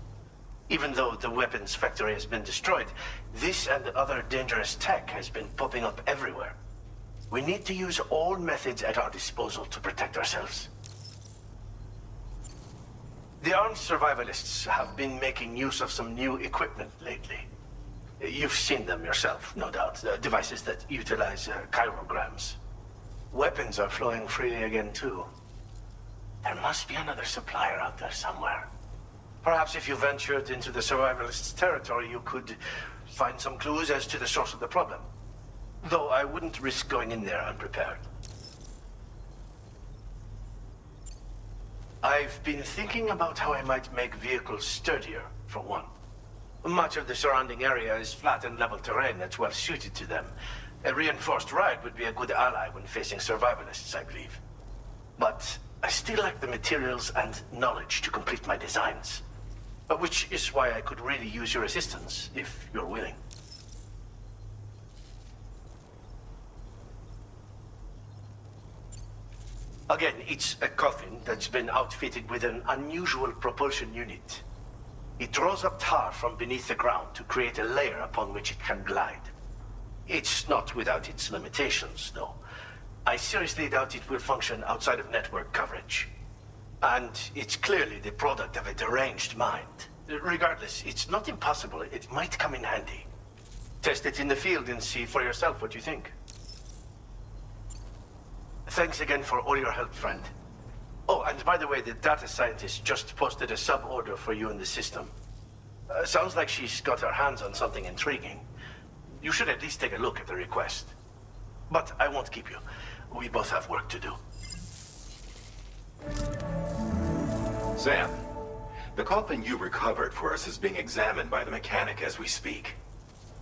Even though the weapons factory has been destroyed, this and other dangerous tech has been popping up everywhere. We need to use all methods at our disposal to protect ourselves. The armed survivalists have been making use of some new equipment lately. You've seen them yourself, no doubt. Devices that utilize chirograms. Weapons are flowing freely again, too. There must be another supplier out there somewhere. Perhaps if you ventured into the survivalists' territory, you could find some clues as to the source of the problem. Though I wouldn't risk going in there unprepared. I've been thinking about how I might make vehicles sturdier, for one. Much of the surrounding area is flat and level terrain that's well suited to them. A reinforced ride would be a good ally when facing survivalists, I believe. But I still lack the materials and knowledge to complete my designs. Which is why I could really use your assistance, if you're willing. Again, it's a coffin that's been outfitted with an unusual propulsion unit. It draws up tar from beneath the ground to create a layer upon which it can glide. It's not without its limitations, though. I seriously doubt it will function outside of network coverage. And it's clearly the product of a deranged mind. Regardless, it's not impossible. It might come in handy. Test it in the field and see for yourself what you think. Thanks again for all your help, friend. Oh, and by the way, the data scientist just posted a sub-order for you in the system. Sounds like she's got her hands on something intriguing. You should at least take a look at the request. But I won't keep you. We both have work to do. Sam, the coffin you recovered for us is being examined by the mechanic as we speak.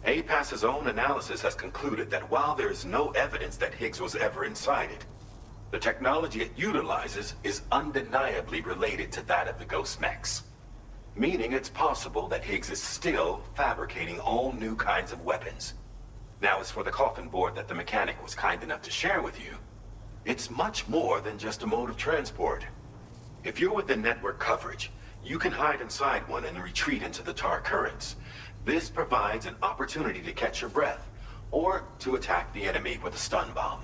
APAS's own analysis has concluded that while there is no evidence that Higgs was ever inside it, the technology it utilizes is undeniably related to that of the Ghost Mechs. Meaning it's possible that Higgs is still fabricating all new kinds of weapons. Now, as for the coffin board that the mechanic was kind enough to share with you, it's much more than just a mode of transport. If you're within network coverage, you can hide inside one and retreat into the tar currents. This provides an opportunity to catch your breath, or to attack the enemy with a stun bomb.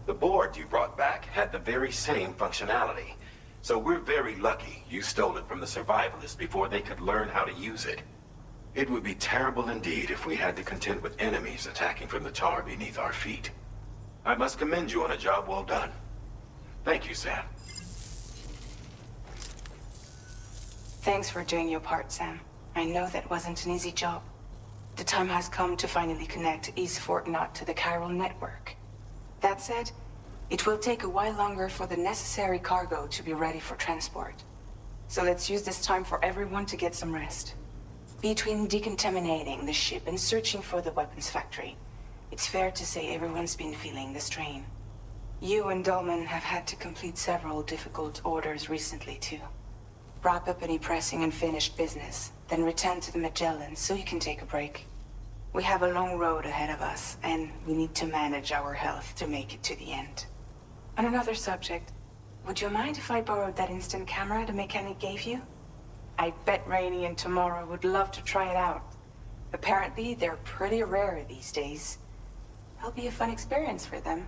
The board you brought back had the very same functionality, so we're very lucky you stole it from the survivalists before they could learn how to use it. It would be terrible indeed if we had to contend with enemies attacking from the tar beneath our feet. I must commend you on a job well done. Thank you, Sam. Thanks for doing your part, Sam. I know that wasn't an easy job. The time has come to finally connect East Fort Knot to the chiral network. That said, it will take a while longer for the necessary cargo to be ready for transport. So let's use this time for everyone to get some rest. Between decontaminating the ship and searching for the weapons factory, it's fair to say everyone's been feeling the strain. You and Dolman have had to complete several difficult orders recently, too. Wrap up any pressing and finished business, then return to the Magellan so you can take a break. We have a long road ahead of us, and we need to manage our health to make it to the end. On another subject, would you mind if I borrowed that instant camera the mechanic gave you? I bet Rainey and Tamara would love to try it out. Apparently, they're pretty rare these days. It'll be a fun experience for them.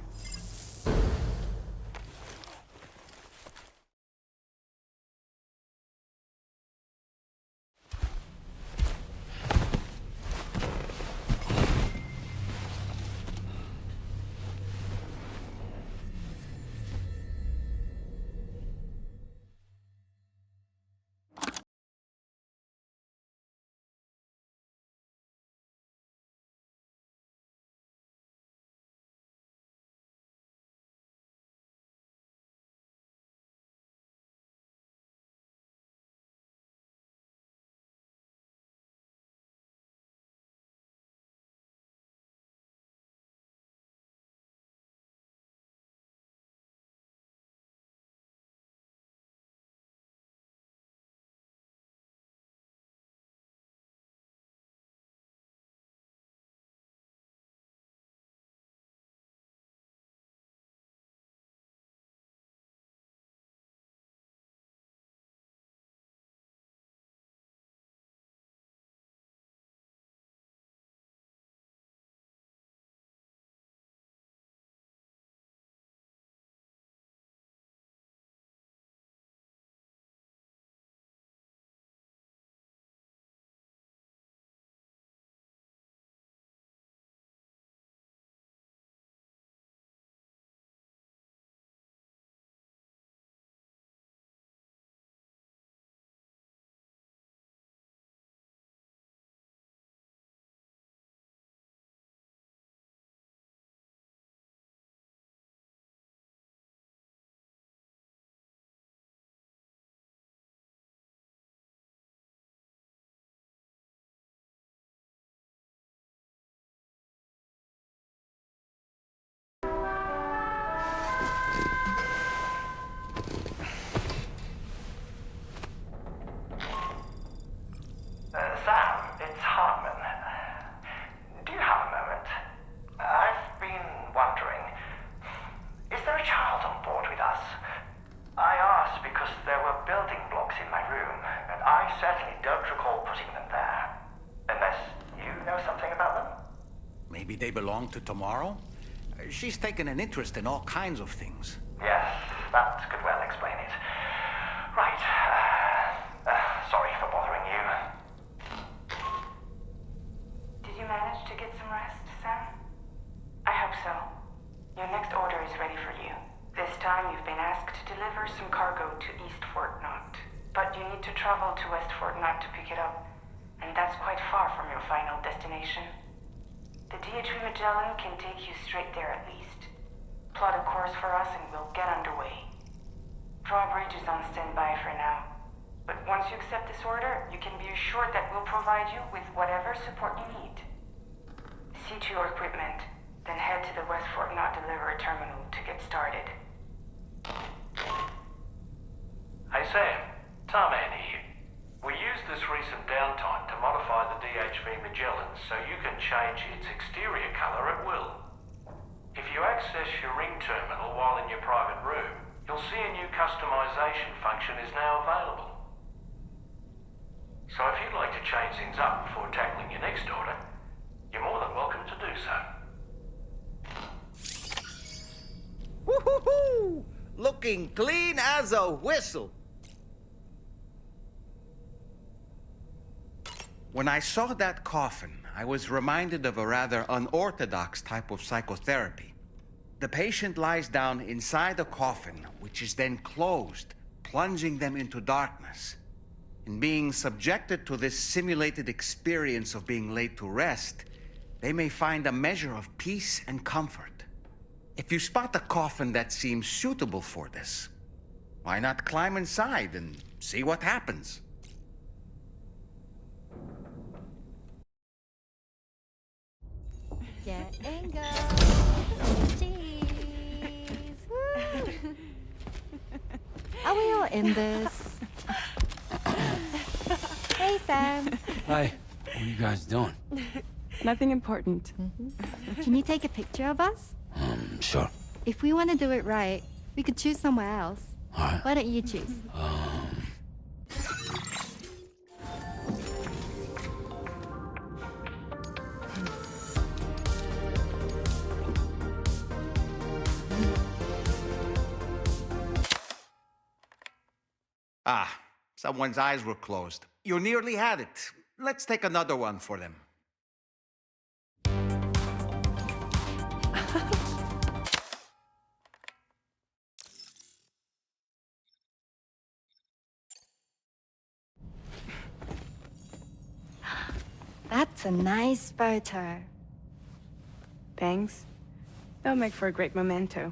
I certainly don't recall putting them there. Unless you know something about them? Maybe they belong to Tomorrow? She's taken an interest in all kinds of things. Yes, that could well explain it. Right. Sorry for bothering you. Did you manage to get some rest, Sam? I hope so. Your next order is ready for you. This time you've been asked to deliver some cargo to East Fort Knott. But you need to travel to West Fort Knott to pick it up. And that's quite far from your final destination. The DHV Magellan can take you straight there at least. Plot a course for us and we'll get underway. Drawbridge is on standby for now. But once you accept this order, you can be assured that we'll provide you with whatever support you need. See to your equipment, then head to the West Fort Knott delivery terminal to get started. Hey Sam, Tarman here. We used this recent downtime to modify the DHV Magellan so you can change its exterior color at will. If you access your ring terminal while in your private room, you'll see a new customization function is now available. So if you'd like to change things up before tackling your next order, you're more than welcome to do so. Woohoo! Looking clean as a whistle. When I saw that coffin, I was reminded of a rather unorthodox type of psychotherapy. The patient lies down inside a coffin, which is then closed, plunging them into darkness. In being subjected to this simulated experience of being laid to rest, they may find a measure of peace and comfort. If you spot a coffin that seems suitable for this, why not climb inside and see what happens? Get and go. Cheese. Woo. Are we all in this? Hey, Sam. Hi. What are you guys doing? Nothing important. Can you take a picture of us? Sure. If we want to do it right, we could choose somewhere else. All right. Why don't you choose? Ah, someone's eyes were closed. You nearly had it. Let's take another one for them. That's a nice photo. Thanks. They'll make for a great memento.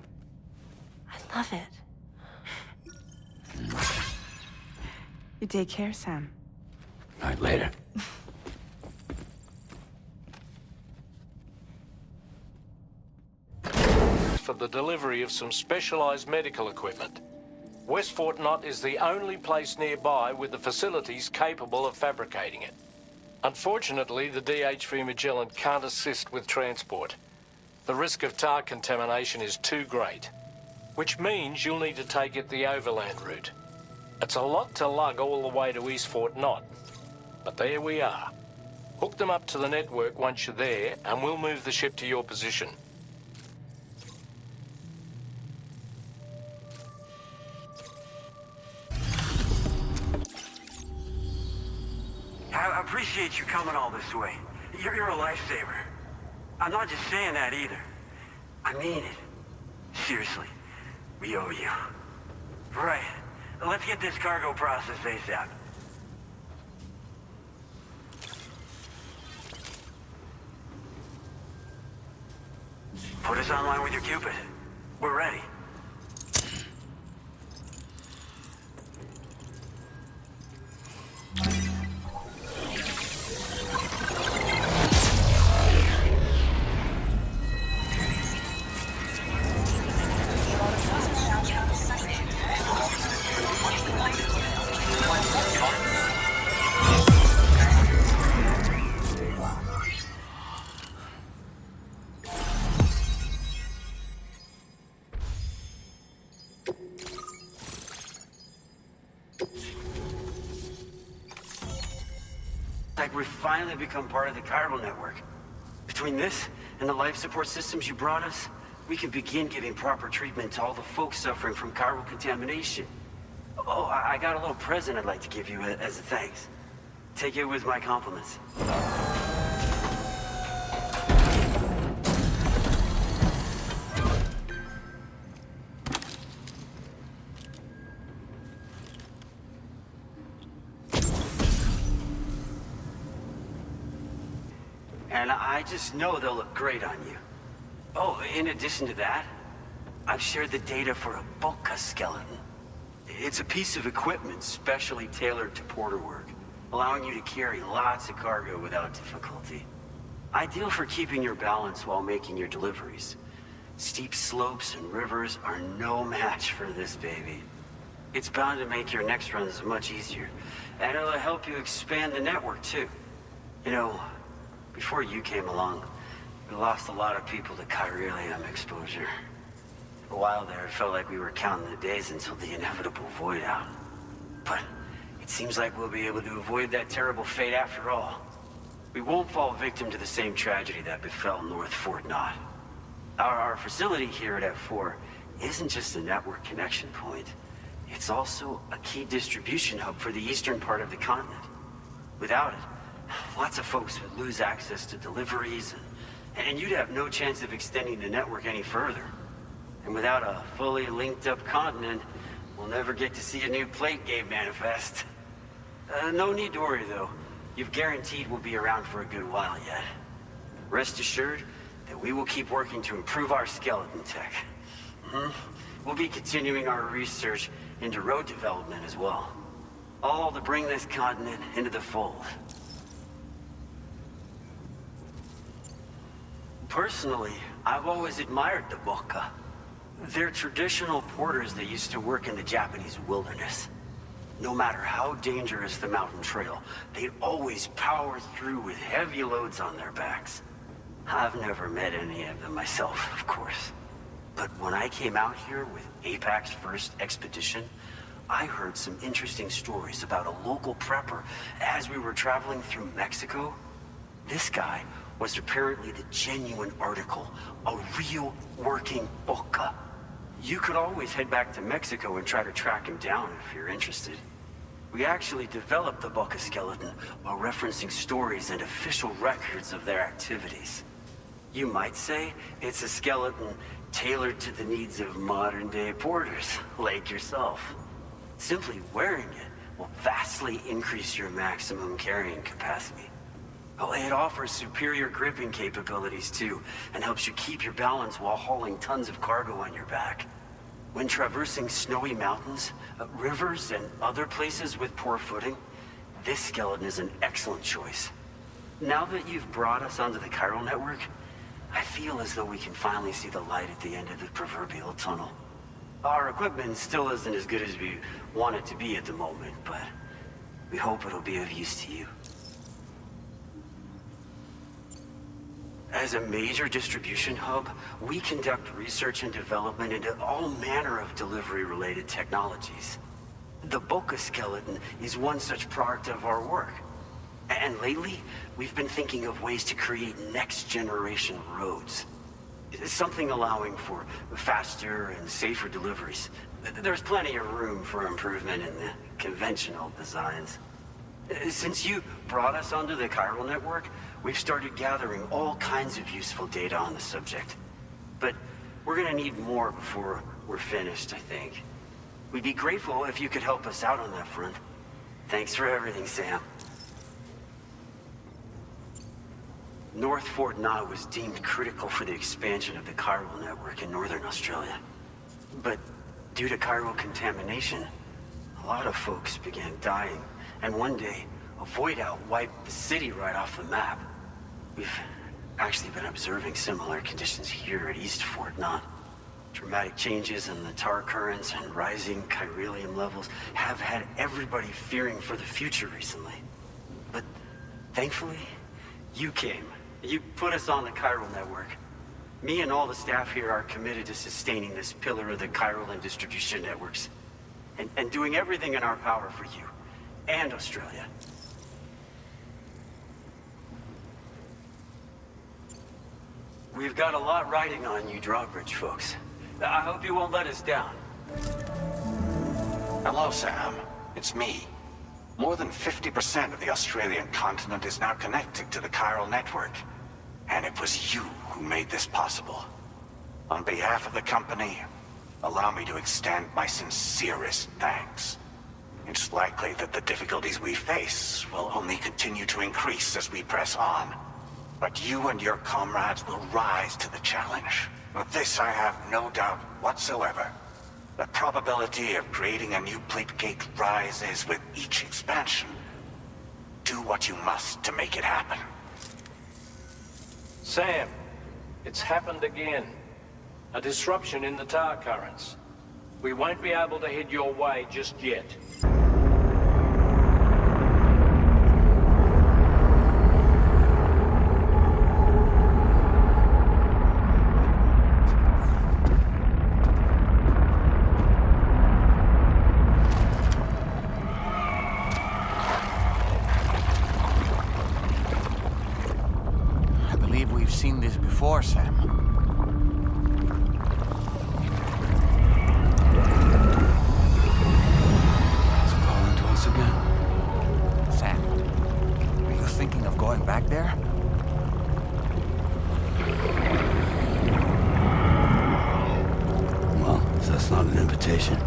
I love it. You take care, Sam. All right, later. For the delivery of some specialized medical equipment. West Fort Knott is the only place nearby with the facilities capable of fabricating it. Unfortunately, the DHV Magellan can't assist with transport. The risk of tar contamination is too great, which means you'll need to take it the overland route. It's a lot to lug all the way to East Fort Knott, but there we are. Hook them up to the network once you're there, and we'll move the ship to your position. I appreciate you coming all this way. You're a lifesaver. I'm not just saying that either. I mean it. Seriously, we owe you. Right. Let's get this cargo processed ASAP. Put us online with your Cupid. We're ready. like we've finally become part of the chiral network. Between this and the life support systems you brought us, we can begin giving proper treatment to all the folks suffering from chiral contamination. Oh, I got a little present I'd like to give you as a thanks. Take it with my compliments. And I just know they'll look great on you. Oh, in addition to that, I've shared the data for a Boca skeleton. It's a piece of equipment specially tailored to porter work, allowing you to carry lots of cargo without difficulty. Ideal for keeping your balance while making your deliveries. Steep slopes and rivers are no match for this baby. It's bound to make your next runs much easier, and it'll help you expand the network too. You know, before you came along, we lost a lot of people to chiralium exposure. For a while there, it felt like we were counting the days until the inevitable void out. But it seems like we'll be able to avoid that terrible fate after all. We won't fall victim to the same tragedy that befell North Fort Knott. Our facility here at F4 isn't just a network connection point. It's also a key distribution hub for the eastern part of the continent. Without it, lots of folks would lose access to deliveries, and you'd have no chance of extending the network any further. And without a fully linked up continent, we'll never get to see a new plate game manifest. No need to worry though. You've guaranteed we'll be around for a good while yet. Rest assured that we will keep working to improve our skeleton tech. We'll be continuing our research into road development as well. All to bring this continent into the fold. Personally, I've always admired the Boca. They're traditional porters that used to work in the Japanese wilderness. No matter how dangerous the mountain trail, they'd always power through with heavy loads on their backs. I've never met any of them myself, of course. But when I came out here with APAC's first expedition, I heard some interesting stories about a local prepper as we were traveling through Mexico. This guy was apparently the genuine article, a real working Boca. You could always head back to Mexico and try to track him down if you're interested. We actually developed the Boca skeleton while referencing stories and official records of their activities. You might say it's a skeleton tailored to the needs of modern-day porters, like yourself. Simply wearing it will vastly increase your maximum carrying capacity. Oh, it offers superior gripping capabilities too, and helps you keep your balance while hauling tons of cargo on your back. When traversing snowy mountains, rivers, and other places with poor footing, this skeleton is an excellent choice. Now that you've brought us onto the chiral network, I feel as though we can finally see the light at the end of the proverbial tunnel. Our equipment still isn't as good as we want it to be at the moment, but we hope it'll be of use to you. As a major distribution hub, we conduct research and development into all manner of delivery-related technologies. The Boca skeleton is one such product of our work. And lately, we've been thinking of ways to create next-generation roads. Something allowing for faster and safer deliveries. There's plenty of room for improvement in the conventional designs. Since you brought us onto the chiral network, we've started gathering all kinds of useful data on the subject. But we're gonna need more before we're finished, I think. We'd be grateful if you could help us out on that front. Thanks for everything, Sam. North Fort Knott was deemed critical for the expansion of the chiral network in northern Australia. But due to chiral contamination, a lot of folks began dying, and one day, a void out wiped the city right off the map. We've actually been observing similar conditions here at East Fort Knott. Dramatic changes in the tar currents and rising chiralium levels have had everybody fearing for the future recently. But thankfully, you came. You put us on the chiral network. Me and all the staff here are committed to sustaining this pillar of the chiral and distribution networks. And doing everything in our power for you and Australia. We've got a lot riding on you drawbridge folks. I hope you won't let us down. Hello, Sam. It's me. More than 50% of the Australian continent is now connected to the chiral network. And it was you who made this possible. On behalf of the company, allow me to extend my sincerest thanks. It's likely that the difficulties we face will only continue to increase as we press on. But you and your comrades will rise to the challenge. Of this I have no doubt whatsoever. The probability of creating a new plate gate rises with each expansion. Do what you must to make it happen. Sam, it's happened again. A disruption in the tar currents. We won't be able to head your way just yet. I believe we've seen this before, Sam. Thinking of going back there? Well, if that's not an invitation.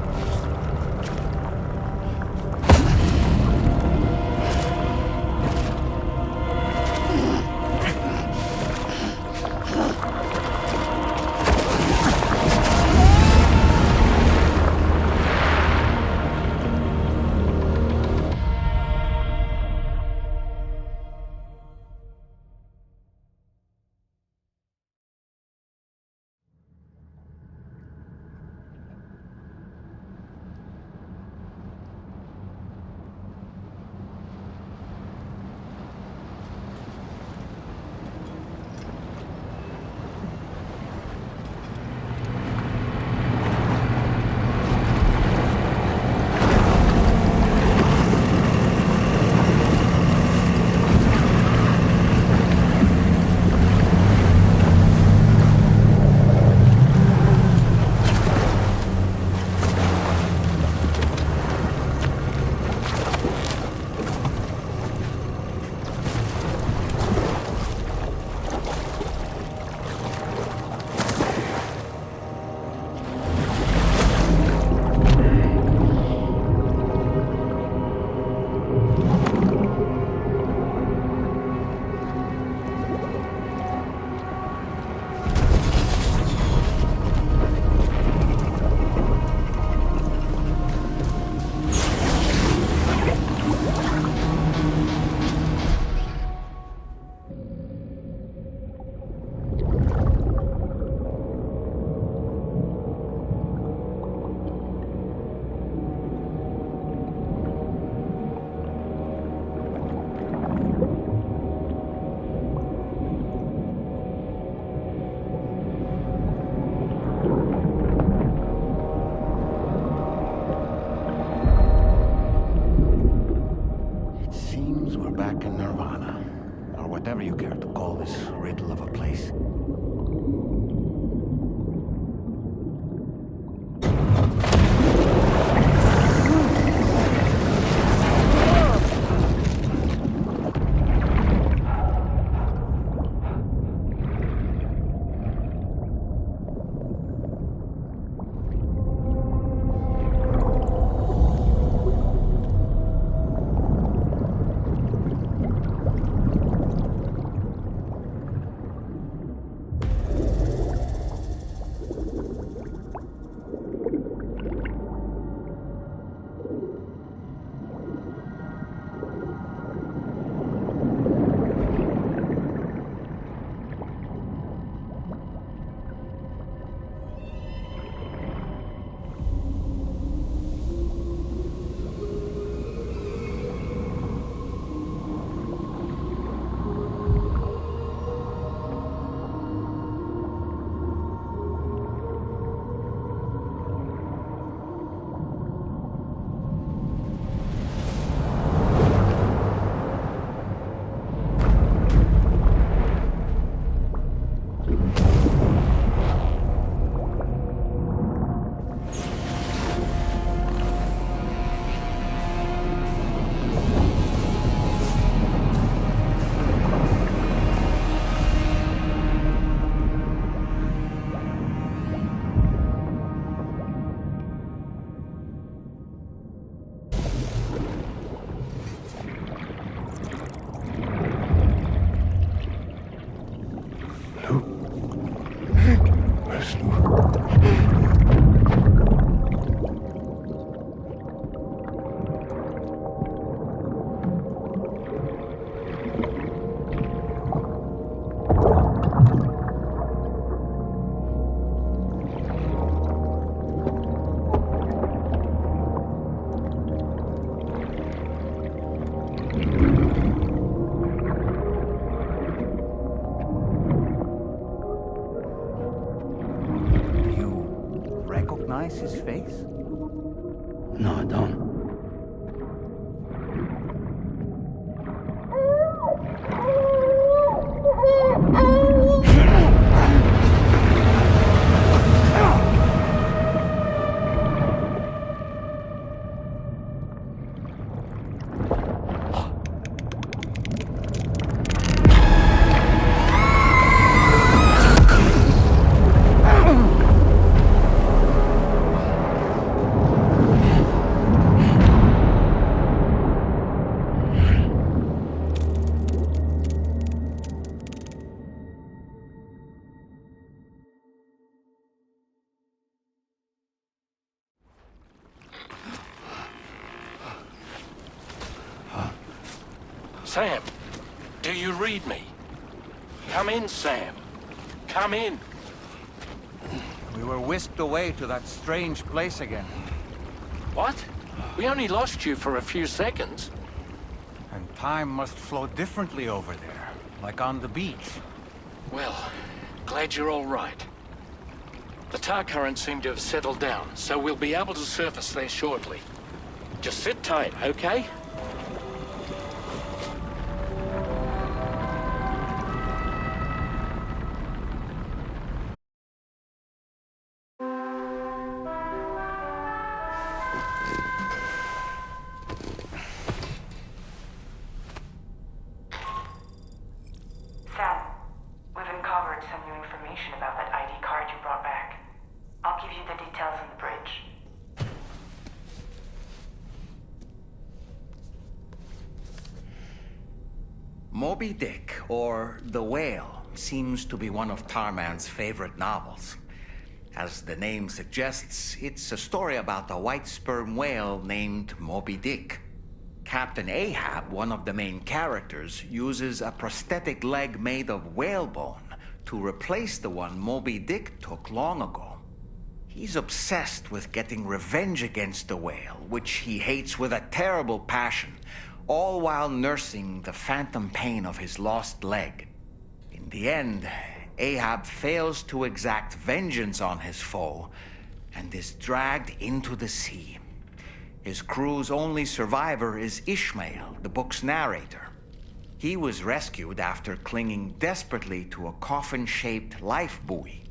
Whatever you care to call this riddle of a place. recognize his face? No, I don't. Sam, do you read me? Come in, Sam. Come in. We were whisked away to that strange place again. What? We only lost you for a few seconds. And time must flow differently over there, like on the beach. Well, glad you're all right. The tar currents seem to have settled down, so we'll be able to surface there shortly. Just sit tight, okay? Sam, we've uncovered some new information about that ID card you brought back. I'll give you the details on the bridge. Moby Dick, or The Whale, seems to be one of Tarman's favorite novels. As the name suggests, it's a story about a white sperm whale named Moby Dick. Captain Ahab, one of the main characters, uses a prosthetic leg made of whalebone to replace the one Moby Dick took long ago. He's obsessed with getting revenge against the whale, which he hates with a terrible passion, all while nursing the phantom pain of his lost leg. In the end, Ahab fails to exact vengeance on his foe and is dragged into the sea. His crew's only survivor is Ishmael, the book's narrator. He was rescued after clinging desperately to a coffin-shaped life buoy.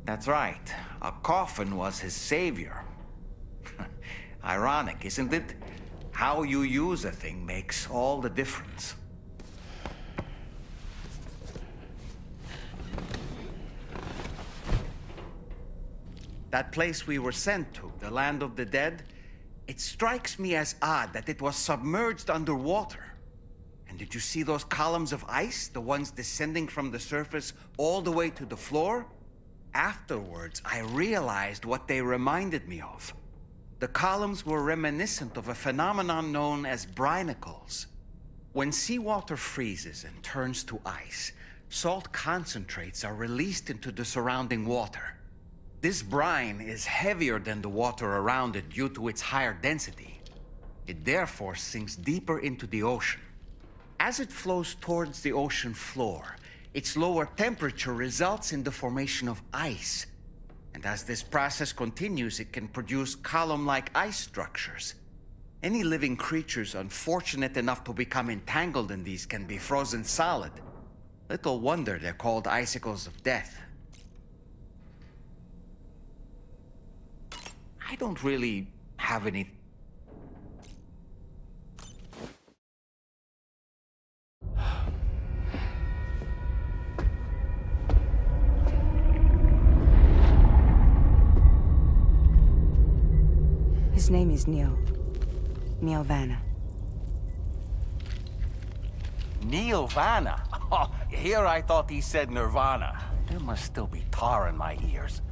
That's right, a coffin was his savior. Ironic, isn't it? How you use a thing makes all the difference. That place we were sent to, the land of the dead, it strikes me as odd that it was submerged underwater. And did you see those columns of ice, the ones descending from the surface all the way to the floor? Afterwards, I realized what they reminded me of. The columns were reminiscent of a phenomenon known as brinicles. When seawater freezes and turns to ice, salt concentrates are released into the surrounding water. This brine is heavier than the water around it due to its higher density. It therefore sinks deeper into the ocean. As it flows towards the ocean floor, its lower temperature results in the formation of ice. And as this process continues, it can produce column-like ice structures. Any living creatures unfortunate enough to become entangled in these can be frozen solid. Little wonder they're called icicles of death. I don't really have any... His name is Neil. Neil Vanna. Neil Vanna? Oh, here I thought he said Nirvana. There must still be tar in my ears.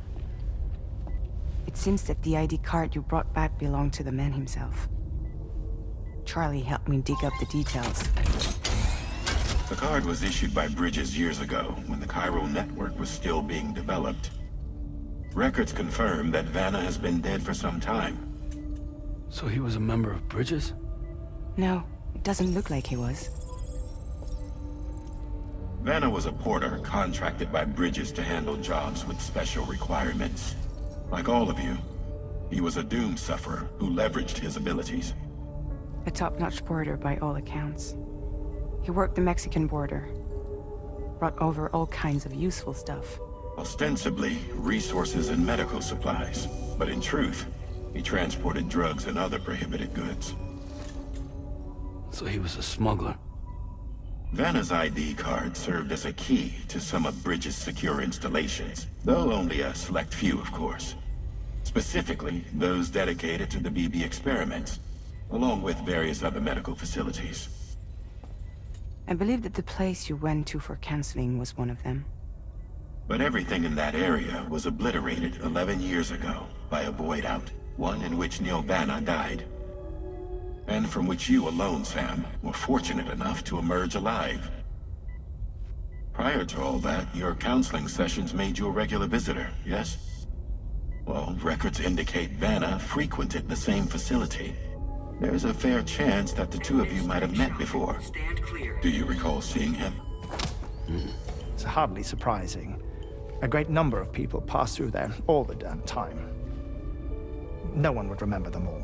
It seems that the ID card you brought back belonged to the man himself. Charlie helped me dig up the details. The card was issued by Bridges years ago, when the chiral network was still being developed. Records confirm that Vanna has been dead for some time. So he was a member of Bridges? No, it doesn't look like he was. Vanna was a porter contracted by Bridges to handle jobs with special requirements. Like all of you, He was a doom sufferer who leveraged his abilities. A top-notch porter by all accounts. He worked the Mexican border. Brought over all kinds of useful stuff. Ostensibly, resources and medical supplies. But in truth, he transported drugs and other prohibited goods. So he was a smuggler. Vanna's ID card served as a key to some of Bridges' secure installations, though only a select few, of course. Specifically, those dedicated to the BB experiments, along with various other medical facilities. I believe that the place you went to for counseling was one of them. But everything in that area was obliterated 11 years ago by a void out, one in which Neil Vanna died. And from which you alone, Sam, were fortunate enough to emerge alive. Prior to all that, your counseling sessions made you a regular visitor, yes? Well, records indicate Vanna frequented the same facility. There's a fair chance that the two of you might have met before. Do you recall seeing him? It's hardly surprising. A great number of people pass through there all the damn time. No one would remember them all.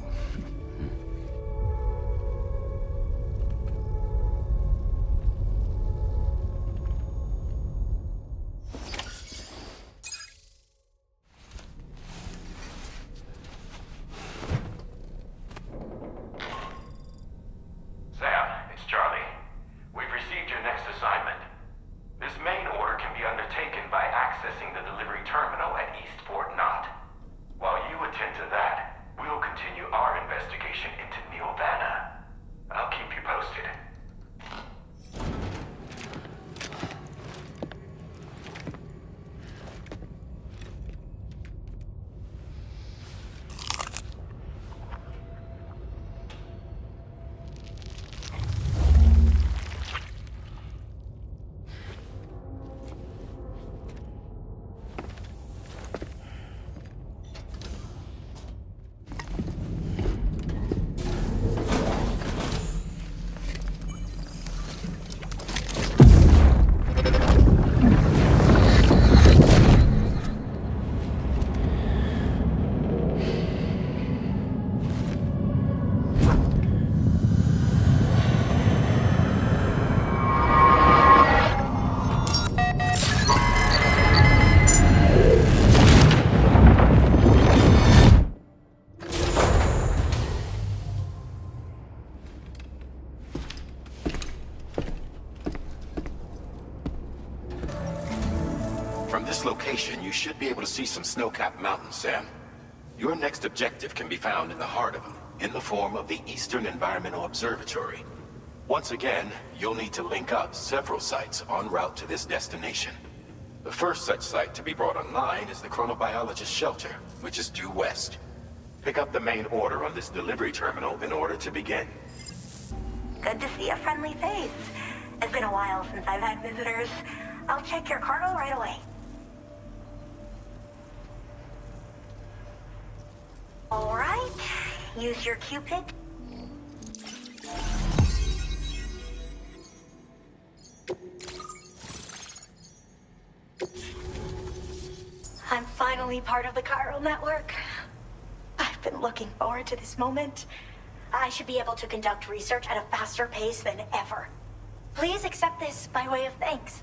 From this location, you should be able to see some snow-capped mountains, Sam. Your next objective can be found in the heart of them, in the form of the Eastern Environmental Observatory. Once again, you'll need to link up several sites en route to this destination. The first such site to be brought online is the Chronobiologist Shelter, which is due west. Pick up the main order on this delivery terminal in order to begin. Good to see a friendly face. It's been a while since I've had visitors. I'll check your cargo right away. All right. Use your Cupid. I'm finally part of the chiral network. I've been looking forward to this moment. I should be able to conduct research at a faster pace than ever. Please accept this by way of thanks.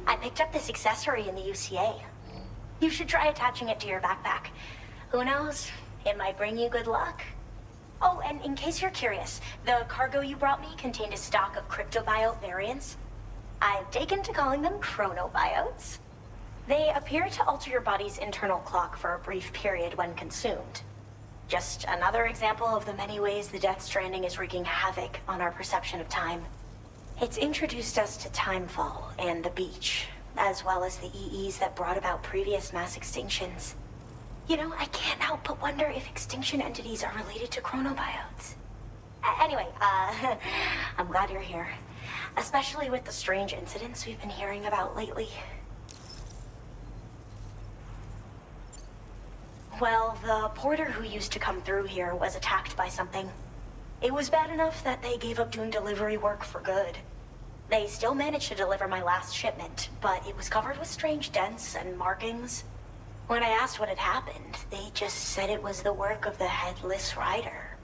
I picked up this accessory in the UCA. You should try attaching it to your backpack. Who knows? It might bring you good luck. Oh, and in case you're curious, the cargo you brought me contained a stock of cryptobiote variants. I've taken to calling them chronobiotes. They appear to alter your body's internal clock for a brief period when consumed. Just another example of the many ways the Death Stranding is wreaking havoc on our perception of time. It's introduced us to Timefall and the beach, as well as the EEs that brought about previous mass extinctions. You know, I can't help but wonder if extinction entities are related to chronobiotes. Anyway, I'm glad you're here. Especially with the strange incidents we've been hearing about lately. Well, the porter who used to come through here was attacked by something. It was bad enough that they gave up doing delivery work for good. They still managed to deliver my last shipment, but it was covered with strange dents and markings. When I asked what had happened, they just said it was the work of the Headless Rider.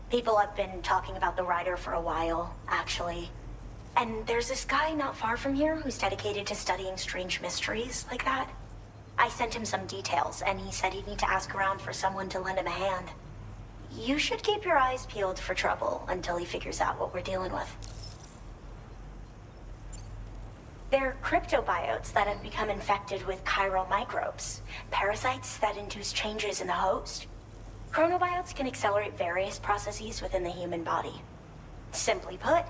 People have been talking about the Rider for a while, actually. And there's this guy not far from here who's dedicated to studying strange mysteries like that. I sent him some details, and he said he'd need to ask around for someone to lend him a hand. You should keep your eyes peeled for trouble until he figures out what we're dealing with. They're cryptobiotes that have become infected with chiral microbes, parasites that induce changes in the host. Chronobiotes can accelerate various processes within the human body. Simply put,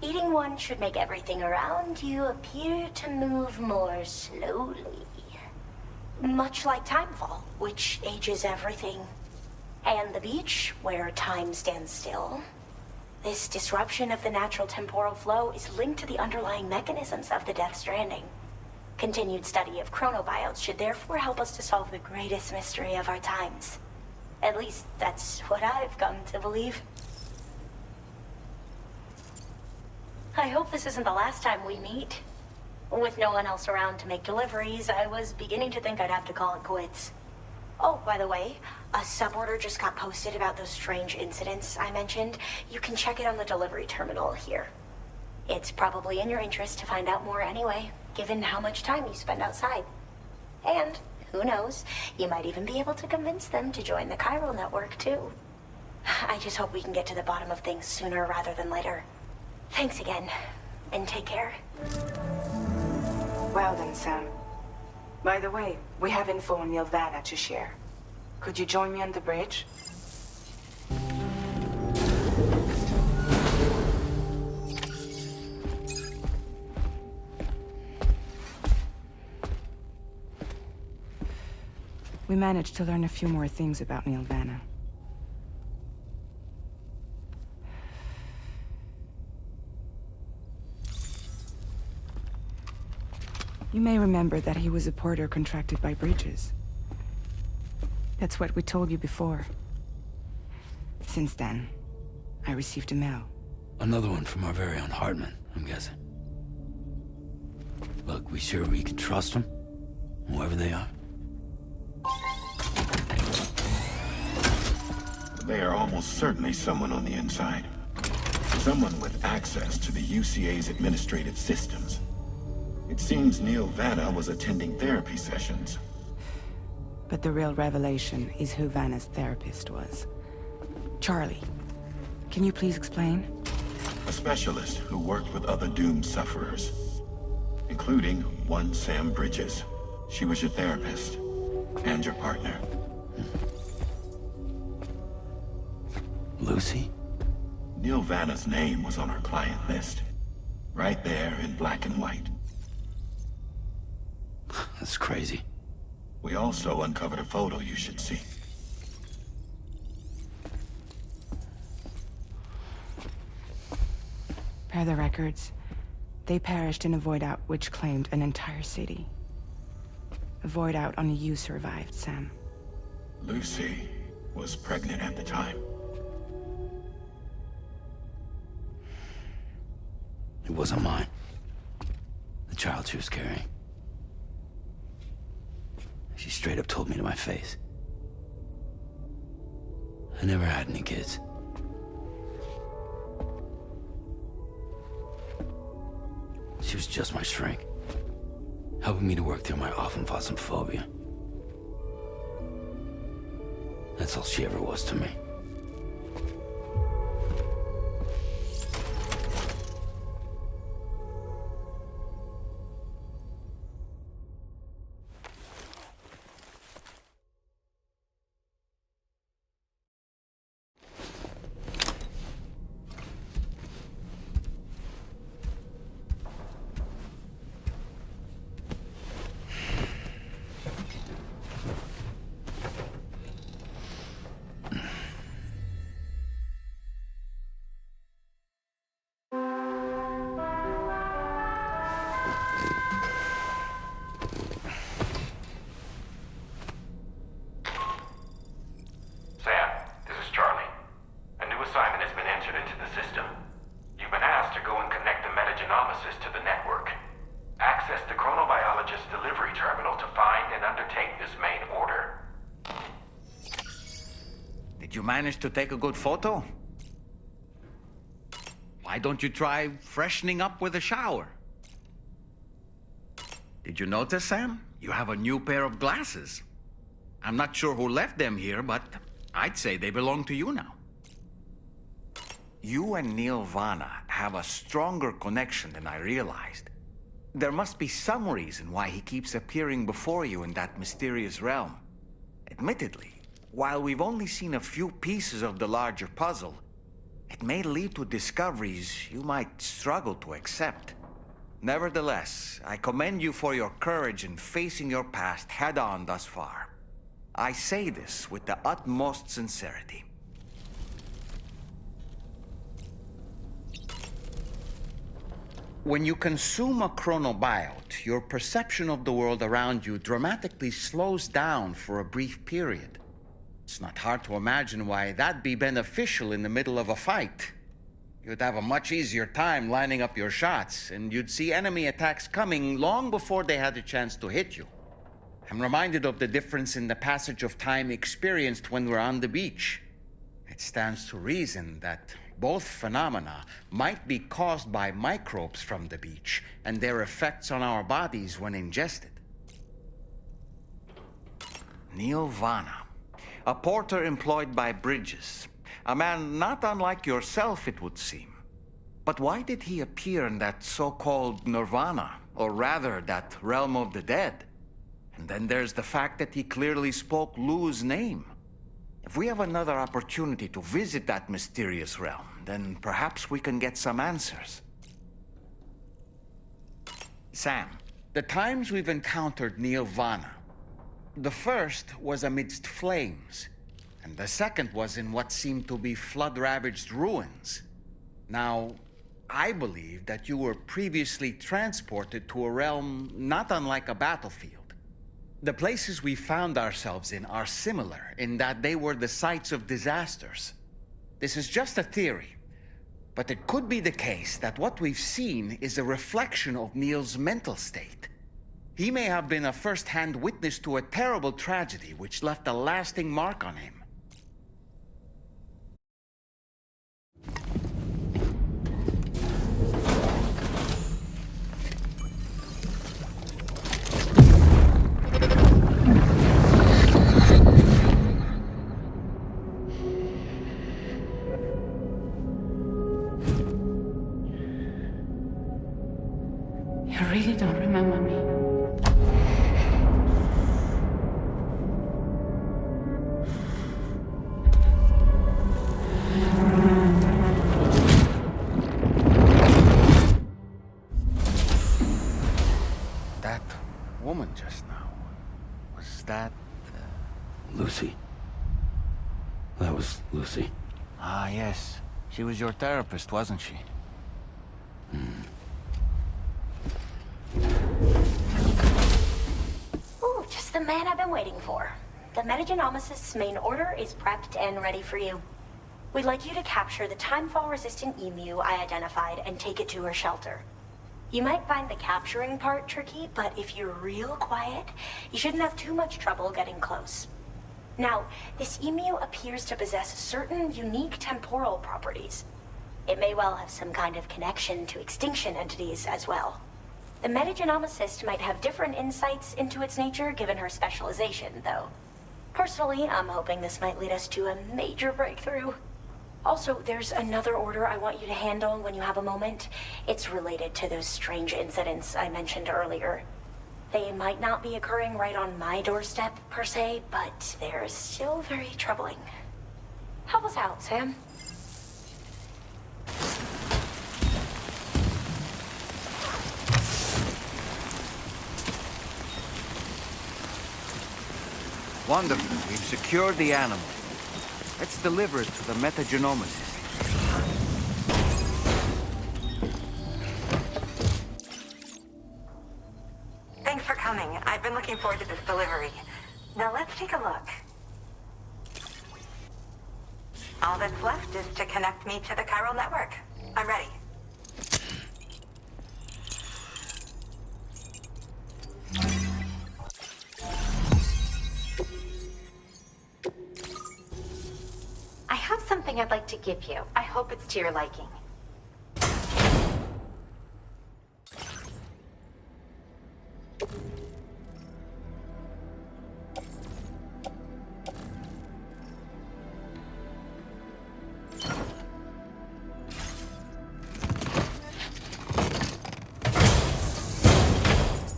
eating one should make everything around you appear to move more slowly. Much like timefall, which ages everything. And the beach, where time stands still. This disruption of the natural temporal flow is linked to the underlying mechanisms of the Death Stranding. Continued study of chronobiotes should therefore help us to solve the greatest mystery of our times. At least, that's what I've come to believe. I hope this isn't the last time we meet. With no one else around to make deliveries, I was beginning to think I'd have to call it quits. Oh, by the way, a suborder just got posted about those strange incidents I mentioned. You can check it on the delivery terminal here. It's probably in your interest to find out more anyway, given how much time you spend outside. And, who knows, you might even be able to convince them to join the chiral network, too. I just hope we can get to the bottom of things sooner rather than later. Thanks again, and take care. Well then, Sam. By the way, we have info on Nilvana to share. Could you join me on the bridge? We managed to learn a few more things about Nilvana. You may remember that he was a porter contracted by Bridges. That's what we told you before. Since then, I received a mail. Another one from our very own Hartman, I'm guessing. Look, we sure we can trust them? Whoever they are? They are almost certainly someone on the inside. Someone with access to the UCA's administrative systems. It seems Neil Vanna was attending therapy sessions. But the real revelation is who Vanna's therapist was. Charlie, can you please explain? A specialist who worked with other doomed sufferers, including one Sam Bridges. She was your therapist and your partner. Lucy? Neil Vanna's name was on our client list. Right there in black and white. That's crazy. We also uncovered a photo you should see. Per the records, they perished in a void out which claimed an entire city. A void out only you survived, Sam. Lucy was pregnant at the time. It wasn't mine. The child she was carrying. She straight up told me to my face. I never had any kids. She was just my shrink, helping me to work through my phobia. That's all she ever was to me. metagenomesis to the network. Access the chronobiologist's delivery terminal to find and undertake this main order. Did you manage to take a good photo? Why don't you try freshening up with a shower? Did you notice, Sam? You have a new pair of glasses. I'm not sure who left them here, but I'd say they belong to you now. You and Neil Vana have a stronger connection than I realized. There must be some reason why he keeps appearing before you in that mysterious realm. Admittedly, while we've only seen a few pieces of the larger puzzle, it may lead to discoveries you might struggle to accept. Nevertheless, I commend you for your courage in facing your past head-on thus far. I say this with the utmost sincerity. When you consume a chronobiote, your perception of the world around you dramatically slows down for a brief period. It's not hard to imagine why that'd be beneficial in the middle of a fight. You'd have a much easier time lining up your shots, and you'd see enemy attacks coming long before they had a chance to hit you. I'm reminded of the difference in the passage of time experienced when we're on the beach. It stands to reason that both phenomena might be caused by microbes from the beach and their effects on our bodies when ingested. Neil Vana, a porter employed by Bridges. A man not unlike yourself, it would seem. But why did he appear in that so-called nirvana, or rather, that realm of the dead? And then there's the fact that he clearly spoke Lu's name. If we have another opportunity to visit that mysterious realm, then perhaps we can get some answers. Sam, the times we've encountered Neil Vana, the first was amidst flames, and the second was in what seemed to be flood-ravaged ruins. Now, I believe that you were previously transported to a realm not unlike a battlefield. The places we found ourselves in are similar in that they were the sites of disasters. This is just a theory, but it could be the case that what we've seen is a reflection of Neil's mental state. He may have been a first-hand witness to a terrible tragedy which left a lasting mark on him. You really don't remember me. That woman just now, was that... Lucy. That was Lucy. Ah, yes. She was your therapist, wasn't she? Ooh, just the man I've been waiting for. The metagenomesis' main order is prepped and ready for you. We'd like you to capture the timefall-resistant emu I identified and take it to her shelter. You might find the capturing part tricky, but if you're real quiet, you shouldn't have too much trouble getting close. Now, this emu appears to possess certain unique temporal properties. It may well have some kind of connection to extinction entities as well. The metagenomicist might have different insights into its nature given her specialization, though. Personally, I'm hoping this might lead us to a major breakthrough. Also, there's another order I want you to handle when you have a moment. It's related to those strange incidents I mentioned earlier. They might not be occurring right on my doorstep, per se, but they're still very troubling. Help us out, Sam. Wonderful. We've secured the animal. Let's deliver it to the metagenomicist. Thanks for coming. I've been looking forward to this delivery. Now let's take a look. All that's left is to connect me to the chiral network. I'm ready. something I'd like to give you. I hope it's to your liking.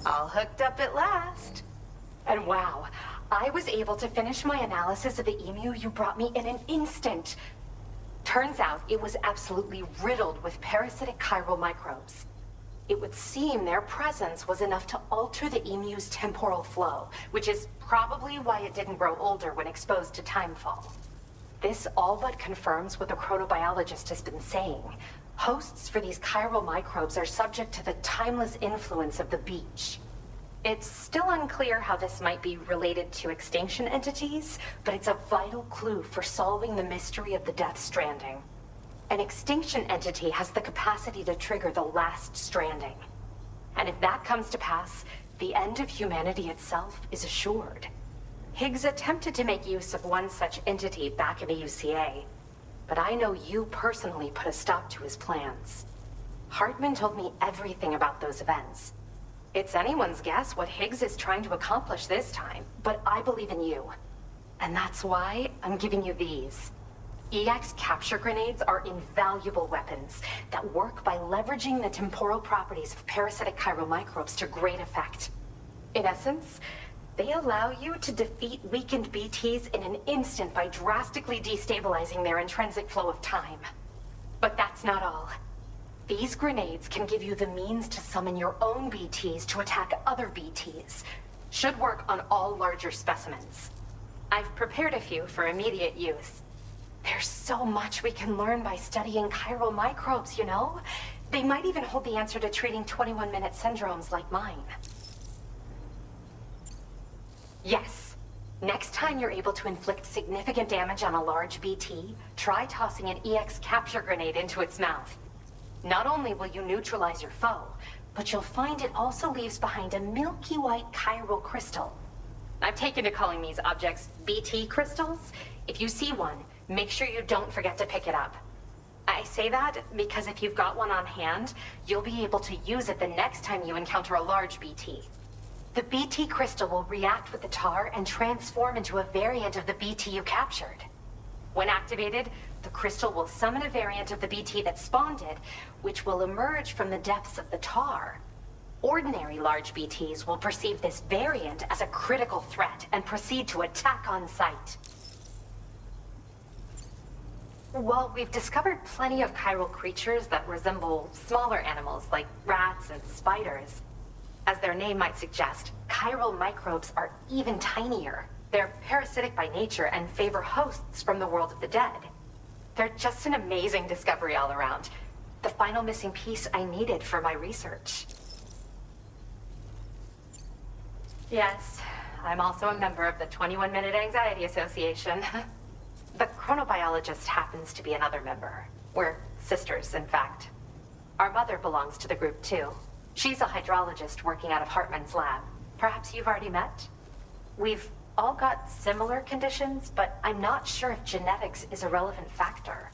All hooked up at last. And wow, I was able to finish my analysis of the emu you brought me in an instant. Turns out it was absolutely riddled with parasitic chiral microbes. It would seem their presence was enough to alter the emu's temporal flow, which is probably why it didn't grow older when exposed to timefall. This all but confirms what the chronobiologist has been saying. Hosts for these chiral microbes are subject to the timeless influence of the beach. It's still unclear how this might be related to extinction entities, but it's a vital clue for solving the mystery of the Death Stranding. An extinction entity has the capacity to trigger the last stranding. And if that comes to pass, the end of humanity itself is assured. Higgs attempted to make use of one such entity back in the UCA, but I know you personally put a stop to his plans. Hartman told me everything about those events. It's anyone's guess what Higgs is trying to accomplish this time, but I believe in you. And that's why I'm giving you these. EX capture grenades are invaluable weapons that work by leveraging the temporal properties of parasitic chiral microbes to great effect. In essence, they allow you to defeat weakened BTs in an instant by drastically destabilizing their intrinsic flow of time. But that's not all. These grenades can give you the means to summon your own BTs to attack other BTs. Should work on all larger specimens. I've prepared a few for immediate use. There's so much we can learn by studying chiral microbes, you know? They might even hold the answer to treating 21-minute syndromes like mine. Yes. Next time you're able to inflict significant damage on a large BT, try tossing an EX capture grenade into its mouth. Not only will you neutralize your foe, but you'll find it also leaves behind a milky white chiral crystal. I've taken to calling these objects BT crystals. If you see one, make sure you don't forget to pick it up. I say that because if you've got one on hand, you'll be able to use it the next time you encounter a large BT. The BT crystal will react with the tar and transform into a variant of the BT you captured. When activated, the crystal will summon a variant of the BT that spawned it, which will emerge from the depths of the tar. Ordinary large BTs will perceive this variant as a critical threat and proceed to attack on sight. While we've discovered plenty of chiral creatures that resemble smaller animals like rats and spiders, as their name might suggest, chiral microbes are even tinier. They're parasitic by nature and favor hosts from the world of the dead. They're just an amazing discovery all around. The final missing piece I needed for my research. Yes, I'm also a member of the 21-Minute Anxiety Association. The chronobiologist happens to be another member. We're sisters, in fact. Our mother belongs to the group, too. She's a hydrologist working out of Hartman's lab. Perhaps you've already met? We've all got similar conditions, but I'm not sure if genetics is a relevant factor.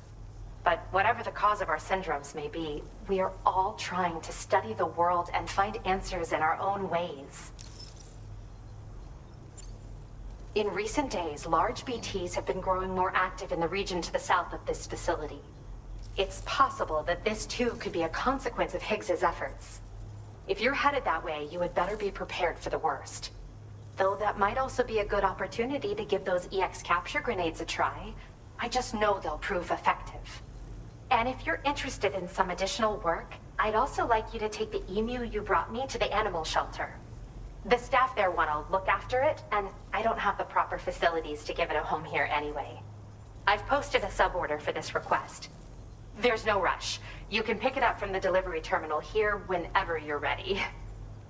But whatever the cause of our syndromes may be, we are all trying to study the world and find answers in our own ways. In recent days, large BTs have been growing more active in the region to the south of this facility. It's possible that this too could be a consequence of Higgs's efforts. If you're headed that way, you had better be prepared for the worst. Though that might also be a good opportunity to give those EX capture grenades a try. I just know they'll prove effective. And if you're interested in some additional work, I'd also like you to take the emu you brought me to the animal shelter. The staff there want to look after it, and I don't have the proper facilities to give it a home here anyway. I've posted a suborder for this request. There's no rush. You can pick it up from the delivery terminal here whenever you're ready.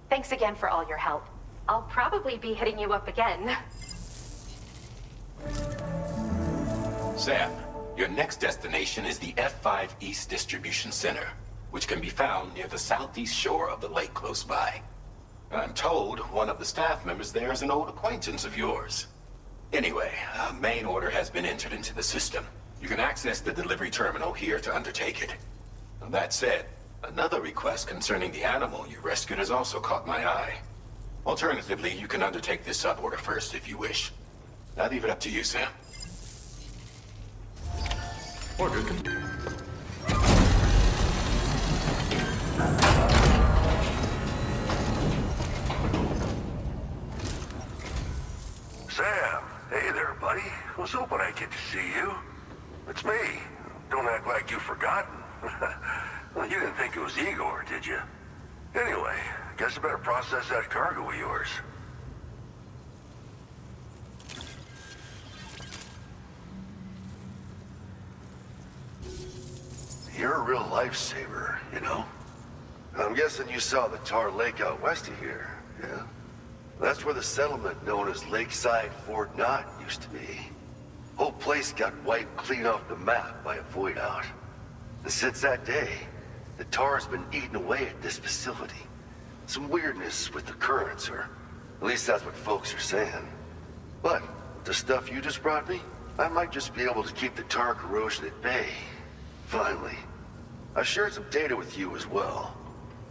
Thanks again for all your help. I'll probably be hitting you up again. Sam, your next destination is the F5 East Distribution Center, which can be found near the southeast shore of the lake close by. I'm told one of the staff members there is an old acquaintance of yours. Anyway, a main order has been entered into the system. You can access the delivery terminal here to undertake it. That said, another request concerning the animal you rescued has also caught my eye. Alternatively, you can undertake this suborder first if you wish. I leave it up to you, Sam. Order Sam, hey there, buddy. Was hoping I'd get to see you. It's me. Don't act like you've forgotten. Well, you didn't think it was Igor, did you? Anyway, guess I better process that cargo of yours. You're a real lifesaver, you know? I'm guessing you saw the tar lake out west of here, yeah? That's where the settlement known as Lakeside Fort Knott used to be. Whole place got wiped clean off the map by a void out. And since that day, the tar's been eating away at this facility. Some weirdness with the currents, or at least that's what folks are saying. But with the stuff you just brought me, I might just be able to keep the tar corrosion at bay. Finally. I've shared some data with you as well.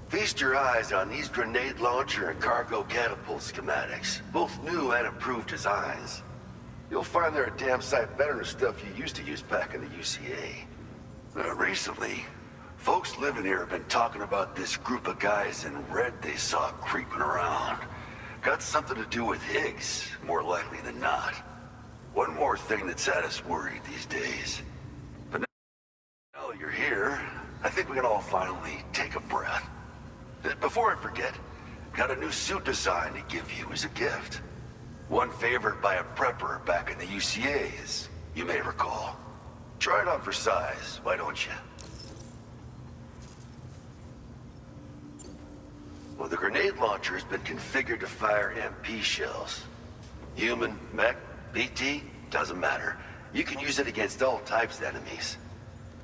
Feast your eyes on these grenade launcher and cargo catapult schematics, both new and improved designs. You'll find they're a damn sight better than stuff you used to use back in the UCA. Recently, folks living here have been talking about this group of guys in red they saw creeping around. Got something to do with Higgs, more likely than not. One more thing that's had us worried these days. But now that you're here, I think we can all finally take a breath. Before I forget, got a new suit design to give you as a gift. One favored by a prepper back in the UCA, as you may recall. Try it on for size, why don't you? Well, the grenade launcher has been configured to fire MP shells. Human, mech, BT, doesn't matter. You can use it against all types of enemies.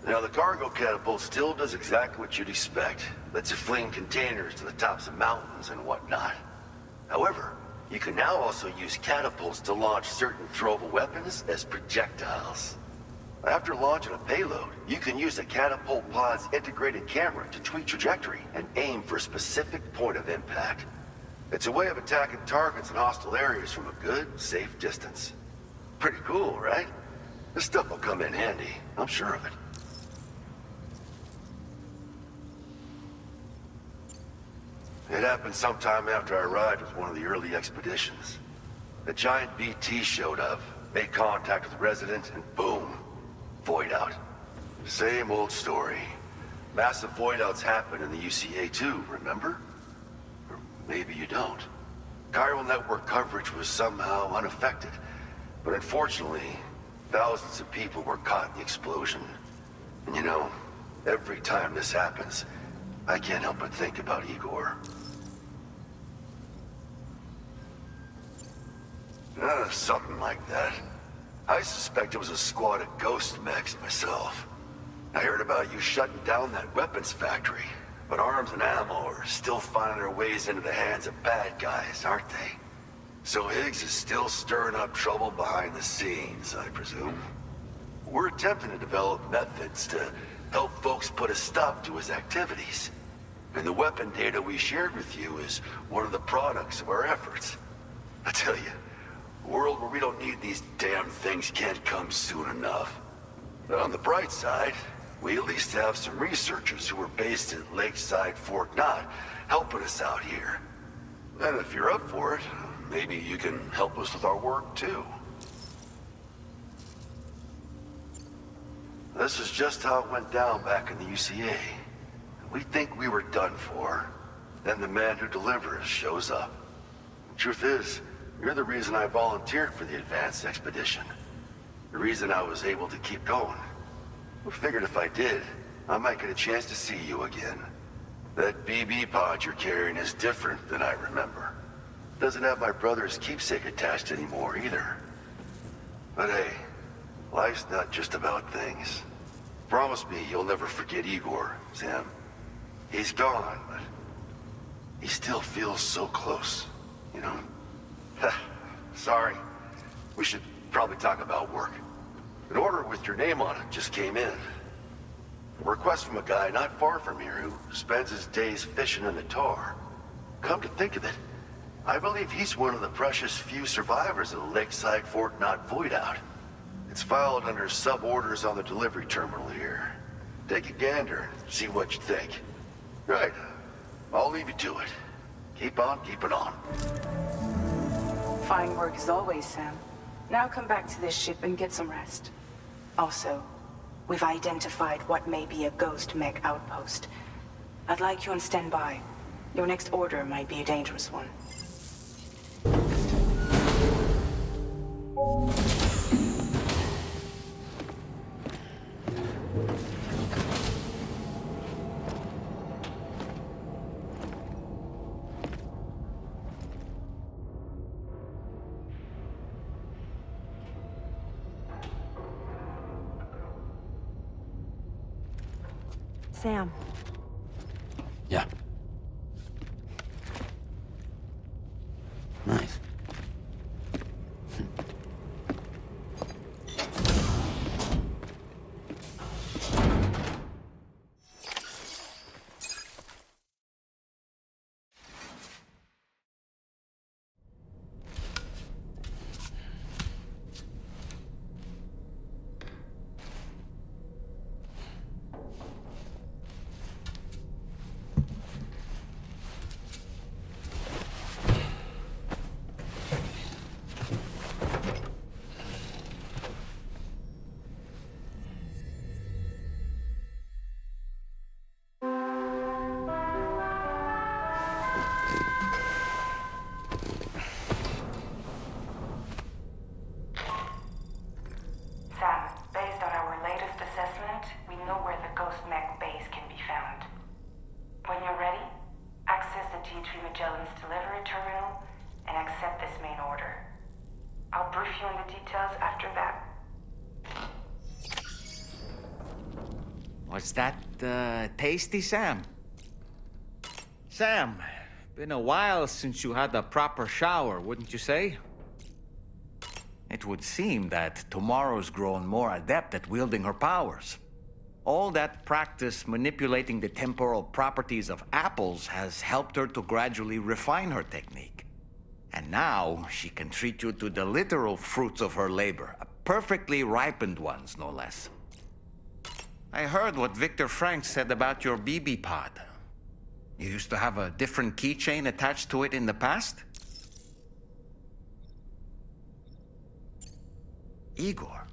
Now, the cargo catapult still does exactly what you'd expect. Lets you fling containers to the tops of mountains and whatnot. However, you can now also use catapults to launch certain throwable weapons as projectiles. After launching a payload, you can use a catapult pod's integrated camera to tweak trajectory and aim for a specific point of impact. It's a way of attacking targets in hostile areas from a good, safe distance. Pretty cool, right? This stuff will come in handy, I'm sure of it. It happened sometime after I arrived with one of the early expeditions. A giant BT showed up, made contact with residents, and boom, void out. Same old story. Massive void outs happen in the UCA too, remember? Or maybe you don't. Chiral network coverage was somehow unaffected, but unfortunately, thousands of people were caught in the explosion. And you know, every time this happens, I can't help but think about Igor. Something like that. I suspect it was a squad of ghost mechs myself. I heard about you shutting down that weapons factory, but arms and ammo are still finding their ways into the hands of bad guys, aren't they? So Higgs is still stirring up trouble behind the scenes, I presume. We're attempting to develop methods to help folks put a stop to his activities. And the weapon data we shared with you is one of the products of our efforts. I tell you, a world where we don't need these damn things can't come soon enough. But on the bright side, we at least have some researchers who are based at Lakeside Fort Knott helping us out here. And if you're up for it, maybe you can help us with our work too. This is just how it went down back in the UCA. We think we were done for. Then the man who delivers shows up. The truth is, you're the reason I volunteered for the advanced expedition. The reason I was able to keep going. I figured if I did, I might get a chance to see you again. That BB pod you're carrying is different than I remember. Doesn't have my brother's keepsake attached anymore either. But hey, life's not just about things. Promise me you'll never forget Igor, Sam. He's gone, but he still feels so close, you know? Sorry. We should probably talk about work. An order with your name on it just came in. A request from a guy not far from here who spends his days fishing in the tar. Come to think of it, I believe he's one of the precious few survivors of the Lakeside Fort Knot Void Out. It's filed under sub-orders on the delivery terminal here. Take a gander and see what you think. Right. I'll leave you to it. Keep on keeping on. Fine work as always, Sam. Now come back to this ship and get some rest. Also, we've identified what may be a ghost mech outpost. I'd like you on standby. Your next order might be a dangerous one. Sam. Yeah. Nice. Sam, based on our latest assessment, we know where the Ghost Mech base can be found. When you're ready, access the DHV Magellan's delivery terminal and accept this main order. I'll brief you on the details after that. Was that, tasty, Sam? Sam, been a while since you had a proper shower, wouldn't you say? It would seem that Tomorrow's grown more adept at wielding her powers. All that practice manipulating the temporal properties of apples has helped her to gradually refine her technique. And now she can treat you to the literal fruits of her labor, perfectly ripened ones, no less. I heard what Victor Frank said about your BB pod. You used to have a different keychain attached to it in the past? Igor.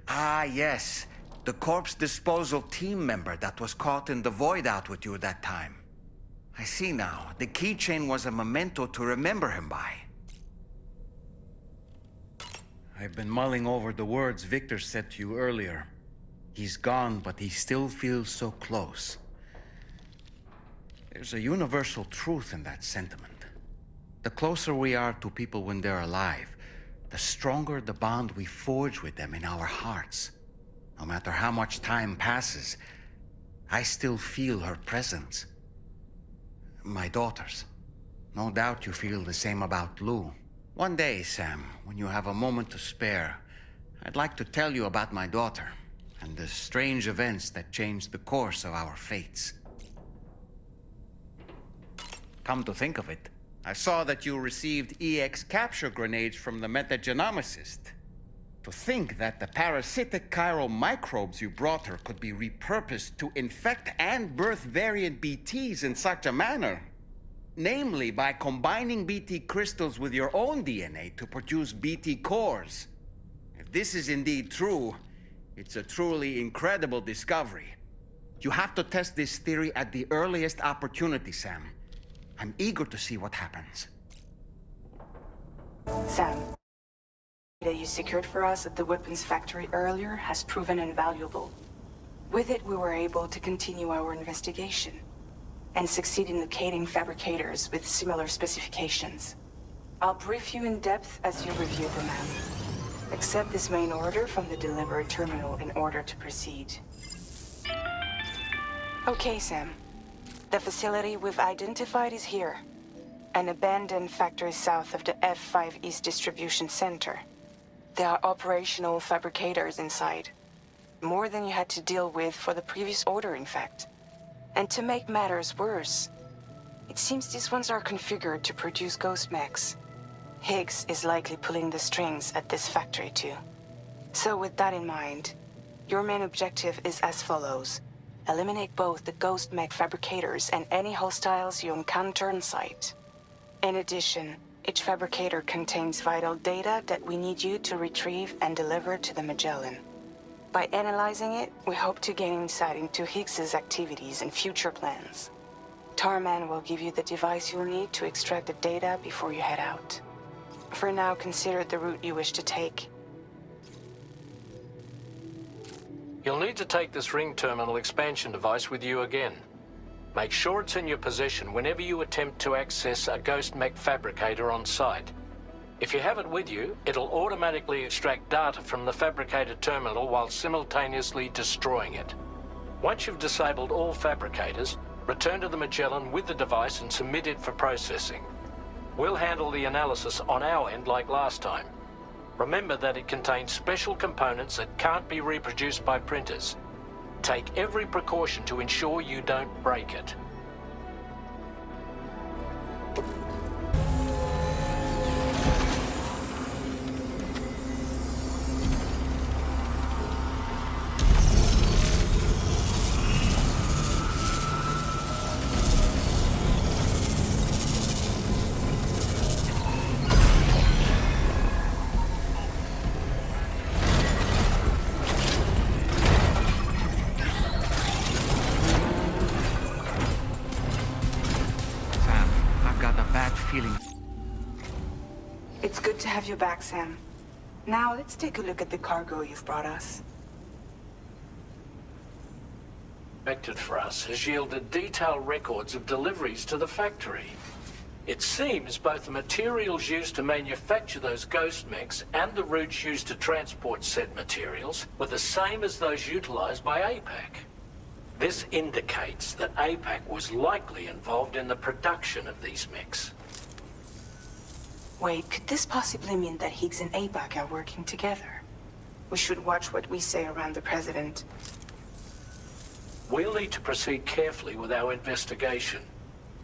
Ah, yes. The corpse disposal team member that was caught in the void out with you that time. I see now. The keychain was a memento to remember him by. I've been mulling over the words Victor said to you earlier. He's gone, but he still feels so close. There's a universal truth in that sentiment. The closer we are to people when they're alive, the stronger the bond we forge with them in our hearts. No matter how much time passes, I still feel her presence. My daughters. No doubt you feel the same about Lou. One day, Sam, when you have a moment to spare, I'd like to tell you about my daughter and the strange events that changed the course of our fates. Come to think of it, I saw that you received EX capture grenades from the metagenomicist. To think that the parasitic chiral microbes you brought her could be repurposed to infect and birth variant BTs in such a manner. Namely, by combining BT crystals with your own DNA to produce BT cores. If this is indeed true, it's a truly incredible discovery. You have to test this theory at the earliest opportunity, Sam. I'm eager to see what happens. Sam, the data you secured for us at the weapons factory earlier has proven invaluable. With it, we were able to continue our investigation and succeed in locating fabricators with similar specifications. I'll brief you in depth as you review them, ma'am. Accept this main order from the delivery terminal in order to proceed. Okay, Sam. The facility we've identified is here. An abandoned factory south of the F5 East Distribution Center. There are operational fabricators inside. More than you had to deal with for the previous order, in fact. And to make matters worse, it seems these ones are configured to produce ghost mechs. Higgs is likely pulling the strings at this factory too. So with that in mind, your main objective is as follows. Eliminate both the ghost mech fabricators and any hostiles you encounter on site. In addition, each fabricator contains vital data that we need you to retrieve and deliver to the Magellan. By analyzing it, we hope to gain insight into Higgs's activities and future plans. Tarman will give you the device you'll need to extract the data before you head out. For now, consider the route you wish to take. You'll need to take this ring terminal expansion device with you again. Make sure it's in your possession whenever you attempt to access a ghost mech fabricator on site. If you have it with you, it'll automatically extract data from the fabricator terminal while simultaneously destroying it. Once you've disabled all fabricators, return to the Magellan with the device and submit it for processing. We'll handle the analysis on our end like last time. Remember that it contains special components that can't be reproduced by printers. Take every precaution to ensure you don't break it. It's good to have you back, Sam. Now, let's take a look at the cargo you've brought us. Expected for us has yielded detailed records of deliveries to the factory. It seems both the materials used to manufacture those ghost mechs and the routes used to transport said materials were the same as those utilized by APAC. This indicates that APAC was likely involved in the production of these mechs. Wait, could this possibly mean that Higgs and APAC are working together? We should watch what we say around the President. We'll need to proceed carefully with our investigation.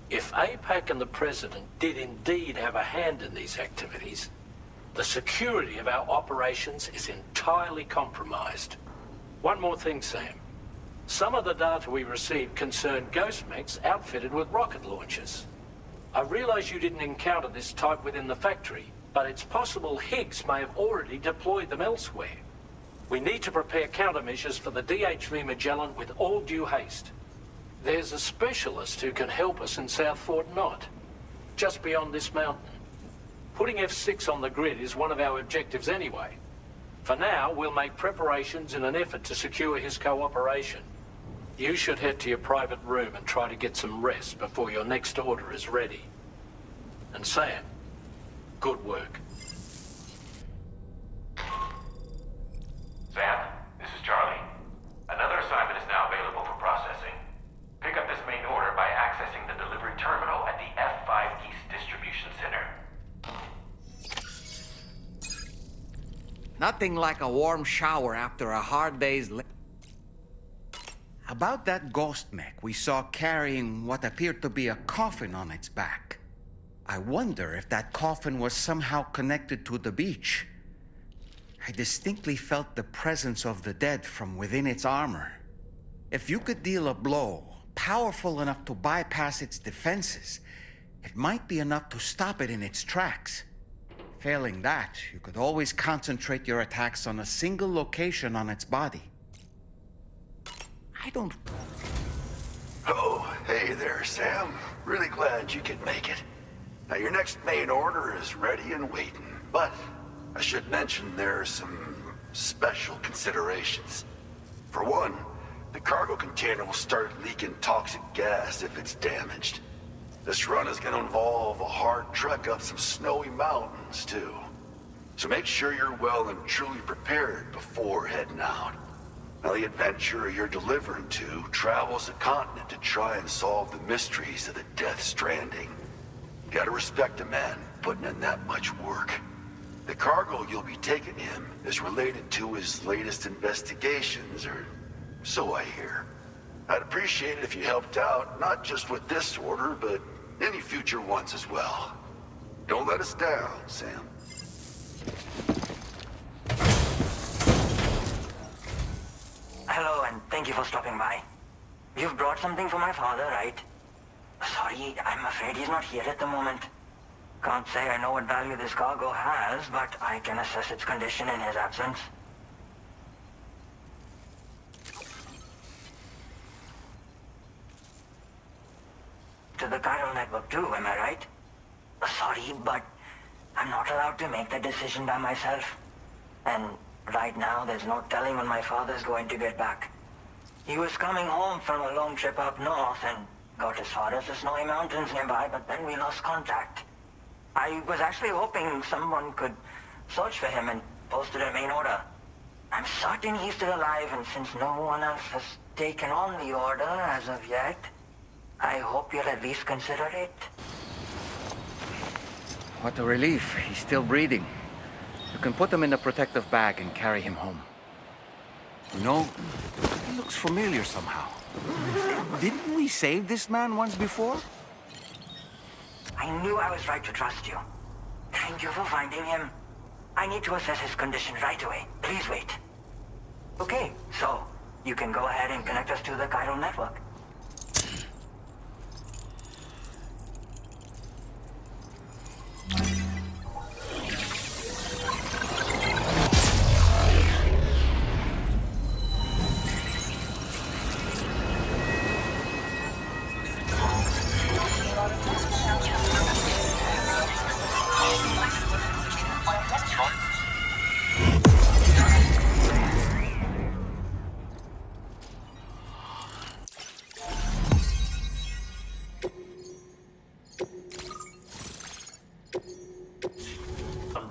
If APAC and the President did indeed have a hand in these activities, the security of our operations is entirely compromised. One more thing, Sam. Some of the data we received concerned ghost mechs outfitted with rocket launchers. I realize you didn't encounter this type within the factory, but it's possible Higgs may have already deployed them elsewhere. We need to prepare countermeasures for the DHV Magellan with all due haste. There's a specialist who can help us in South Fort Knot, just beyond this mountain. Putting F6 on the grid is one of our objectives anyway. For now, we'll make preparations in an effort to secure his cooperation. You should head to your private room and try to get some rest before your next order is ready. And Sam, good work. Sam, this is Charlie. Another assignment is now available for processing. Pick up this main order by accessing the delivery terminal at the F5 East Distribution Center. Nothing like a warm shower after a hard day's About that ghost mech we saw carrying what appeared to be a coffin on its back. I wonder if that coffin was somehow connected to the beach. I distinctly felt the presence of the dead from within its armor. If you could deal a blow powerful enough to bypass its defenses, it might be enough to stop it in its tracks. Failing that, you could always concentrate your attacks on a single location on its body. I don't... Oh, hey there, Sam. Really glad you could make it. Now, your next main order is ready and waiting, but I should mention there are some special considerations. For one, the cargo container will start leaking toxic gas if it's damaged. This run is going to involve a hard trek up some snowy mountains, too. So make sure you're well and truly prepared before heading out. Now, the adventurer you're delivering to travels the continent to try and solve the mysteries of the Death Stranding. Gotta respect a man putting in that much work. The cargo you'll be taking him is related to his latest investigations, or so I hear. I'd appreciate it if you helped out, not just with this order, but any future ones as well. Don't let us down, Sam. Hello, and thank you for stopping by. You've brought something for my father, right? Sorry, I'm afraid he's not here at the moment. Can't say I know what value this cargo has, but I can assess its condition in his absence. To the chiral network too, am I right? Sorry, but I'm not allowed to make that decision by myself. And right now, there's no telling when my father's going to get back. He was coming home from a long trip up north and got as far as the snowy mountains nearby, but then we lost contact. I was actually hoping someone could search for him and post it in main order. I'm certain he's still alive, and since no one else has taken on the order as of yet, I hope you'll at least consider it. What a relief. He's still breathing. You can put him in a protective bag and carry him home. You know, he looks familiar somehow. Didn't we save this man once before? I knew I was right to trust you. Thank you for finding him. I need to assess his condition right away. Please wait. Okay, so you can go ahead and connect us to the chiral network.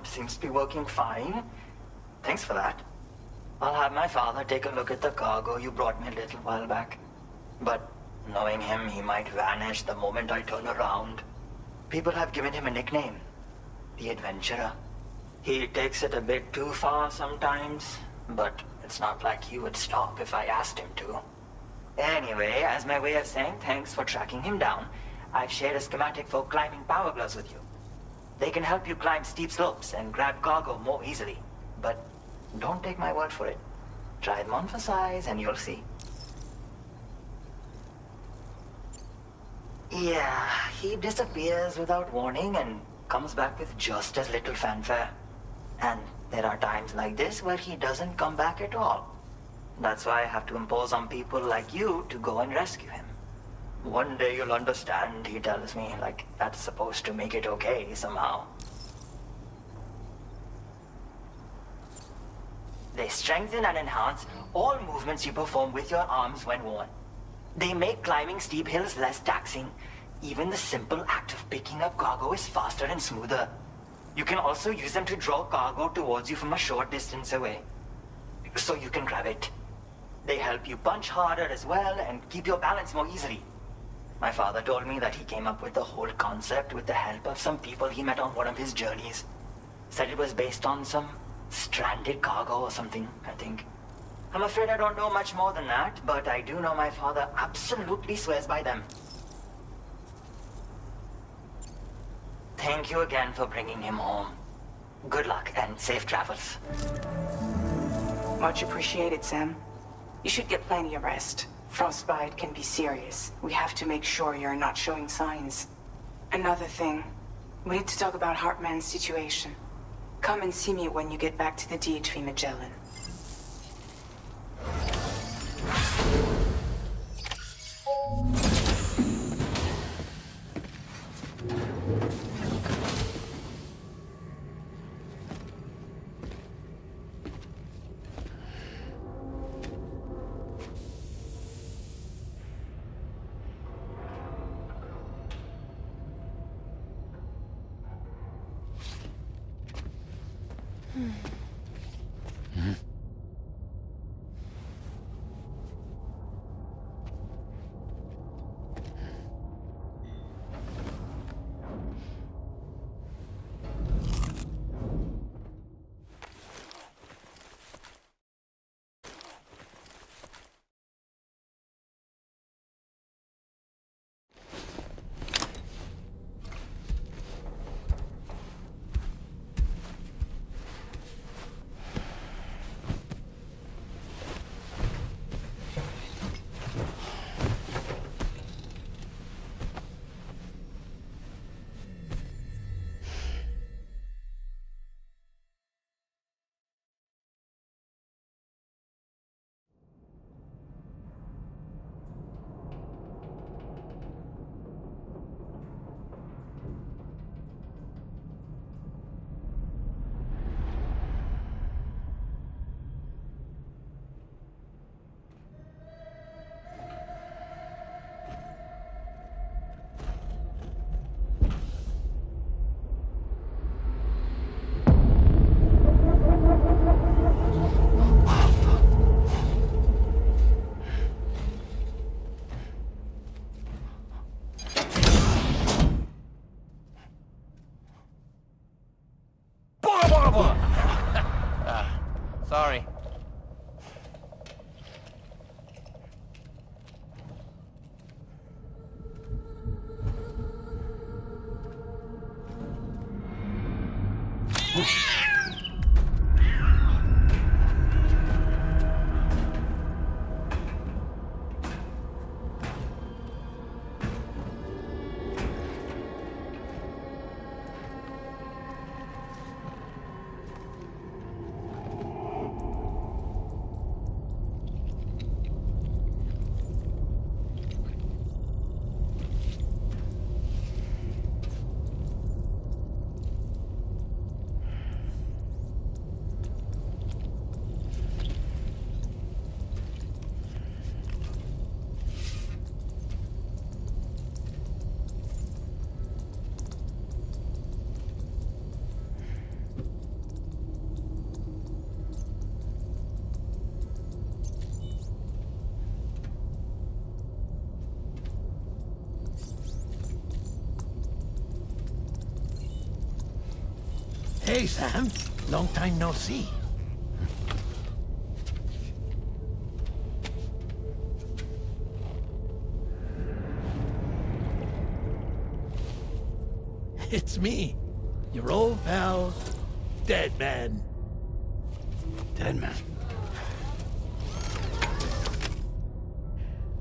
Seems to be working fine. Thanks for that. I'll have my father take a look at the cargo you brought me a little while back. But knowing him, he might vanish the moment I turn around. People have given him a nickname, the Adventurer. He takes it a bit too far sometimes, but it's not like he would stop if I asked him to. Anyway, as my way of saying thanks for tracking him down, I've shared a schematic for climbing power gloves with you. They can help you climb steep slopes and grab cargo more easily. But don't take my word for it. Try them on for size and you'll see. Yeah, he disappears without warning and comes back with just as little fanfare. And there are times like this where he doesn't come back at all. That's why I have to impose on people like you to go and rescue him. One day you'll understand, he tells me, like that's supposed to make it okay somehow. They strengthen and enhance all movements you perform with your arms when worn. They make climbing steep hills less taxing. Even the simple act of picking up cargo is faster and smoother. You can also use them to draw cargo towards you from a short distance away, so you can grab it. They help you punch harder as well and keep your balance more easily. My father told me that he came up with the whole concept with the help of some people he met on one of his journeys. Said it was based on some stranded cargo or something, I think. I'm afraid I don't know much more than that, but I do know my father absolutely swears by them. Thank you again for bringing him home. Good luck and safe travels. Much appreciated, Sam. You should get plenty of rest. Frostbite can be serious. We have to make sure you're not showing signs. Another thing, we need to talk about Hartman's situation. Come and see me when you get back to the DHV Magellan. Sorry. Hey, Sam. Long time no see. It's me, your old pal, Dead Man. Dead Man?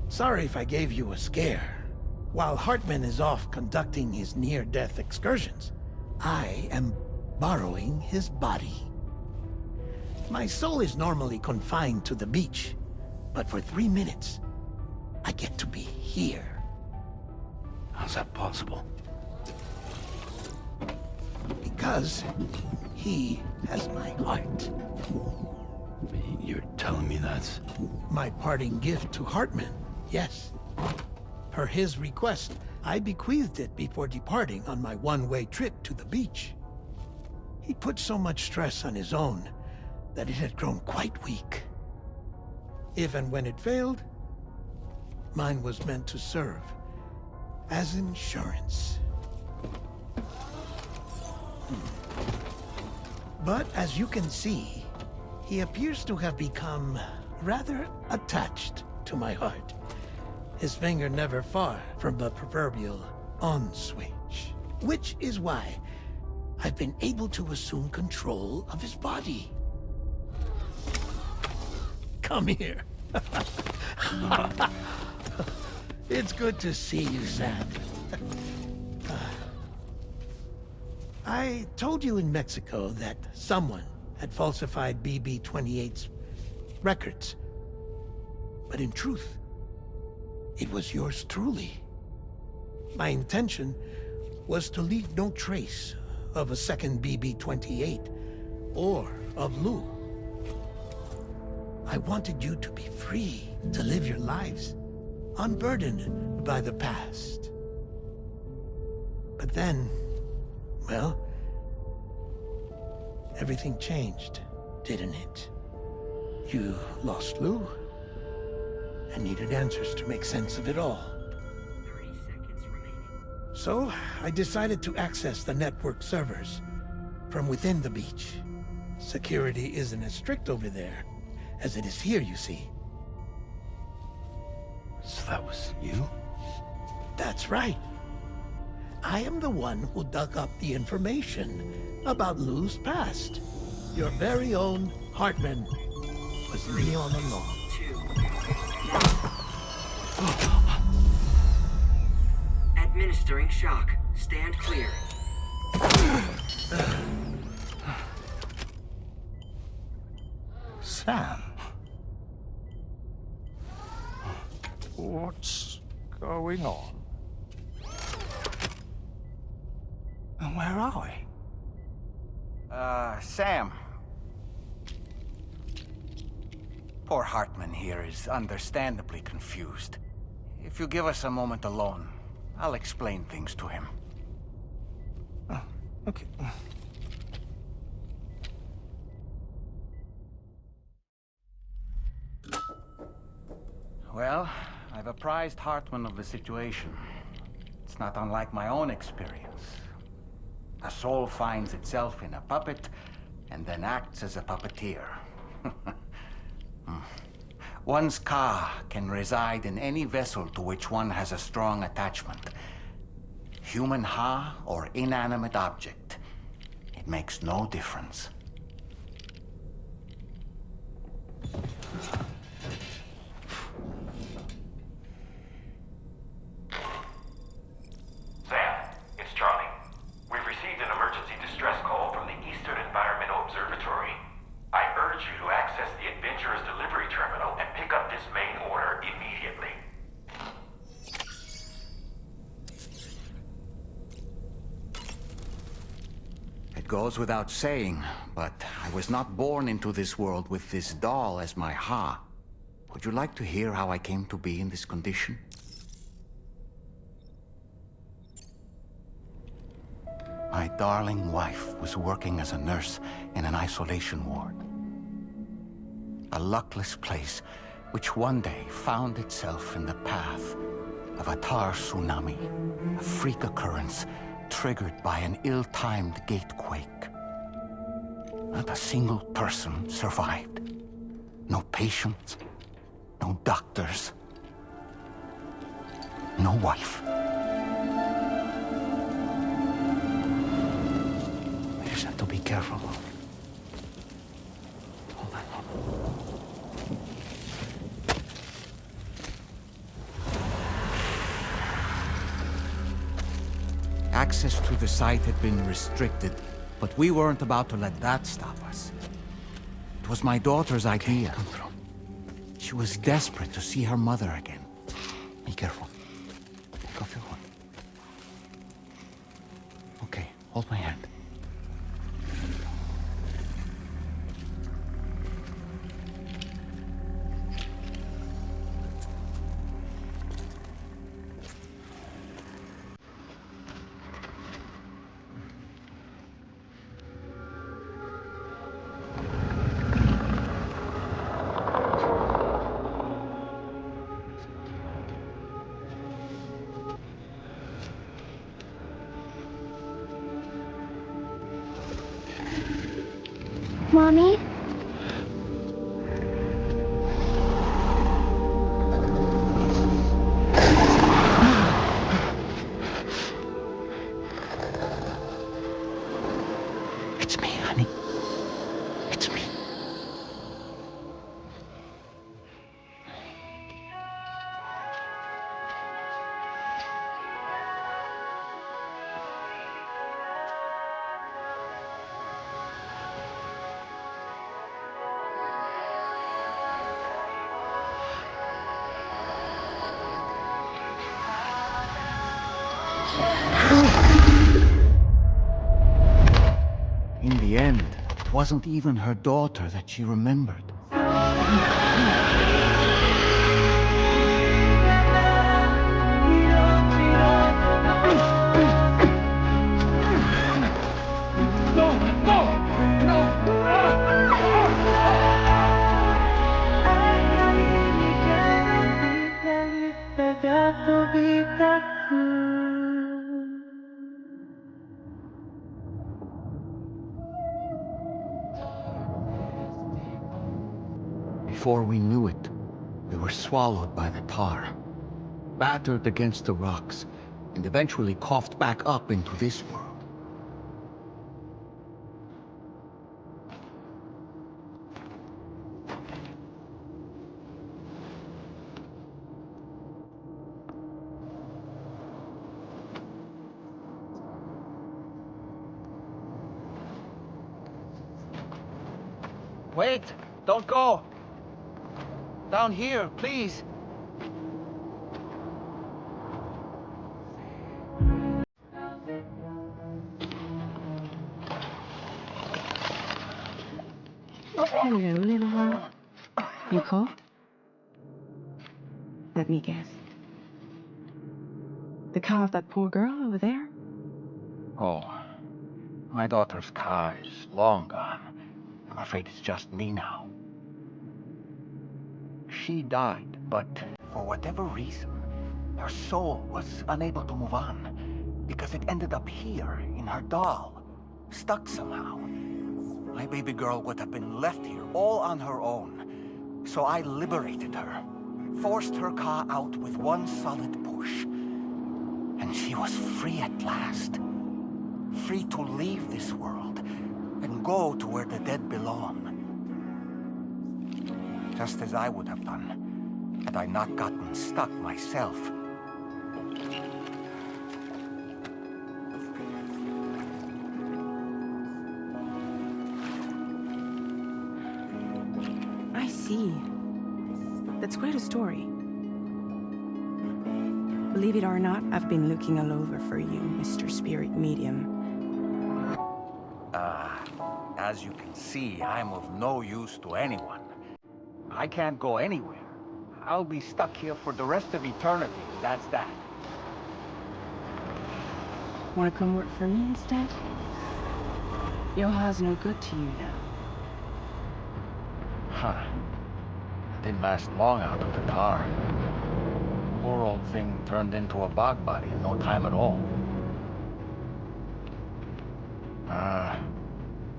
Sorry if I gave you a scare. While Hartman is off conducting his near-death excursions, I am borrowing his body. My soul is normally confined to the beach, but for 3 minutes, I get to be here. How's that possible? Because he has my heart. You're telling me that's... My parting gift to Hartman, yes. Per his request, I bequeathed it before departing on my one-way trip to the beach. He put so much stress on his own that it had grown quite weak. If and when it failed, mine was meant to serve as insurance. But as you can see, he appears to have become rather attached to my heart. His finger never far from the proverbial on switch, which is why I've been able to assume control of his body. Come here. It's good to see you, Sam. I told you in Mexico that someone had falsified BB-28's records. But in truth, it was yours truly. My intention was to leave no trace of a second BB-28 or of Lou. I wanted you to be free to live your lives, unburdened by the past. But then, well, everything changed, didn't it? You lost Lou, and needed answers to make sense of it all. 30 seconds remaining. So, I decided to access the network servers from within the beach. Security isn't as strict over there as it is here, you see. So that was you? That's right. I am the one who dug up the information about Lou's past. Your very own Hartman was me all along. Administering shock. Stand clear. Sam? What's going on? And where are we? Sam. Poor Hartman here is understandably confused. If you give us a moment alone, I'll explain things to him. Oh, okay. Well, I've apprised Hartman of the situation. It's not unlike my own experience. A soul finds itself in a puppet, and then acts as a puppeteer. One's ka can reside in any vessel to which one has a strong attachment. Human ha or inanimate object. It makes no difference. Sam, it's Charlie. We've received an emergency distress call from the Eastern Environmental Observatory. I urge you to access the Adventurer's delivery terminal and pick up this main order immediately. It goes without saying, but I was not born into this world with this doll as my ha. Would you like to hear how I came to be in this condition? My darling wife was working as a nurse in an isolation ward. A luckless place which one day found itself in the path of a tar tsunami, a freak occurrence triggered by an ill-timed gatequake. Not a single person survived. No patients, no doctors, no wife. We just have to be careful. Hold on. Access to the site had been restricted, but we weren't about to let that stop us. It was my daughter's idea. Come through. She was desperate to see her mother again. Be careful. Take off your hood. Okay, hold my hand. Mommy? It's me, honey. It's me. In the end, it wasn't even her daughter that she remembered. Before we knew it, we were swallowed by the tar, battered against the rocks, and eventually coughed back up into this world. Wait! Don't go! Down here, please! Hello, little one. You cold? Let me guess. The car of that poor girl over there? Oh, my daughter's car is long gone. I'm afraid it's just me now. She died, but for whatever reason, her soul was unable to move on because it ended up here in her doll, stuck somehow. my baby girl would have been left here all on her own. So I liberated her, forced her Ka out with one solid push. And she was free at last. Free to leave this world and go to where the dead belong. Just as I would have done, had I not gotten stuck myself. I see. That's quite a story. Believe it or not, I've been looking all over for you, Mr. Spirit Medium. As you can see, I'm of no use to anyone. I can't go anywhere. I'll be stuck here for the rest of eternity, that's that. Wanna come work for me instead? Yoha's no good to you now. Huh. Didn't last long out of the tar. Poor old thing turned into a bog body in no time at all.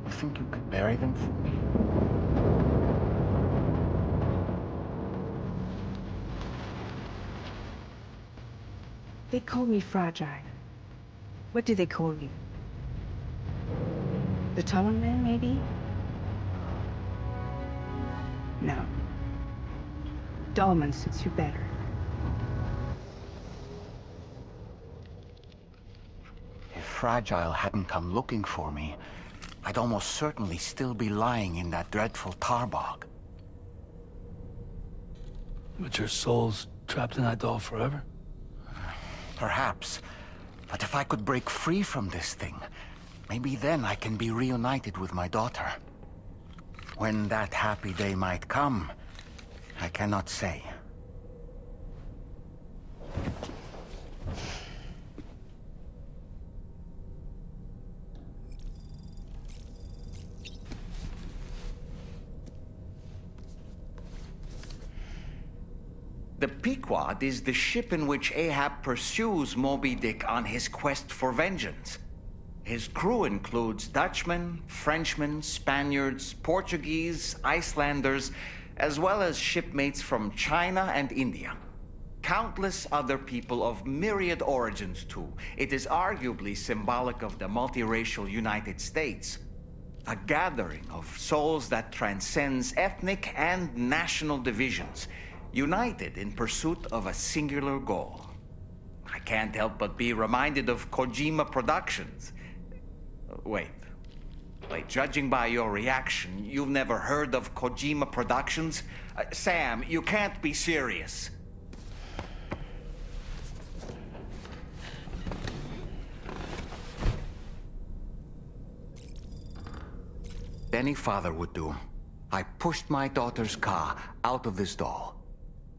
You think you could bury them for me? They call me fragile. What do they call you? The Tunnel Man, maybe? No. Dolman suits you better. If Fragile hadn't come looking for me, I'd almost certainly still be lying in that dreadful tar bog. But your soul's trapped in that doll forever? Perhaps. But if I could break free from this thing, maybe then I can be reunited with my daughter. When that happy day might come, I cannot say. The Pequod is the ship in which Ahab pursues Moby Dick on his quest for vengeance. His crew includes Dutchmen, Frenchmen, Spaniards, Portuguese, Icelanders, as well as shipmates from China and India. Countless other people of myriad origins, too. It is arguably symbolic of the multiracial United States. A gathering of souls that transcends ethnic and national divisions, united in pursuit of a singular goal. I can't help but be reminded of Kojima Productions. Wait, judging by your reaction, you've never heard of Kojima Productions? Sam, you can't be serious. Any father would do. I pushed my daughter's Ka out of this doll.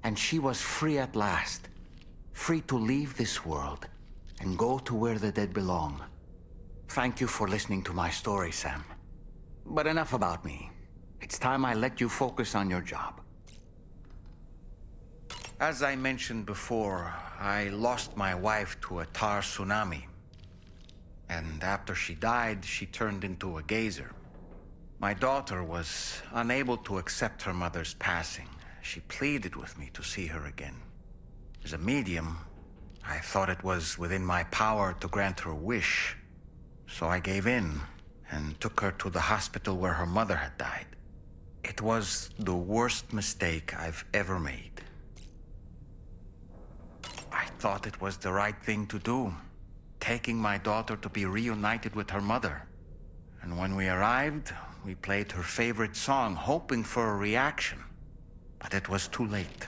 And she was free at last. Free to leave this world and go to where the dead belong. Thank you for listening to my story, Sam. But enough about me. It's time I let you focus on your job. As I mentioned before, I lost my wife to a tar tsunami. And after she died, she turned into a geyser. My daughter was unable to accept her mother's passing. She pleaded with me to see her again. As a medium, I thought it was within my power to grant her wish. So I gave in and took her to the hospital where her mother had died. It was the worst mistake I've ever made. I thought it was the right thing to do, taking my daughter to be reunited with her mother. And when we arrived, we played her favorite song, hoping for a reaction. But it was too late.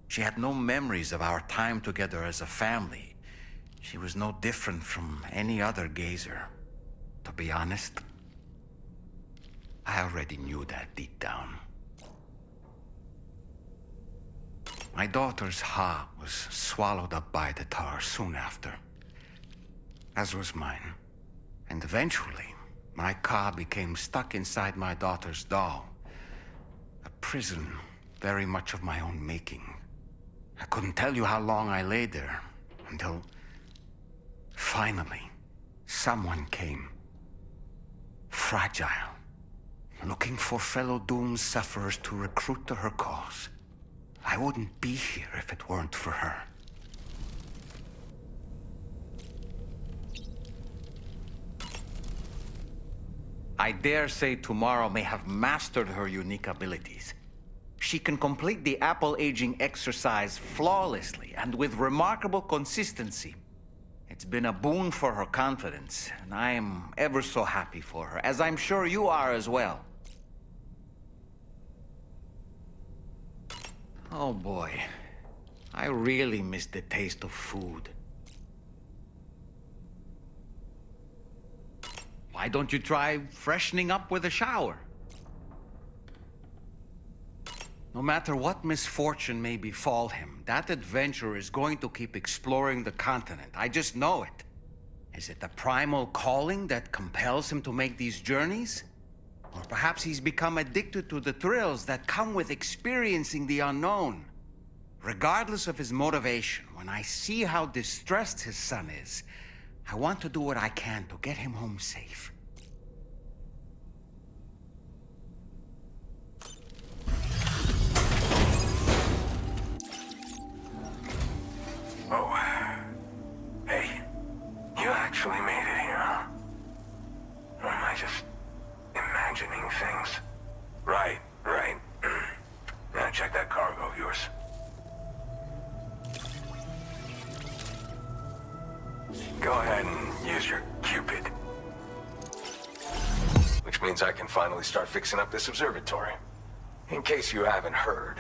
She had no memories of our time together as a family. She was no different from any other gazer. To be honest, I already knew that deep down. My daughter's Ha was swallowed up by the tar soon after, as was mine. And eventually, my Ka became stuck inside my daughter's doll. A prison very much of my own making. I couldn't tell you how long I lay there, until finally, Someone came. Fragile. Looking for fellow doomed sufferers to recruit to her cause. I wouldn't be here if it weren't for her. I dare say Tomorrow may have mastered her unique abilities. She can complete the apple aging exercise flawlessly and with remarkable consistency. It's been a boon for her confidence, and I am ever so happy for her, as I'm sure you are as well. Oh boy, I really miss the taste of food. Why don't you try freshening up with a shower? No matter what misfortune may befall him, that adventurer is going to keep exploring the continent. I just know it. Is it the primal calling that compels him to make these journeys? Or perhaps he's become addicted to the thrills that come with experiencing the unknown. Regardless of his motivation, when I see how distressed his son is, I want to do what I can to get him home safe. Oh. Hey, you actually made it here, huh? Or am I just imagining things? Right. Now check that cargo of yours. Go ahead and use your Cupid. Which means I can finally start fixing up this observatory. In case you haven't heard,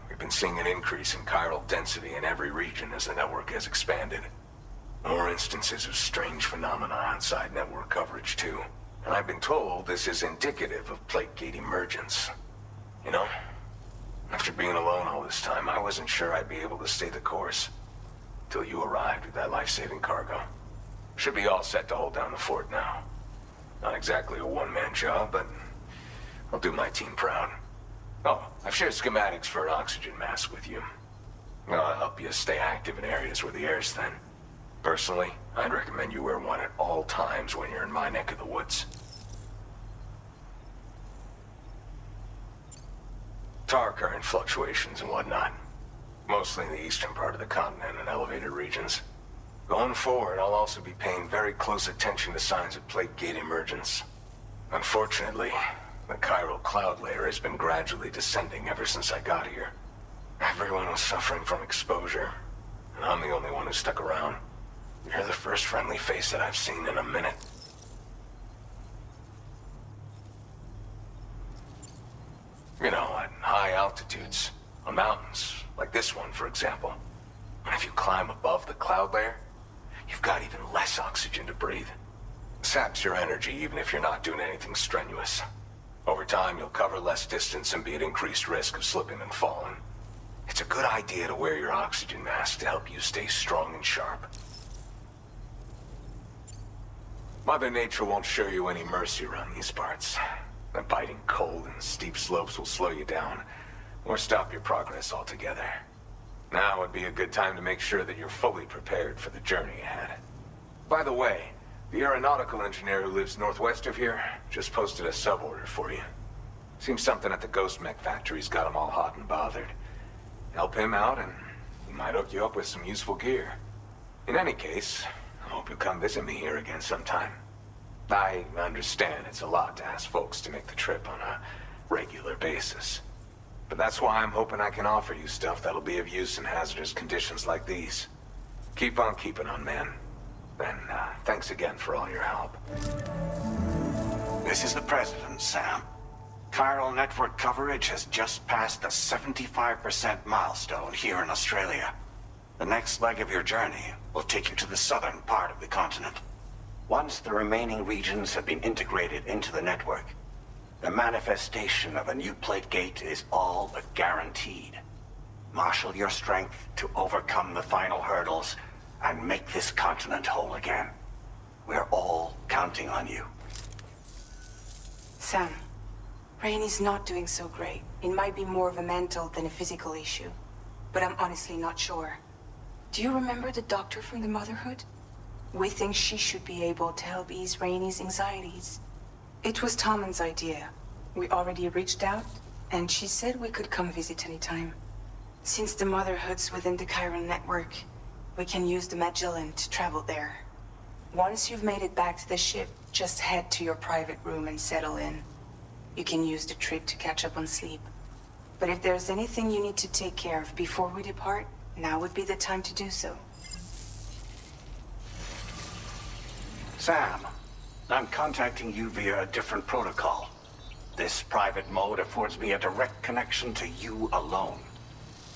we've been seeing an increase in chiral density in every region as the network has expanded. More instances of strange phenomena outside network coverage, too. And I've been told this is indicative of plate gate emergence. You know, after being alone all this time, I wasn't sure I'd be able to stay the course. Till you arrived with that life-saving cargo. Should be all set to hold down the fort now. Not exactly a one-man job, but I'll do my team proud. Oh, I've shared schematics for an oxygen mask with you. I'll help you stay active in areas where the air's thin. Personally, I'd recommend you wear one at all times when you're in my neck of the woods. Tar current fluctuations and whatnot. Mostly in the eastern part of the continent and elevated regions. Going forward, I'll also be paying very close attention to signs of plate gate emergence. Unfortunately, the chiral cloud layer has been gradually descending ever since I got here. Everyone was suffering from exposure, and I'm the only one who stuck around. You're the first friendly face that I've seen in a minute. You know, at high altitudes, on mountains, like this one, for example. And if you climb above the cloud layer, you've got even less oxygen to breathe. Saps your energy even if you're not doing anything strenuous. Over time, you'll cover less distance and be at increased risk of slipping and falling. It's a good idea to wear your oxygen mask to help you stay strong and sharp. Mother Nature won't show you any mercy around these parts. The biting cold and steep slopes will slow you down, or stop your progress altogether. Now would be a good time to make sure that you're fully prepared for the journey ahead. By the way, the aeronautical engineer who lives northwest of here just posted a sub-order for you. Seems something at the Ghost Mech factory's got him all hot and bothered. Help him out and he might hook you up with some useful gear. In any case, I hope you'll come visit me here again sometime. I understand it's a lot to ask folks to make the trip on a regular basis. But that's why I'm hoping I can offer you stuff that'll be of use in hazardous conditions like these. Keep on keeping on, man. And thanks again for all your help. This is the President, Sam. Chiral network coverage has just passed the 75% milestone here in Australia. The next leg of your journey will take you to the southern part of the continent. Once the remaining regions have been integrated into the network, the manifestation of a new plate gate is all but guaranteed. Marshal your strength to overcome the final hurdles and make this continent whole again. We're all counting on you. Sam, Rainey's not doing so great. It might be more of a mental than a physical issue, but I'm honestly not sure. Do you remember the doctor from the Motherhood? We think she should be able to help ease Rainey's anxieties. It was Tommen's idea. We already reached out, and she said we could come visit anytime. Since the Motherhood's within the Chiron network, we can use the Magellan to travel there. Once you've made it back to the ship, just head to your private room and settle in. You can use the trip to catch up on sleep. But if there's anything you need to take care of before we depart, now would be the time to do so. Sam, I'm contacting you via a different protocol. This private mode affords me a direct connection to you alone.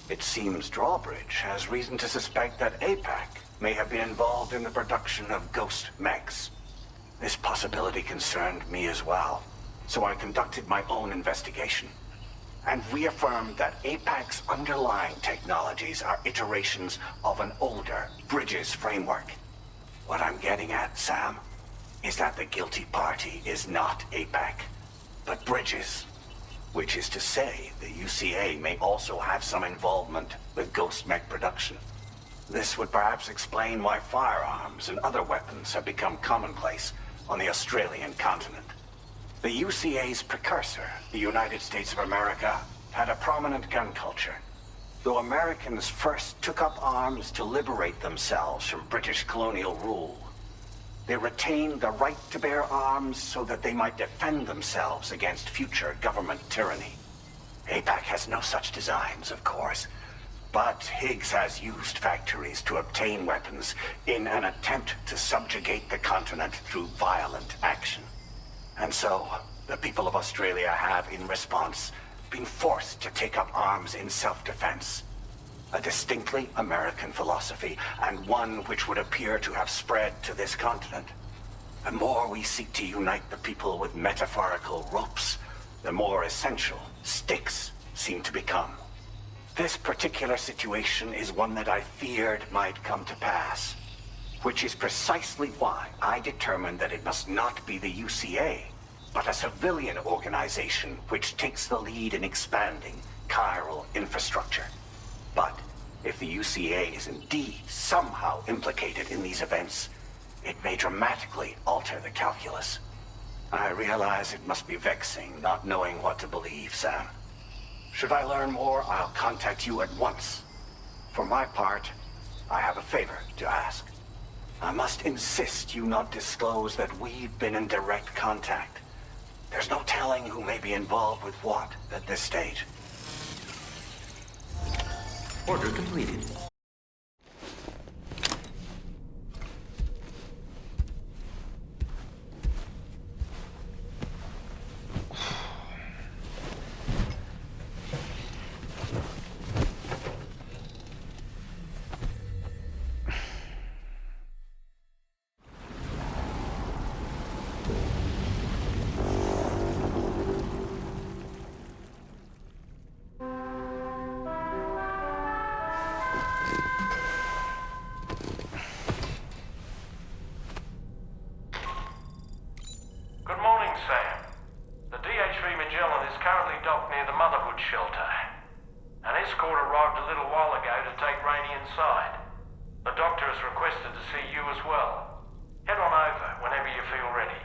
It seems Drawbridge has reason to suspect that APAC may have been involved in the production of ghost mechs. This possibility concerned me as well, so I conducted my own investigation and reaffirmed that APAC's underlying technologies are iterations of an older Bridges framework. What I'm getting at, Sam, is that the guilty party is not APAC, but Bridges. Which is to say, the UCA may also have some involvement with ghost mech production. This would perhaps explain why firearms and other weapons have become commonplace on the Australian continent. The UCA's precursor, the United States of America, had a prominent gun culture. Though Americans first took up arms to liberate themselves from British colonial rule, they retained the right to bear arms so that they might defend themselves against future government tyranny. APAC has no such designs, of course, but Higgs has used factories to obtain weapons in an attempt to subjugate the continent through violent action. And so, the people of Australia have, in response, been forced to take up arms in self-defense. A distinctly American philosophy, and one which would appear to have spread to this continent. The more we seek to unite the people with metaphorical ropes, the more essential sticks seem to become. This particular situation is one that I feared might come to pass, which is precisely why I determined that it must not be the UCA, but a civilian organization which takes the lead in expanding chiral infrastructure. But if the UCA is indeed somehow implicated in these events, it may dramatically alter the calculus. I realize it must be vexing not knowing what to believe, Sam. Should I learn more, I'll contact you at once. For my part, I have a favor to ask. I must insist you not disclose that we've been in direct contact. There's no telling who may be involved with what at this stage. Order completed. Good morning, Sam. The DHV Magellan is currently docked near the Motherhood shelter. An escort arrived a little while ago to take Rainey inside. The doctor has requested to see you as well. Head on over whenever you feel ready.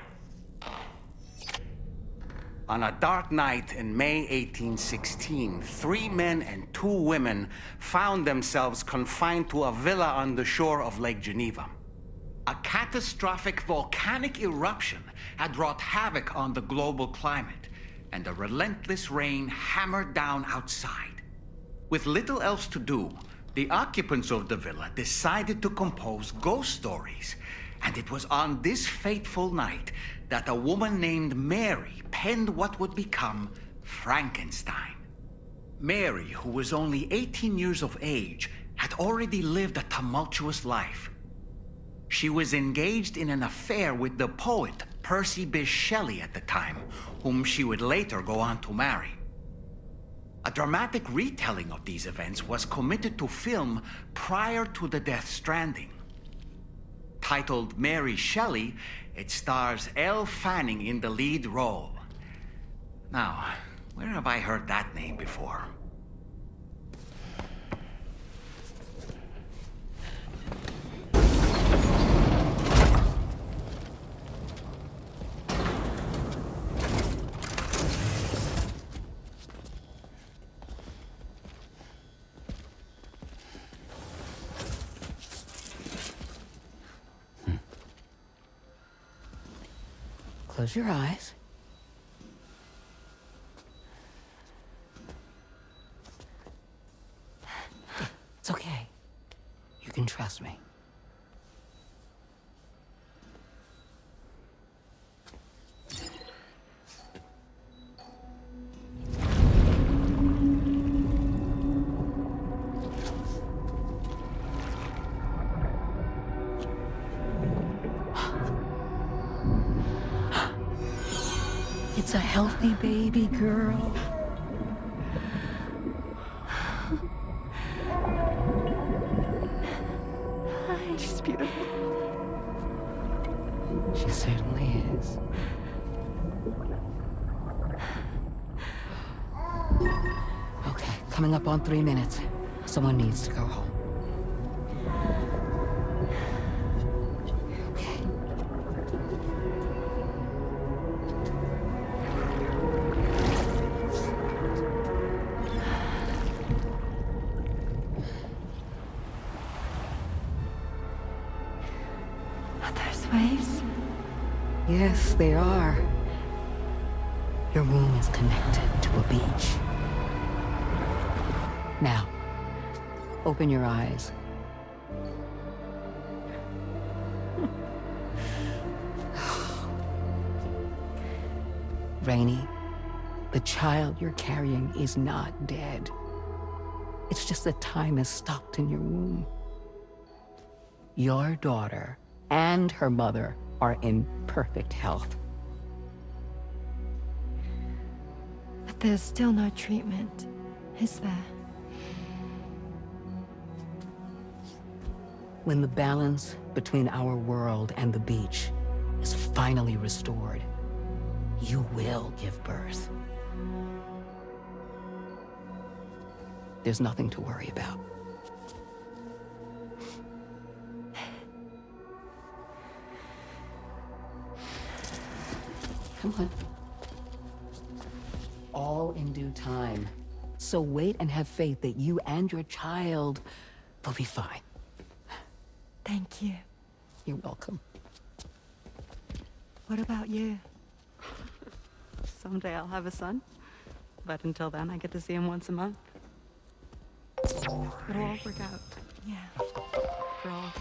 On a dark night in May 1816, 3 men and 2 women found themselves confined to a villa on the shore of Lake Geneva. A catastrophic volcanic eruption had wrought havoc on the global climate, and a relentless rain hammered down outside. With little else to do, the occupants of the villa decided to compose ghost stories. And it was on this fateful night that a woman named Mary penned what would become Frankenstein. Mary, who was only 18 years of age, had already lived a tumultuous life. She was engaged in an affair with the poet Percy Bysshe Shelley at the time, whom she would later go on to marry. A dramatic retelling of these events was committed to film prior to the Death Stranding. Titled Mary Shelley, it stars Elle Fanning in the lead role. Now, where have I heard that name before? Close your eyes. It's okay. You can trust me. It's a healthy baby girl. She's beautiful. She certainly is. Okay, coming up on 3 minutes. Someone needs to go home. Waves? Yes, they are. Your womb is connected to a beach. Now, open your eyes. Rainey, the child you're carrying is not dead. It's just that time has stopped in your womb. Your daughter and her mother are in perfect health. But there's still no treatment, is there? When the balance between our world and the beach is finally restored, you will give birth. There's nothing to worry about. Come on. All in due time. So wait and have faith that you and your child will be fine. Thank you. You're welcome. What about you? Someday I'll have a son. But until then, I get to see him once a month. It'll all work out. Yeah. For all.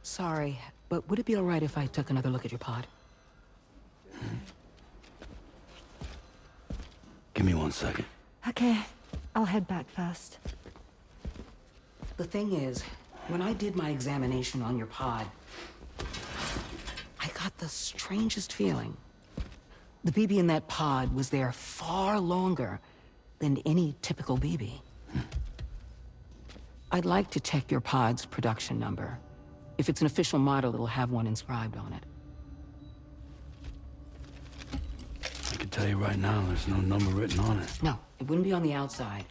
Sorry, but would it be all right if I took another look at your pod? Give me 1 second. Okay, I'll head back first. The thing is, when I did my examination on your pod, I got the strangest feeling. The BB in that pod was there far longer than any typical BB. I'd like to check your pod's production number. If it's an official model, it'll have one inscribed on it. I can tell you right now, there's no number written on it. No, it wouldn't be on the outside.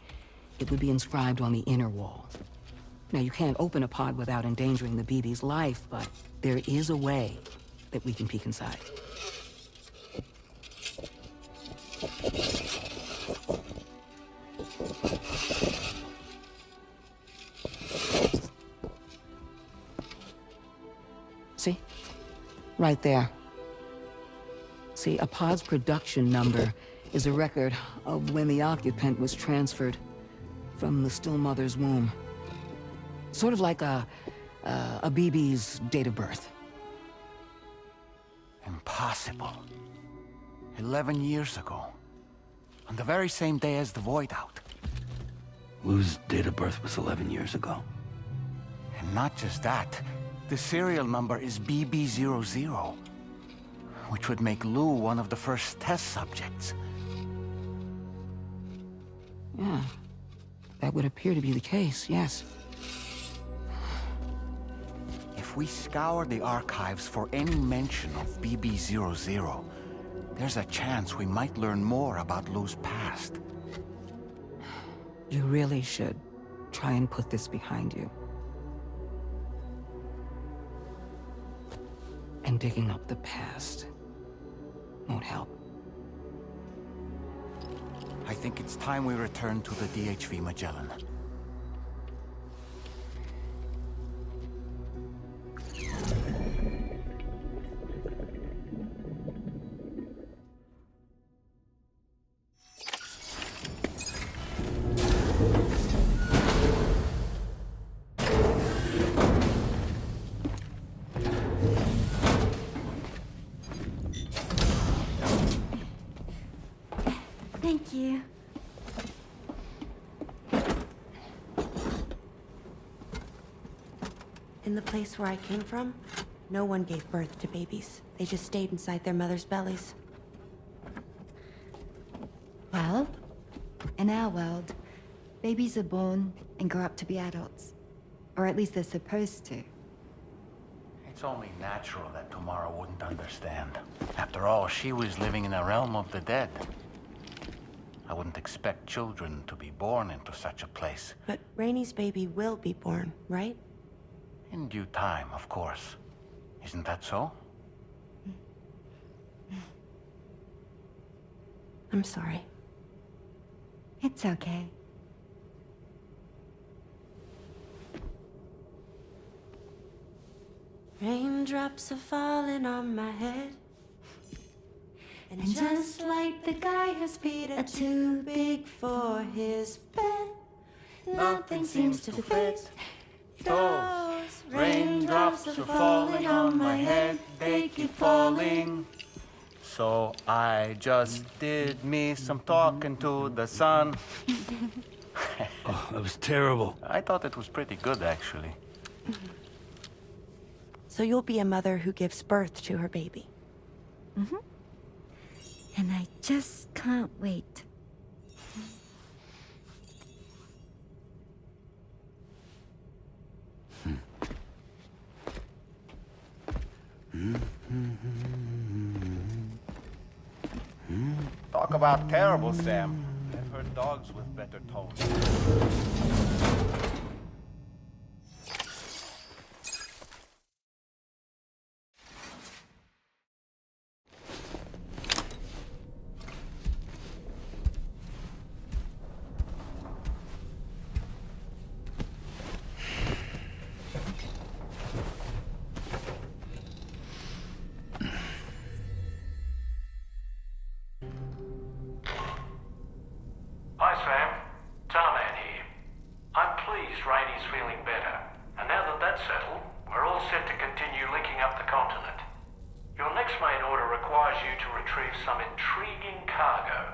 It would be inscribed on the inner wall. Now, you can't open a pod without endangering the BB's life, but there is a way that we can peek inside. See? Right there. See, a pod's production number is a record of when the occupant was transferred from the still mother's womb. Sort of like a BB's date of birth. Impossible. 11 years ago. On the very same day as the Void Out. Lou's date of birth was 11 years ago. And not just that, the serial number is BB00, which would make Lou one of the first test subjects. Yeah, that would appear to be the case, yes. If we scour the archives for any mention of BB00, there's a chance we might learn more about Lou's past. You really should try and put this behind you. And digging up the past won't help. I think it's time we return to the DHV Magellan. In the place where I came from, no one gave birth to babies. They just stayed inside their mothers' bellies. Well, in our world, babies are born and grow up to be adults. Or at least they're supposed to. It's only natural that Tamara wouldn't understand. After all, she was living in a realm of the dead. I wouldn't expect children to be born into such a place. But Rainey's baby will be born, right? In due time, of course. Isn't that so? I'm sorry. It's okay. Raindrops are falling on my head. And just like the guy whose feet are too big for his bed, nothing seems to fit. Those raindrops are falling on my head, they keep falling. So I just did me some talking to the sun. Oh, that was terrible. I thought it was pretty good, actually. So you'll be a mother who gives birth to her baby. Mm-hmm. And I just can't wait. Talk about terrible, Sam. I've heard dogs with better tones. Hi, Sam. Tarman here. I'm pleased Rainey's feeling better. And now that that's settled, we're all set to continue linking up the continent. Your next main order requires you to retrieve some intriguing cargo.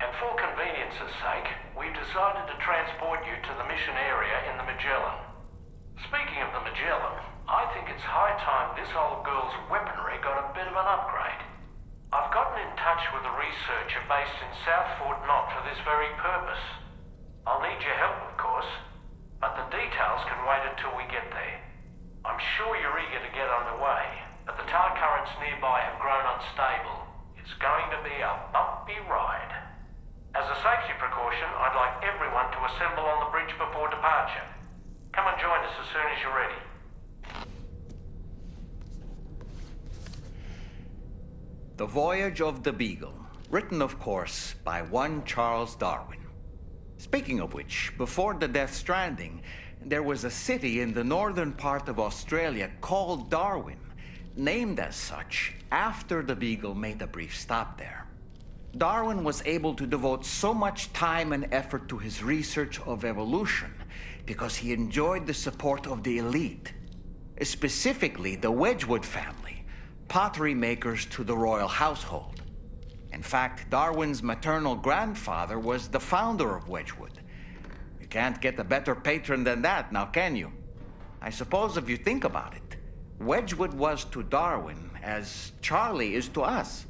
And for convenience's sake, we've decided to transport you to the mission area in the Magellan. Speaking of the Magellan, I think it's high time this old girl's weaponry got a bit of an upgrade. I've gotten in touch with a researcher based in South Fort Knott for this very purpose. I'll need your help, of course, but the details can wait until we get there. I'm sure you're eager to get underway, but the tar currents nearby have grown unstable. It's going to be a bumpy ride. As a safety precaution, I'd like everyone to assemble on the bridge before departure. Come and join us as soon as you're ready. The Voyage of the Beagle, written, of course, by one Charles Darwin. Speaking of which, before the Death Stranding, there was a city in the northern part of Australia called Darwin, named as such after the Beagle made a brief stop there. Darwin was able to devote so much time and effort to his research of evolution because he enjoyed the support of the elite, specifically the Wedgwood family, pottery makers to the royal household. In fact, Darwin's maternal grandfather was the founder of Wedgwood. You can't get a better patron than that, now can you? I suppose if you think about it, Wedgwood was to Darwin as Charlie is to us.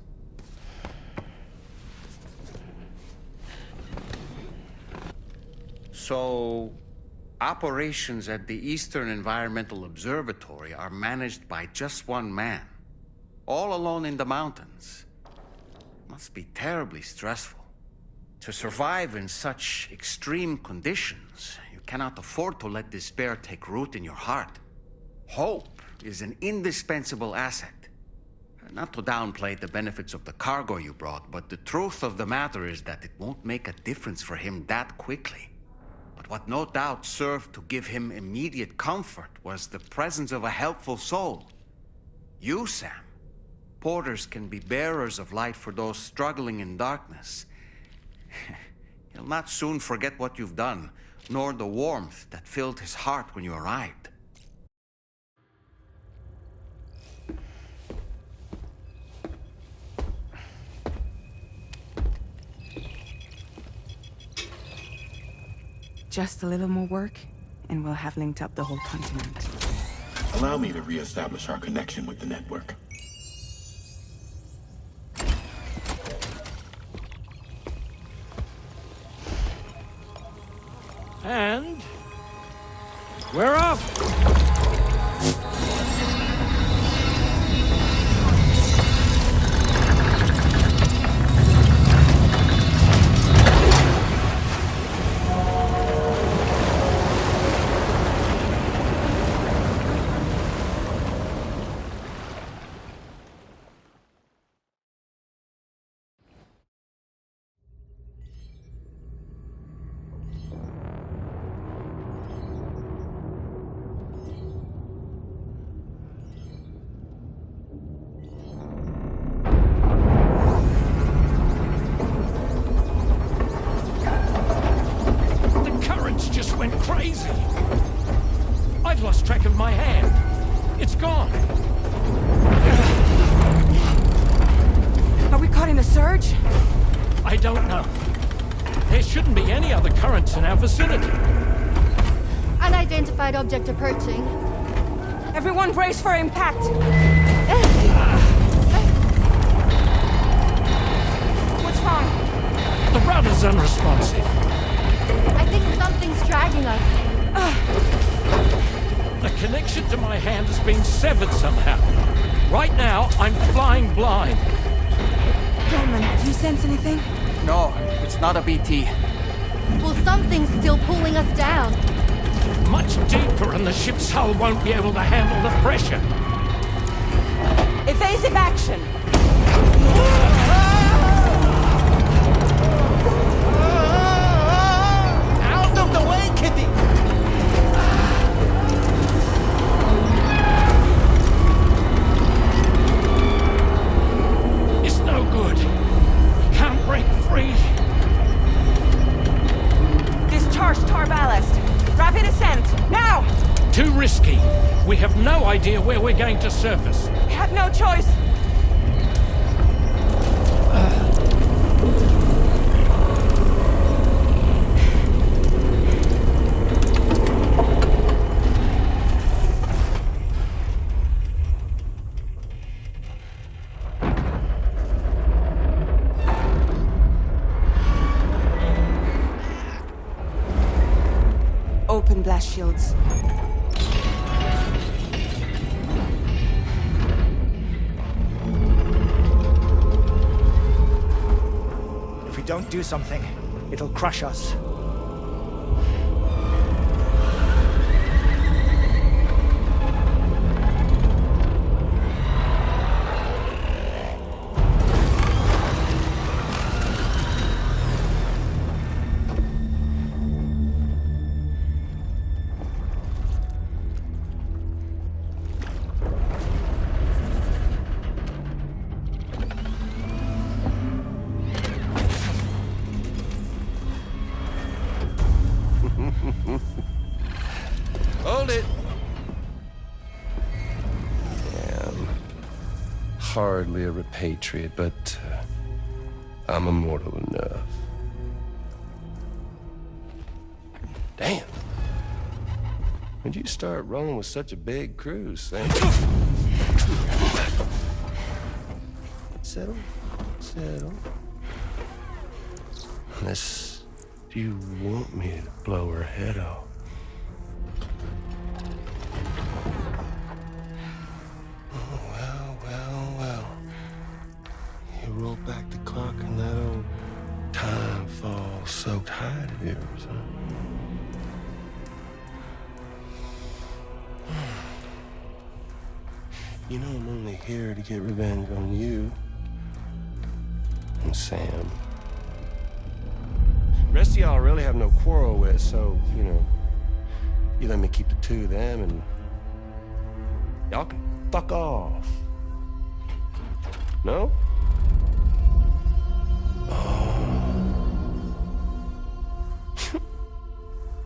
So, operations at the Eastern Environmental Observatory are managed by just one man, all alone in the mountains. Must be terribly stressful. To survive in such extreme conditions, you cannot afford to let despair take root in your heart. Hope is an indispensable asset. Not to downplay the benefits of the cargo you brought, but the truth of the matter is that it won't make a difference for him that quickly. But what no doubt served to give him immediate comfort was the presence of a helpful soul. You, Sam. Porters can be bearers of light for those struggling in darkness. He'll not soon forget what you've done, nor the warmth that filled his heart when you arrived. Just a little more work, and we'll have linked up the whole continent. Allow me to reestablish our connection with the network. And we're off! Went crazy. I've lost track of my hand. It's gone. Are we caught in a surge? I don't know. There shouldn't be any other currents in our vicinity. Unidentified object approaching. Everyone brace for impact. What's wrong? The rudder's unresponsive. I think something's dragging us. The connection to my hand has been severed somehow. Right now, I'm flying blind. Dolman, do you sense anything? No, it's not a BT. Well, something's still pulling us down. Much deeper, and the ship's hull won't be able to handle the pressure. Evasive action! Out of the way, Kitty! It's no good. Can't break free. Discharge tar ballast. Rapid ascent, now! Too risky. We have no idea where we're going to surface. We have no choice. Open blast shields. If we don't do something, it'll crush us. Hold it! Yeah, I'm hardly a repatriate, but I'm immortal enough. Damn. When'd you start rolling with such a big crew, Sam? Settle. Settle. Unless you want me to blow her head off. Oh, well. You roll back the clock and that old time fall soaked hide of yours, huh? You know I'm only here to get revenge on you and Sam. Rest of y'all really have no quarrel with, so, you know, you let me keep the two of them and y'all can fuck off. No? Oh.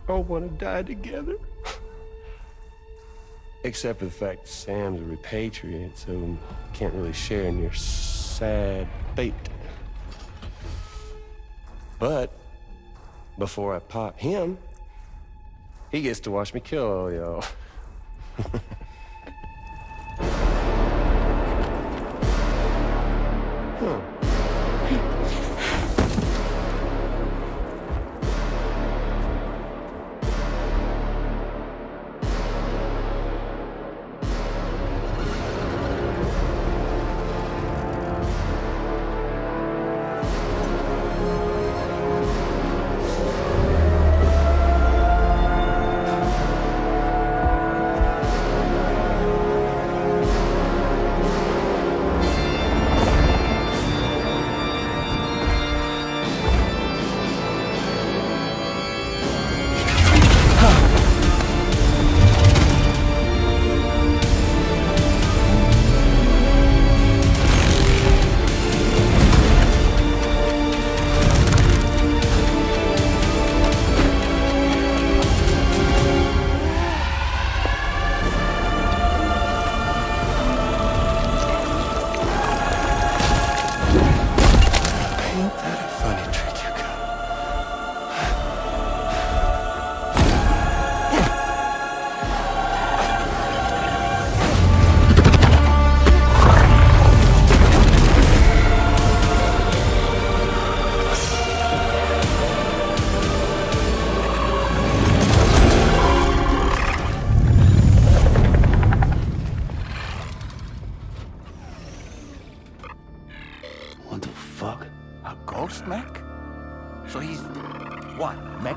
All want to die together. Except for the fact that Sam's a repatriate, so can't really share in your sad fate. But before I pop him, he gets to watch me kill all y'all.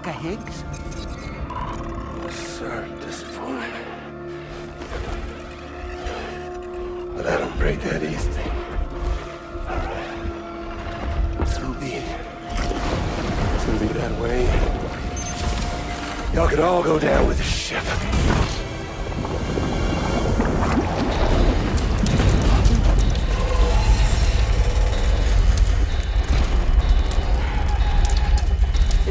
Rebecca Higgs? Sorry to disappoint. But I don't break that easy. Alright. So be it. It's gonna be that way. Y'all could all go down with the ship.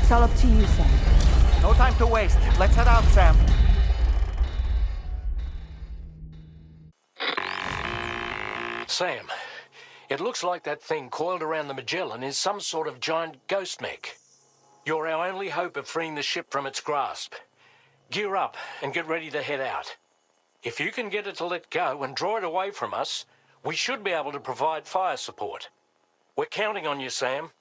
It's all up to you, Sam. No time to waste. Let's head out, Sam. Sam, it looks like that thing coiled around the Magellan is some sort of giant ghost mech. You're our only hope of freeing the ship from its grasp. Gear up and get ready to head out. If you can get it to let go and draw it away from us, we should be able to provide fire support. We're counting on you, Sam.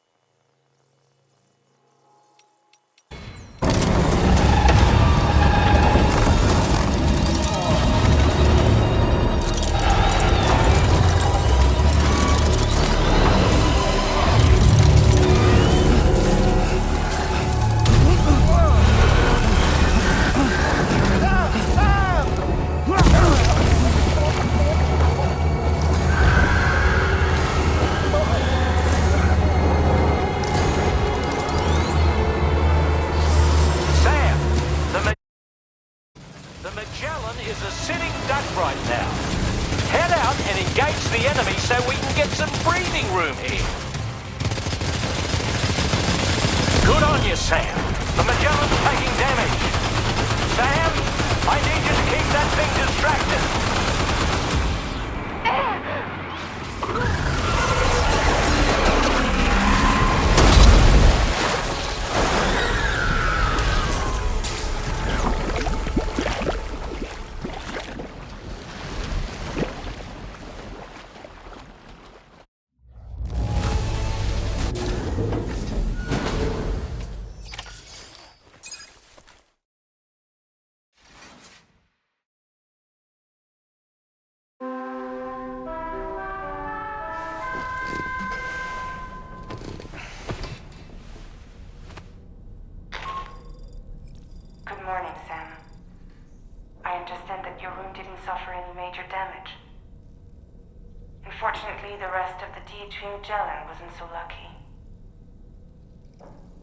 Unfortunately, the rest of the DHV Magellan wasn't so lucky.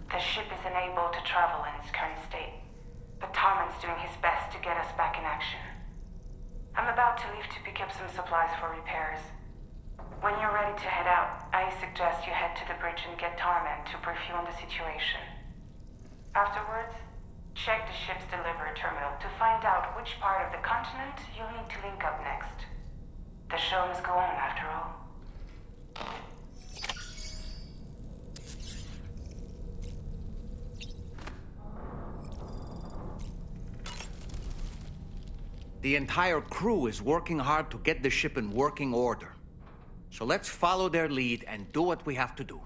The ship is unable to travel in its current state, but Tarman's doing his best to get us back in action. I'm about to leave to pick up some supplies for repairs. When you're ready to head out, I suggest you head to the bridge and get Tarman to brief you on the situation. Afterwards, check the ship's delivery terminal to find out which part of the continent you'll need to link up next. The show must go on, after all. The entire crew is working hard to get the ship in working order. So let's follow their lead and do what we have to do.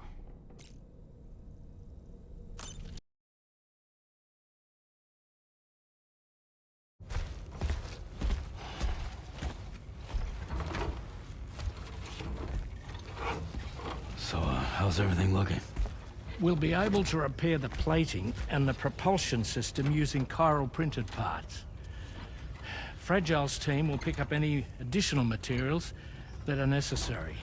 So, how's everything looking? We'll be able to repair the plating and the propulsion system using chiral printed parts. Fragile's team will pick up any additional materials that are necessary.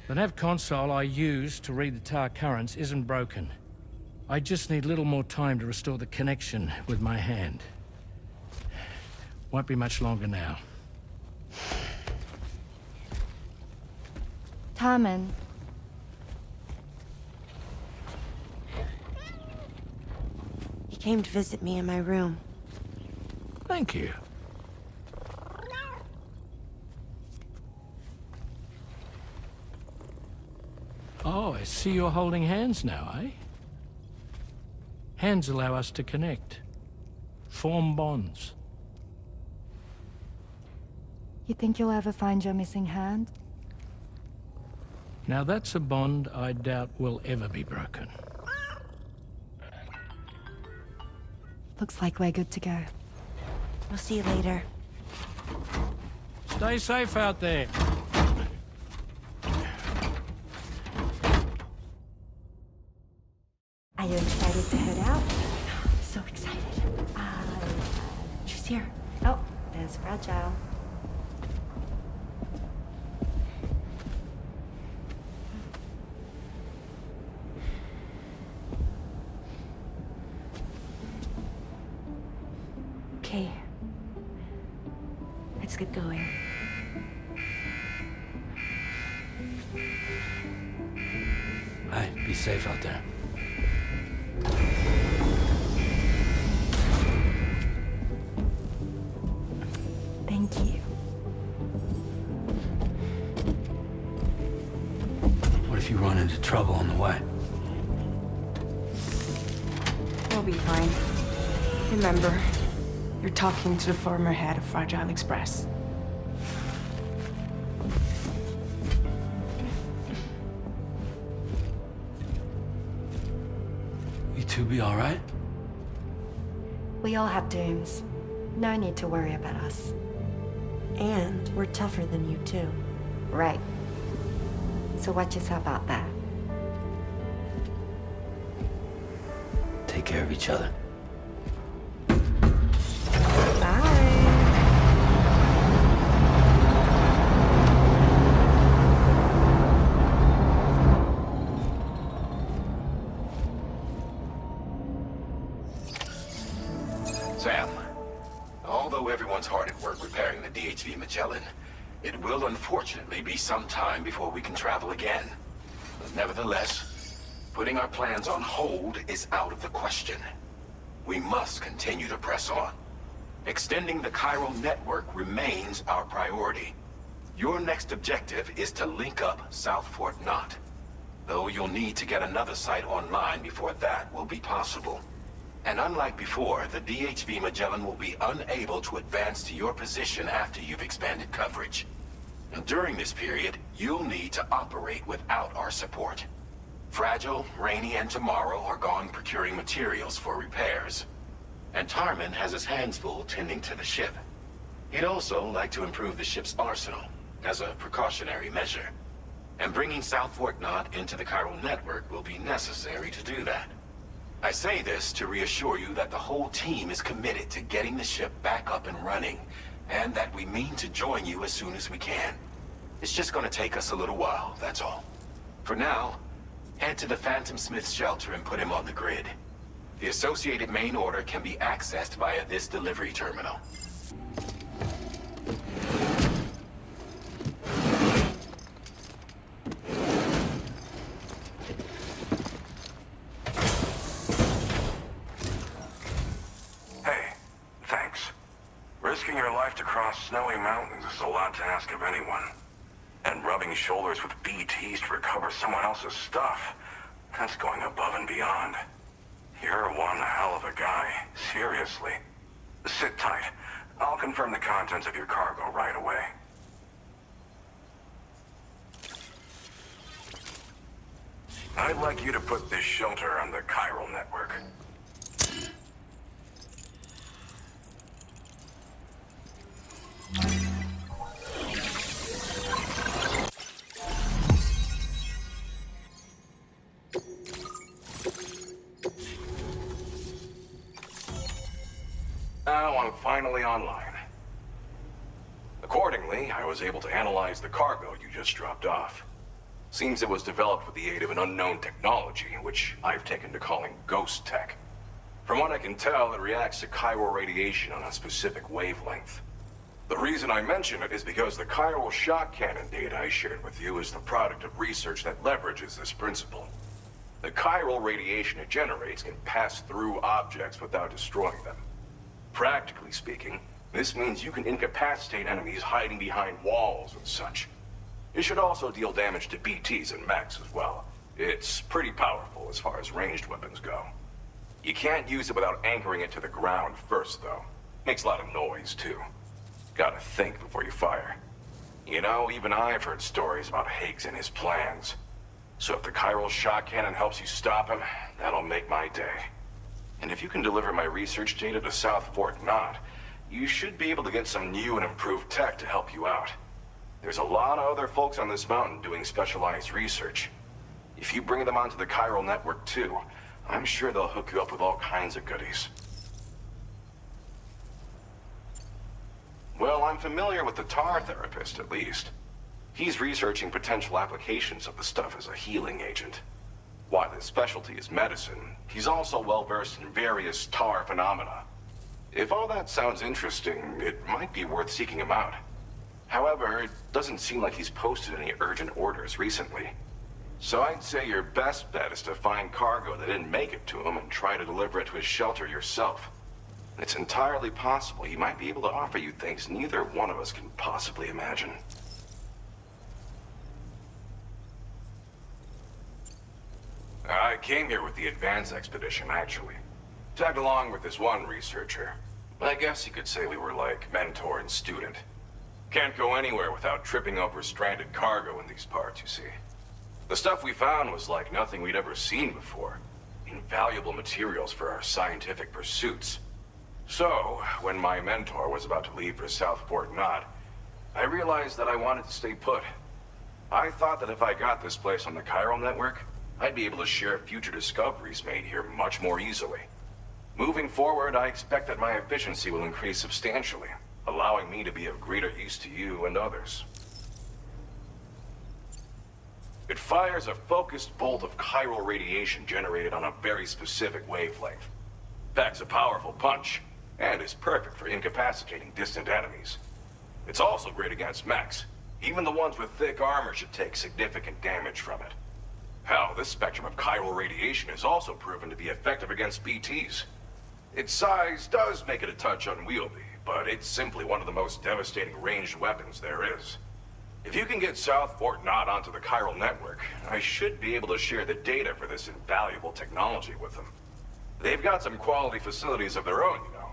The nav console I used to read the tar currents isn't broken. I just need a little more time to restore the connection with my hand. Won't be much longer now. Tarman. He came to visit me in my room. Thank you. Oh, I see you're holding hands now, eh? Hands allow us to connect. Form bonds. You think you'll ever find your missing hand? Now that's a bond I doubt will ever be broken. Looks like we're good to go. We'll see you later. Stay safe out there. I you excited to head out? So excited. She's here. Oh, there's Fragile. Okay. Let's get going. Hi, be safe out there. Thank you. What if you run into trouble on the way? We'll be fine. Remember, you're talking to the former head of Fragile Express. You two be all right? We all have dooms. No need to worry about us. And we're tougher than you, too. Right. So watch yourself out there. Take care of each other. Sam, although everyone's hard at work repairing the DHV Magellan, it will unfortunately be some time before we can travel again. But nevertheless, putting our plans on hold is out of the question. We must continue to press on. Extending the chiral network remains our priority. Your next objective is to link up South Fort Knot. Though you'll need to get another site online before that will be possible. And unlike before, the DHV Magellan will be unable to advance to your position after you've expanded coverage. And during this period, you'll need to operate without our support. Fragile, Rainey, and Tomorrow are gone procuring materials for repairs. And Tarman has his hands full tending to the ship. He'd also like to improve the ship's arsenal, as a precautionary measure. And bringing South Fort Knot into the chiral network will be necessary to do that. I say this to reassure you that the whole team is committed to getting the ship back up and running, and that we mean to join you as soon as we can. It's just gonna take us a little while, that's all. For now, head to the Phantom Smith's shelter and put him on the grid. The associated main order can be accessed via this delivery terminal. Risking your life to cross snowy mountains is a lot to ask of anyone. And rubbing shoulders with BTs to recover someone else's stuff, that's going above and beyond. You're one hell of a guy, seriously. Sit tight. I'll confirm the contents of your cargo right away. I'd like you to put this shelter on the chiral network. Now I'm finally online. Accordingly, I was able to analyze the cargo you just dropped off. Seems it was developed with the aid of an unknown technology, which I've taken to calling ghost tech. From what I can tell, it reacts to chiral radiation on a specific wavelength. The reason I mention it is because the chiral shock cannon data I shared with you is the product of research that leverages this principle. The chiral radiation it generates can pass through objects without destroying them. Practically speaking, this means you can incapacitate enemies hiding behind walls and such. It should also deal damage to BTs and mechs as well. It's pretty powerful as far as ranged weapons go. You can't use it without anchoring it to the ground first, though. Makes a lot of noise, too. Gotta think before you fire. You know, even I've heard stories about Higgs and his plans. So if the chiral shock cannon helps you stop him, that'll make my day. And if you can deliver my research data to South Fort Knot, you should be able to get some new and improved tech to help you out. There's a lot of other folks on this mountain doing specialized research. If you bring them onto the chiral network too, I'm sure they'll hook you up with all kinds of goodies. Well, I'm familiar with the tar therapist, at least. He's researching potential applications of the stuff as a healing agent. While his specialty is medicine, he's also well-versed in various tar phenomena. If all that sounds interesting, it might be worth seeking him out. However, it doesn't seem like he's posted any urgent orders recently. So I'd say your best bet is to find cargo that didn't make it to him and try to deliver it to his shelter yourself. It's entirely possible he might be able to offer you things neither one of us can possibly imagine. I came here with the advance expedition, actually. Tagged along with this one researcher. I guess you could say we were like mentor and student. Can't go anywhere without tripping over stranded cargo in these parts, you see. The stuff we found was like nothing we'd ever seen before. Invaluable materials for our scientific pursuits. So, when my mentor was about to leave for South Fort Knot, I realized that I wanted to stay put. I thought that if I got this place on the chiral network, I'd be able to share future discoveries made here much more easily. Moving forward, I expect that my efficiency will increase substantially, allowing me to be of greater use to you and others. It fires a focused bolt of chiral radiation generated on a very specific wavelength. Packs a powerful punch, and is perfect for incapacitating distant enemies. It's also great against mechs. Even the ones with thick armor should take significant damage from it. Hell, this spectrum of chiral radiation is also proven to be effective against BTs. Its size does make it a touch unwieldy, but it's simply one of the most devastating ranged weapons there is. If you can get South Fort Knot onto the chiral network, I should be able to share the data for this invaluable technology with them. They've got some quality facilities of their own, you know.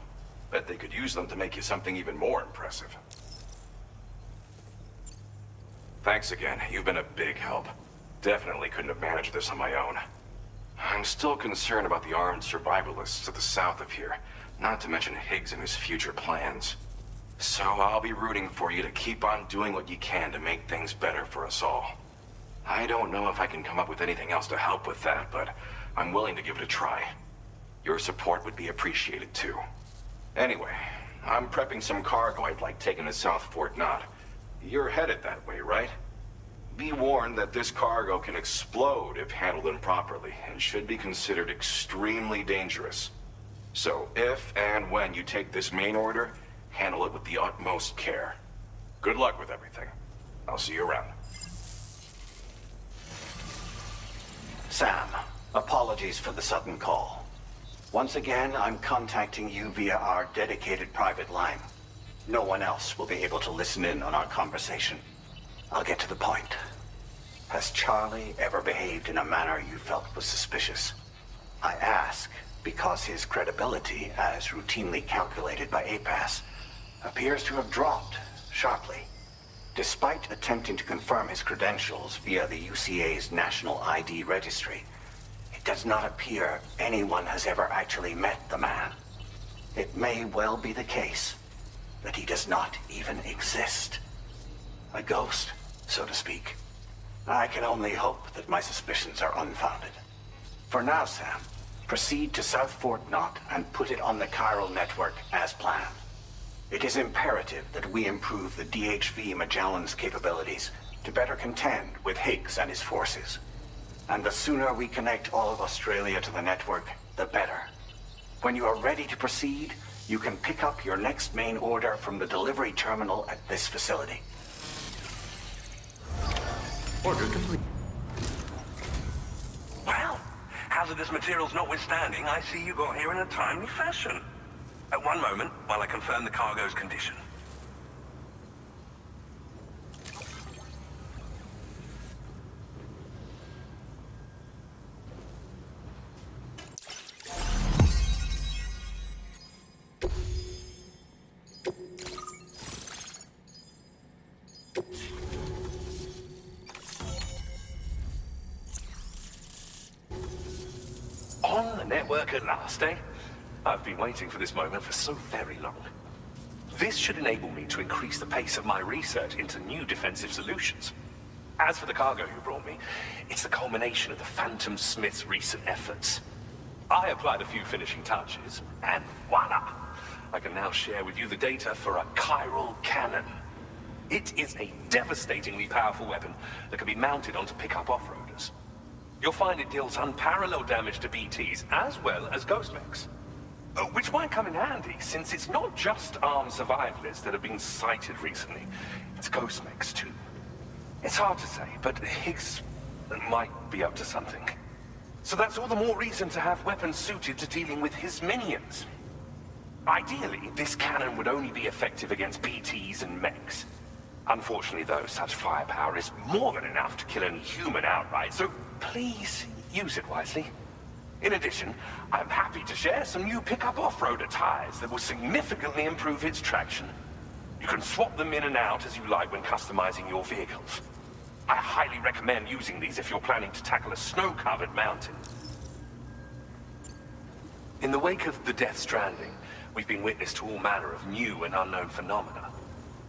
Bet they could use them to make you something even more impressive. Thanks again. You've been a big help. Definitely couldn't have managed this on my own. I'm still concerned about the armed survivalists to the south of here, not to mention Higgs and his future plans. So I'll be rooting for you to keep on doing what you can to make things better for us all. I don't know if I can come up with anything else to help with that, but I'm willing to give it a try. Your support would be appreciated too. Anyway, I'm prepping some cargo I'd like taken to South Fort Knot. You're headed that way, right? Be warned that this cargo can explode if handled improperly, and should be considered extremely dangerous. So if and when you take this main order, handle it with the utmost care. Good luck with everything. I'll see you around. Sam, apologies for the sudden call. Once again, I'm contacting you via our dedicated private line. No one else will be able to listen in on our conversation. I'll get to the point. Has Charlie ever behaved in a manner you felt was suspicious? I ask because his credibility, as routinely calculated by APAS, appears to have dropped sharply. Despite attempting to confirm his credentials via the UCA's National ID Registry, it does not appear anyone has ever actually met the man. It may well be the case that he does not even exist. A ghost, so to speak. I can only hope that my suspicions are unfounded. For now, Sam, proceed to South Fort Knot and put it on the chiral network as planned. It is imperative that we improve the DHV Magellan's capabilities to better contend with Higgs and his forces. And the sooner we connect all of Australia to the network, the better. When you are ready to proceed, you can pick up your next main order from the delivery terminal at this facility. Order complete. Well, hazardous materials notwithstanding, I see you got here in a timely fashion. At one moment, while I confirm the cargo's condition. On the network at last, eh? I've been waiting for this moment for so very long. This should enable me to increase the pace of my research into new defensive solutions. As for the cargo you brought me, it's the culmination of the Phantom Smith's recent efforts. I applied a few finishing touches, and voila! I can now share with you the data for a chiral cannon. It is a devastatingly powerful weapon that can be mounted onto pickup off-roaders. You'll find it deals unparalleled damage to BTs as well as ghost mechs. Which might come in handy, since it's not just armed survivalists that have been sighted recently. It's ghost mechs too. It's hard to say, but Higgs might be up to something. So that's all the more reason to have weapons suited to dealing with his minions. Ideally, this cannon would only be effective against BTs and mechs. Unfortunately, though, such firepower is more than enough to kill any human outright, so please use it wisely. In addition, I'm happy to share some new pickup off-roader tires that will significantly improve its traction. You can swap them in and out as you like when customizing your vehicles. I highly recommend using these if you're planning to tackle a snow-covered mountain. In the wake of the Death Stranding, we've been witness to all manner of new and unknown phenomena.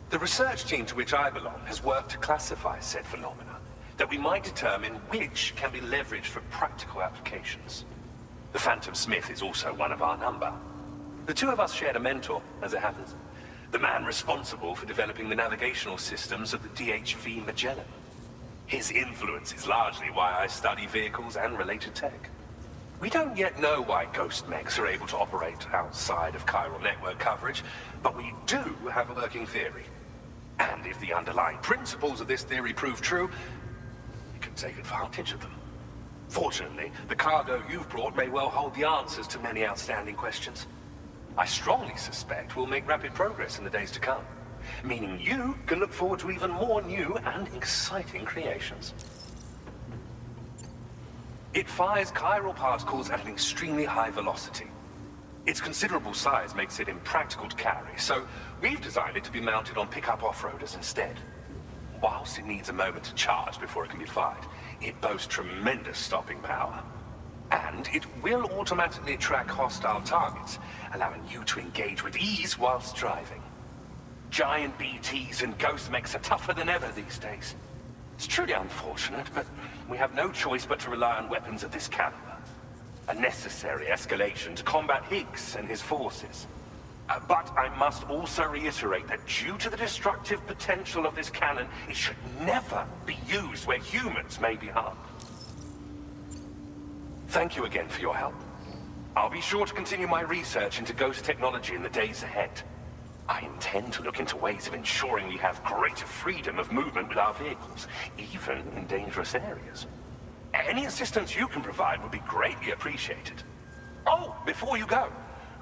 The research team to which I belong has worked to classify said phenomena, that we might determine which can be leveraged for practical applications. The Phantom Smith is also one of our number. The two of us shared a mentor, as it happens. The man responsible for developing the navigational systems of the DHV Magellan. His influence is largely why I study vehicles and related tech. We don't yet know why ghost mechs are able to operate outside of chiral network coverage, but we do have a working theory. And if the underlying principles of this theory prove true, we can take advantage of them. Fortunately, the cargo you've brought may well hold the answers to many outstanding questions. I strongly suspect we'll make rapid progress in the days to come, meaning you can look forward to even more new and exciting creations. It fires chiral particles at an extremely high velocity. Its considerable size makes it impractical to carry, so we've designed it to be mounted on pickup off-roaders instead. Whilst it needs a moment to charge before it can be fired, it boasts tremendous stopping power. And it will automatically track hostile targets, allowing you to engage with ease whilst driving. Giant BTs and ghost mechs are tougher than ever these days. It's truly unfortunate, but we have no choice but to rely on weapons of this caliber. A necessary escalation to combat Higgs and his forces. But I must also reiterate that due to the destructive potential of this cannon, it should never be used where humans may be harmed. Thank you again for your help. I'll be sure to continue my research into ghost technology in the days ahead. I intend to look into ways of ensuring we have greater freedom of movement with our vehicles, even in dangerous areas. Any assistance you can provide would be greatly appreciated. Oh, before you go,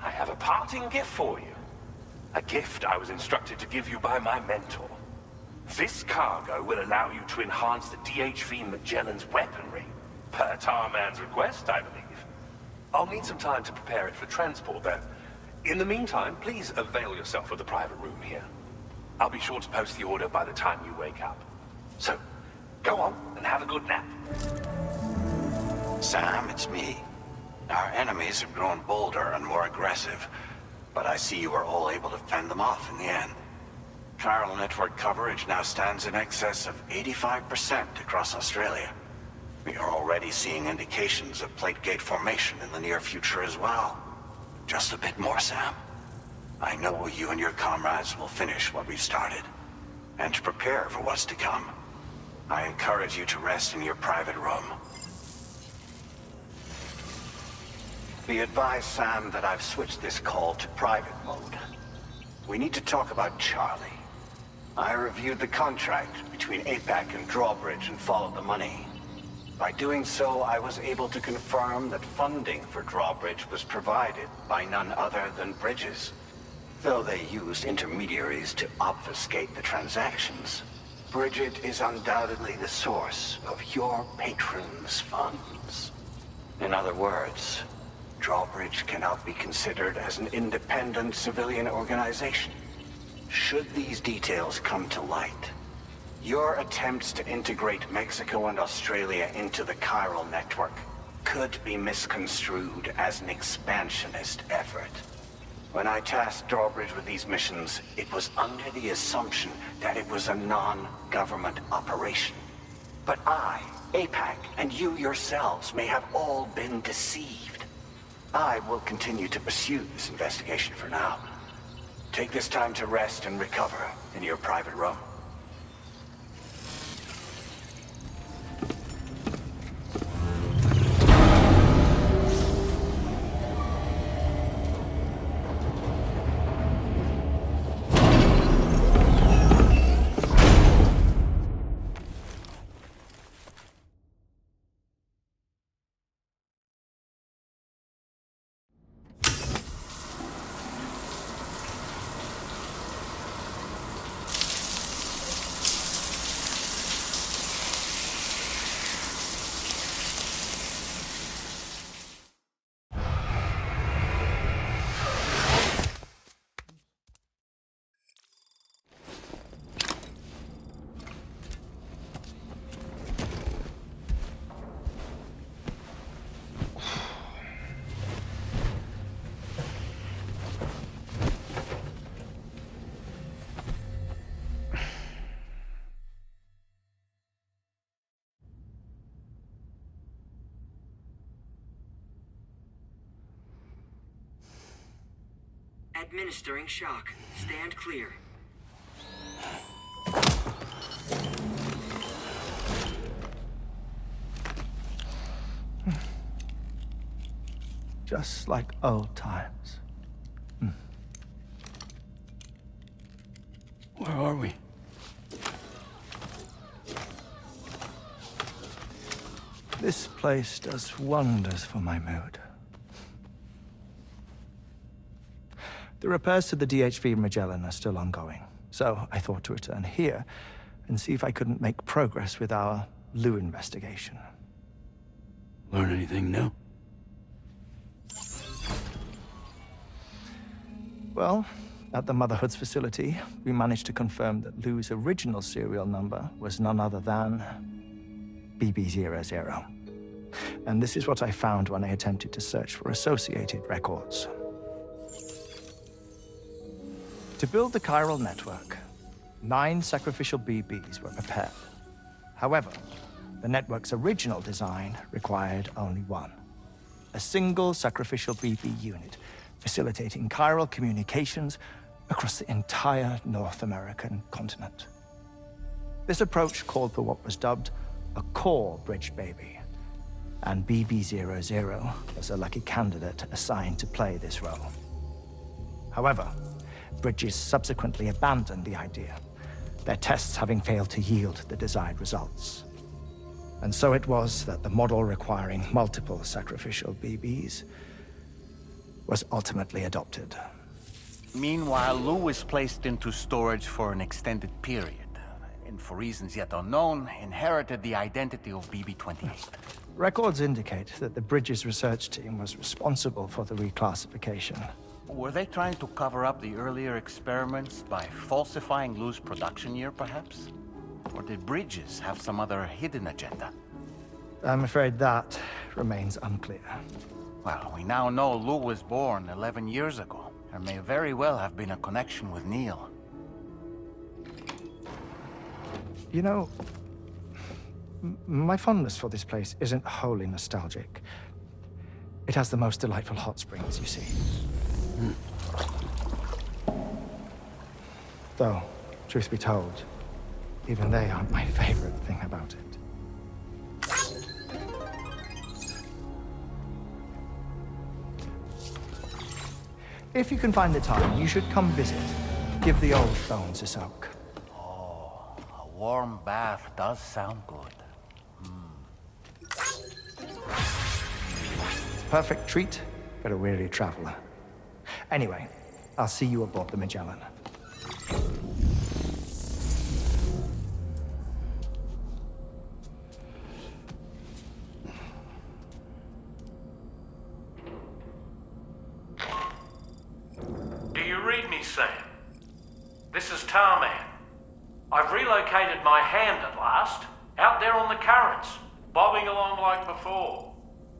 I have a parting gift for you. A gift I was instructed to give you by my mentor. This cargo will allow you to enhance the DHV Magellan's weaponry, per Tarman's request, I believe. I'll need some time to prepare it for transport, though. In the meantime, please avail yourself of the private room here. I'll be sure to post the order by the time you wake up. So, go on and have a good nap. Sam, it's me. Our enemies have grown bolder and more aggressive, but I see you were all able to fend them off in the end. Chiral network coverage now stands in excess of 85% across Australia. We are already seeing indications of plate gate formation in the near future as well. Just a bit more, Sam. I know you and your comrades will finish what we've started. And to prepare for what's to come, I encourage you to rest in your private room. Be advised, Sam, that I've switched this call to private mode. We need to talk about Charlie. I reviewed the contract between APAC and Drawbridge and followed the money. By doing so, I was able to confirm that funding for Drawbridge was provided by none other than Bridges. Though they used intermediaries to obfuscate the transactions, Bridget is undoubtedly the source of your patrons' funds. In other words, Drawbridge cannot be considered as an independent civilian organization. Should these details come to light, your attempts to integrate Mexico and Australia into the chiral network could be misconstrued as an expansionist effort. When I tasked Drawbridge with these missions, it was under the assumption that it was a non-government operation. But I, APAC, and you yourselves may have all been deceived. I will continue to pursue this investigation for now. Take this time to rest and recover in your private room. Administering shock. Stand clear. Just like old times. Where are we? This place does wonders for my mood. The repairs to the DHV Magellan are still ongoing, so I thought to return here and see if I couldn't make progress with our Lou investigation. Learn anything new? Well, at the Motherhood's facility, we managed to confirm that Lou's original serial number was none other than BB00. And this is what I found when I attempted to search for associated records. To build the chiral network, 9 sacrificial BBs were prepared. However, the network's original design required only 1. A single sacrificial BB unit facilitating chiral communications across the entire North American continent. This approach called for what was dubbed a core bridge baby, and BB00 was a lucky candidate assigned to play this role. However, Bridges subsequently abandoned the idea, their tests having failed to yield the desired results. And so it was that the model requiring multiple sacrificial BBs was ultimately adopted. Meanwhile, Lou was placed into storage for an extended period, and for reasons yet unknown, inherited the identity of BB-28. Records indicate that the Bridges research team was responsible for the reclassification. Were they trying to cover up the earlier experiments by falsifying Lou's production year, perhaps? Or did Bridges have some other hidden agenda? I'm afraid that remains unclear. Well, we now know Lou was born 11 years ago. There may very well have been a connection with Neil. You know, my fondness for this place isn't wholly nostalgic. It has the most delightful hot springs, you see. Though, truth be told, even they aren't my favorite thing about it. If you can find the time, you should come visit. Give the old bones a soak. Oh, a warm bath does sound good. Perfect treat for a weary traveler. Anyway, I'll see you aboard the Magellan. Do you read me, Sam? This is Tarman. I've relocated my hand at last, out there on the currents, bobbing along like before.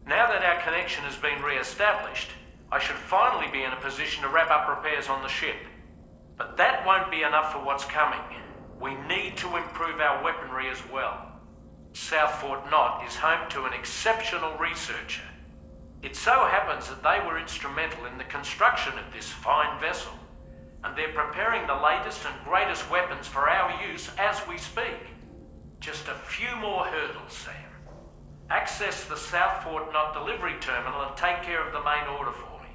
Now that our connection has been re-established, I should finally be in a position to wrap up repairs on the ship. But that won't be enough for what's coming. We need to improve our weaponry as well. South Fort Knott is home to an exceptional researcher. It so happens that they were instrumental in the construction of this fine vessel, and they're preparing the latest and greatest weapons for our use as we speak. Just a few more hurdles, Sam. Access the South Fort Knot delivery terminal and take care of the main order for me.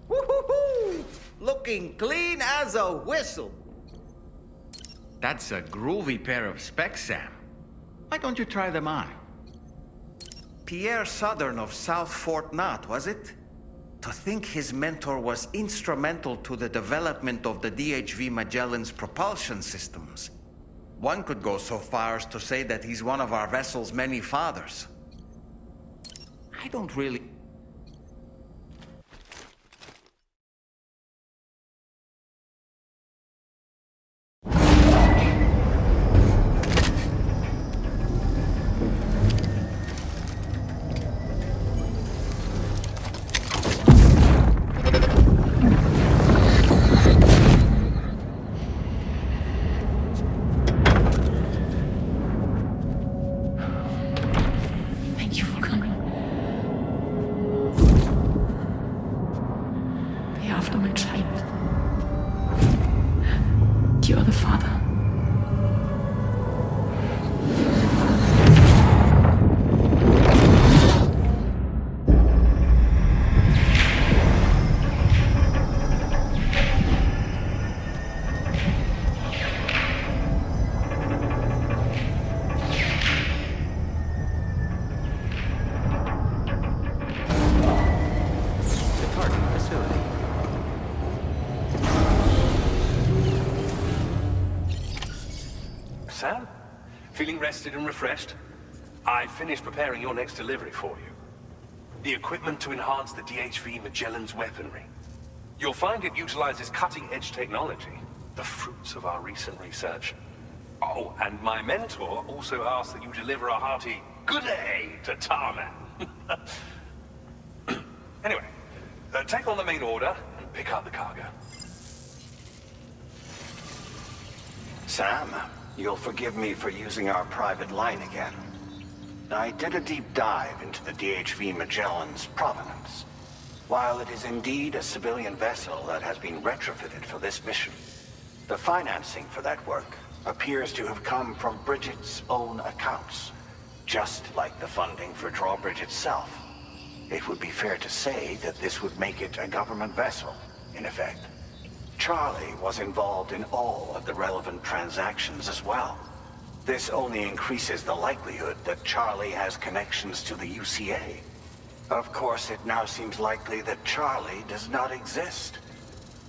Woo-hoo-hoo! Looking clean as a whistle. That's a groovy pair of specs, Sam. Why don't you try them on? Pierre Southern of South Fort Knot, was it? To think his mentor was instrumental to the development of the DHV Magellan's propulsion systems. One could go so far as to say that he's one of our vessel's many fathers. I don't really... Thank you for coming. The aftermath child. You're the father. Sam? Feeling rested and refreshed? I finished preparing your next delivery for you. The equipment to enhance the DHV Magellan's weaponry. You'll find it utilizes cutting-edge technology, the fruits of our recent research. Oh, and my mentor also asked that you deliver a hearty good day to Tarman. Anyway, take on the main order and pick up the cargo. Sam, you'll forgive me for using our private line again. I did a deep dive into the DHV Magellan's provenance. While it is indeed a civilian vessel that has been retrofitted for this mission, the financing for that work appears to have come from Bridget's own accounts, just like the funding for Drawbridge itself. It would be fair to say that this would make it a government vessel, in effect. Charlie was involved in all of the relevant transactions as well. This only increases the likelihood that Charlie has connections to the UCA. Of course, it now seems likely that Charlie does not exist.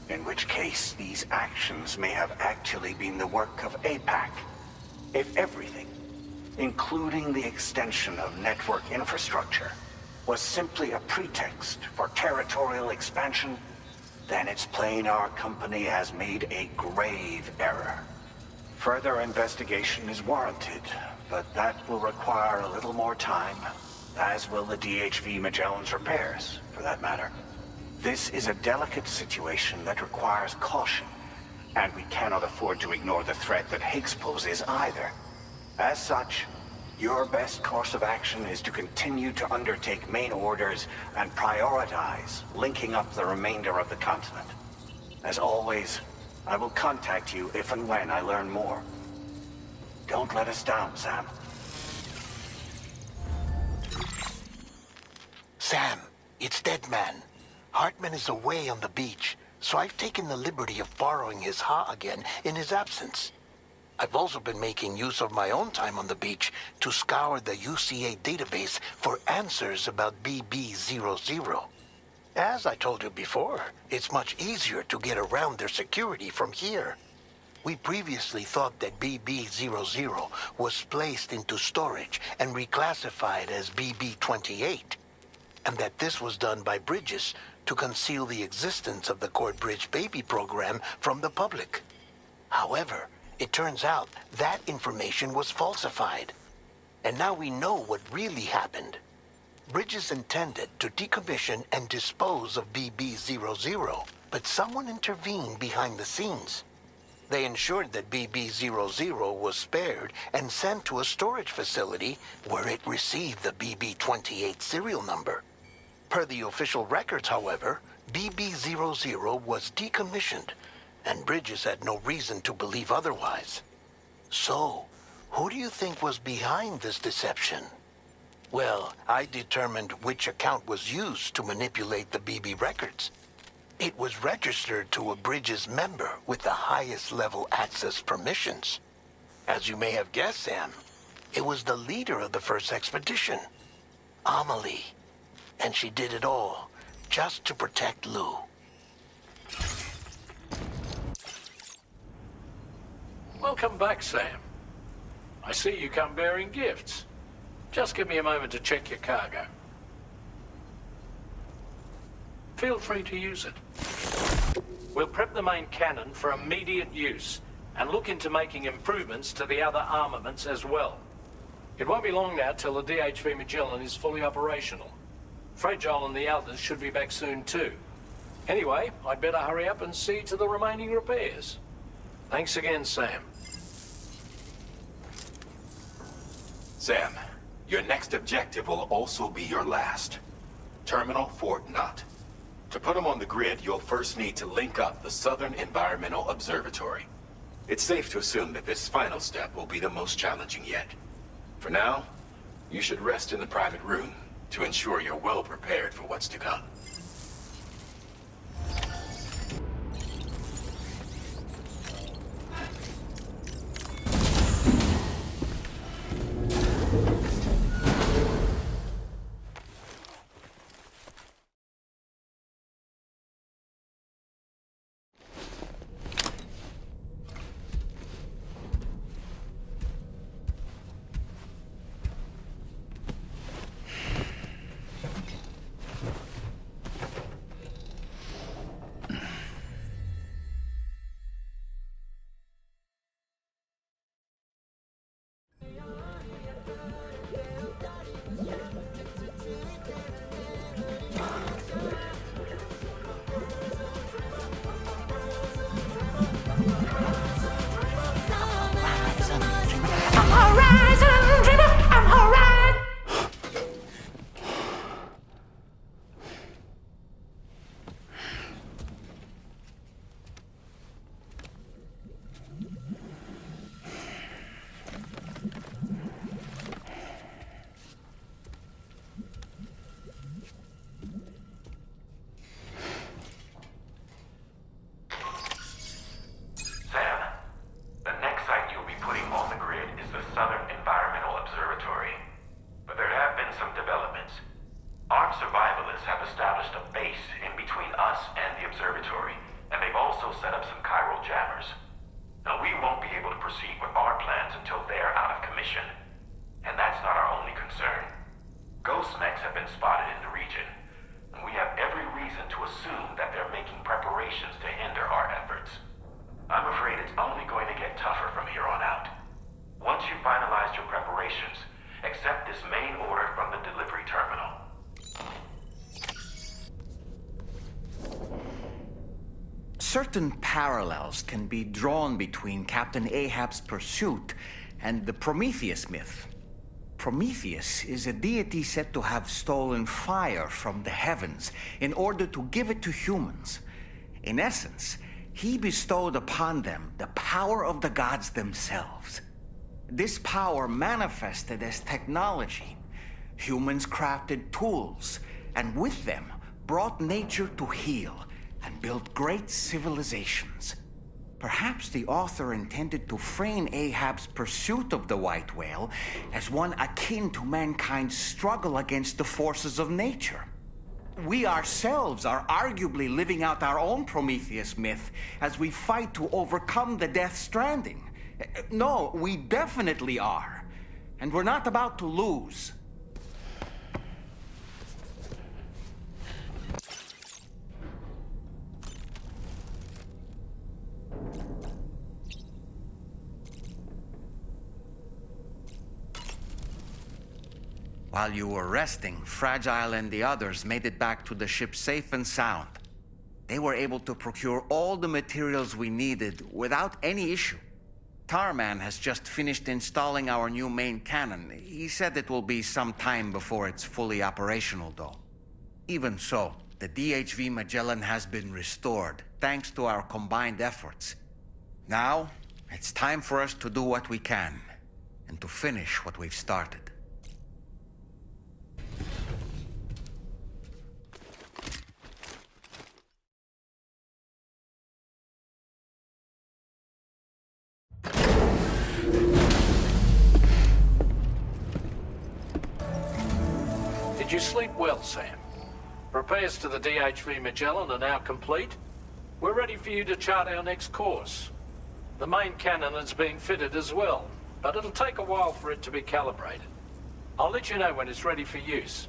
In which case, these actions may have actually been the work of APAC. If everything, including the extension of network infrastructure, was simply a pretext for territorial expansion, then it's plain our company has made a grave error. Further investigation is warranted, but that will require a little more time, as will the DHV Magellan's repairs, for that matter. This is a delicate situation that requires caution, and we cannot afford to ignore the threat that Higgs poses either. As such, your best course of action is to continue to undertake main orders and prioritize linking up the remainder of the continent. As always, I will contact you if and when I learn more. Don't let us down, Sam. Sam, it's Deadman. Hartman is away on the beach, so I've taken the liberty of borrowing his Ha again in his absence. I've also been making use of my own time on the beach to scour the UCA database for answers about BB-00. As I told you before, it's much easier to get around their security from here. We previously thought that BB-00 was placed into storage and reclassified as BB-28, and that this was done by Bridges to conceal the existence of the Corbridge Baby program from the public. However, it turns out that information was falsified. And now we know what really happened. Bridges intended to decommission and dispose of BB-00, but someone intervened behind the scenes. They ensured that BB-00 was spared and sent to a storage facility where it received the BB-28 serial number. Per the official records, however, BB-00 was decommissioned, and Bridges had no reason to believe otherwise. So, who do you think was behind this deception? Well, I determined which account was used to manipulate the BB records. It was registered to a Bridges member with the highest level access permissions. As you may have guessed, Sam, it was the leader of the first expedition, Amelie. And she did it all just to protect Lou. Welcome back, Sam. I see you come bearing gifts. Just give me a moment to check your cargo. Feel free to use it. We'll prep the main cannon for immediate use and look into making improvements to the other armaments as well. It won't be long now till the DHV Magellan is fully operational. Fragile and the others should be back soon too. Anyway, I'd better hurry up and see to the remaining repairs. Thanks again, Sam. Sam, your next objective will also be your last. Terminal Fort Knott. To put them on the grid, you'll first need to link up the Southern Environmental Observatory. It's safe to assume that this final step will be the most challenging yet. For now, you should rest in the private room to ensure you're well prepared for what's to come. Certain parallels can be drawn between Captain Ahab's pursuit and the Prometheus myth. Prometheus is a deity said to have stolen fire from the heavens in order to give it to humans. In essence, he bestowed upon them the power of the gods themselves. This power manifested as technology. Humans crafted tools, and with them brought nature to heal and built great civilizations. Perhaps the author intended to frame Ahab's pursuit of the white whale as one akin to mankind's struggle against the forces of nature. We ourselves are arguably living out our own Prometheus myth as we fight to overcome the Death Stranding. No, we definitely are. And we're not about to lose. While you were resting, Fragile and the others made it back to the ship safe and sound. They were able to procure all the materials we needed without any issue. Tarman has just finished installing our new main cannon. He said it will be some time before it's fully operational, though. Even so, the DHV Magellan has been restored, thanks to our combined efforts. Now, it's time for us to do what we can, and to finish what we've started. Did you sleep well, Sam? Repairs to the DHV Magellan are now complete. We're ready for you to chart our next course. The main cannon is being fitted as well, but it'll take a while for it to be calibrated. I'll let you know when it's ready for use.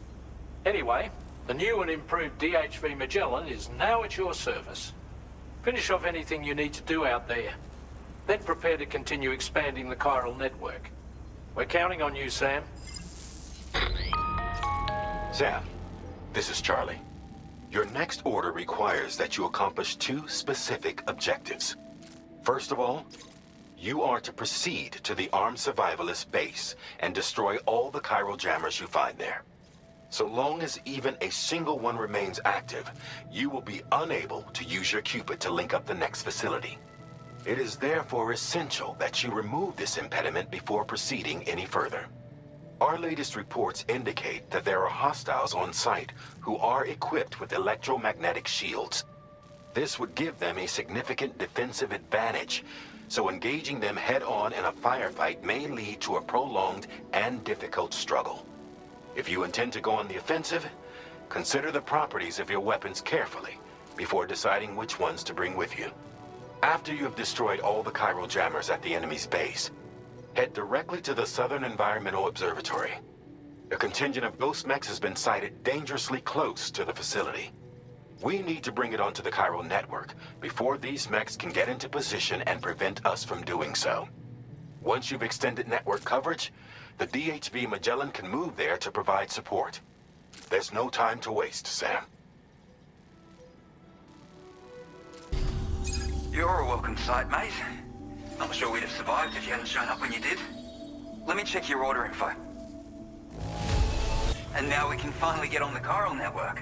Anyway, the new and improved DHV Magellan is now at your service. Finish off anything you need to do out there. Then prepare to continue expanding the chiral network. We're counting on you, Sam. Sam, this is Charlie. Your next order requires that you accomplish 2 specific objectives. First of all, you are to proceed to the armed survivalist base and destroy all the chiral jammers you find there. So long as even a single one remains active, you will be unable to use your Cupid to link up the next facility. It is therefore essential that you remove this impediment before proceeding any further. Our latest reports indicate that there are hostiles on site who are equipped with electromagnetic shields. This would give them a significant defensive advantage, so engaging them head-on in a firefight may lead to a prolonged and difficult struggle. If you intend to go on the offensive, consider the properties of your weapons carefully before deciding which ones to bring with you. After you have destroyed all the chiral jammers at the enemy's base, head directly to the Southern Environmental Observatory. A contingent of ghost mechs has been sighted dangerously close to the facility. We need to bring it onto the chiral network before these mechs can get into position and prevent us from doing so. Once you've extended network coverage, the DHV Magellan can move there to provide support. There's no time to waste, Sam. You're a welcome sight, mate. Not sure we'd have survived if you hadn't shown up when you did. Let me check your order info. And now we can finally get on the chiral network.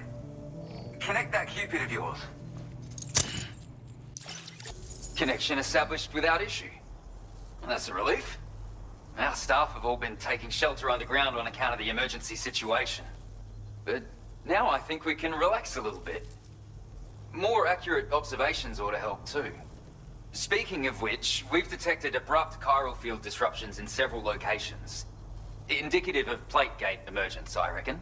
Connect that Cupid of yours. Connection established without issue. Well, that's a relief. Our staff have all been taking shelter underground on account of the emergency situation. But now I think we can relax a little bit. More accurate observations ought to help too. Speaking of which, we've detected abrupt chiral field disruptions in several locations. Indicative of plate gate emergence, I reckon.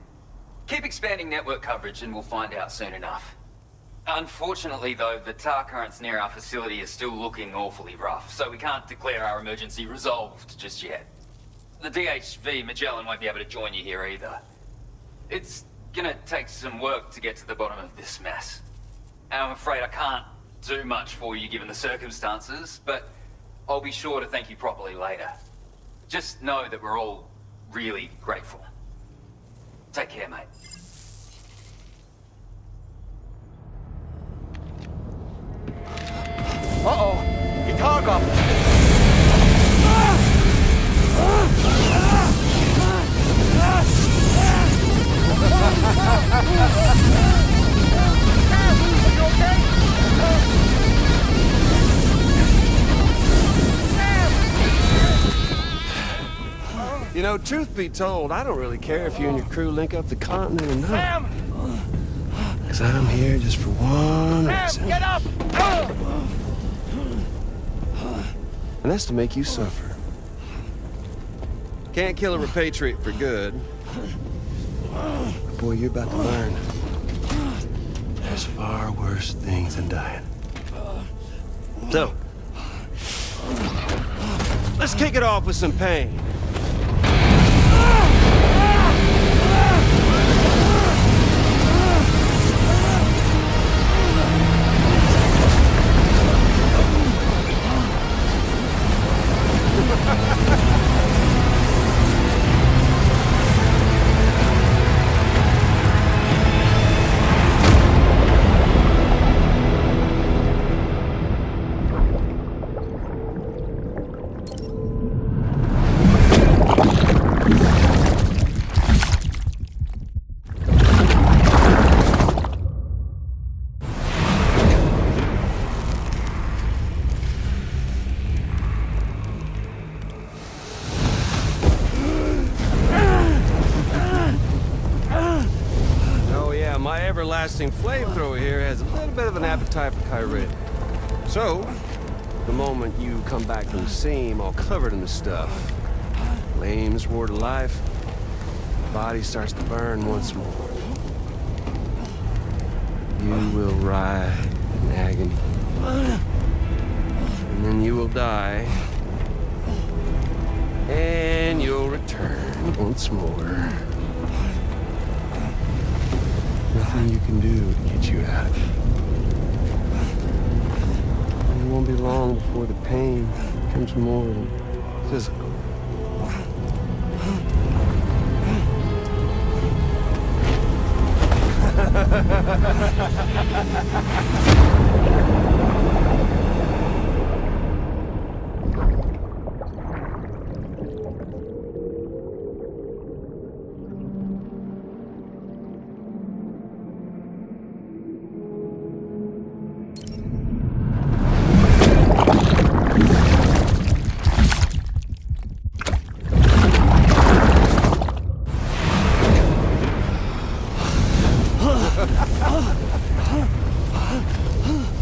Keep expanding network coverage and we'll find out soon enough. Unfortunately though, the tar currents near our facility are still looking awfully rough, so we can't declare our emergency resolved just yet. The DHV Magellan won't be able to join you here either. It's gonna take some work to get to the bottom of this mess. I'm afraid I can't do much for you given the circumstances, but I'll be sure to thank you properly later. Just know that we're all really grateful. Take care, mate. Uh-oh! Guitar goblin! You know, truth be told, I don't really care if you and your crew link up the continent or not. Sam! Because I'm here just for one reason. Sam, get up! And that's to make you suffer. Can't kill a repatriate for good. But boy, you're about to learn. There's far worse things than dying. So, let's kick it off with some pain. long-lasting flamethrower here has a little bit of an appetite for Kyrie. So, the moment you come back from the scene all covered in the stuff, flames roar to life, the body starts to burn once more. You will writhe in agony. And then you will die. And you'll return once more. Nothing you can do to get you out of it. And it won't be long before the pain becomes more than physical.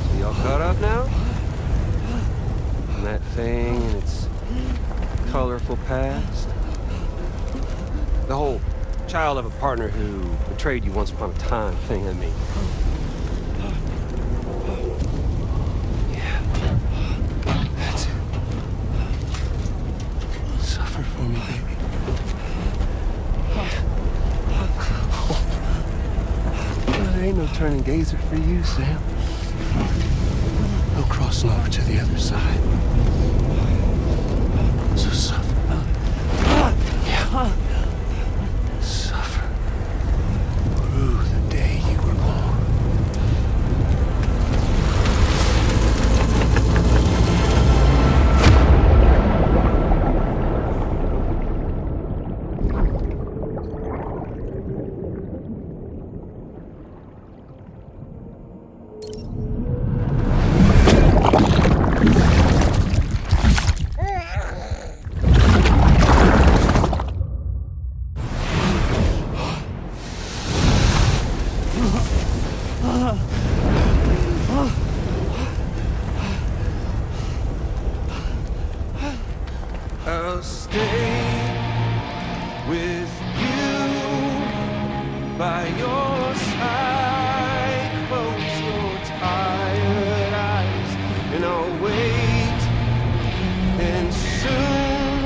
So y'all caught up now? And that thing and its colorful past? The whole child of a partner who betrayed you once upon a time thing, I mean. Yeah. That's it. Suffer for me, baby. There ain't no turning gazer for you, Sam. No crossing over to the other side. So suffer. Yeah. Suffer. Through the day you were born. I'll stay with you by your side. Close your tired eyes and I'll wait. And soon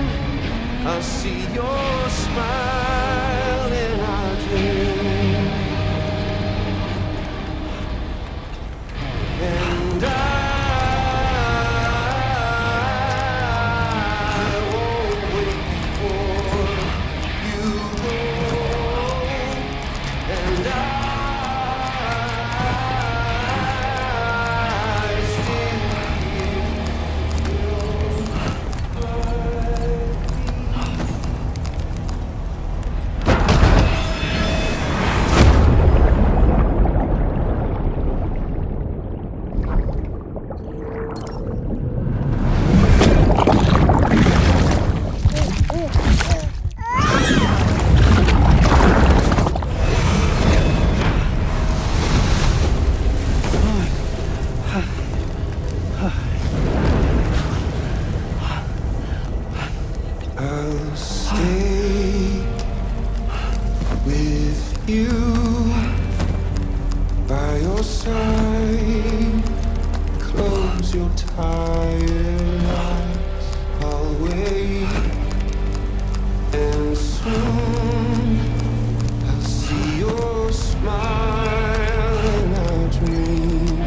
I'll see your smile in our dream. And I'll stay with you by your side. Close your tired eyes. I'll wait, and soon I'll see your smile in our dream.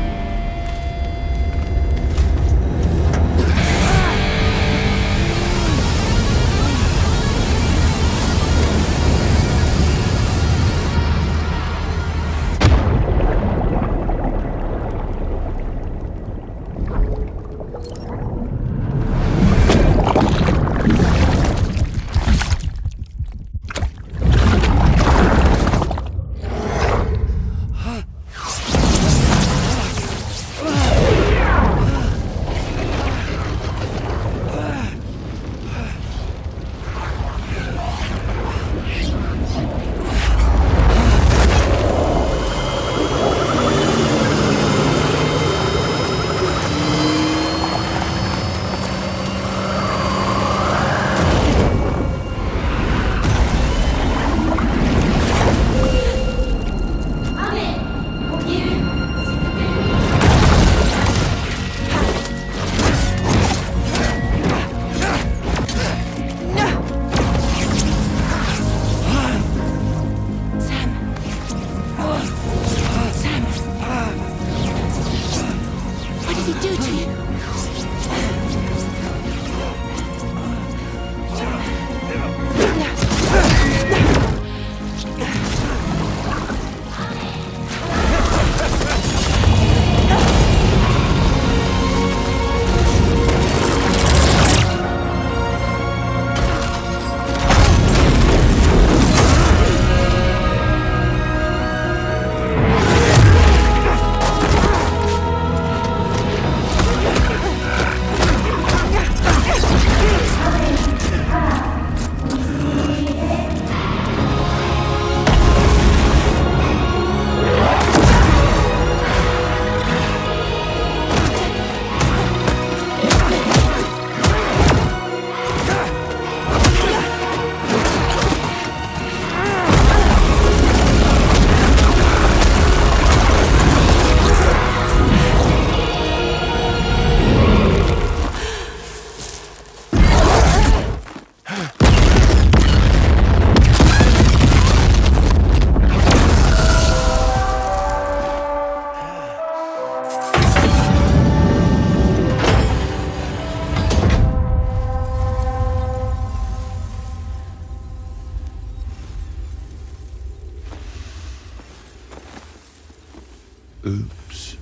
Oops.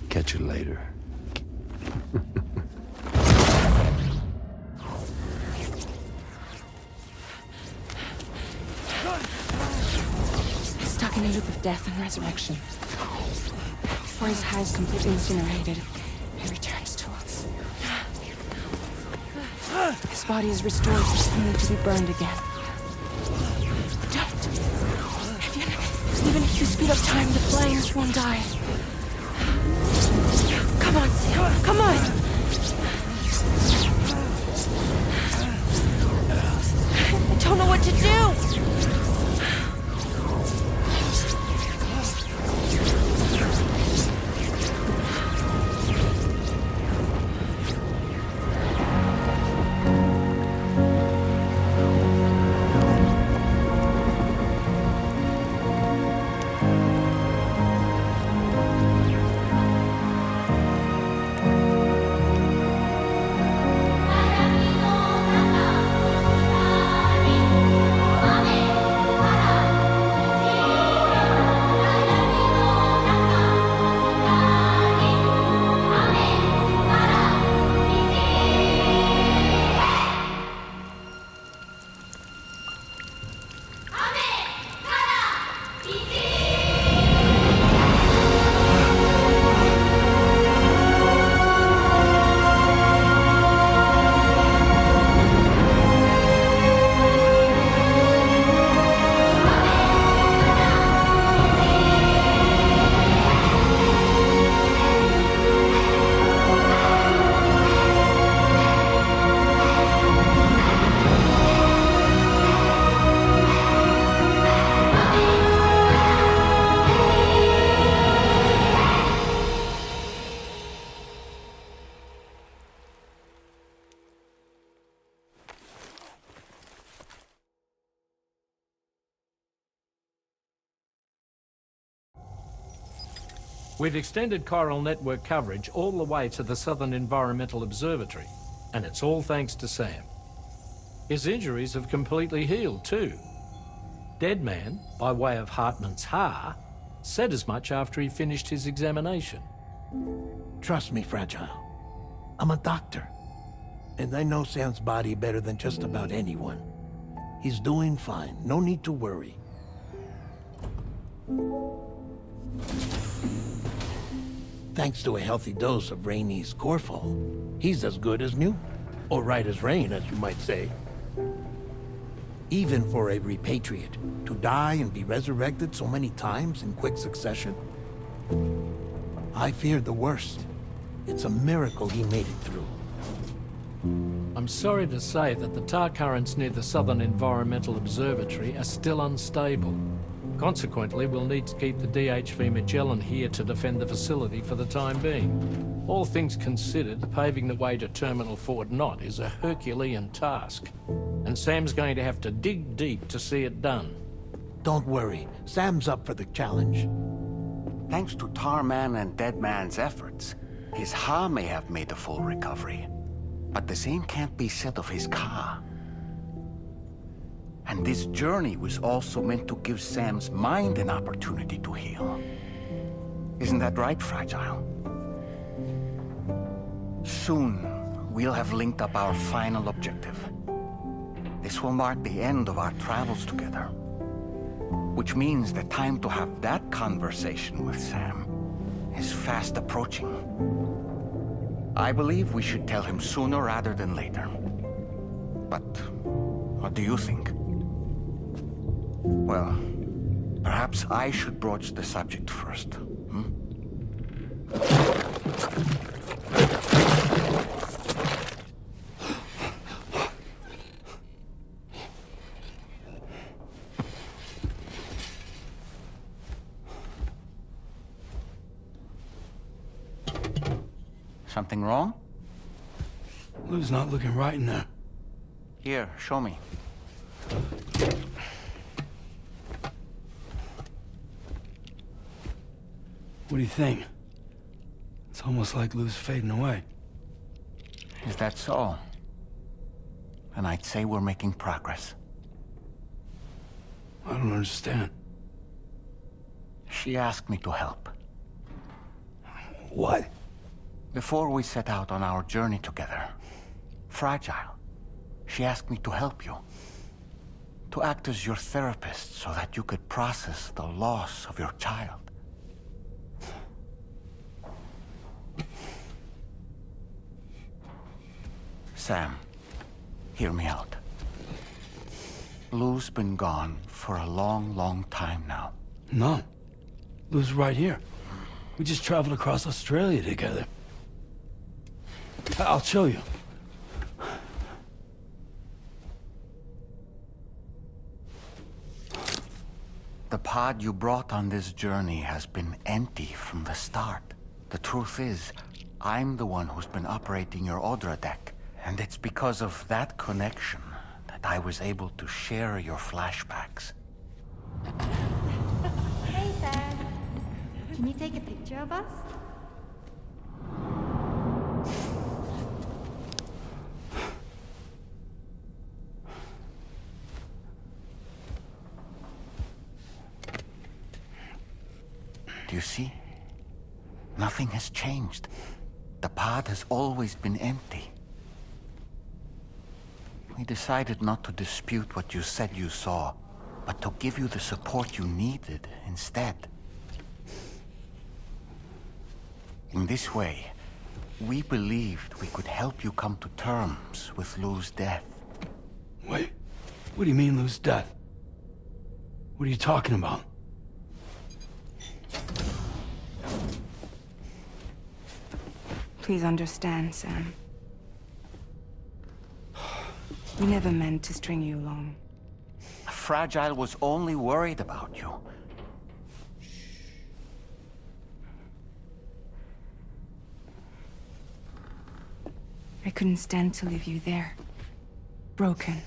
Catch you later. Stuck in a loop of death and resurrection. Before his high is completely incinerated, he returns to us. His body is restored, only to be burned again. Don't! Even if you speed up time, the flames won't die. Come on, Sam, come on! I don't know what to do! We've extended chiral network coverage all the way to the Southern Environmental Observatory, and it's all thanks to Sam. His injuries have completely healed too. Deadman, by way of Hartman's Ha, said as much after he finished his examination. Trust me, Fragile. I'm a doctor, and I know Sam's body better than just about anyone. He's doing fine, no need to worry. Thanks to a healthy dose of Rainey's Corfol, he's as good as new. Or right as rain, as you might say. Even for a repatriate, to die and be resurrected so many times in quick succession. I feared the worst. It's a miracle he made it through. I'm sorry to say that the tar currents near the Southern Environmental Observatory are still unstable. Consequently, we'll need to keep the DHV Magellan here to defend the facility for the time being. All things considered, paving the way to Terminal Fort Knott is a Herculean task, and Sam's going to have to dig deep to see it done. Don't worry, Sam's up for the challenge. Thanks to Tarman and Deadman's efforts, His Ha may have made a full recovery, but the same can't be said of his Ka. And this journey was also meant to give Sam's mind an opportunity to heal. Isn't that right, Fragile? Soon, we'll have linked up our final objective. This will mark the end of our travels together. Which means the time to have that conversation with Sam is fast approaching. I believe we should tell him sooner rather than later. But what do you think? Well, perhaps I should broach the subject first. Something wrong? Lou's not looking right in there. Here, show me. What do you think? It's almost like Lou's fading away. Is that so? And I'd say we're making progress. I don't understand. She asked me to help. What? Before we set out on our journey together, Fragile, she asked me to help you. To act as your therapist so that you could process the loss of your child. Sam, hear me out. Lou's been gone for a long, long time now. No. Lou's right here. We just traveled across Australia together. I'll show you. The pod you brought on this journey has been empty from the start. The truth is, I'm the one who's been operating your Odra deck. And it's because of that connection that I was able to share your flashbacks. Hey, Sam. Can you take a picture of us? Do you see? Nothing has changed. The pod has always been empty. We decided not to dispute what you said you saw, but to give you the support you needed instead. In this way, we believed we could help you come to terms with Lou's death. Wait, what do you mean Lou's death? What are you talking about? Please understand, Sam. We never meant to string you along. Fragile was only worried about you. I couldn't stand to leave you there. Broken.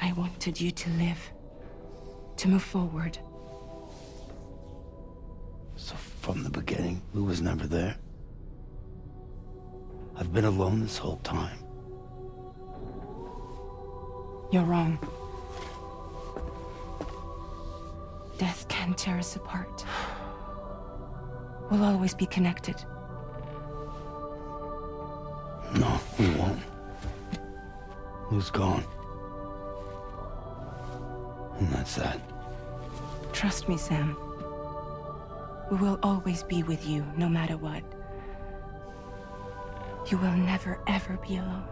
I wanted you to live. To move forward. So from the beginning, Lou was never there? I've been alone this whole time. You're wrong. Death can tear us apart. We'll always be connected. No, we won't. Lou's gone. And that's that. Trust me, Sam. We will always be with you, no matter what. You will never, ever be alone.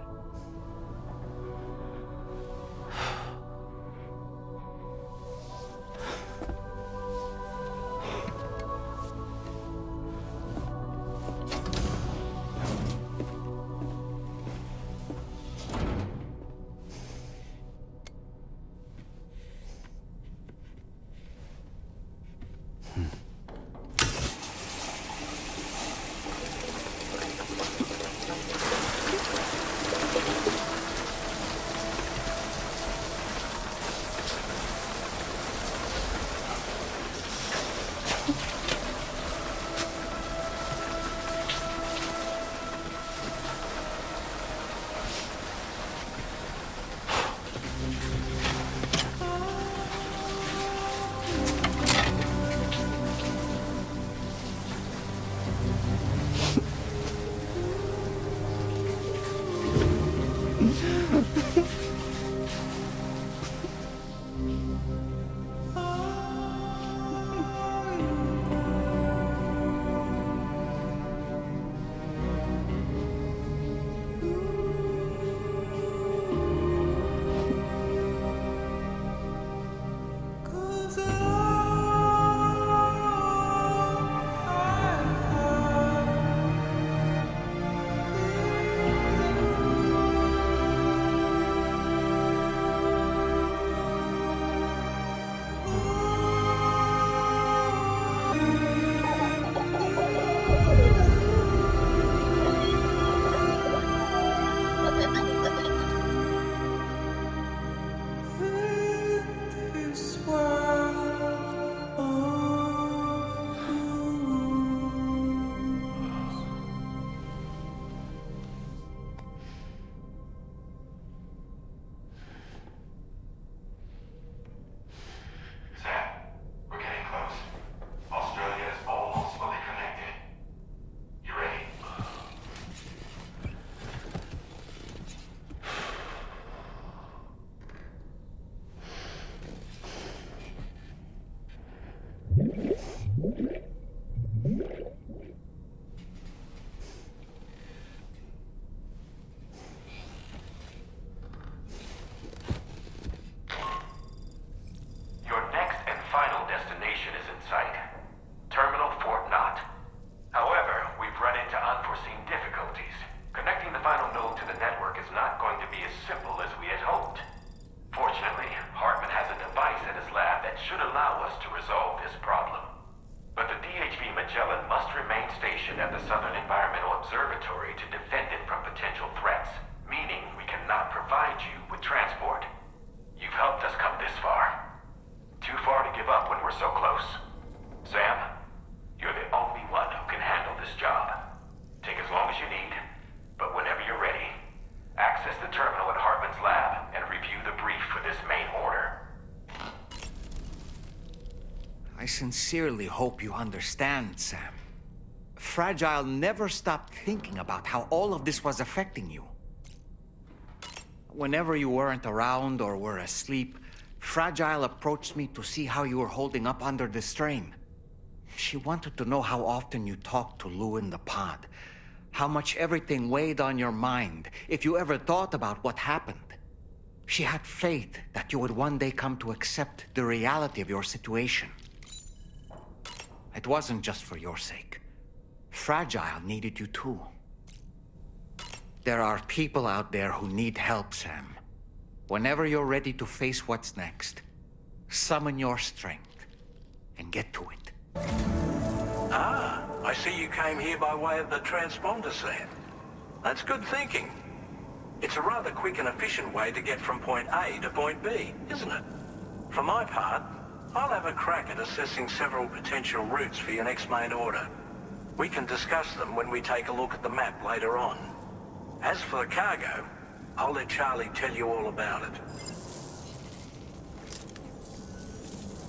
stationed at the Southern Environmental Observatory to defend it from potential threats, meaning we cannot provide you with transport. You've helped us come this far. Too far to give up when we're so close. Sam, you're the only one who can handle this job. Take as long as you need, but whenever you're ready, access the terminal at Hartman's lab and review the brief for this main order. I sincerely hope you understand, Sam. Fragile never stopped thinking about how all of this was affecting you. Whenever you weren't around or were asleep, Fragile approached me to see how you were holding up under the strain. She wanted to know how often you talked to Lou in the pod, how much everything weighed on your mind, if you ever thought about what happened. She had faith that you would one day come to accept the reality of your situation. It wasn't just for your sake. Fragile needed you too. There are people out there who need help, Sam. Whenever you're ready to face what's next, summon your strength and get to it. Ah, I see you came here by way of the transponder, Sam. That's good thinking. It's a rather quick and efficient way to get from point A to point B, isn't it? For my part, I'll have a crack at assessing several potential routes for your next main order. We can discuss them when we take a look at the map later on. As for the cargo, I'll let Charlie tell you all about it.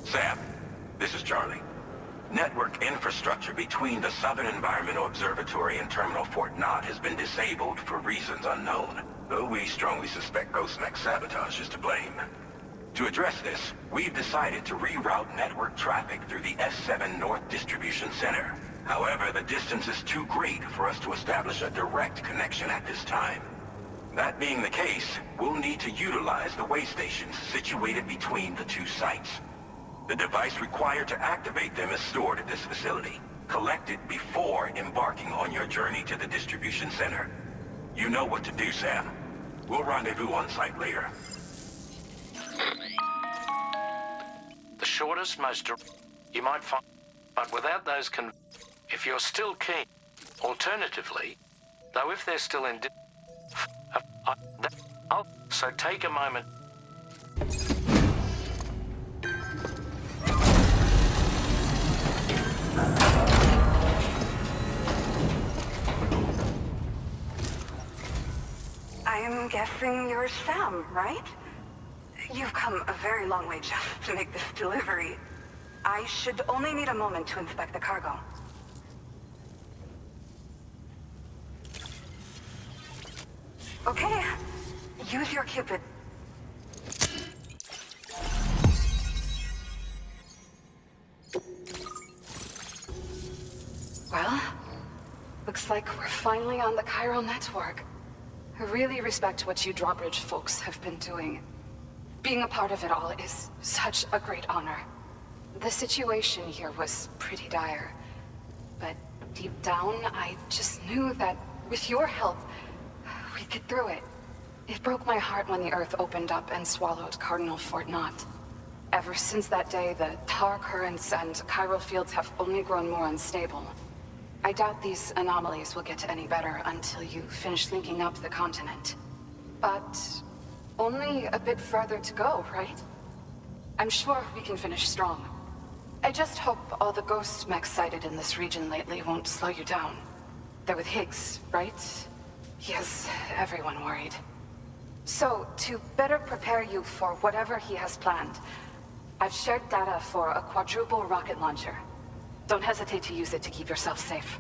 Sam, this is Charlie. Network infrastructure between the Southern Environmental Observatory and Terminal Fort Knott has been disabled for reasons unknown, though we strongly suspect Ghostneck's sabotage is to blame. To address this, we've decided to reroute network traffic through the S7 North Distribution Center. However, the distance is too great for us to establish a direct connection at this time. That being the case, we'll need to utilize the way stations situated between the two sites. The device required to activate them is stored at this facility. Collect it before embarking on your journey to the distribution center. You know what to do, Sam. We'll rendezvous on site later. The shortest, most you might find, but without those if you're still keen. Alternatively, though if they're still in so take a moment. I'm guessing you're Sam, right? You've come a very long way just to make this delivery. I should only need a moment to inspect the cargo. Okay, use your Cupid. Well, looks like we're finally on the chiral network. I really respect what you drawbridge folks have been doing. Being a part of it all is such a great honor. The situation here was pretty dire, but deep down, I just knew that with your help, we'd get through it. It broke my heart when the Earth opened up and swallowed Cardinal Fort Knott. Ever since that day, the tar currents and chiral fields have only grown more unstable. I doubt these anomalies will get any better until you finish linking up the continent. But only a bit further to go, right? I'm sure we can finish strong. I just hope all the ghost mechs sighted in this region lately won't slow you down. They're with Higgs, right? He has everyone worried. So, to better prepare you for whatever he has planned, I've shared data for a quadruple rocket launcher. Don't hesitate to use it to keep yourself safe.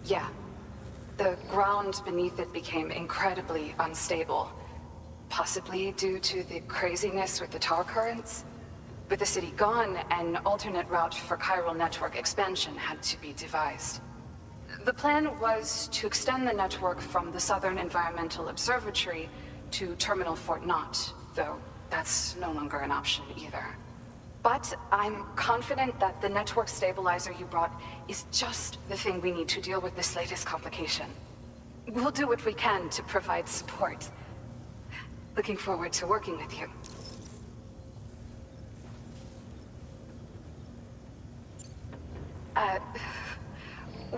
Yeah. The ground beneath it became incredibly unstable. Possibly due to the craziness with the tar currents. With the city gone, an alternate route for chiral network expansion had to be devised. The plan was to extend the network from the Southern Environmental Observatory to Terminal Fort Knott, though that's no longer an option either. But I'm confident that the network stabilizer you brought is just the thing we need to deal with this latest complication. We'll do what we can to provide support. Looking forward to working with you.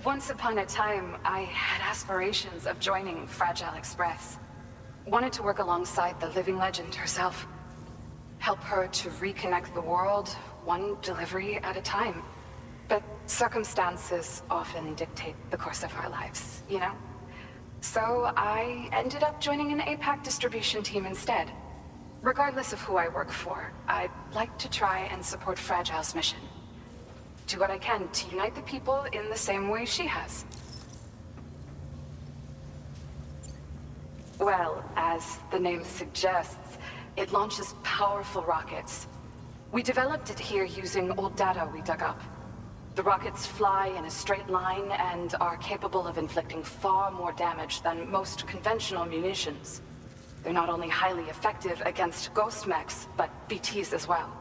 Once upon a time, I had aspirations of joining Fragile Express. Wanted to work alongside the living legend herself. Help her to reconnect the world, one delivery at a time. But circumstances often dictate the course of our lives, you know? So I ended up joining an APAC distribution team instead. Regardless of who I work for, I'd like to try and support Fragile's mission. Do what I can to unite the people in the same way she has. Well, as the name suggests, it launches powerful rockets. We developed it here using old data we dug up. The rockets fly in a straight line and are capable of inflicting far more damage than most conventional munitions. They're not only highly effective against ghost mechs, but BTs as well.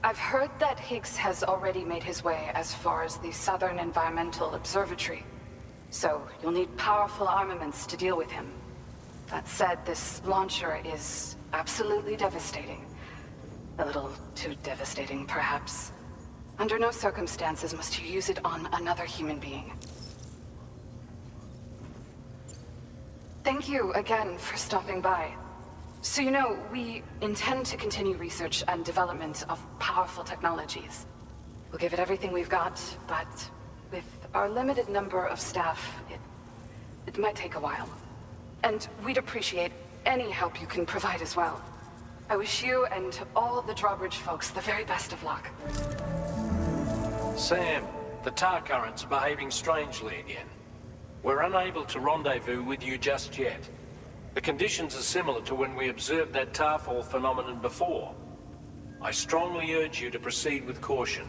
I've heard that Higgs has already made his way as far as the Southern Environmental Observatory. So you'll need powerful armaments to deal with him. That said, this launcher is absolutely devastating. A little too devastating, perhaps. Under no circumstances must you use it on another human being. Thank you again for stopping by. So you know, we intend to continue research and development of powerful technologies. We'll give it everything we've got, but with our limited number of staff, it might take a while. And we'd appreciate any help you can provide as well. I wish you and all the Drawbridge folks the very best of luck. Sam, the tar currents are behaving strangely again. We're unable to rendezvous with you just yet. The conditions are similar to when we observed that tarfall phenomenon before. I strongly urge you to proceed with caution.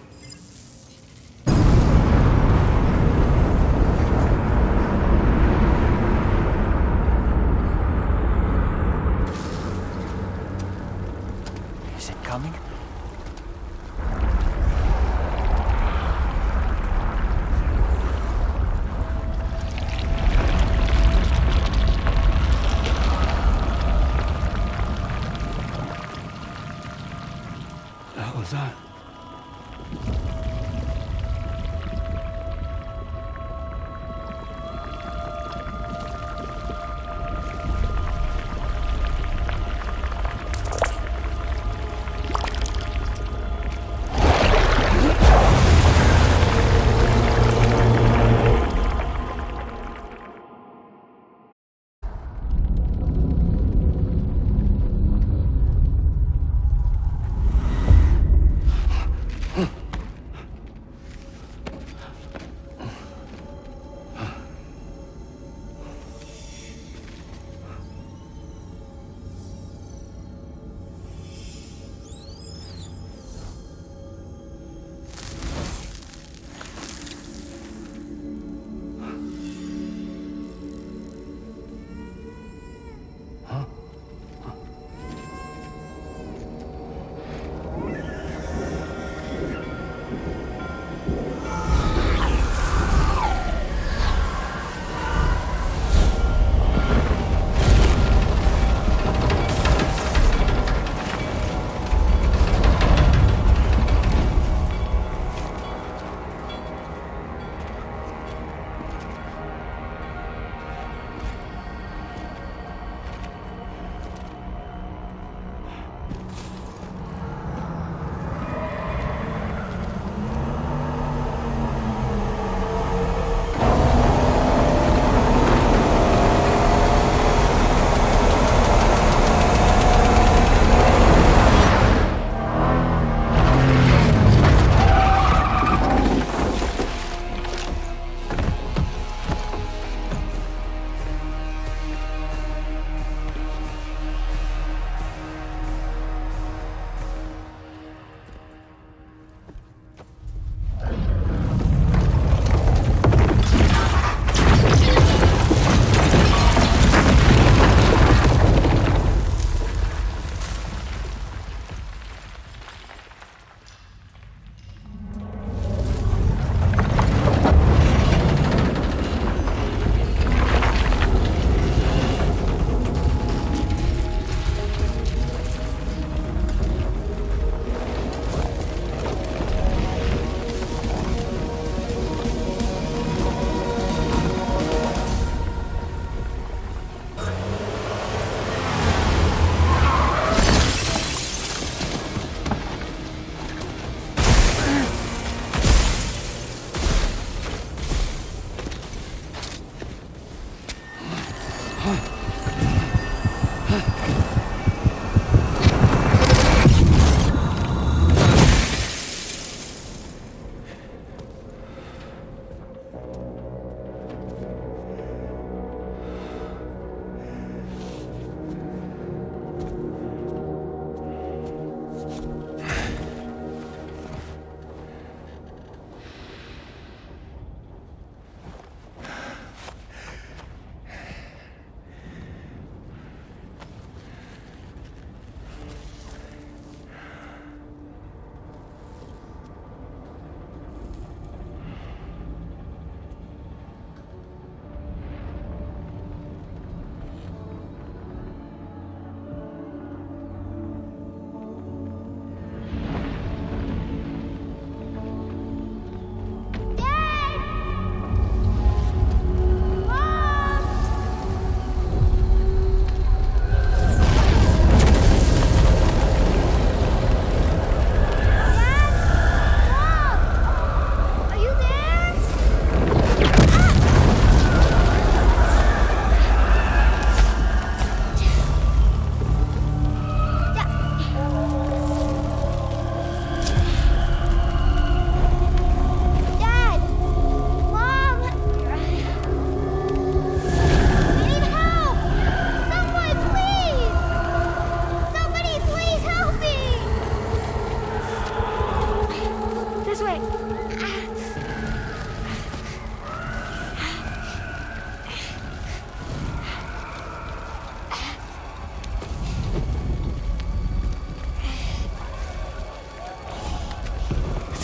Is it coming? What was that?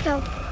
go.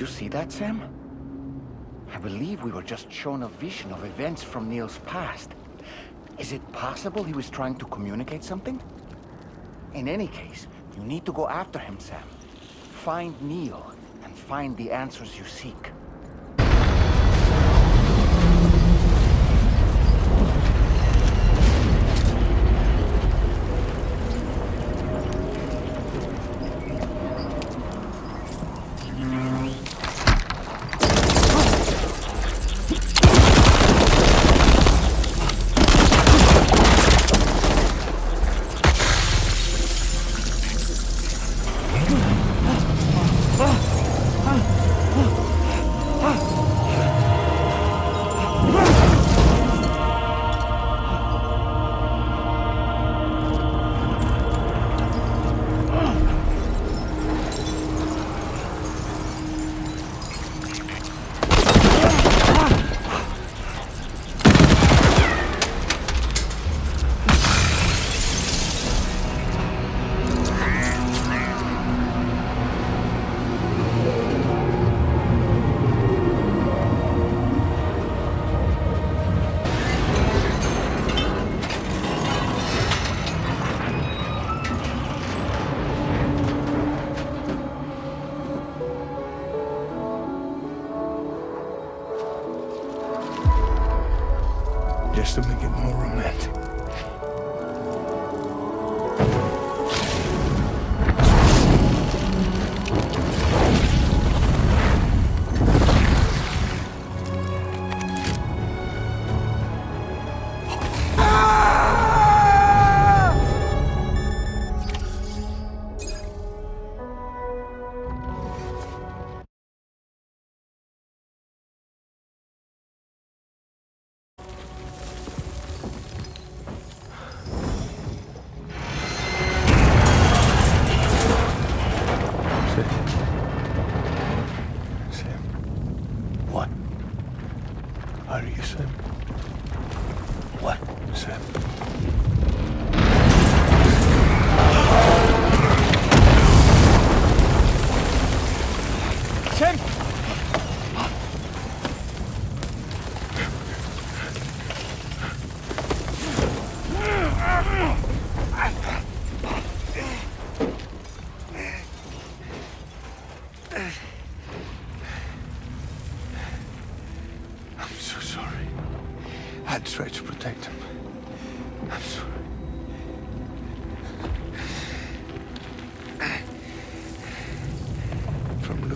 Did you see that, Sam? I believe we were just shown a vision of events from Neil's past. Is it possible he was trying to communicate something? In any case, you need to go after him, Sam. Find Neil, and find the answers you seek.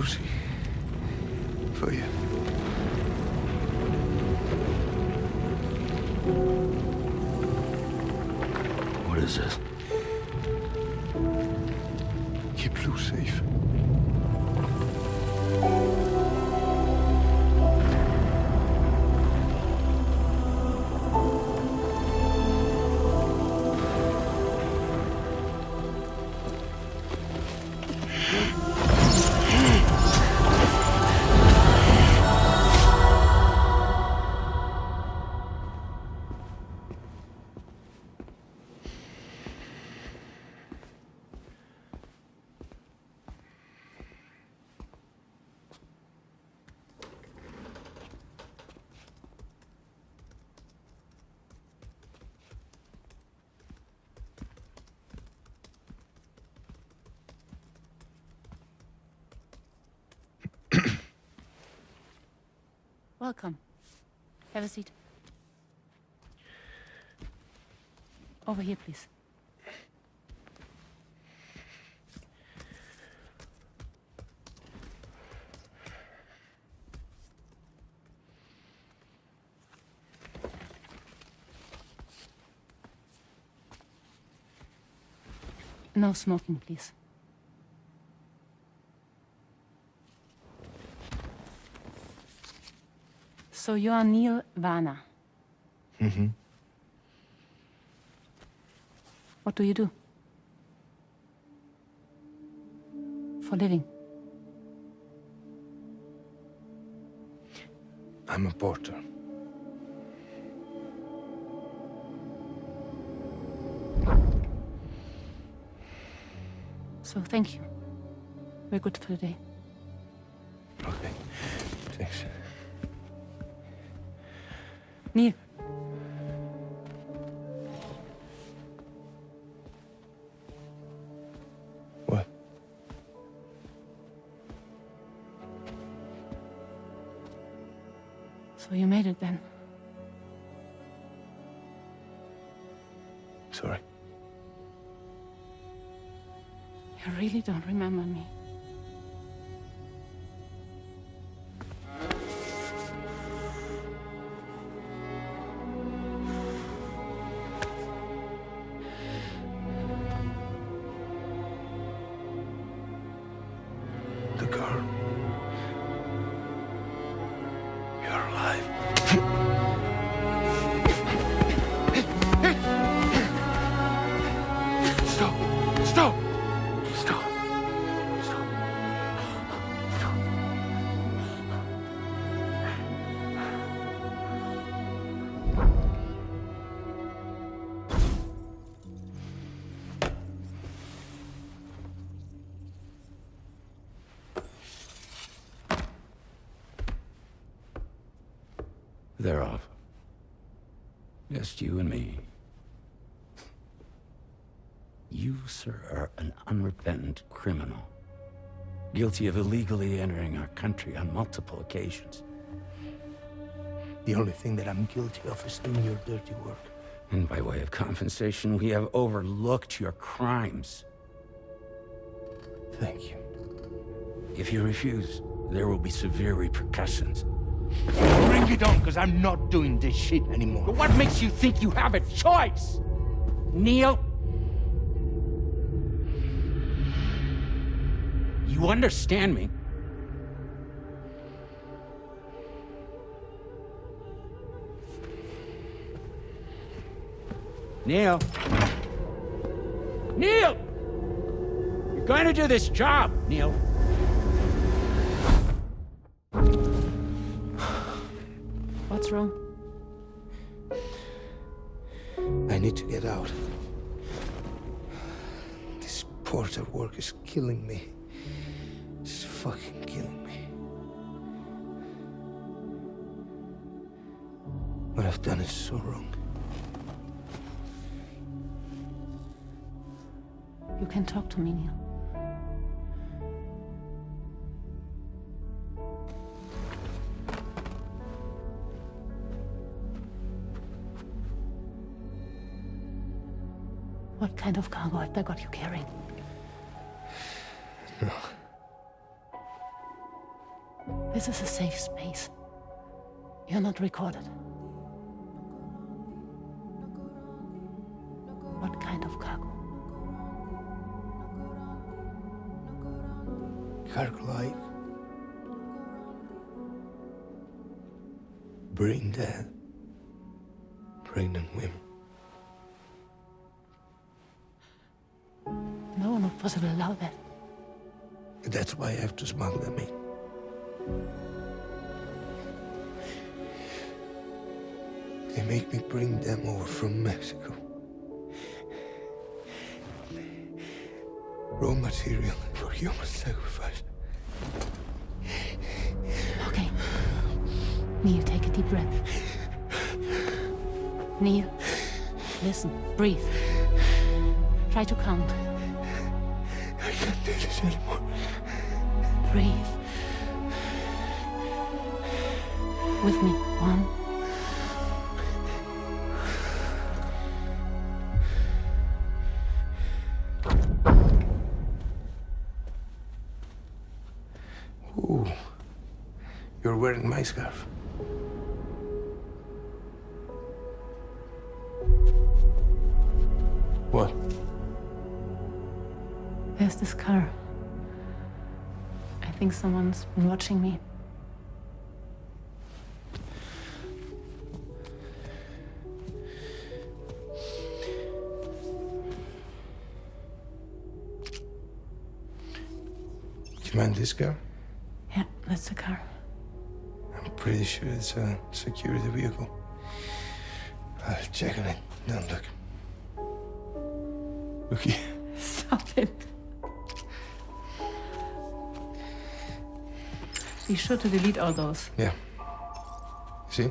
Lucy. For you. What is this? Keep Lou safe. Welcome. Have a seat. Over here, please. No smoking, please. So you are Neil Varner. Mm-hmm. What do you do? For a living? I'm a porter. So thank you. We're good for the day. Okay. Thanks. Neil. What? So you made it then? Sorry. You really don't remember me. The girl. You're alive. Stop! Stop! Stop! Stop! Stop! They're off. Just you and me. You, sir, are an unrepentant criminal. Guilty of illegally entering our country on multiple occasions. The only thing that I'm guilty of is doing your dirty work. And by way of compensation, we have overlooked your crimes. Thank you. If you refuse, there will be severe repercussions. Bring it on, because I'm not doing this shit anymore. But what makes you think you have a choice? Neil? You understand me? Neil? Neil! You're going to do this job, Neil. What's wrong? I need to get out. This porter work is killing me. It's fucking killing me. What I've done is so wrong. You can talk to me, Neil. What kind of cargo have they got you carrying? No. This is a safe space. You're not recorded. What kind of cargo? Cargo like brain dead, pregnant women. No one would possibly allow that. That's why I have to smuggle them in. They make me bring them over from Mexico. Raw material for human sacrifice. Okay. Neil, take a deep breath. Neil, listen, breathe. Try to count. I can't do this anymore. Breathe. With me. 1. Ooh, you're wearing my scarf. What? There's this car. I think someone's been watching me. Do you mind this car? Yeah, that's the car. I'm pretty sure it's a security vehicle. I'll check on it. Don't look. Look here. Stop it. Be sure to delete all those. Yeah. See?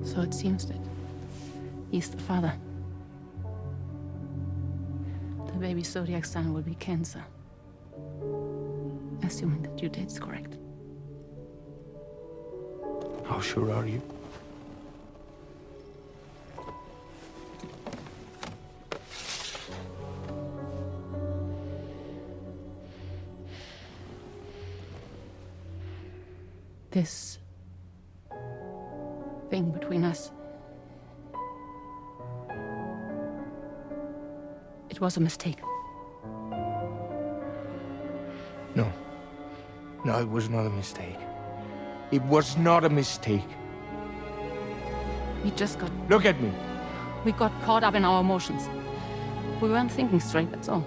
So it seems that he's the father. The baby's zodiac sign will be Cancer. Assuming that your date's correct. How sure are you? This thing between us. It was a mistake. No. No, it was not a mistake. It was not a mistake. We just got... Look at me. We got caught up in our emotions. We weren't thinking straight, that's all.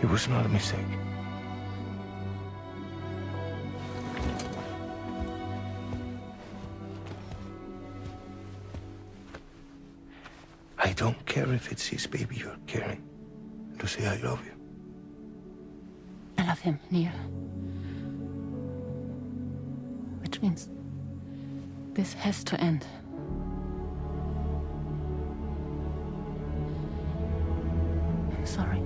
It was not a mistake. I don't care if it's his baby you're carrying. Lucy, I love you. I love him, Neil. Which means this has to end. I'm sorry.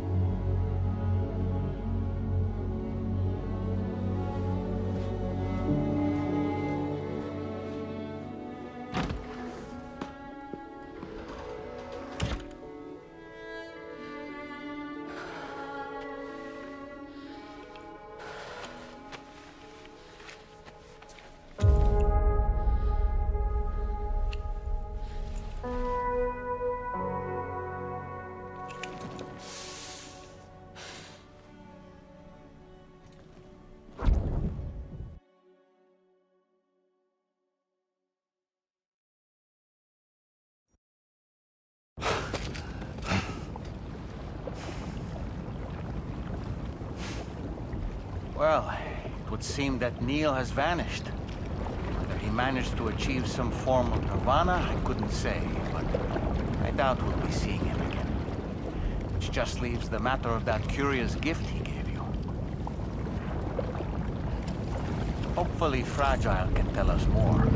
Well, it would seem that Neil has vanished. Whether he managed to achieve some form of nirvana, I couldn't say, but I doubt we'll be seeing him again. Which just leaves the matter of that curious gift he gave you. Hopefully Fragile can tell us more.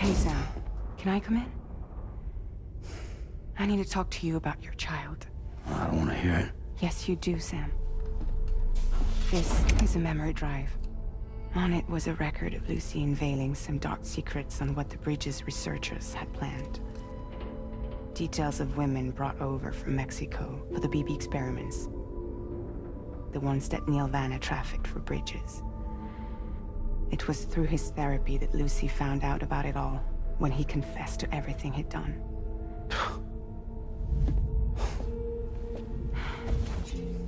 Hey, Sam. Can I come in? I need to talk to you about your child. I don't want to hear it. Yes, you do, Sam. This is a memory drive. On it was a record of Lucy unveiling some dark secrets on what the Bridges researchers had planned. Details of women brought over from Mexico for the BB experiments. The ones that Neil Vanna trafficked for Bridges. It was through his therapy that Lucy found out about it all, when he confessed to everything he'd done.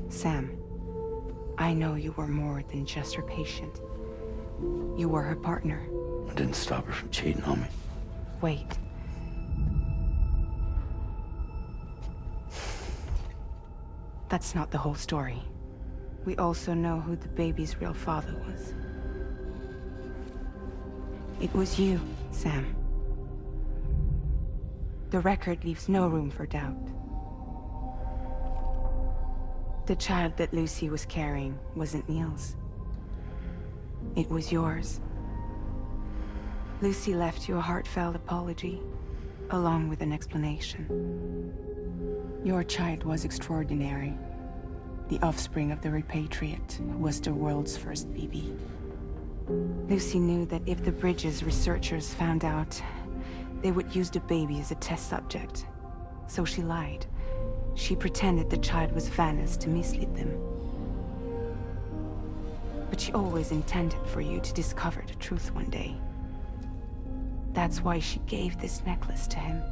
Sam, I know you were more than just her patient. You were her partner. I didn't stop her from cheating on me. Wait. That's not the whole story. We also know who the baby's real father was. It was you, Sam. The record leaves no room for doubt. The child that Lucy was carrying wasn't Neil's. It was yours. Lucy left you a heartfelt apology, along with an explanation. Your child was extraordinary. The offspring of the repatriate who was the world's first BB. Lucy knew that if the Bridges researchers found out, they would use the baby as a test subject. So she lied. She pretended the child was Vanna's to mislead them. But she always intended for you to discover the truth one day. That's why she gave this necklace to him.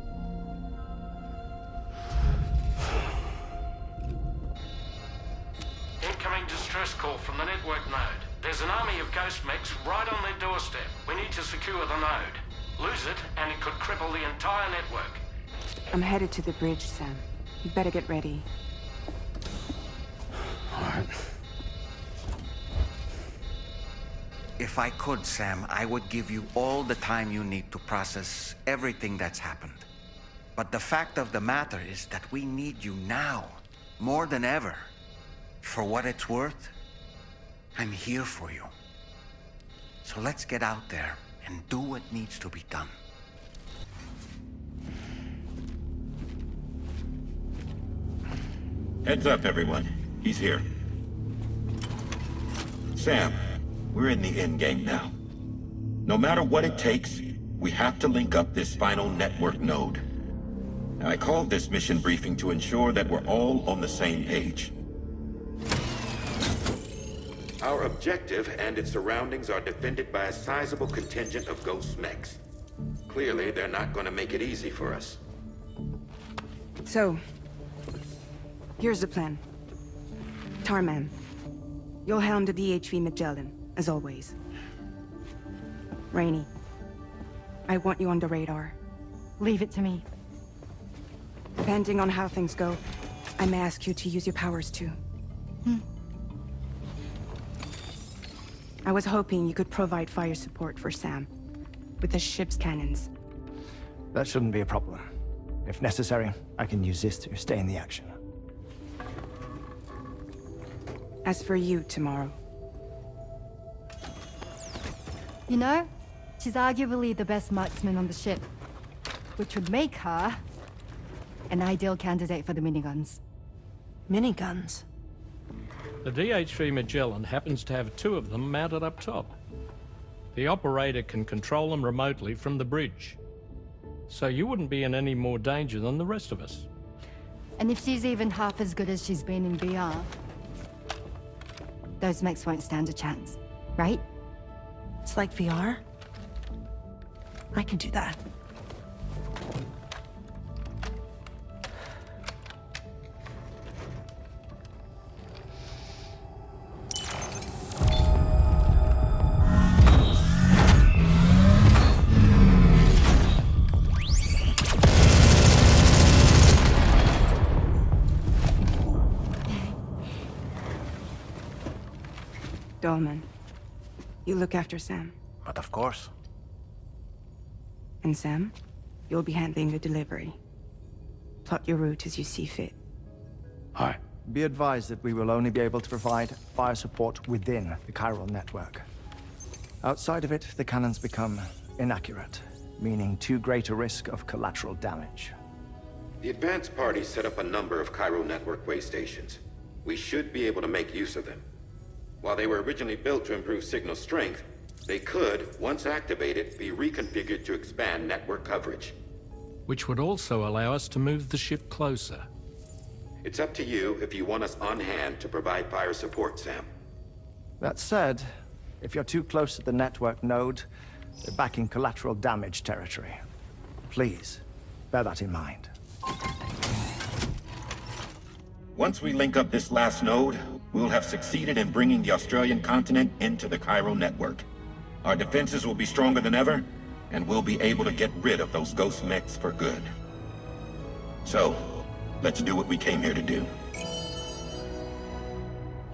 Incoming distress call from the network node. There's an army of ghost mechs right on their doorstep. We need to secure the node. Lose it, and it could cripple the entire network. I'm headed to the bridge, Sam. You better get ready. All right. If I could, Sam, I would give you all the time you need to process everything that's happened. But the fact of the matter is that we need you now, more than ever. For what it's worth, I'm here for you. So let's get out there and do what needs to be done. Heads up, everyone. He's here. Sam, we're in the endgame now. No matter what it takes, we have to link up this final network node. I called this mission briefing to ensure that we're all on the same page. Our objective and its surroundings are defended by a sizable contingent of ghost mechs. Clearly, they're not going to make it easy for us. So, here's the plan. Tarman, you'll helm the DHV Magellan, as always. Rainey, I want you on the radar. Leave it to me. Depending on how things go, I may ask you to use your powers too. I was hoping you could provide fire support for Sam, with the ship's cannons. That shouldn't be a problem. If necessary, I can use this to stay in the action. As for you, tomorrow. You know, she's arguably the best marksman on the ship, which would make her an ideal candidate for the miniguns. Miniguns? The DHV Magellan happens to have 2 of them mounted up top. The operator can control them remotely from the bridge. So you wouldn't be in any more danger than the rest of us. And if she's even half as good as she's been in VR, those mechs won't stand a chance, right? It's like VR? I can do that. Dolman, you look after Sam. But of course. And Sam, you'll be handling the delivery. Plot your route as you see fit. All right. Be advised that we will only be able to provide fire support within the chiral network. Outside of it, the cannons become inaccurate. meaning too great a risk of collateral damage. The advanced party set up a number of Chiral Network way stations. We should be able to make use of them. While they were originally built to improve signal strength, they could, once activated, be reconfigured to expand network coverage. Which would also allow us to move the ship closer. It's up to you if you want us on hand to provide fire support, Sam. That said, if you're too close to the network node, you're back in collateral damage territory. Please, bear that in mind. Once we link up this last node, we'll have succeeded in bringing the Australian continent into the Chiral Network. Our defenses will be stronger than ever, and we'll be able to get rid of those ghost mechs for good. So, let's do what we came here to do.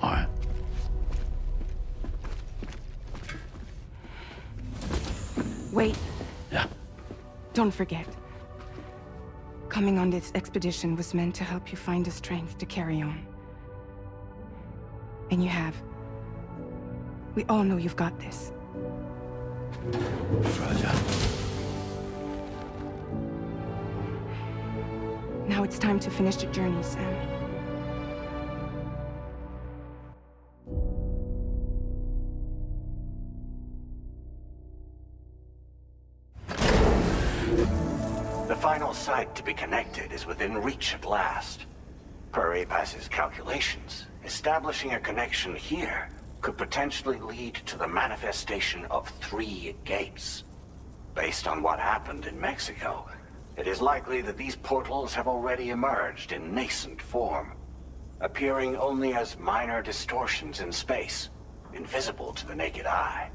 All right. Wait. Yeah. Don't forget. Coming on this expedition was meant to help you find the strength to carry on. And you have. We all know you've got this. Fragile. Now it's time to finish the journey, Sam. The final site to be connected is within reach at last. Per APAS's calculations, establishing a connection here could potentially lead to the manifestation of 3 gates. Based on what happened in Mexico, it is likely that these portals have already emerged in nascent form, appearing only as minor distortions in space, invisible to the naked eye.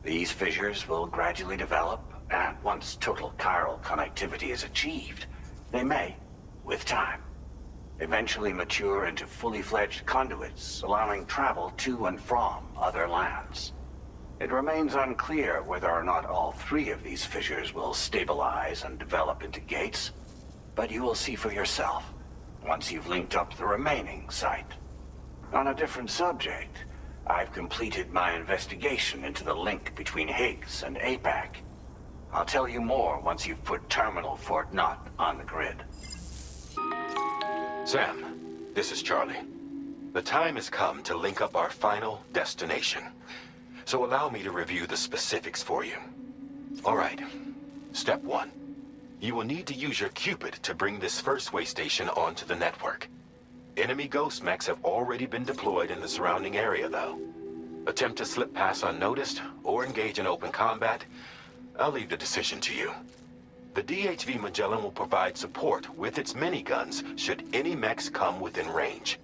These fissures will gradually develop, and once total chiral connectivity is achieved, they may, with time, eventually mature into fully fledged conduits, allowing travel to and from other lands. It remains unclear whether or not all 3 of these fissures will stabilize and develop into gates, but you will see for yourself once you've linked up the remaining site. On a different subject, I've completed my investigation into the link between Higgs and APAC. I'll tell you more once you've put Terminal Fort Knott on the grid. Sam, this is Charlie. The time has come to link up our final destination. So allow me to review the specifics for you. All right. Step 1. You will need to use your Cupid to bring this first way station onto the network. Enemy ghost mechs have already been deployed in the surrounding area, though. Attempt to slip past unnoticed or engage in open combat, I'll leave the decision to you. The DHV Magellan will provide support with its miniguns should any mechs come within range.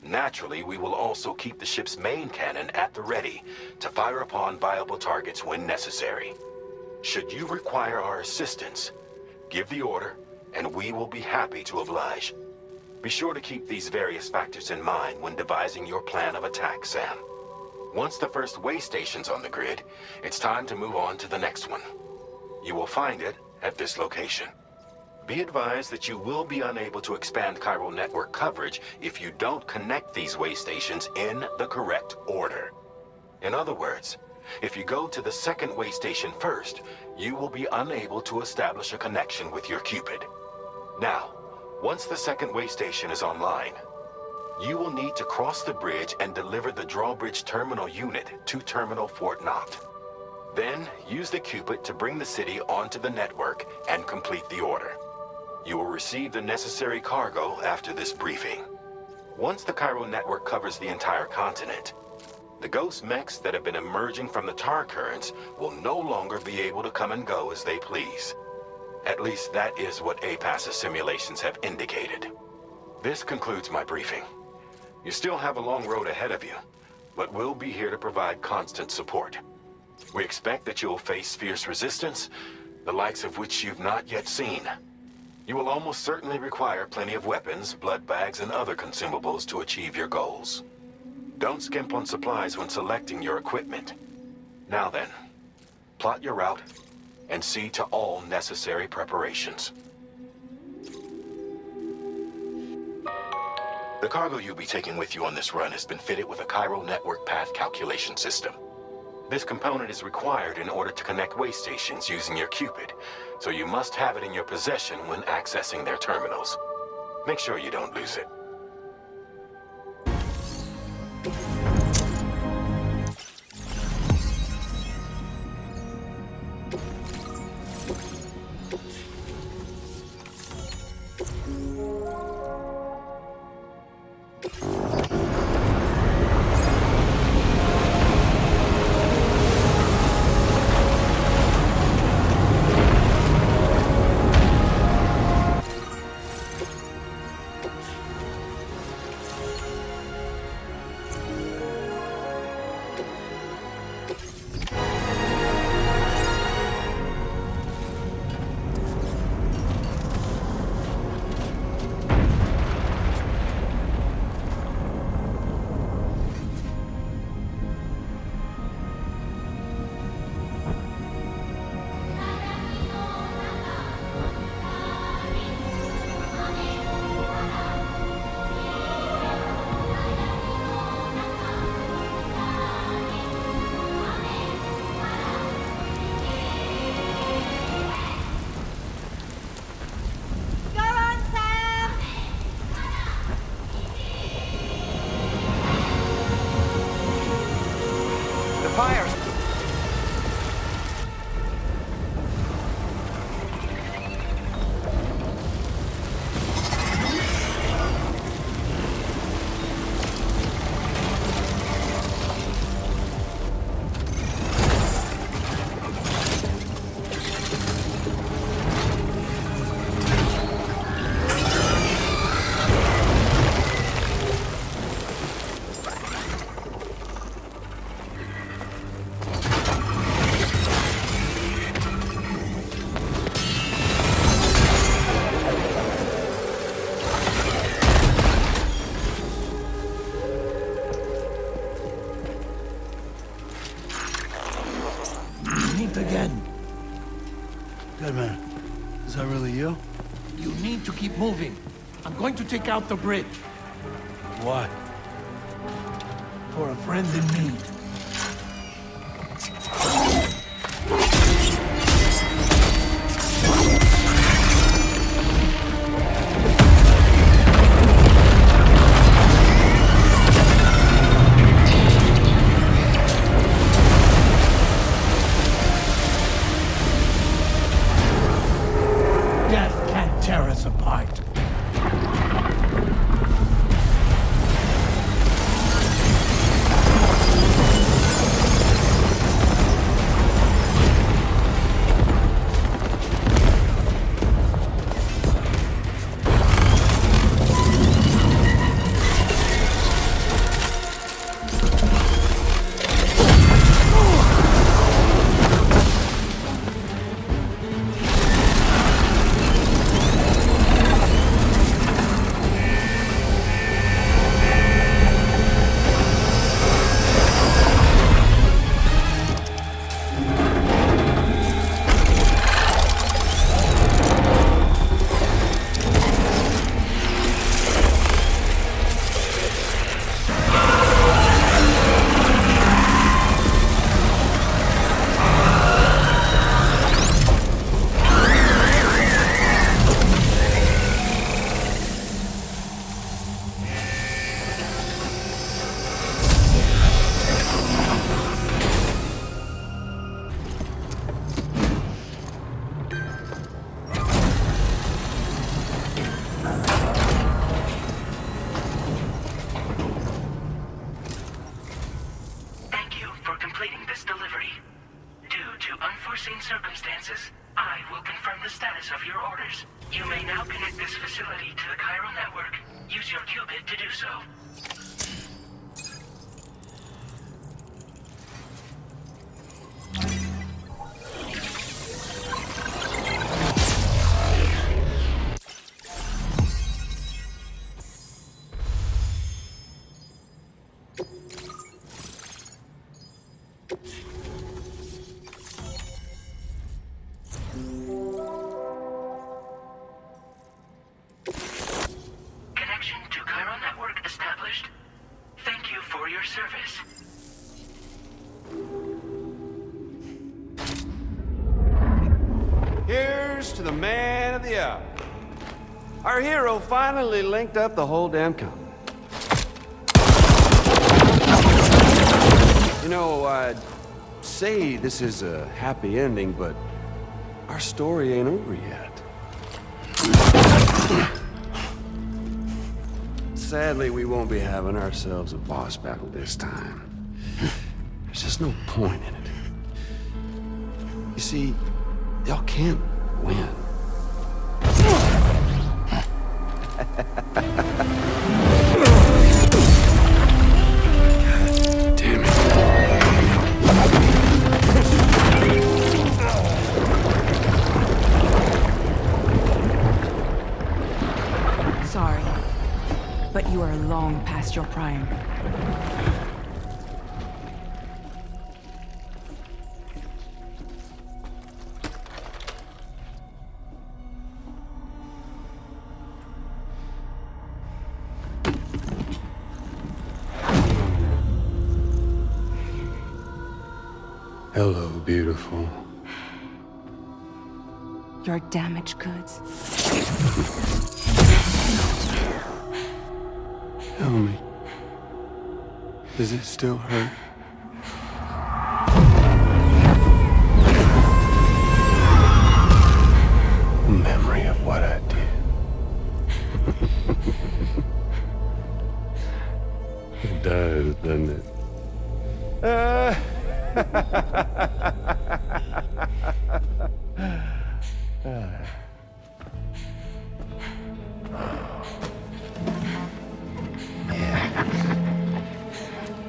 Naturally, we will also keep the ship's main cannon at the ready to fire upon viable targets when necessary. Should you require our assistance, give the order, and we will be happy to oblige. Be sure to keep these various factors in mind when devising your plan of attack, Sam. Once the first way station's on the grid, it's time to move on to the next one. You will find it at this location. Be advised that you will be unable to expand Chiral Network coverage if you don't connect these way stations in the correct order. In other words, if you go to the second way station first, you will be unable to establish a connection with your Cupid. Now, once the second way station is online, you will need to cross the bridge and deliver the drawbridge terminal unit to Terminal Fort Knott. Then, use the Cupid to bring the city onto the network and complete the order. You will receive the necessary cargo after this briefing. Once the Chiral Network covers the entire continent, the ghost mechs that have been emerging from the tar currents will no longer be able to come and go as they please. At least that is what APAS's simulations have indicated. This concludes my briefing. You still have a long road ahead of you, but we'll be here to provide constant support. We expect that you'll face fierce resistance, the likes of which you've not yet seen. You will almost certainly require plenty of weapons, blood bags, and other consumables to achieve your goals. Don't skimp on supplies when selecting your equipment. Now then, plot your route and see to all necessary preparations. The cargo you'll be taking with you on this run has been fitted with a Chiral Network path calculation system. This component is required in order to connect way stations using your Cupid, so you must have it in your possession when accessing their terminals. Make sure you don't lose it. Again. Good man. Is that really you? You need to keep moving. I'm going to take out the bridge. Why? For a friend in need. Tear us apart. circumstances, I will confirm the status of your orders. You may now connect this facility to the chiral network. Use your qubit to do so. Connection to chiral network established. Cheers to the man of the hour. Our hero finally linked up the whole damn company. You know, I'd say this is a happy ending, but our story ain't over yet. Sadly, we won't be having ourselves a boss battle this time. There's just no point in it. You see, y'all can't win. Damn it. Sorry, but you are long past your prime. Hello, beautiful. Your damaged goods. Tell me, does it still hurt? A memory of what I did. It does, doesn't it?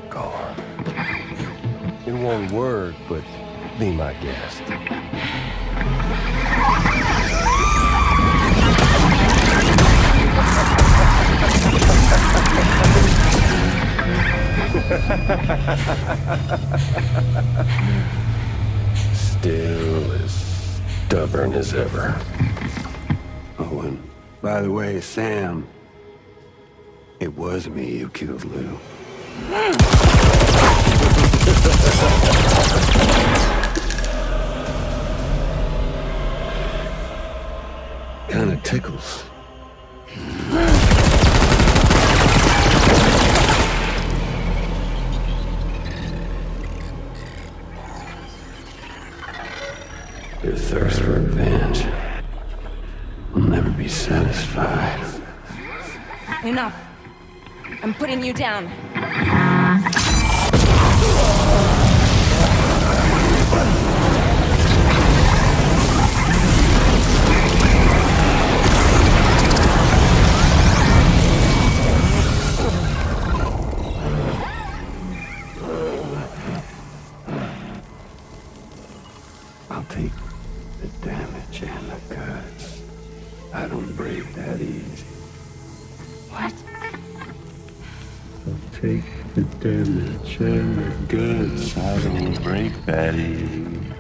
Go on. In one word, but be my guest. Still as stubborn as ever. Oh, and by the way, Sam, it was me who killed Lou. Kinda tickles. Your thirst for revenge will never be satisfied. Enough. I'm putting you down. I'll take the damage and the goods. I don't break that easy. What? I'll take the damage and the goods. I don't break that easy.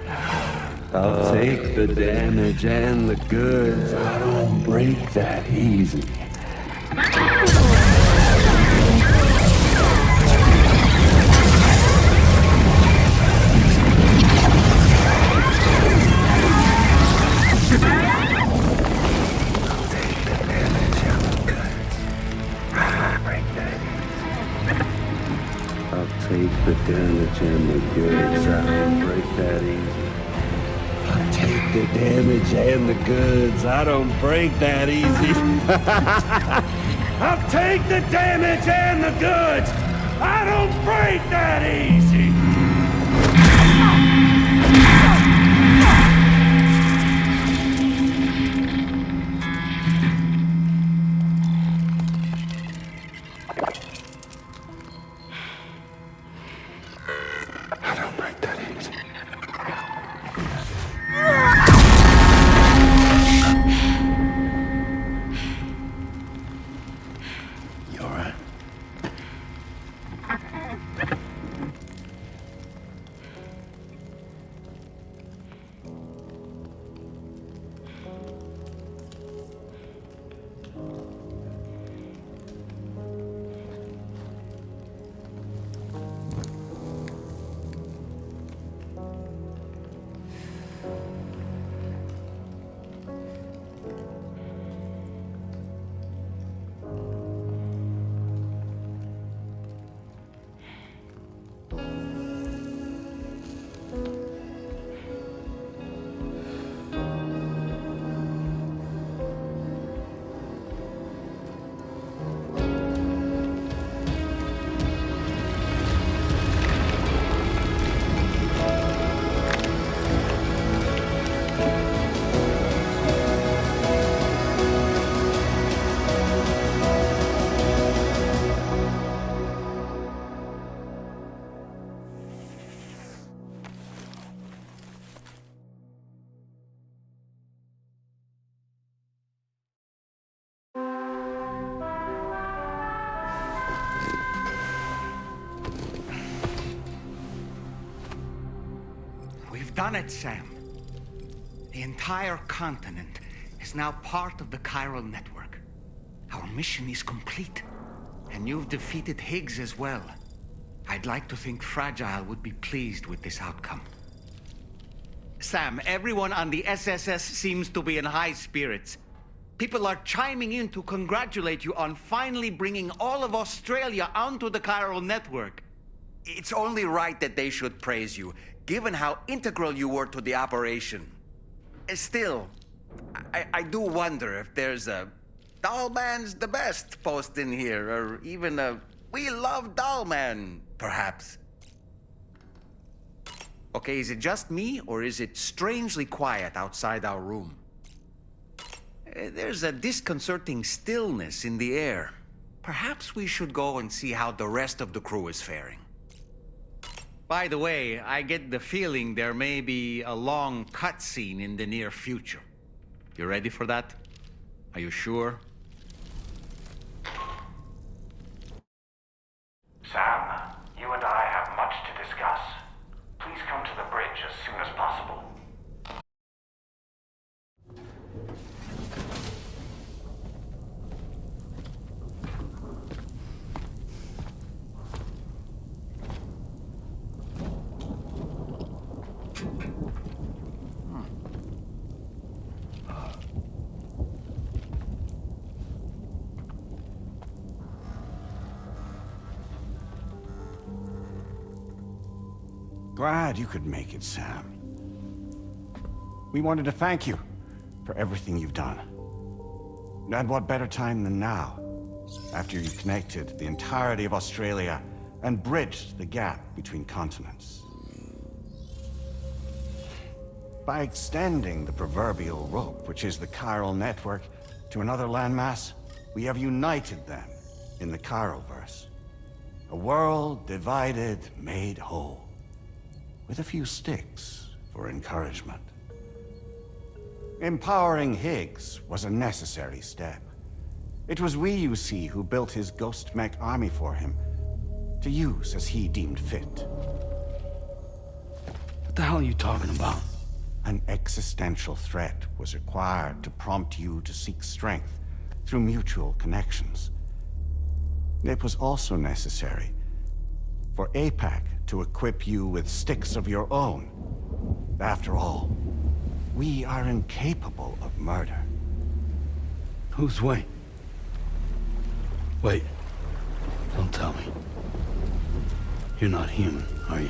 I'll take the damage and the goods. I don't break that easy. Take the damage and the goods. I don't break that easy. I'll take the damage and the goods. I don't break that easy. I'll take the damage and the goods. I don't break that easy. done it, Sam. The entire continent is now part of the chiral network. Our mission is complete. And you've defeated Higgs as well. I'd like to think Fragile would be pleased with this outcome. Sam, everyone on the SSS seems to be in high spirits. People are chiming in to congratulate you on finally bringing all of Australia onto the chiral network. It's only right that they should praise you, given how integral you were to the operation. Still, I do wonder if there's a Dollman's the best post in here, or even a We Love Dollman, perhaps. Okay, is it just me, or is it strangely quiet outside our room? There's a disconcerting stillness in the air. Perhaps we should go and see how the rest of the crew is faring. By the way, I get the feeling there may be a long cutscene in the near future. You ready for that? Are you sure? Sam, you and I have much to discuss. Please come to the bridge as soon as possible. Glad you could make it, Sam. We wanted to thank you for everything you've done. And what better time than now, after you connected the entirety of Australia and bridged the gap between continents. By extending the proverbial rope, which is the chiral network, to another landmass, we have united them in the Chiroverse. A world divided, made whole. With a few sticks for encouragement. Empowering Higgs was a necessary step. It was we, you see, who built his ghost mech army for him, to use as he deemed fit. What the hell are you talking about? An existential threat was required to prompt you to seek strength through mutual connections. It was also necessary for APAC to equip you with sticks of your own. After all, we are incapable of murder. Who's we? Wait. Don't tell me. You're not human, are you?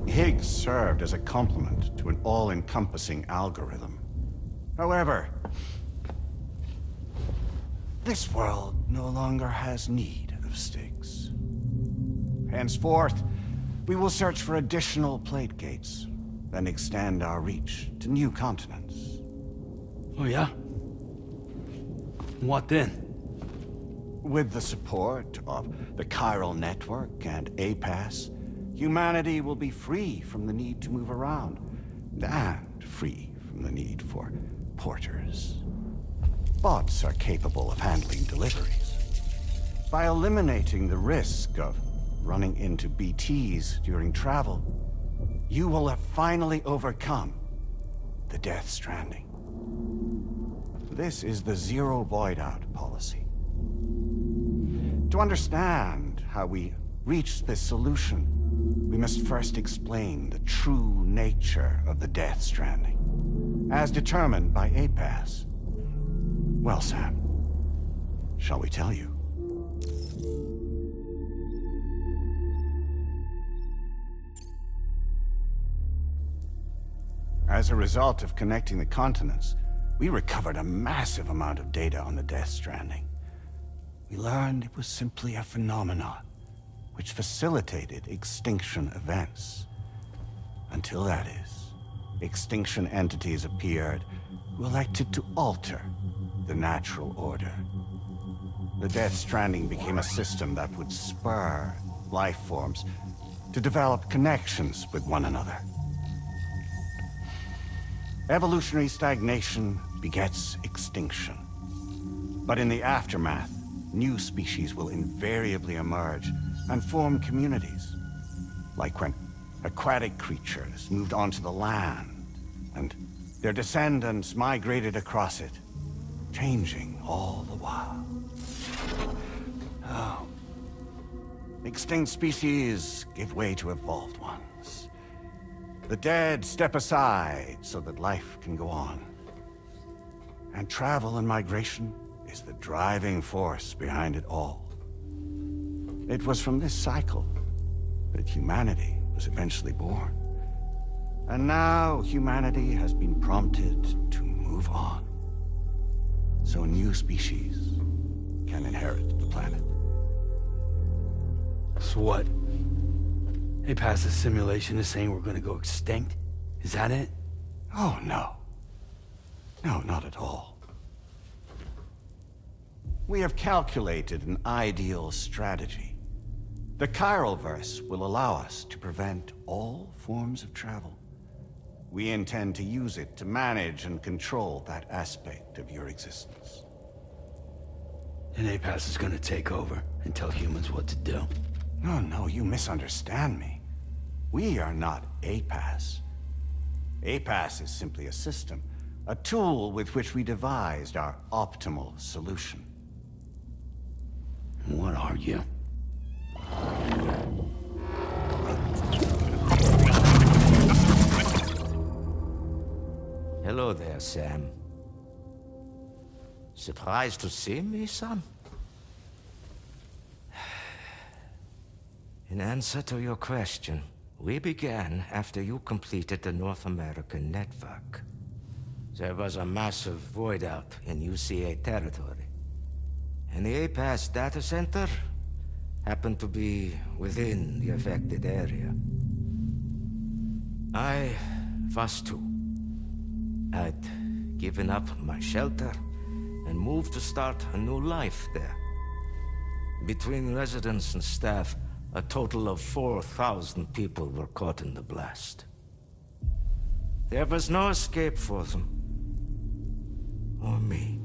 Higgs served as a complement to an all-encompassing algorithm. However, this world no longer has need of sticks. Henceforth, we will search for additional plate gates, then extend our reach to new continents. Oh yeah? What then? With the support of the chiral network and APAS, humanity will be free from the need to move around, and free from the need for porters. Bots are capable of handling deliveries. By eliminating the risk of running into BTs during travel, you will have finally overcome the Death Stranding. This is the Zero Void Out policy. To understand how we reached this solution, we must first explain the true nature of the Death Stranding, as determined by APAS. Well, Sam, shall we tell you? As a result of connecting the continents, we recovered a massive amount of data on the Death Stranding. We learned it was simply a phenomenon which facilitated extinction events. Until that is, extinction entities appeared who elected to alter the natural order. The Death Stranding became a system that would spur life forms to develop connections with one another. Evolutionary stagnation begets extinction. But in the aftermath, new species will invariably emerge and form communities. Like when aquatic creatures moved onto the land, and their descendants migrated across it, changing all the while. Oh. Extinct species give way to evolved ones. The dead step aside so that life can go on. And travel and migration is the driving force behind it all. It was from this cycle that humanity was eventually born. And now humanity has been prompted to move on, so new species can inherit the planet. So what? APAS's simulation is saying we're gonna go extinct? Is that it? Oh, no. No, not at all. We have calculated an ideal strategy. The Chiralverse will allow us to prevent all forms of travel. We intend to use it to manage and control that aspect of your existence. And APAS is gonna take over and tell humans what to do? No, you misunderstand me. We are not APAS. APAS is simply a system, a tool with which we devised our optimal solution. What are you? Hello there, Sam. Surprised to see me, son? In answer to your question, we began after you completed the North American network. There was a massive void out in UCA territory, and the APAS data center happened to be within the affected area. I was too. I'd given up my shelter and moved to start a new life there. Between residents and staff, a total of 4,000 people were caught in the blast. There was no escape for them. Or me.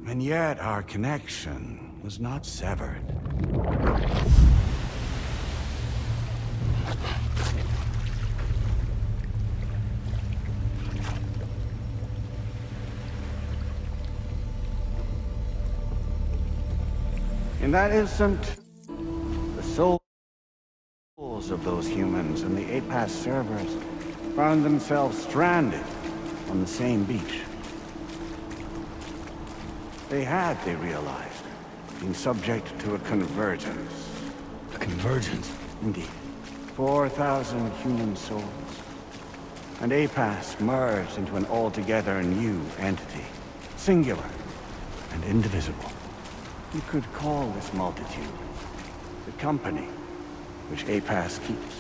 And yet our connection was not severed. In that instant, the souls of those humans and the APAS servers found themselves stranded on the same beach. They realized, been subject to a convergence. A convergence? Indeed. 4,000 human souls. And APAS merged into an altogether new entity. Singular and indivisible. You could call this multitude the company which APAS keeps.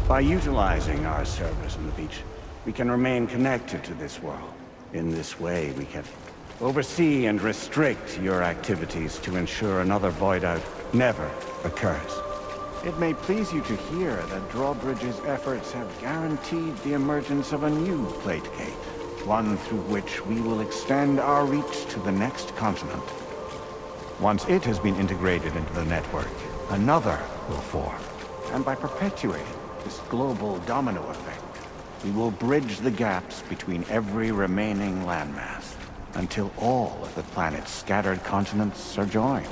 By utilizing our servers on the beach, we can remain connected to this world. In this way, we can oversee and restrict your activities to ensure another void out never occurs. It may please you to hear that Drawbridge's efforts have guaranteed the emergence of a new plate gate, one through which we will extend our reach to the next continent. Once it has been integrated into the network, another will form. And by perpetuating this global domino effect, we will bridge the gaps between every remaining landmass until all of the planet's scattered continents are joined,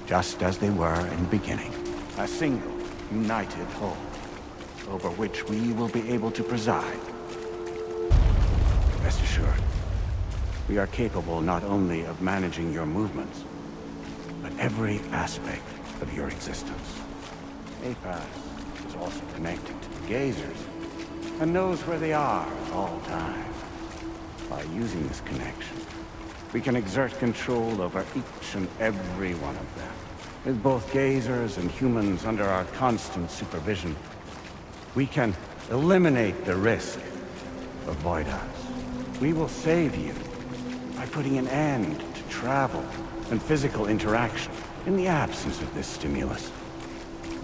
just as they were in the beginning. A single, united whole, over which we will be able to preside. Rest assured, we are capable not only of managing your movements, but every aspect of your existence. APAS is also connected to the gazers, and knows where they are at all times. By using this connection, we can exert control over each and every one of them. With both gazers and humans under our constant supervision, we can eliminate the risk of void outs. We will save you by putting an end to travel and physical interaction in the absence of this stimulus.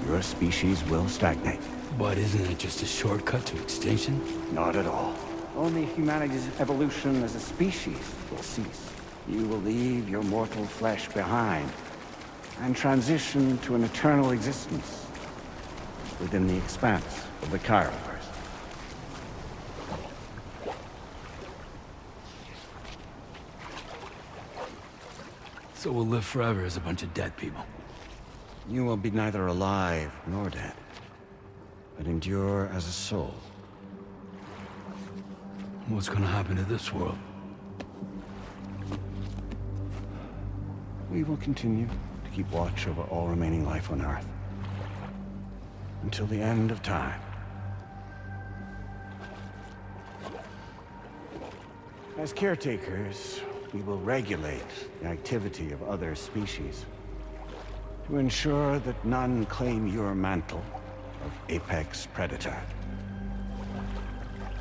your species will stagnate. But isn't it just a shortcut to extinction? Not at all. Only humanity's evolution as a species will cease. You will leave your mortal flesh behind and transition to an eternal existence within the expanse of the Chiroverse. So we'll live forever as a bunch of dead people. You will be neither alive nor dead, but endure as a soul. What's gonna happen to this world? We will continue to keep watch over all remaining life on Earth until the end of time. As caretakers, we will regulate the activity of other species to ensure that none claim your mantle of apex predator.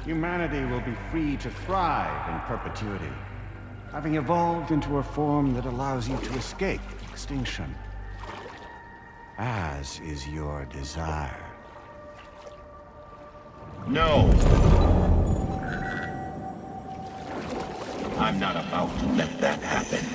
Humanity will be free to thrive in perpetuity, having evolved into a form that allows you to escape extinction, as is your desire. No! I'm not about to let that happen.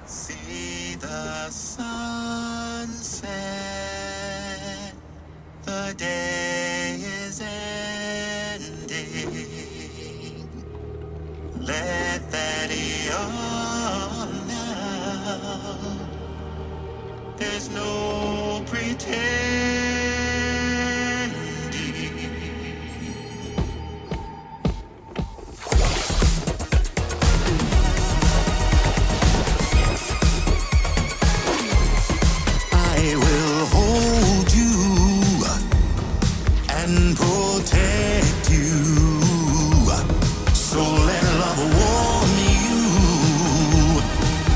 See the sunset, the day is ending. Let that yawn now. There's no pretending. I will hold you and protect you. So let love warm you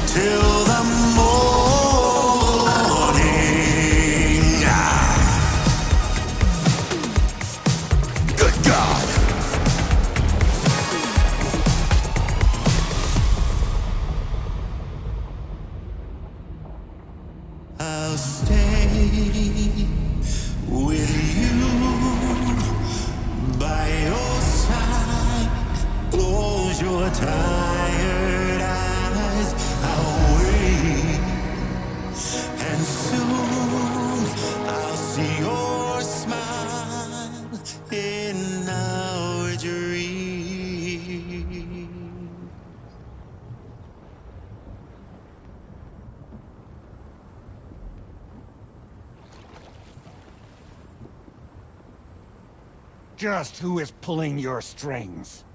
till the morning. Good God. I'll stay with you by your side. Close your tired eyes. I'll wait, and soon I'll see your smile in our dream. Just who is pulling your strings?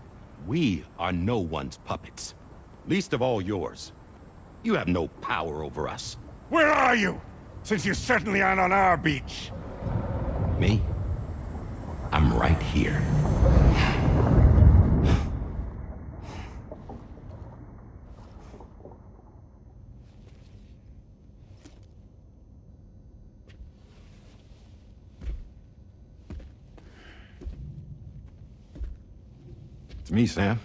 We are no one's puppets. Least of all yours. You have no power over us. Where are you? Since you certainly aren't on our beach. Me? I'm right here. It's me, Sam.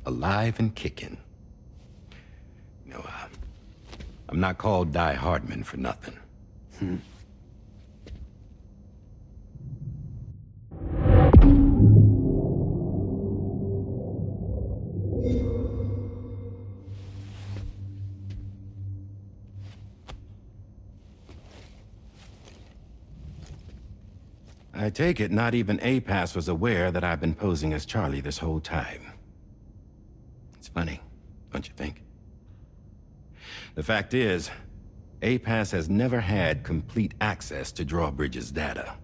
Alive and kicking. You know, I'm not called Die Hardman for nothing. I take it not even APAS was aware that I've been posing as Charlie this whole time. It's funny, don't you think? The fact is, APAS has never had complete access to Drawbridge's data.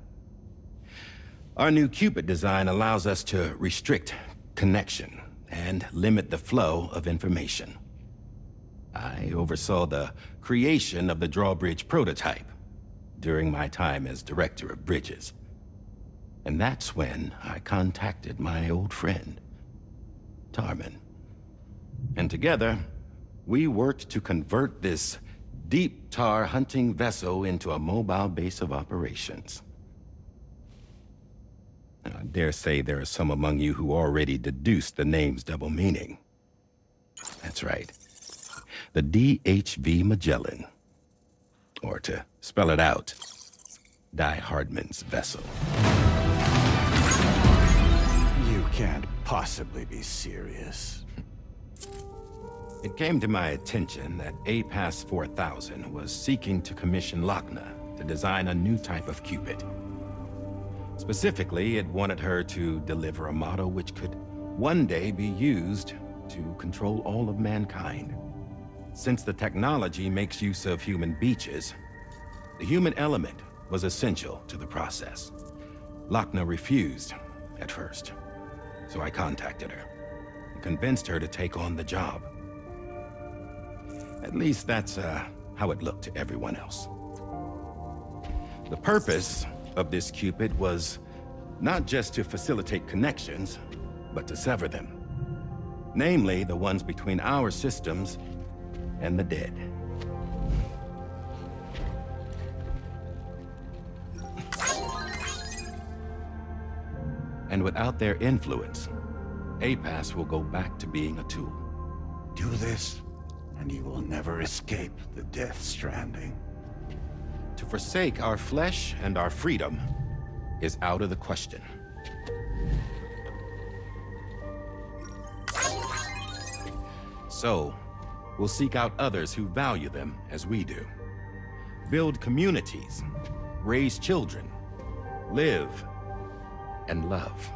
Our new Cupid design allows us to restrict connection and limit the flow of information. I oversaw the creation of the Drawbridge prototype during my time as Director of Bridges. And that's when I contacted my old friend, Tarman. And together, we worked to convert this deep tar hunting vessel into a mobile base of operations. I dare say there are some among you who already deduced the name's double meaning. That's right. The DHV Magellan. Or to spell it out, Die Hardman's vessel. You can't possibly be serious. It came to my attention that APAS 4000 was seeking to commission Lochna to design a new type of Cupid. Specifically, it wanted her to deliver a model which could one day be used to control all of mankind. Since the technology makes use of human beaches, the human element was essential to the process. Lochna refused at first, so I contacted her and convinced her to take on the job. At least that's how it looked to everyone else. The purpose of this Cupid was not just to facilitate connections, but to sever them. Namely, the ones between our systems and the dead. And without their influence, APAS will go back to being a tool. Do this, and you will never escape the death stranding. To forsake our flesh and our freedom is out of the question. So, we'll seek out others who value them as we do. Build communities, raise children, live, and love.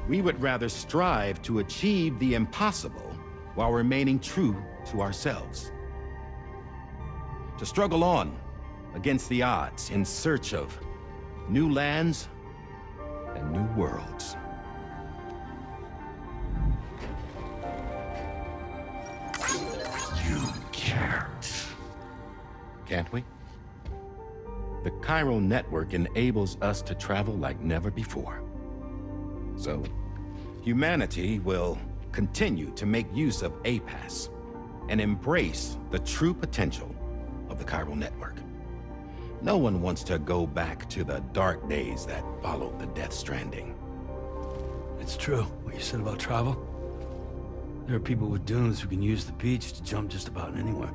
We would rather strive to achieve the impossible while remaining true to ourselves. To struggle on against the odds in search of new lands and new worlds. You can't. Can't we? The chiral network enables us to travel like never before. So, humanity will continue to make use of APAS and embrace the true potential of the chiral network. No one wants to go back to the dark days that followed the death stranding. It's true, what you said about travel. There are people with dunes who can use the beach to jump just about anywhere.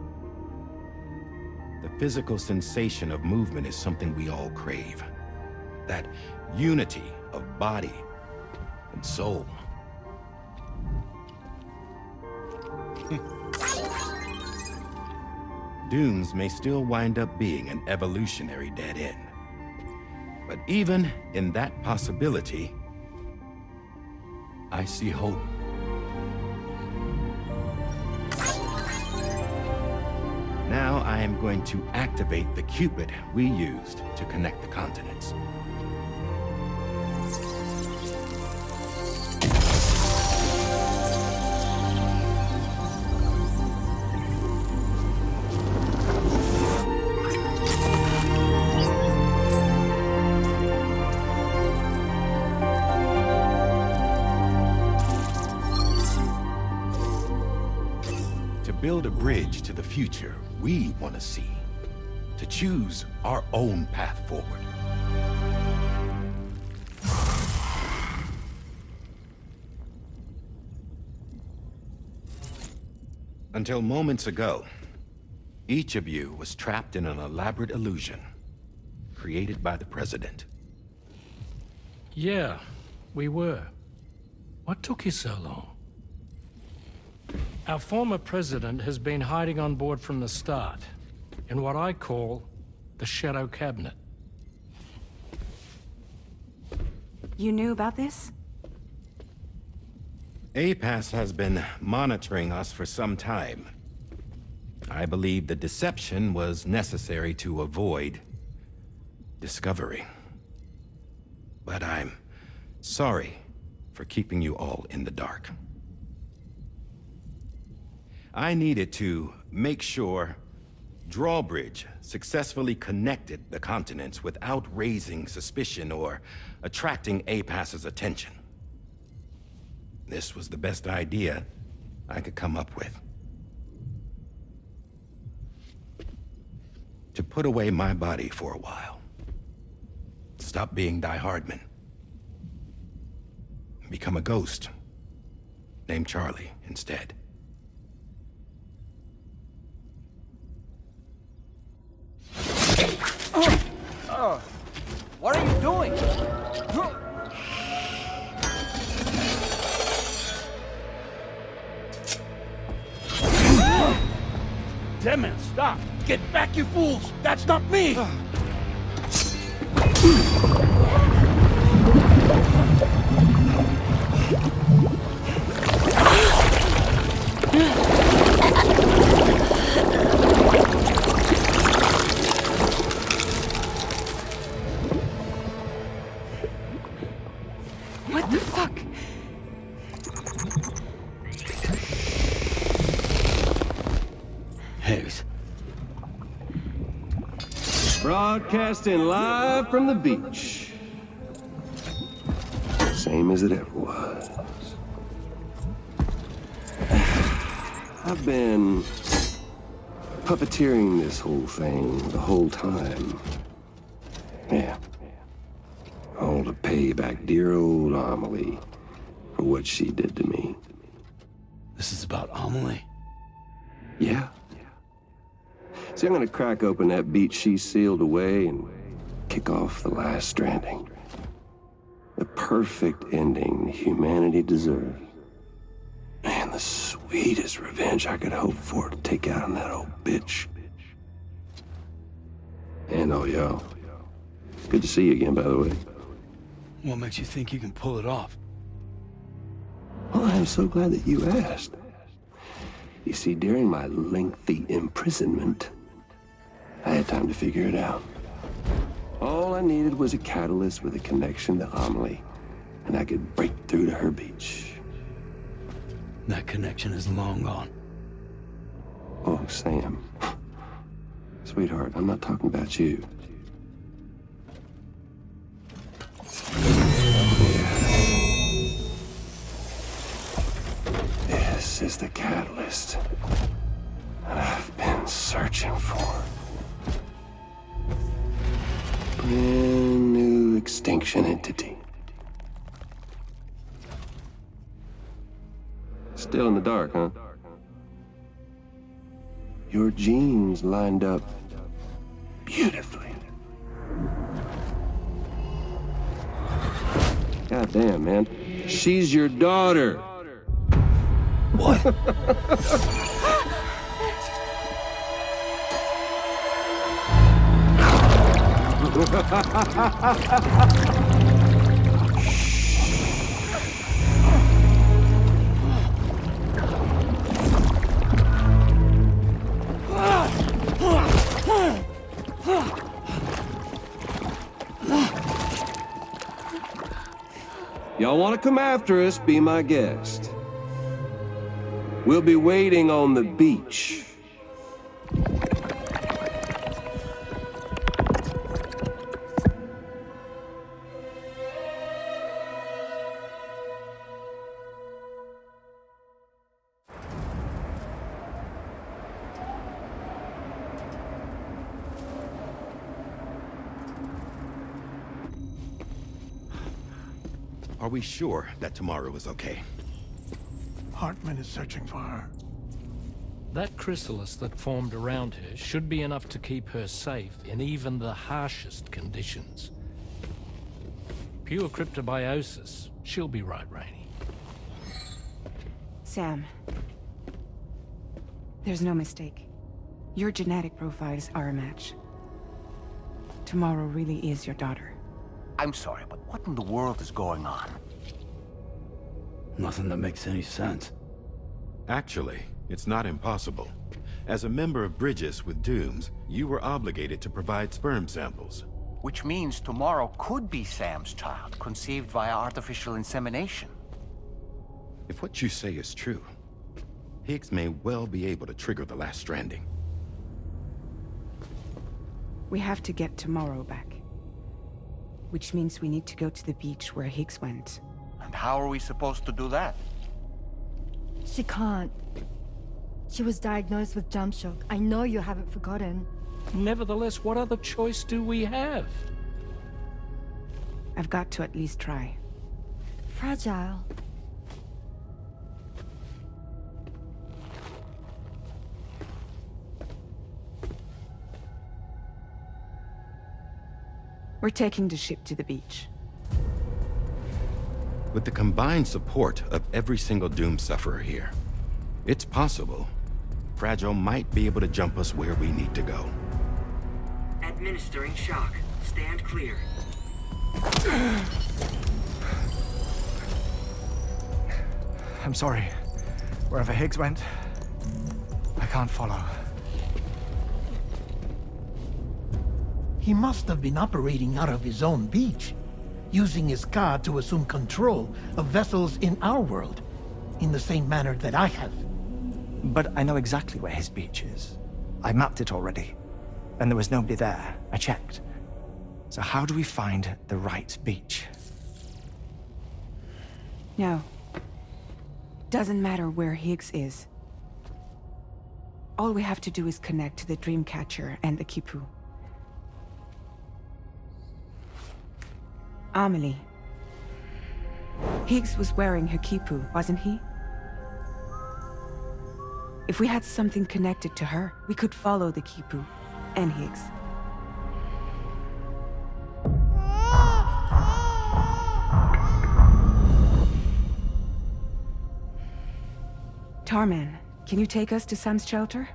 The physical sensation of movement is something we all crave. That unity of body and soul. Dunes may still wind up being an evolutionary dead end. But even in that possibility, I see hope. Now I am going to activate the Cupid we used to connect the continents. Build a bridge to the future we want to see, to choose our own path forward. Until moments ago, each of you was trapped in an elaborate illusion created by the President. Yeah, we were. What took you so long? Our former president has been hiding on board from the start, in what I call the Shadow Cabinet. You knew about this? APAS has been monitoring us for some time. I believe the deception was necessary to avoid discovery. But I'm sorry for keeping you all in the dark. I needed to make sure Drawbridge successfully connected the continents without raising suspicion or attracting APAS's attention. This was the best idea I could come up with. To put away my body for a while. Stop being Die Hardman. Become a ghost. Named Charlie instead. What are you doing? Damn it, stop! Get back, you fools! That's not me! What the fuck? Higgs. Broadcasting live from the beach. Same as it ever was. I've been puppeteering this whole thing the whole time. Yeah. All to pay back dear old Amelie for what she did to me. This is about Amelie? Yeah. See, I'm gonna crack open that beach she sealed away and kick off the last stranding. The perfect ending humanity deserves. And the sweetest revenge I could hope for to take out on that old bitch. And all y'all. Good to see you again, by the way. What makes you think you can pull it off? Well, I'm so glad that you asked. You see, during my lengthy imprisonment, I had time to figure it out. All I needed was a catalyst with a connection to Amelie, and I could break through to her beach. That connection is long gone. Oh, Sam. Sweetheart, I'm not talking about you. This is the catalyst that I've been searching for. Brand new extinction entity. Still in the dark, huh? Your genes lined up beautifully. God damn, man. She's your daughter. What? Y'all want to come after us, be my guest. We'll be waiting on the beach. Are we sure that tomorrow is okay? Hartman is searching for her. That chrysalis that formed around her should be enough to keep her safe in even the harshest conditions. Pure cryptobiosis. She'll be right, Rainey. Sam. There's no mistake. Your genetic profiles are a match. Tomorrow really is your daughter. I'm sorry, but what in the world is going on? Nothing that makes any sense. Actually, it's not impossible. As a member of Bridges with Dooms, you were obligated to provide sperm samples. Which means tomorrow could be Sam's child, conceived via artificial insemination. If what you say is true, Higgs may well be able to trigger the last stranding. We have to get tomorrow back. Which means we need to go to the beach where Higgs went. And how are we supposed to do that? She can't. She was diagnosed with jump shock. I know you haven't forgotten. Nevertheless, what other choice do we have? I've got to at least try. Fragile. We're taking the ship to the beach. With the combined support of every single Doom sufferer here, it's possible Fragile might be able to jump us where we need to go. Administering shock. Stand clear. I'm sorry. Wherever Higgs went, I can't follow. He must have been operating out of his own beach, using his car to assume control of vessels in our world, in the same manner that I have. But I know exactly where his beach is. I mapped it already, and there was nobody there. I checked. So how do we find the right beach? No. Doesn't matter where Higgs is. All we have to do is connect to the Dreamcatcher and the Kipu. Amelie. Higgs was wearing her Kipu, wasn't he? If we had something connected to her, we could follow the Kipu and Higgs. Tarman, can you take us to Sam's shelter?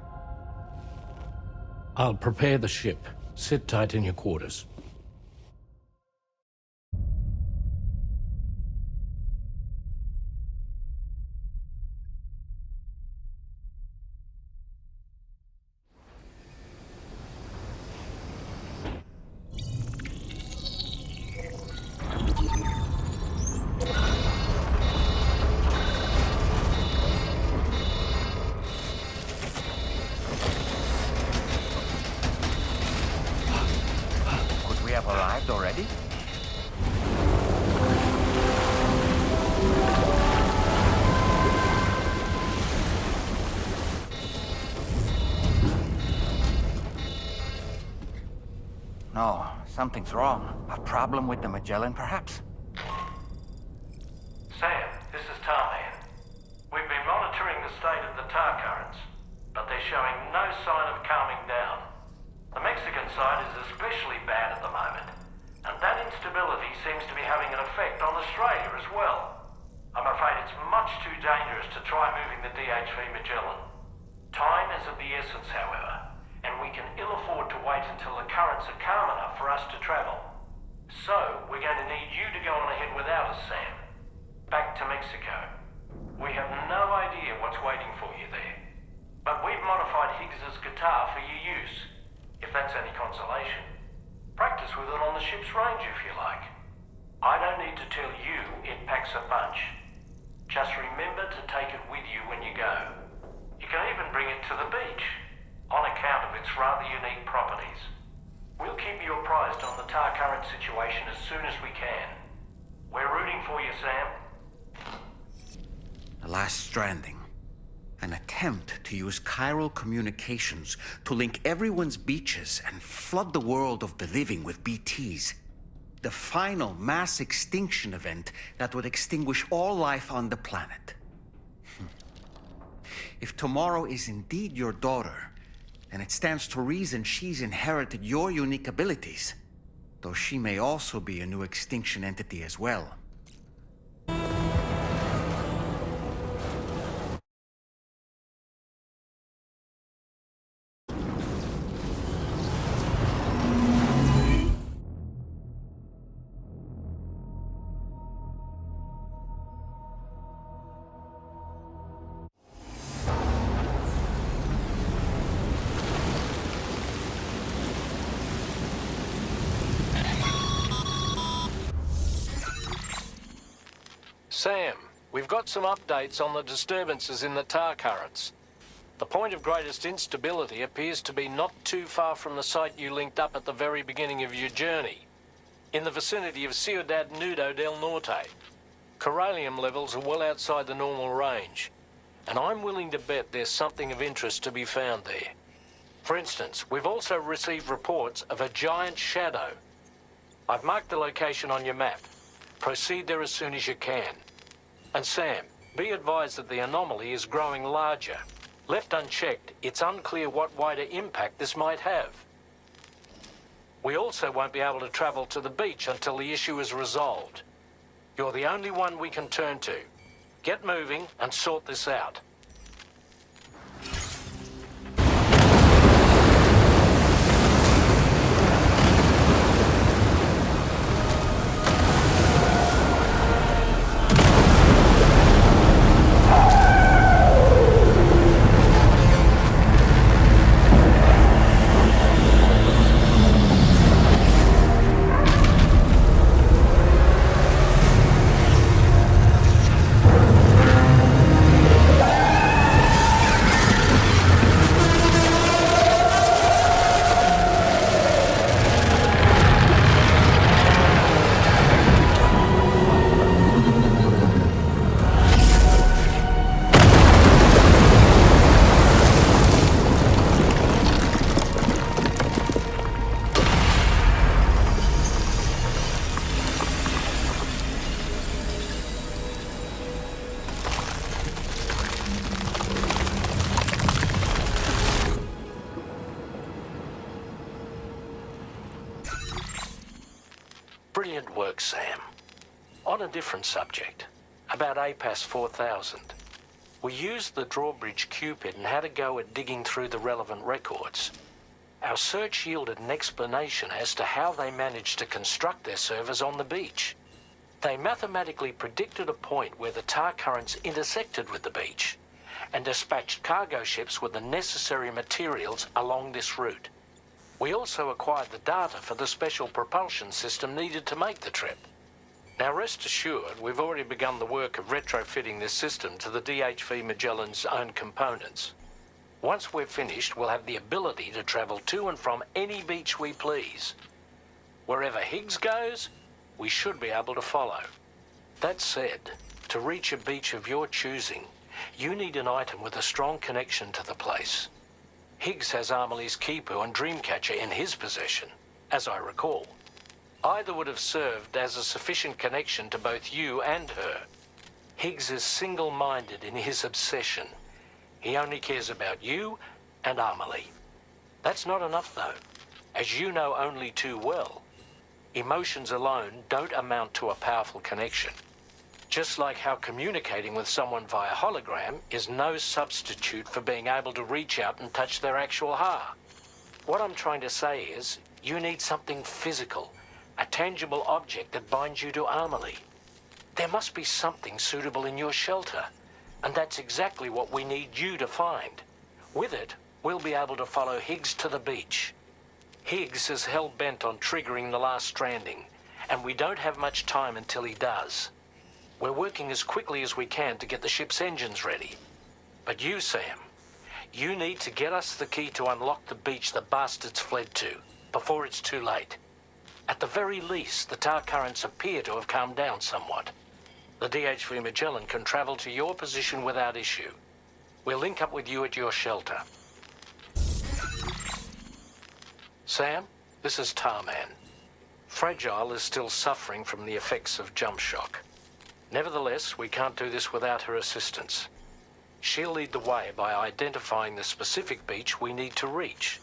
I'll prepare the ship. Sit tight in your quarters. Could we have arrived already? No, something's wrong. A problem with the Magellan, perhaps? Sam, this is Tarman. We've been monitoring the state of the tar currents, but they're showing no sign of calming down. The Mexican side is especially bad at the moment, and that instability seems to be having an effect on Australia as well. I'm afraid it's much too dangerous to try moving the DHV Magellan. Time is of the essence, however, and we can ill afford to wait until the currents are calm enough for us to travel. So, we're going to need you to go on ahead without us, Sam. Back to Mexico. We have no idea what's waiting for you there. But we've modified Higgs's guitar for your use, if that's any consolation. Practice with it on the ship's range if you like. I don't need to tell you it packs a punch. Just remember to take it with you when you go. You can even bring it to the beach, on account of its rather unique properties. We'll keep you apprised on the tar current situation as soon as we can. We're rooting for you, Sam. The last stranding. An attempt to use chiral communications to link everyone's beaches and flood the world of the living with BTs. The final mass extinction event that would extinguish all life on the planet. If tomorrow is indeed your daughter, then it stands to reason she's inherited your unique abilities, though she may also be a new extinction entity as well. Sam, we've got some updates on the disturbances in the tar currents. The point of greatest instability appears to be not too far from the site you linked up at the very beginning of your journey, in the vicinity of Ciudad Nudo del Norte. Corallium levels are well outside the normal range, and I'm willing to bet there's something of interest to be found there. For instance, we've also received reports of a giant shadow. I've marked the location on your map. Proceed there as soon as you can. And Sam, be advised that the anomaly is growing larger. Left unchecked, it's unclear what wider impact this might have. We also won't be able to travel to the beach until the issue is resolved. You're the only one we can turn to. Get moving and sort this out. Brilliant work, Sam. On a different subject, about APAS 4000. We used the drawbridge Cupid and had a go at digging through the relevant records. Our search yielded an explanation as to how they managed to construct their servers on the beach. They mathematically predicted a point where the tar currents intersected with the beach and dispatched cargo ships with the necessary materials along this route. We also acquired the data for the special propulsion system needed to make the trip. Now rest assured, we've already begun the work of retrofitting this system to the DHV Magellan's own components. Once we're finished, we'll have the ability to travel to and from any beach we please. Wherever Higgs goes, we should be able to follow. That said, to reach a beach of your choosing, you need an item with a strong connection to the place. Higgs has Amelie's Kipu and Dreamcatcher in his possession, as I recall. Either would have served as a sufficient connection to both you and her. Higgs is single-minded in his obsession. He only cares about you and Amelie. That's not enough, though, as you know only too well. Emotions alone don't amount to a powerful connection. Just like how communicating with someone via hologram is no substitute for being able to reach out and touch their actual heart. What I'm trying to say is, you need something physical, a tangible object that binds you to Amelie. There must be something suitable in your shelter, and that's exactly what we need you to find. With it, we'll be able to follow Higgs to the beach. Higgs is hell-bent on triggering the last stranding, and we don't have much time until he does. We're working as quickly as we can to get the ship's engines ready. But you, Sam, you need to get us the key to unlock the beach the bastards fled to, before it's too late. At the very least, the tar currents appear to have calmed down somewhat. The DHV Magellan can travel to your position without issue. We'll link up with you at your shelter. Sam, this is Tarman. Fragile is still suffering from the effects of jump shock. Nevertheless, we can't do this without her assistance. She'll lead the way by identifying the specific beach we need to reach.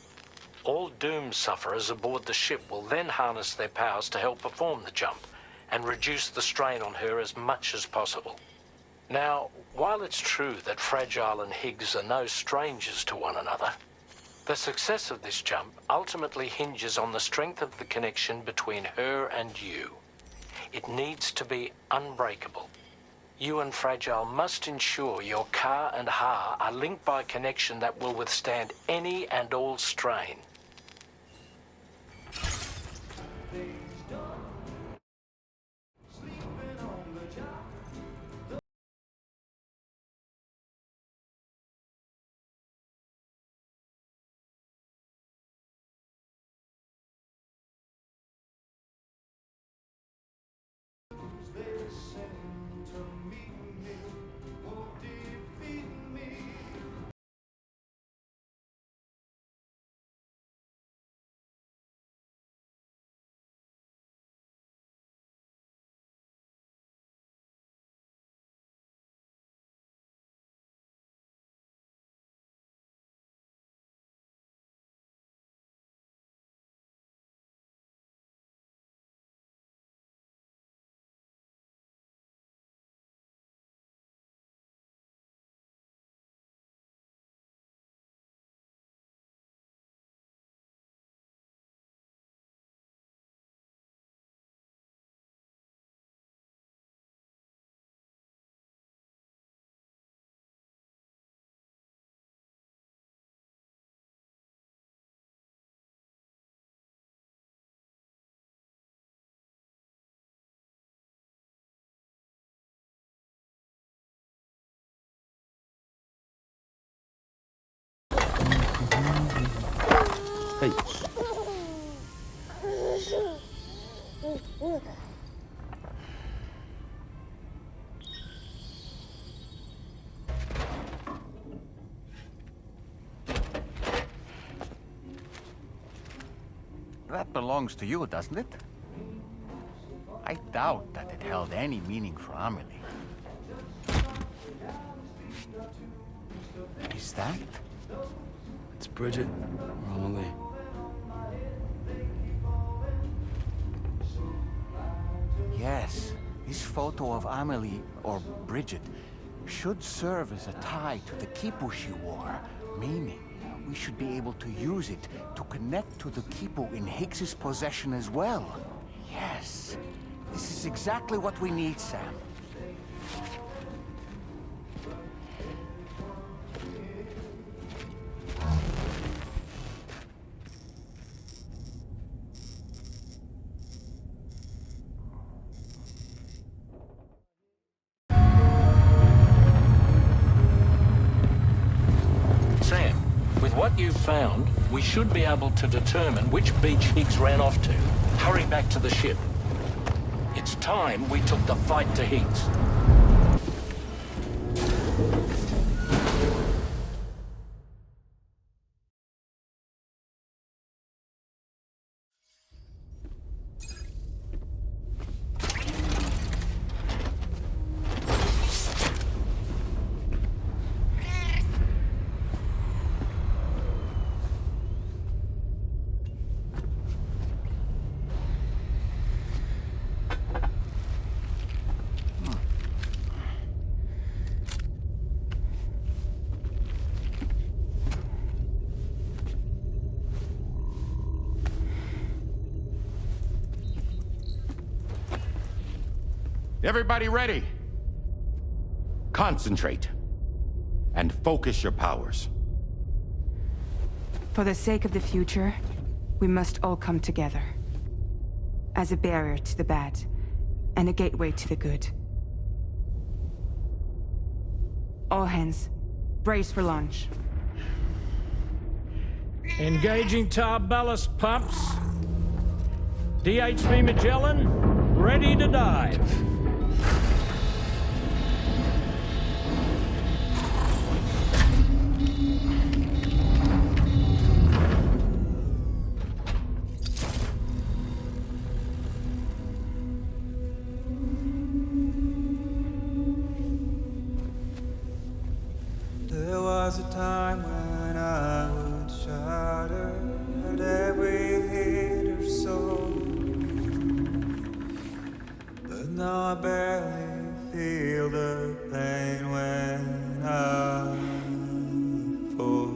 All doom sufferers aboard the ship will then harness their powers to help perform the jump and reduce the strain on her as much as possible. Now, while it's true that Fragile and Higgs are no strangers to one another, the success of this jump ultimately hinges on the strength of the connection between her and you. It needs to be unbreakable. You and Fragile must ensure your Ka and Ha are linked by a connection that will withstand any and all strain. Hey. That belongs to you, doesn't it? I doubt that it held any meaning for Amelie. Is that? It's Bridget, or Amelie. Yes, this photo of Amelie, or Bridget, should serve as a tie to the quipu she wore, meaning we should be able to use it to connect to the quipu in Higgs's possession as well. Yes, this is exactly what we need, Sam. Sam, with what you've found, we should be able to determine which beach Higgs ran off to. Hurry back to the ship. It's time we took the fight to Higgs. Everybody ready? Concentrate. And focus your powers. For the sake of the future, we must all come together. As a barrier to the bad, and a gateway to the good. All hands, brace for launch. Engaging tar ballast pumps. DHV Magellan, ready to dive. There was a time when I would shatter at every hater's soul, but now I barely feel the pain when I fall.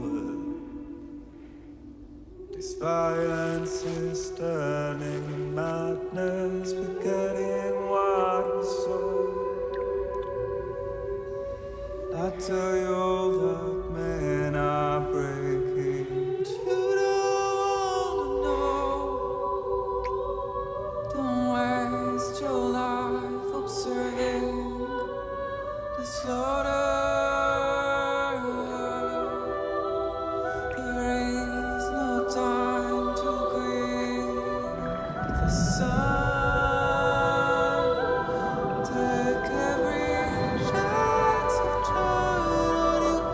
This violence is turning madness, forgetting what was sold. I tell you all that men are breaking, but you don't know. Don't waste your life observing the slaughter. There is no time to grieve the sun. Take every chance of trying on you.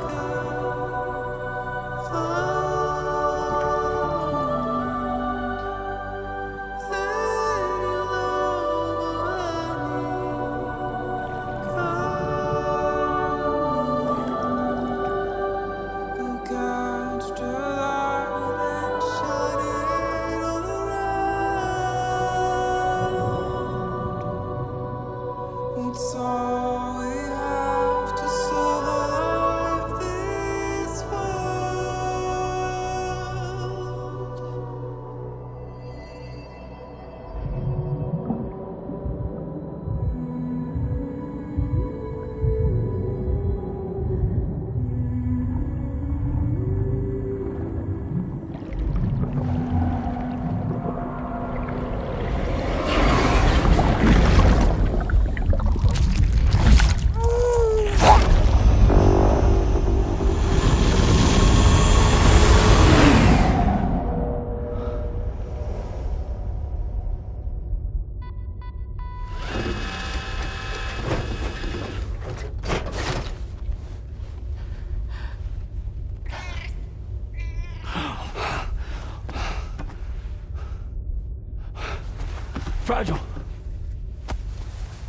Fragile.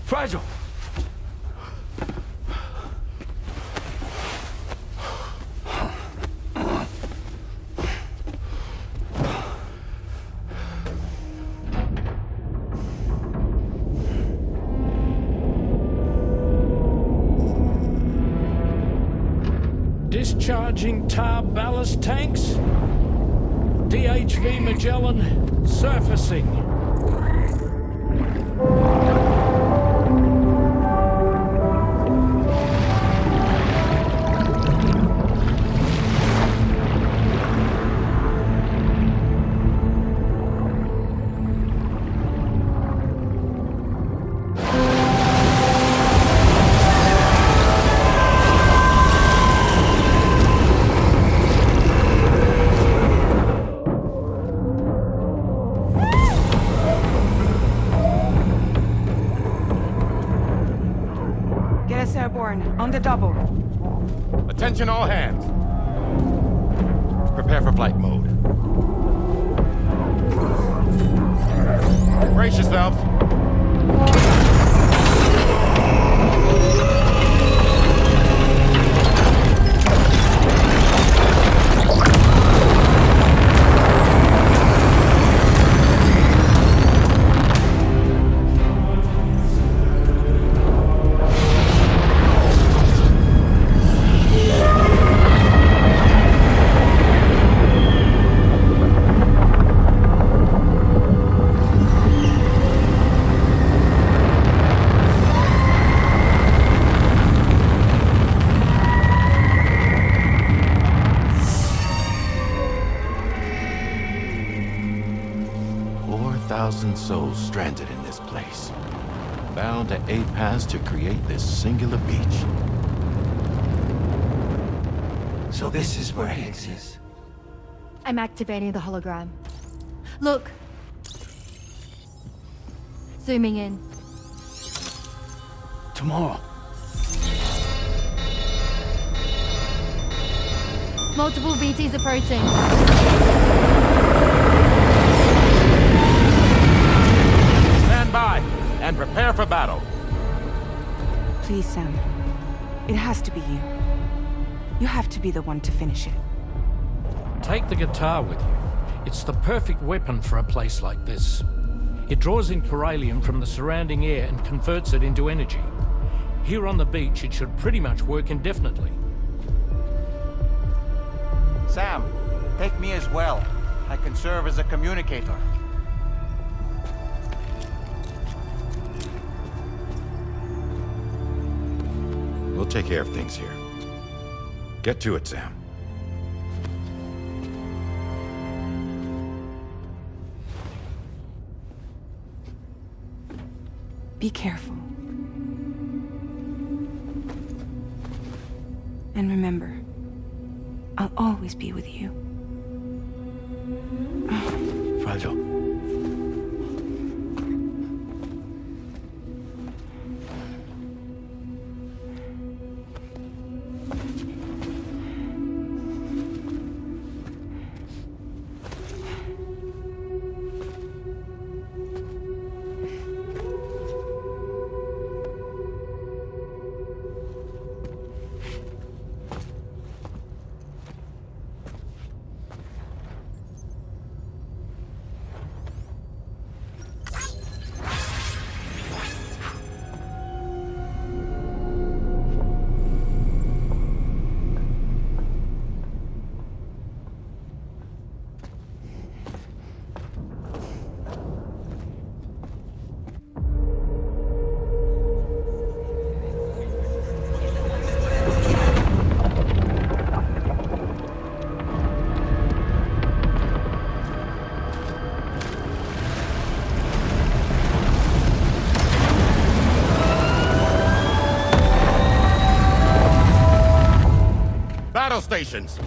Fragile. Discharging tar ballast tanks. DHV Magellan surfacing. Airborne, on the double. Attention all hands. Prepare for flight mode. Brace yourselves. Souls stranded in this place, bound to A-Pass to create this singular beach. So this is where Higgs is. I'm activating the hologram. Look! Zooming in. Tomorrow. Multiple BTs approaching. By and prepare for battle. Please, Sam. It has to be you. You have to be the one to finish it. Take the guitar with you. It's the perfect weapon for a place like this. It draws in corallium from the surrounding air and converts it into energy. Here on the beach, it should pretty much work indefinitely. Sam, take me as well. I can serve as a communicator. We'll take care of things here. Get to it, Sam. Be careful. And remember, I'll always be with you. Fragile. Battle stations.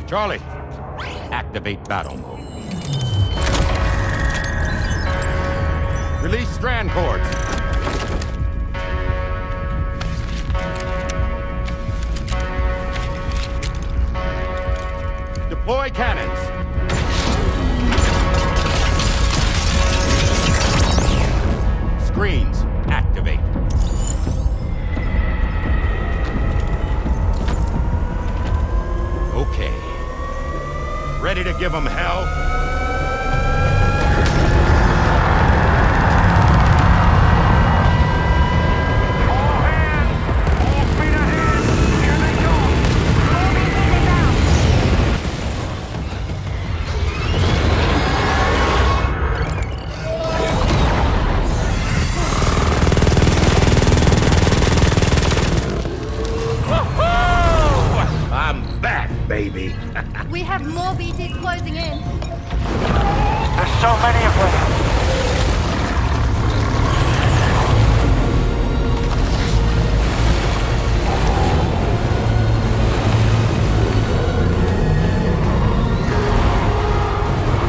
Charlie, activate battle mode. Release strand cords. Deploy cannons. Screens, activate. Okay. Ready to give them hell? Baby. We have more BTs closing in. There's so many of them.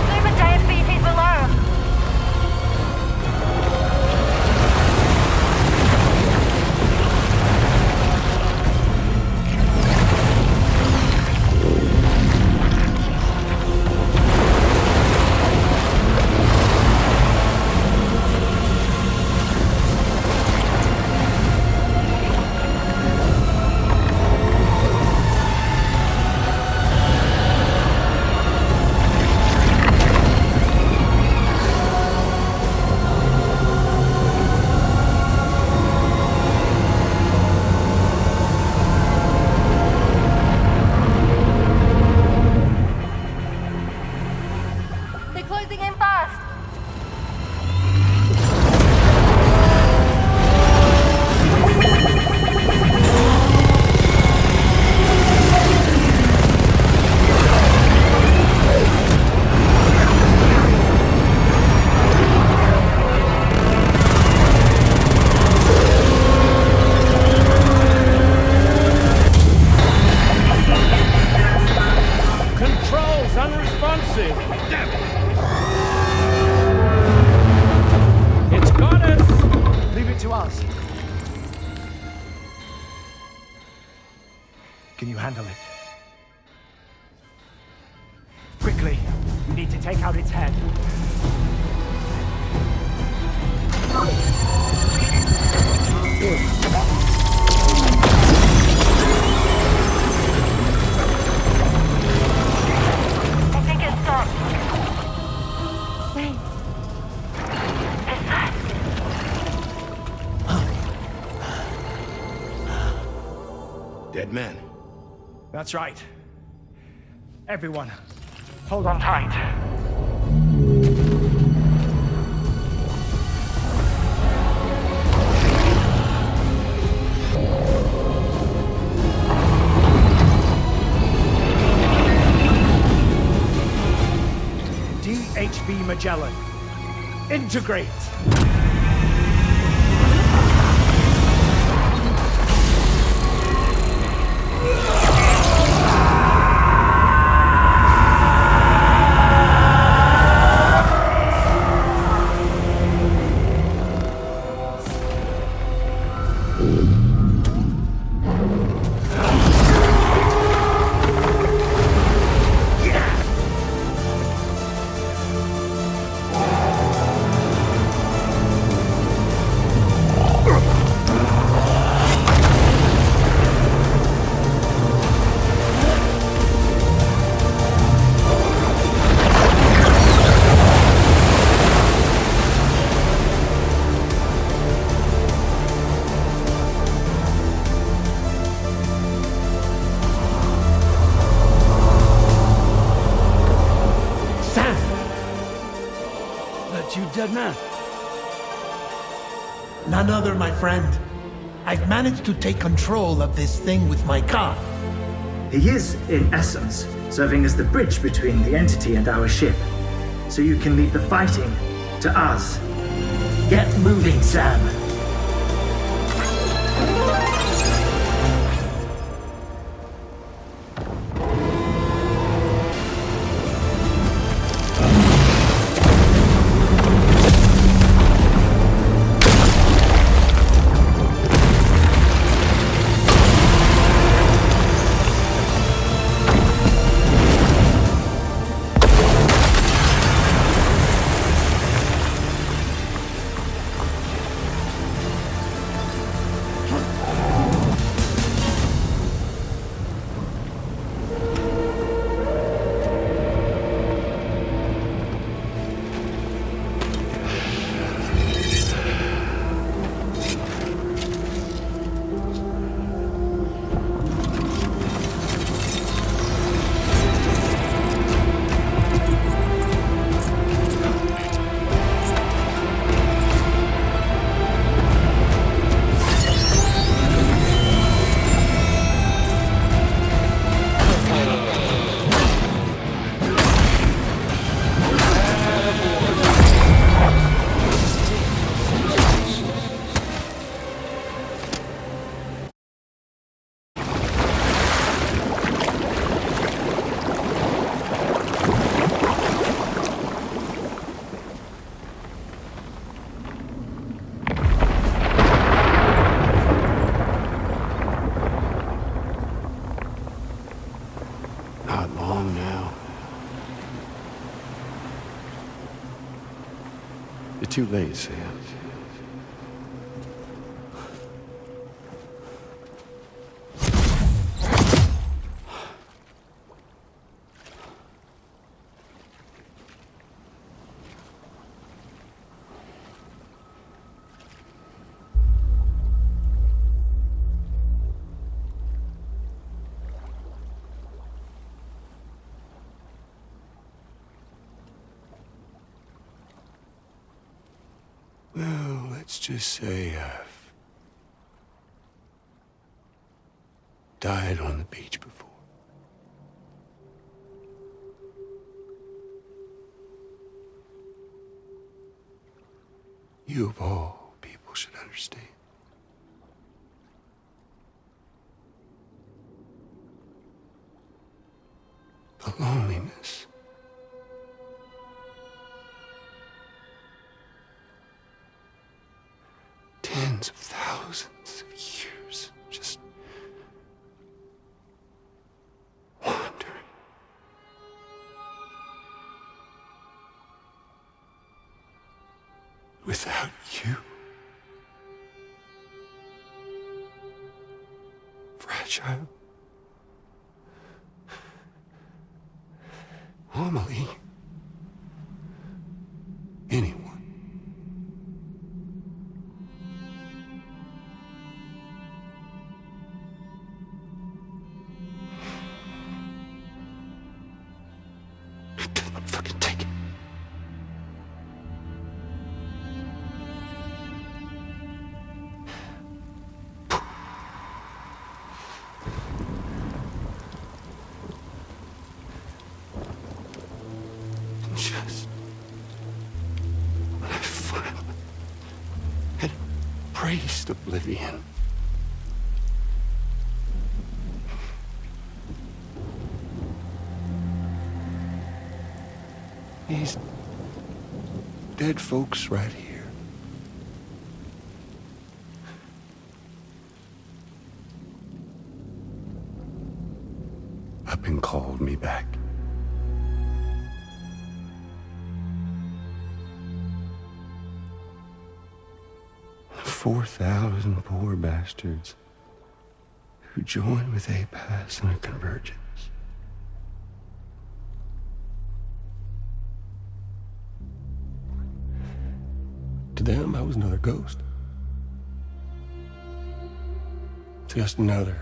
Super giant BTs below. They're closing in fast. Controls unresponsive. Damn it. It's got us. Leave it to us. Can you handle it? Quickly, we need to take out its head. I think it stopped. Wait. Is that? Dead man. That's right. Everyone, hold on tight. DHB Magellan, integrate! You dead man. None other, my friend. I've managed to take control of this thing with my car. He is, in essence, serving as the bridge between the entity and our ship. So you can leave the fighting to us. Get moving, Sam. Not long now. You're too late, Sam. Well, let's just say I've died on the beach before. You of all people should understand. The loneliness. Tens of thousands of years just wandering. Without you. Fragile. Normally. Anyone. Fucking take it. Just when I finally had embraced oblivion, these dead folks right here. Up and called me back. 4,000 poor bastards who joined with APAS in a convergence. To them, I was another ghost. Just another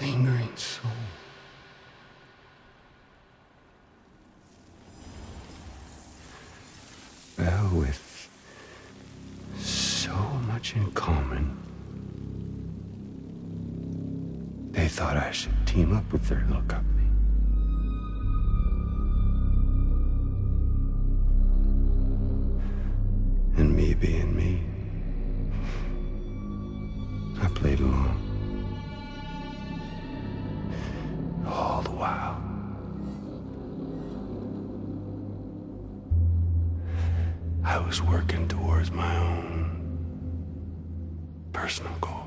lingering soul. Well, with so much in common, they thought I should team up with their little company. And me being me, I played along. All the while. I was working towards my own personal goal.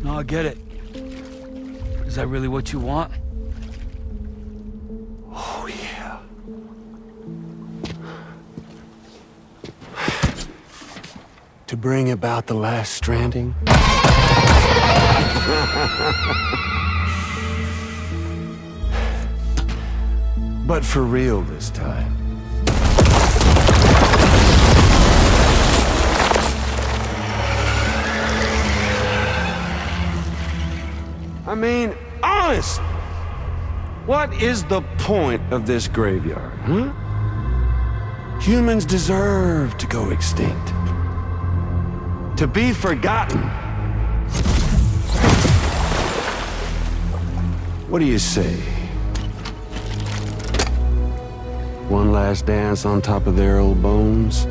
No, I get it. Is that really what you want? Oh, yeah. To bring about the last stranding? But for real this time. I mean, honest! What is the point of this graveyard, huh? Humans deserve to go extinct. To be forgotten. What do you say? One last dance on top of their old bones?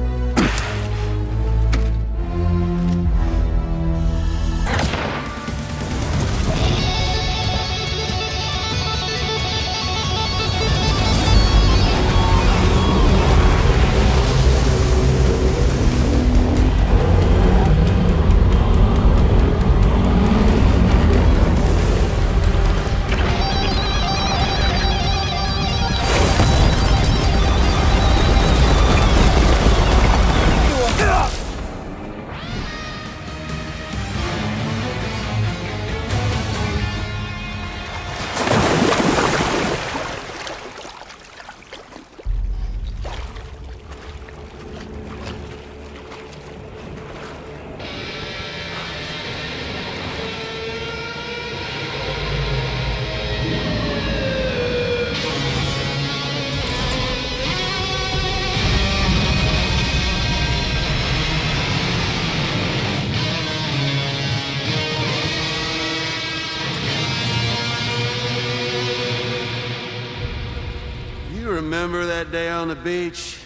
remember that day on the beach?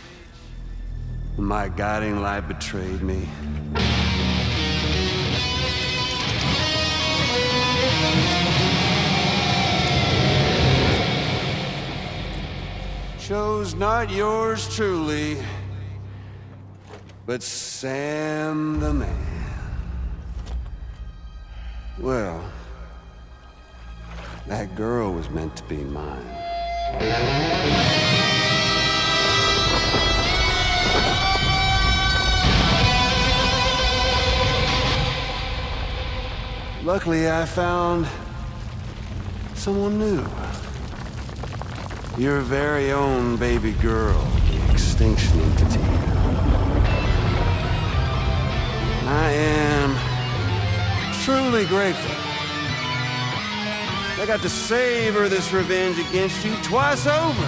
When my guiding light betrayed me. Chose not yours truly, but Sam the man. Well, that girl was meant to be mine. Luckily, I found someone new. Your very own baby girl, the extinction entity. I am truly grateful. I got to savor this revenge against you twice over.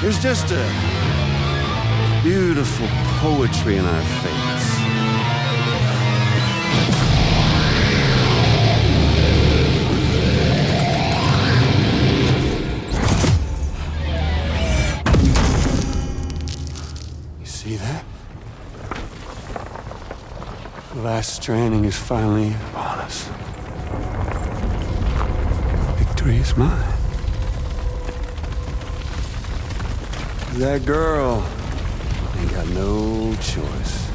There's just a beautiful poetry in our fates. See that? The last stranding is finally upon us. Victory is mine. That girl ain't got no choice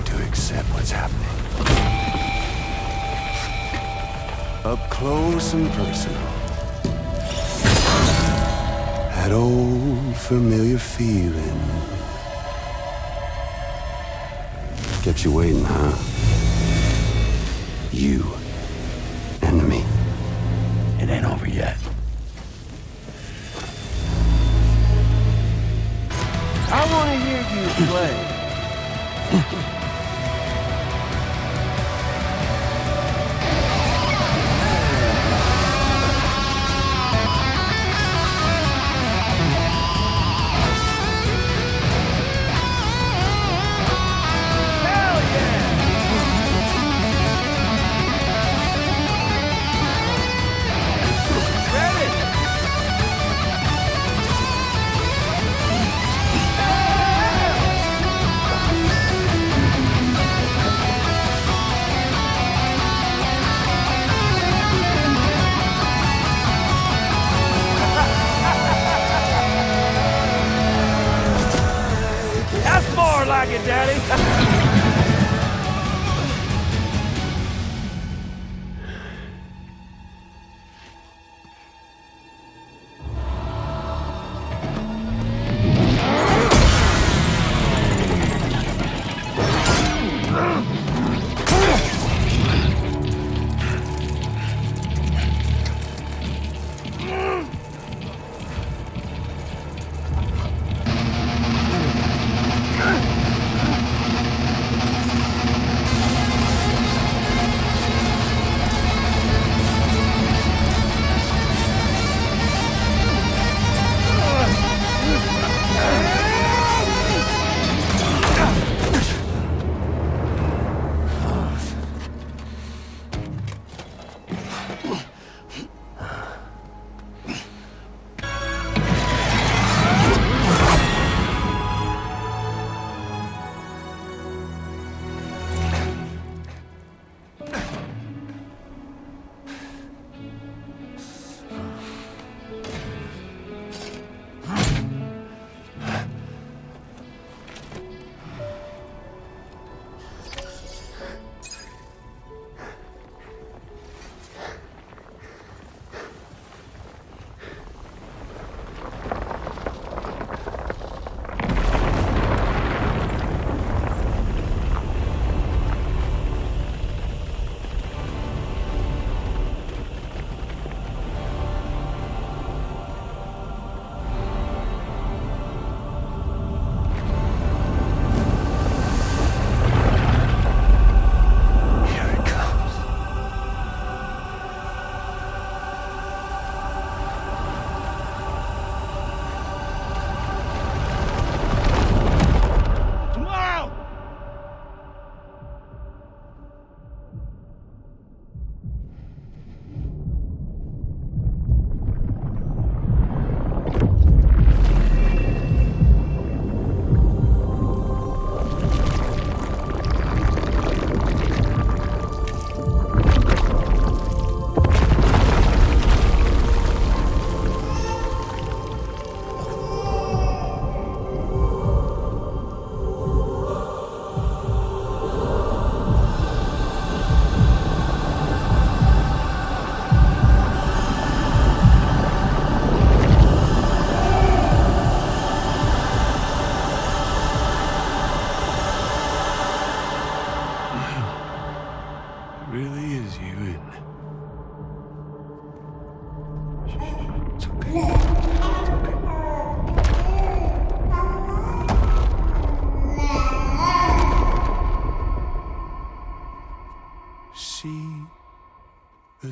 to accept what's happening. Up close and personal. That old familiar feeling. Kept you waiting, huh? You and me. It ain't over yet. I want to hear you play. That's more like it, Daddy.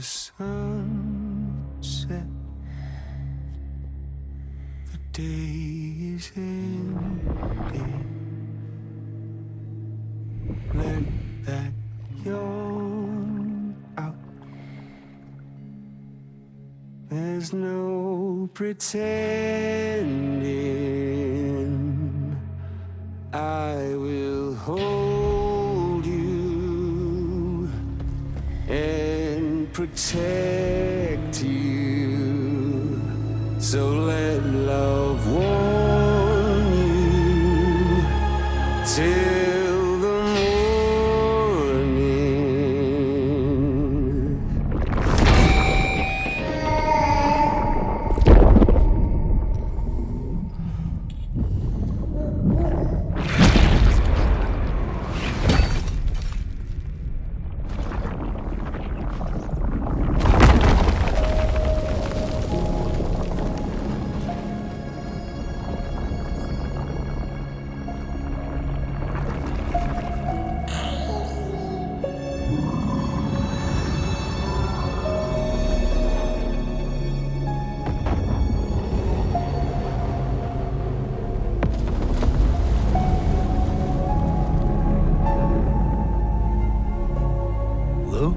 sunset. The day is ending. Let that yawn out. There's no pretending. I will hold you and protect you. So let love warm you till the morning. Lou?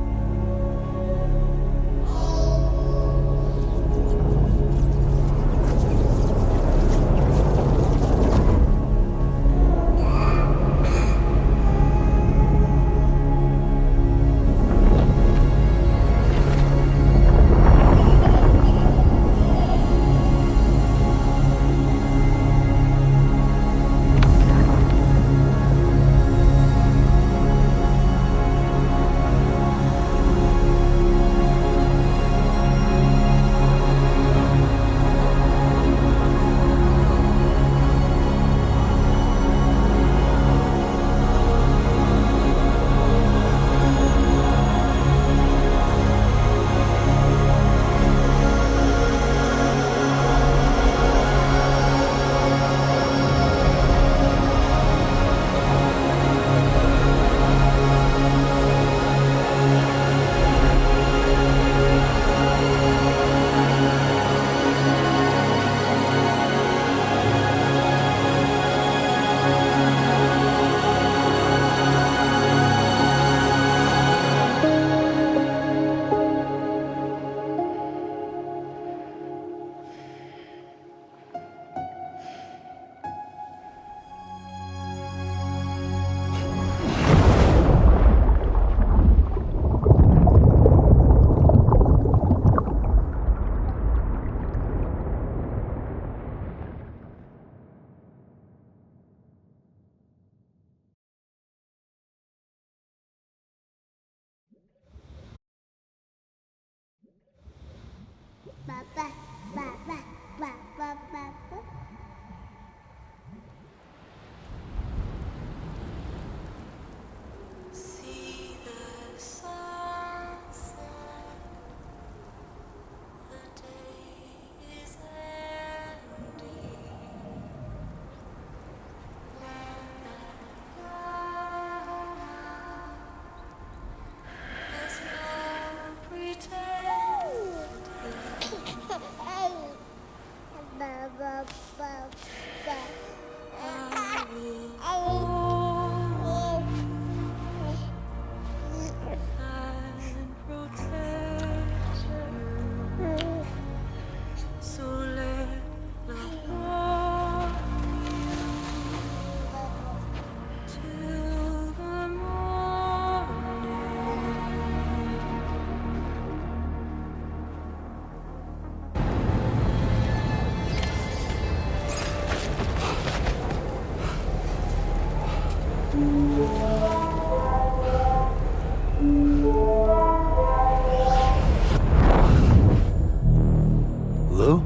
Lou?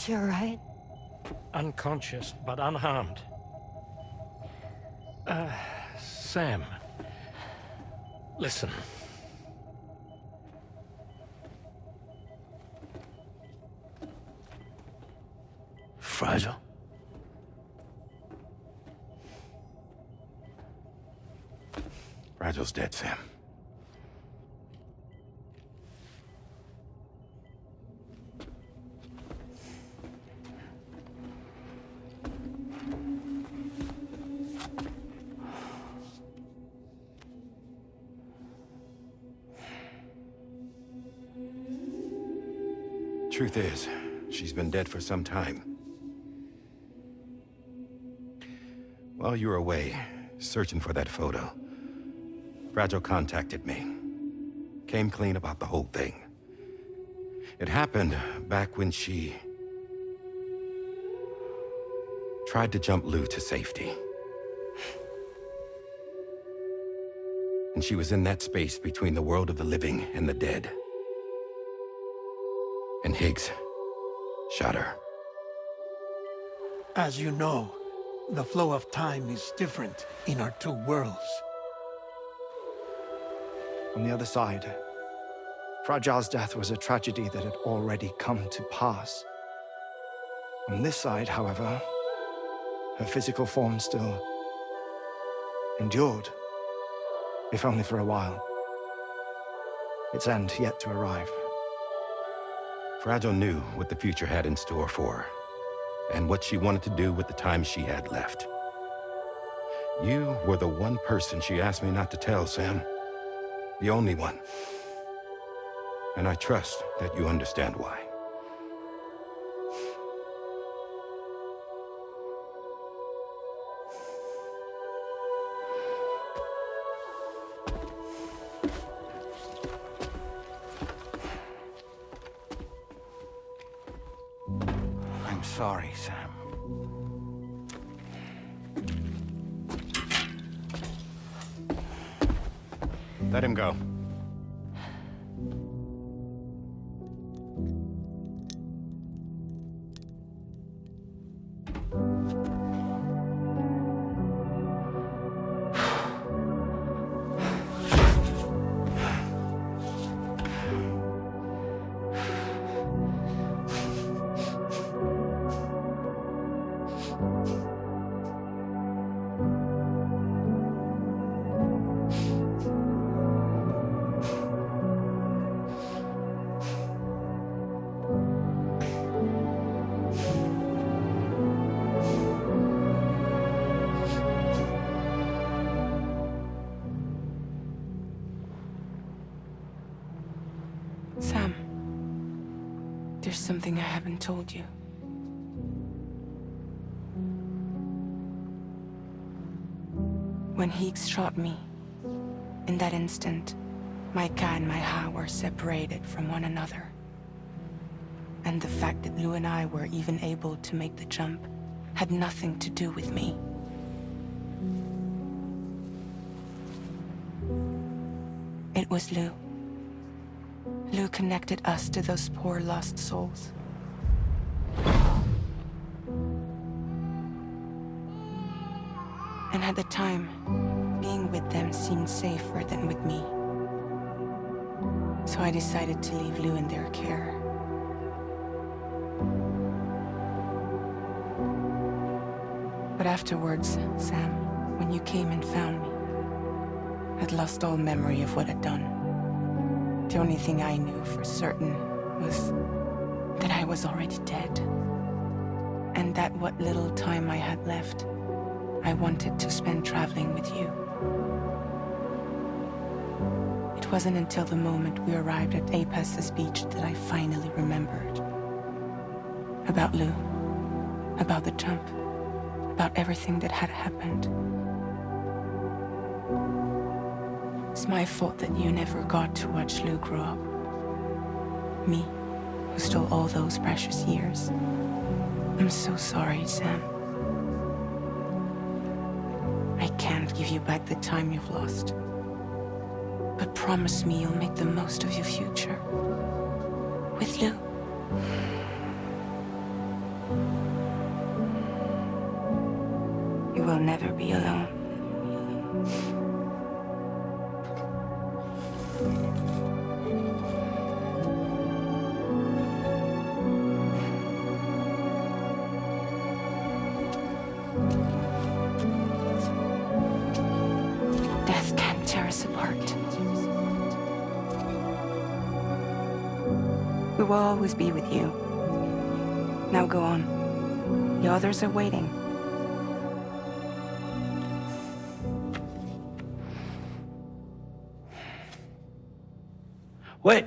You alright? Unconscious, but unharmed. Sam. Listen. Fragile? Fragile's dead, Sam. Truth is, she's been dead for some time. While you were away, searching for that photo, Fragile contacted me. Came clean about the whole thing. It happened back when she tried to jump Lou to safety. And she was in that space between the world of the living and the dead. And Higgs shot her. As you know, the flow of time is different in our two worlds. On the other side, Fragile's death was a tragedy that had already come to pass. On this side, however, her physical form still endured, if only for a while. Its end yet to arrive. Fragile knew what the future had in store for her, and what she wanted to do with the time she had left. You were the one person she asked me not to tell, Sam. The only one. And I trust that you understand why. I'm sorry, Sam. Let him go. Sam, there's something I haven't told you. When Higgs shot me, in that instant, my Ka and my Ha were separated from one another. And the fact that Lou and I were even able to make the jump had nothing to do with me. It was Lou. Lou connected us to those poor lost souls. And at the time, being with them seemed safer than with me. So I decided to leave Lou in their care. But afterwards, Sam, when you came and found me, I'd lost all memory of what I'd done. The only thing I knew for certain was that I was already dead. And that what little time I had left, I wanted to spend traveling with you. It wasn't until the moment we arrived at Apas's beach that I finally remembered. About Lou, about the jump, about everything that had happened. It's my fault that you never got to watch Lou grow up. Me, who stole all those precious years. I'm so sorry, Sam. I can't give you back the time you've lost. But promise me you'll make the most of your future. With Lou. heart. We will always be with you. Now go on. The others are waiting. Wait!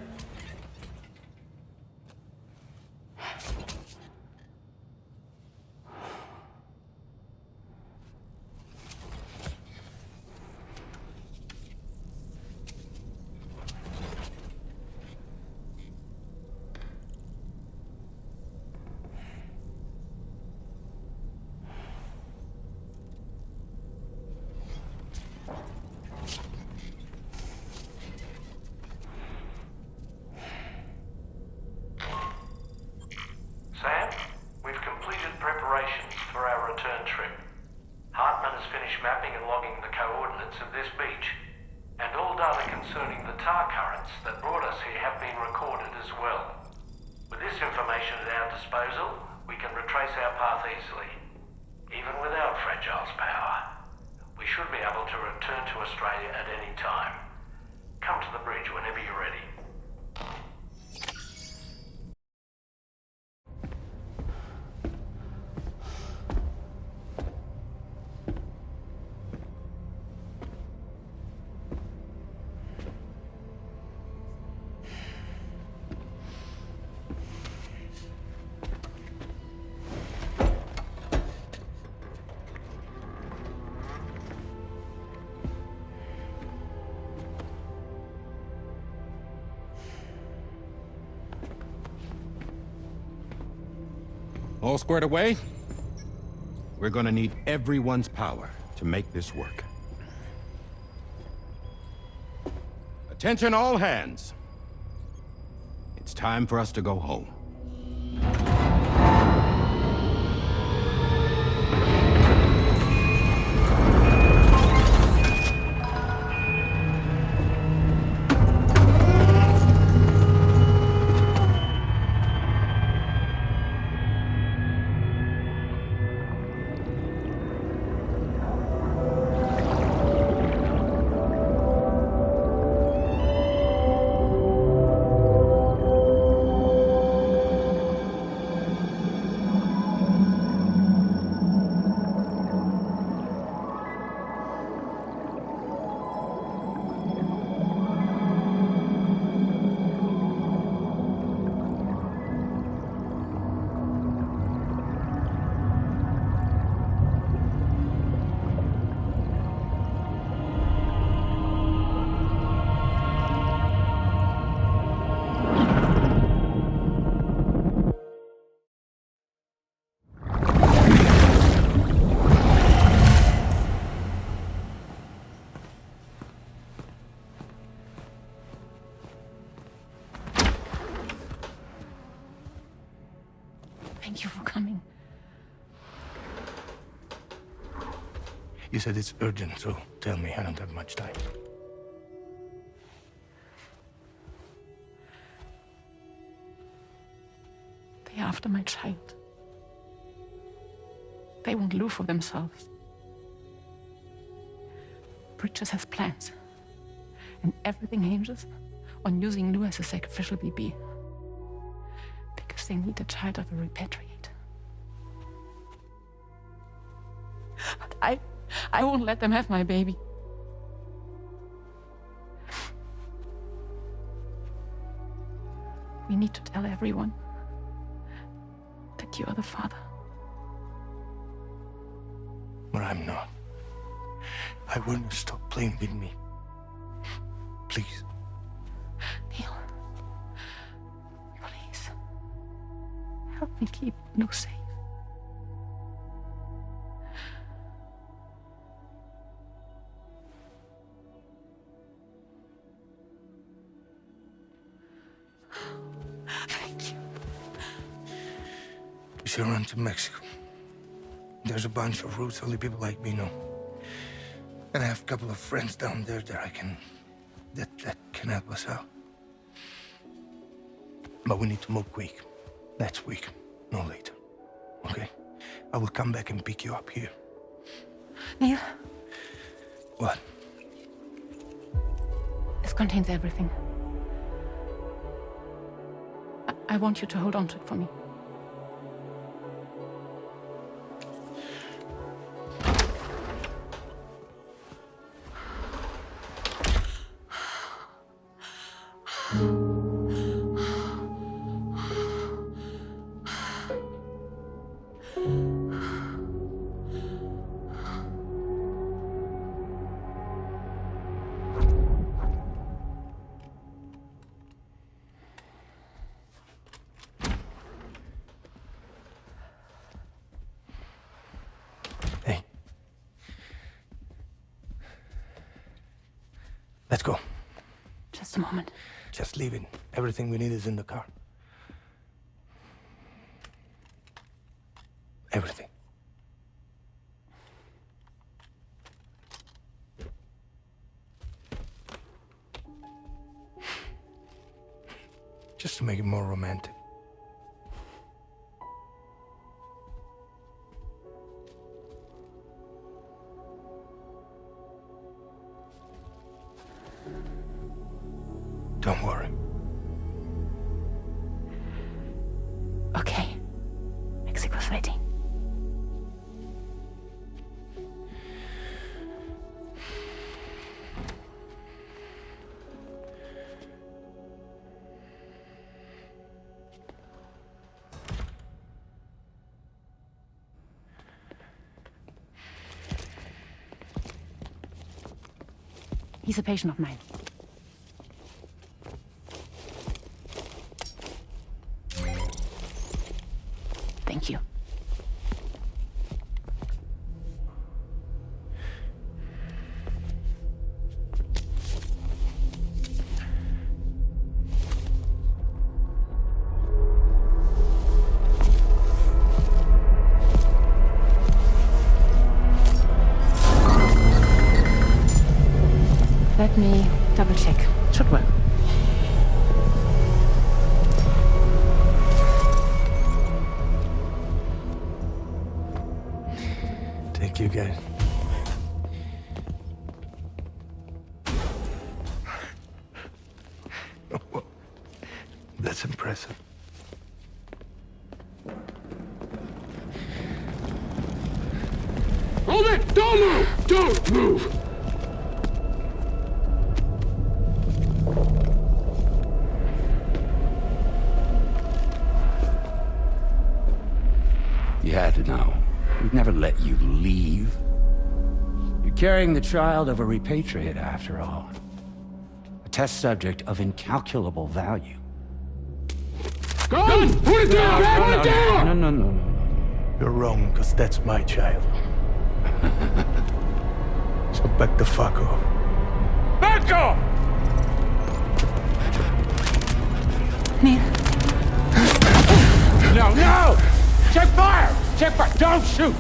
Sam, we've completed preparations for our return trip. Hartman has finished mapping and logging the coordinates of this beach, and all data concerning the tar currents that brought us here have been recorded as well. With this information at our disposal, we can retrace our path easily. Even without Fragile's power, we should be able to return to Australia at any time. Come to the bridge whenever you're ready. All squared away? We're gonna need everyone's power to make this work. Attention all hands. It's time for us to go home. Thank you for coming. You said it's urgent, so tell me. I don't have much time. They're after my child. They won't live for themselves. Bridges has plans, and everything hinges on using Lou as a sacrificial BB. Because they need the child of a repatriate. But I won't let them have my baby. We need to tell everyone that you are the father. But I'm not. I wouldn't stop playing with me. Please. Neil. Please. Help me keep Lou safe. Thank you. We should run to Mexico. There's a bunch of routes only people like me know. And I have a couple of friends down there that that can help us out. But we need to move quick. Next week, no later. Okay? I will come back and pick you up here. Neil. What? contains everything. I want you to hold on to it for me. Let's go. Just a moment. Just leaving. Everything we need is in the car. Everything. Just to make it more romantic. Don't worry. Okay. Mexico's waiting. He's a patient of mine. Thank you. Let me double check. Should work. Thank you, guys. That's impressive. Hold it! Don't move! Don't move! You had to know. We'd never let you leave. You're carrying the child of a repatriate, after all. A test subject of incalculable value. Gun! Put it down! Put it down! No. You're wrong, because that's my child. So back the fuck off. Back off! Neil. No! Check fire! Check fire! Don't shoot!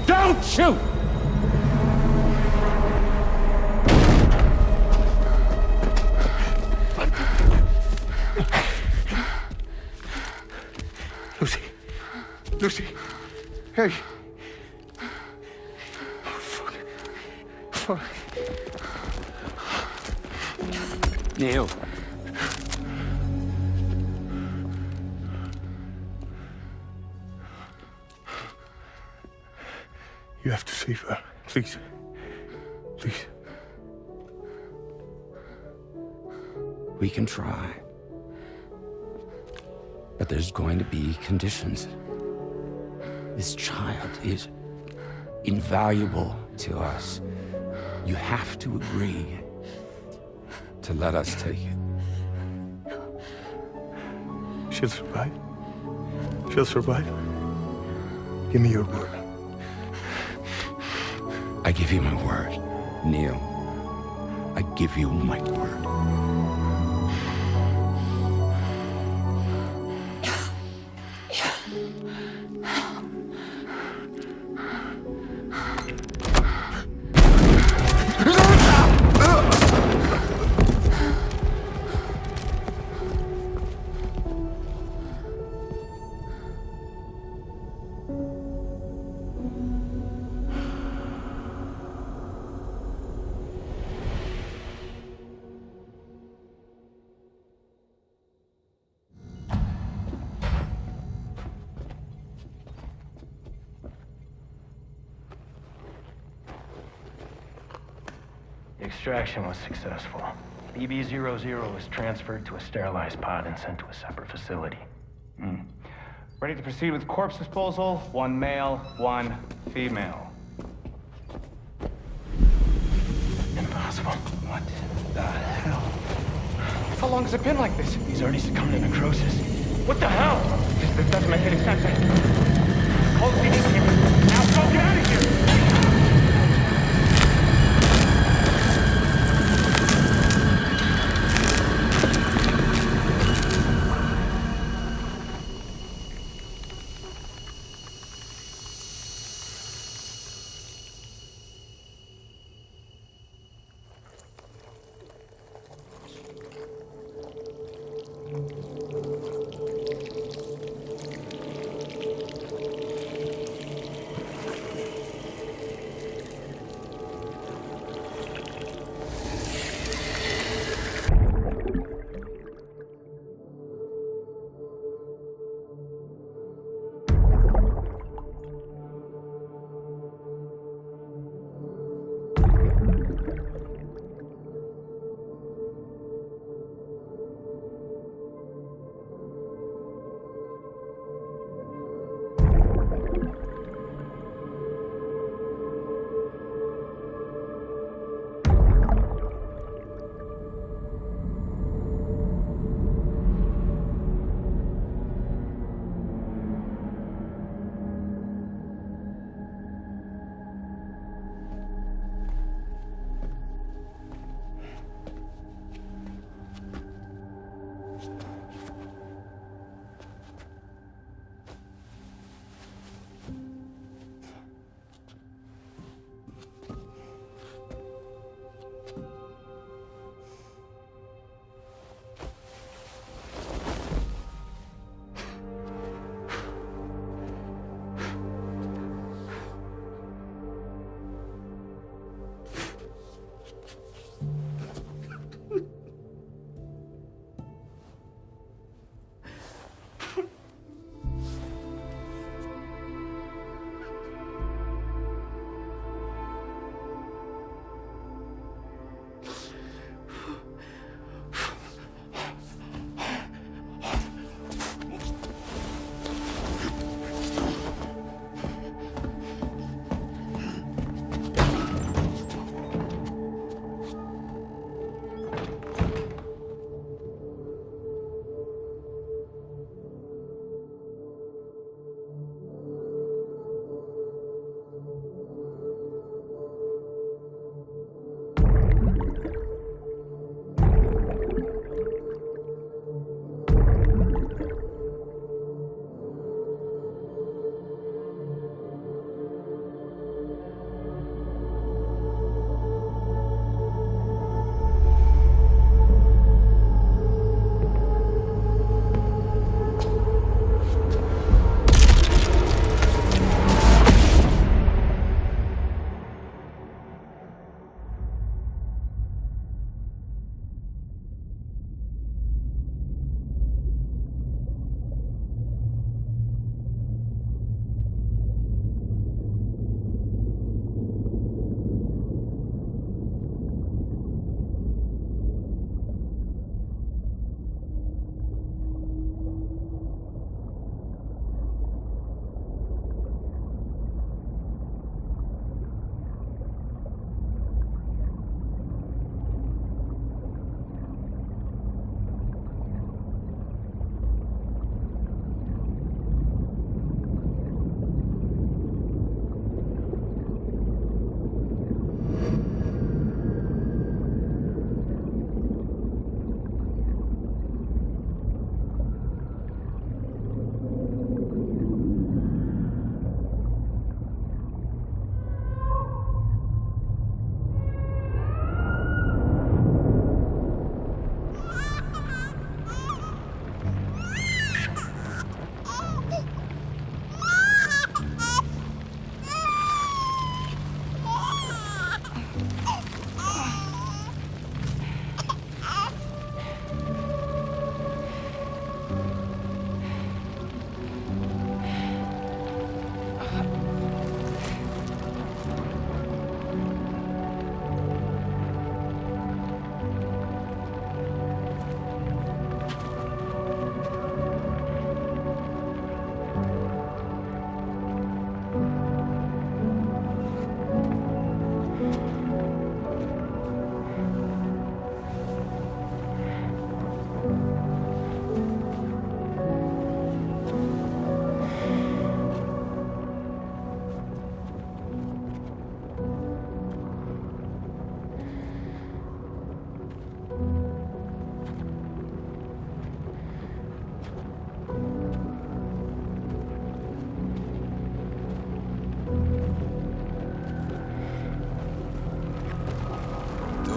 Don't shoot! Lucy. Hey. Oh, fuck. Neil. You have to save her. Please. Please. We can try. But there's going to be conditions. This child is invaluable to us. You have to agree to let us take it. She'll survive. She'll survive. Give me your word. I give you my word, Neil. I give you my word. Extraction was successful. BB-00 was transferred to a sterilized pod and sent to a separate facility. Ready to proceed with corpse disposal. 1 male, 1 female. Impossible. What the hell? How long has it been like this? He's already succumbed to necrosis. What the hell? This doesn't make any sense. Call the CD team. Now go get out of here!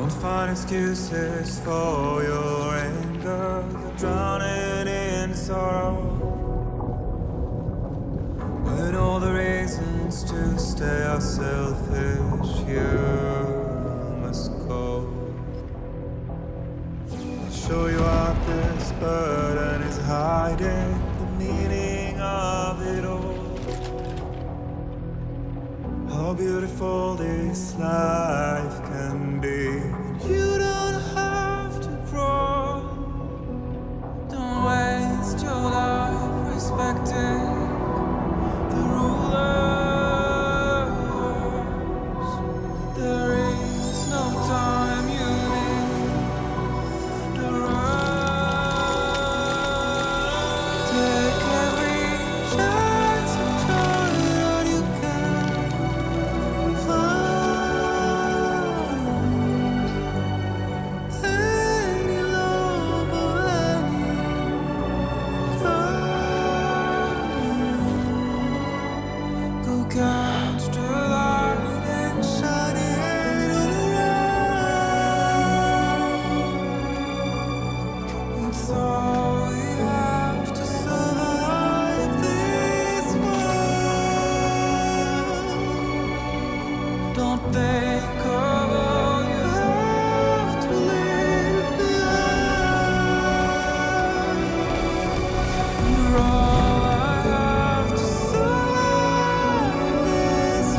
Don't find excuses for your anger. You're drowning in sorrow. When all the reasons to stay are selfish, you must go. I'll show you out this burden is hiding the meaning of it all. How beautiful this life can be. You don't have to grow. Don't waste your life respecting the rulers. There is no time you need to run. Take every chance and try all you can find. Any love or any time. Go catch the light and shine it all around. It's all we have to survive this world. Don't think of all you have to leave behind. You're all I have to survive this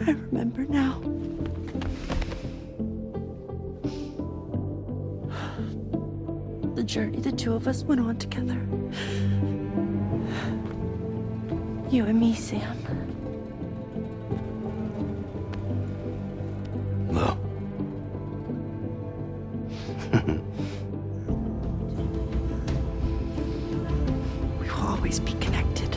I remember now. The journey the two of us went on together. You and me, Sam. No. We will always be connected.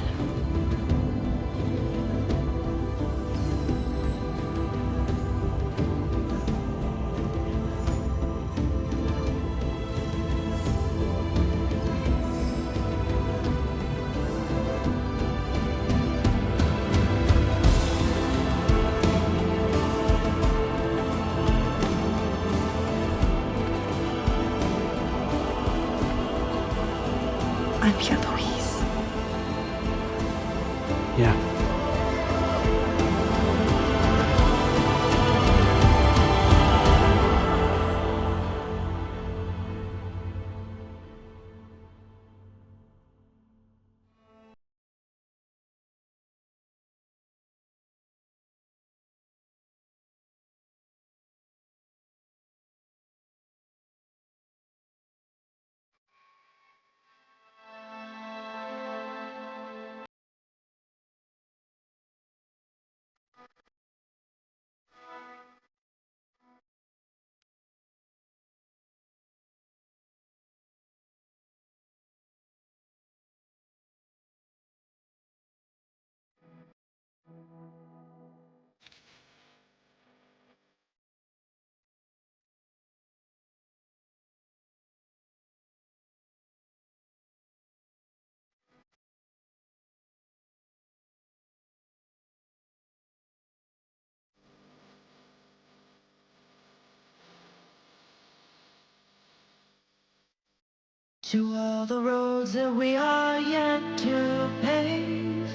To all the roads that we are yet to pave,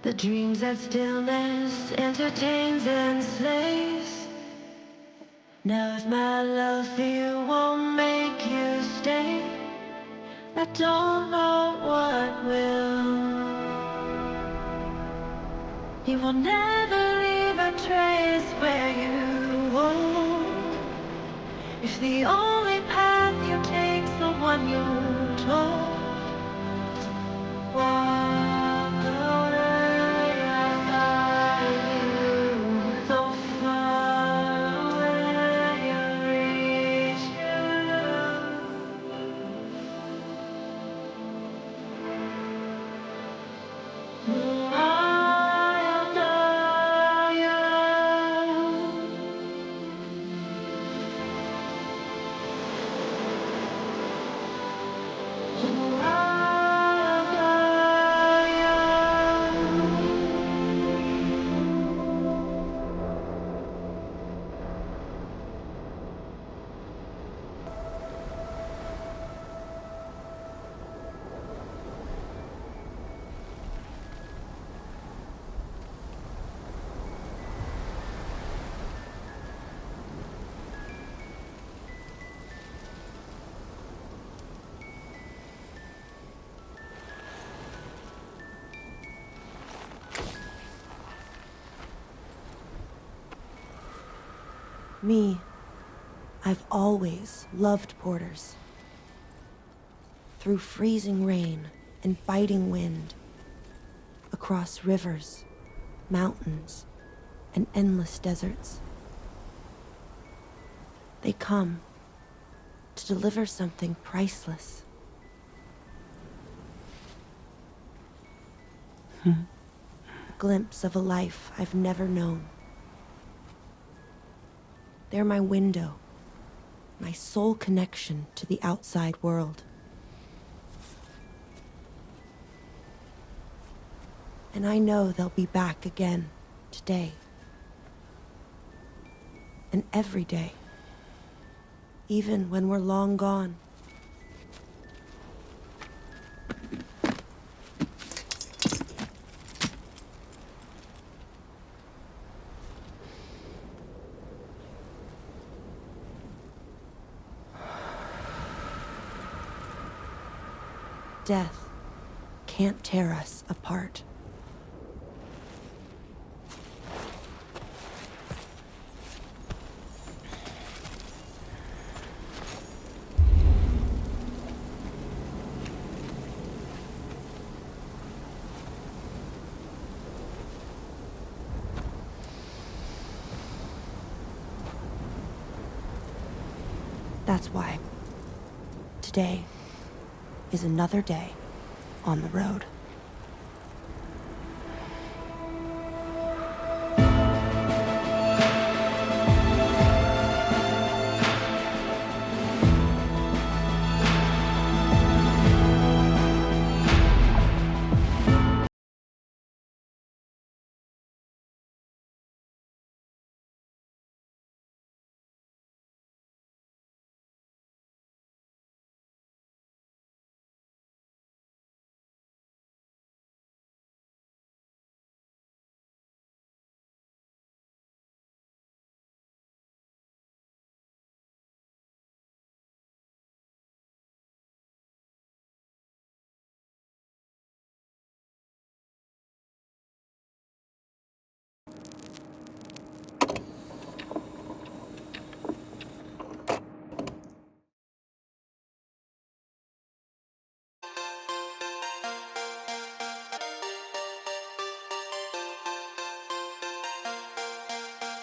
the dreams that stillness entertains and slays. Now if my love for you won't make you stay, I don't know what will. You will never leave a trace where you won't. If the only path you take's the one you're told, walk away, I'll find you. So far away you'll reach you. I'll know you. Me, I've always loved porters. Through freezing rain and biting wind, across rivers, mountains, and endless deserts. They come to deliver something priceless. A glimpse of a life I've never known. They're my window, my sole connection to the outside world. And I know they'll be back again today. And every day, even when we're long gone. Death can't tear us apart. That's why today is another day on the road.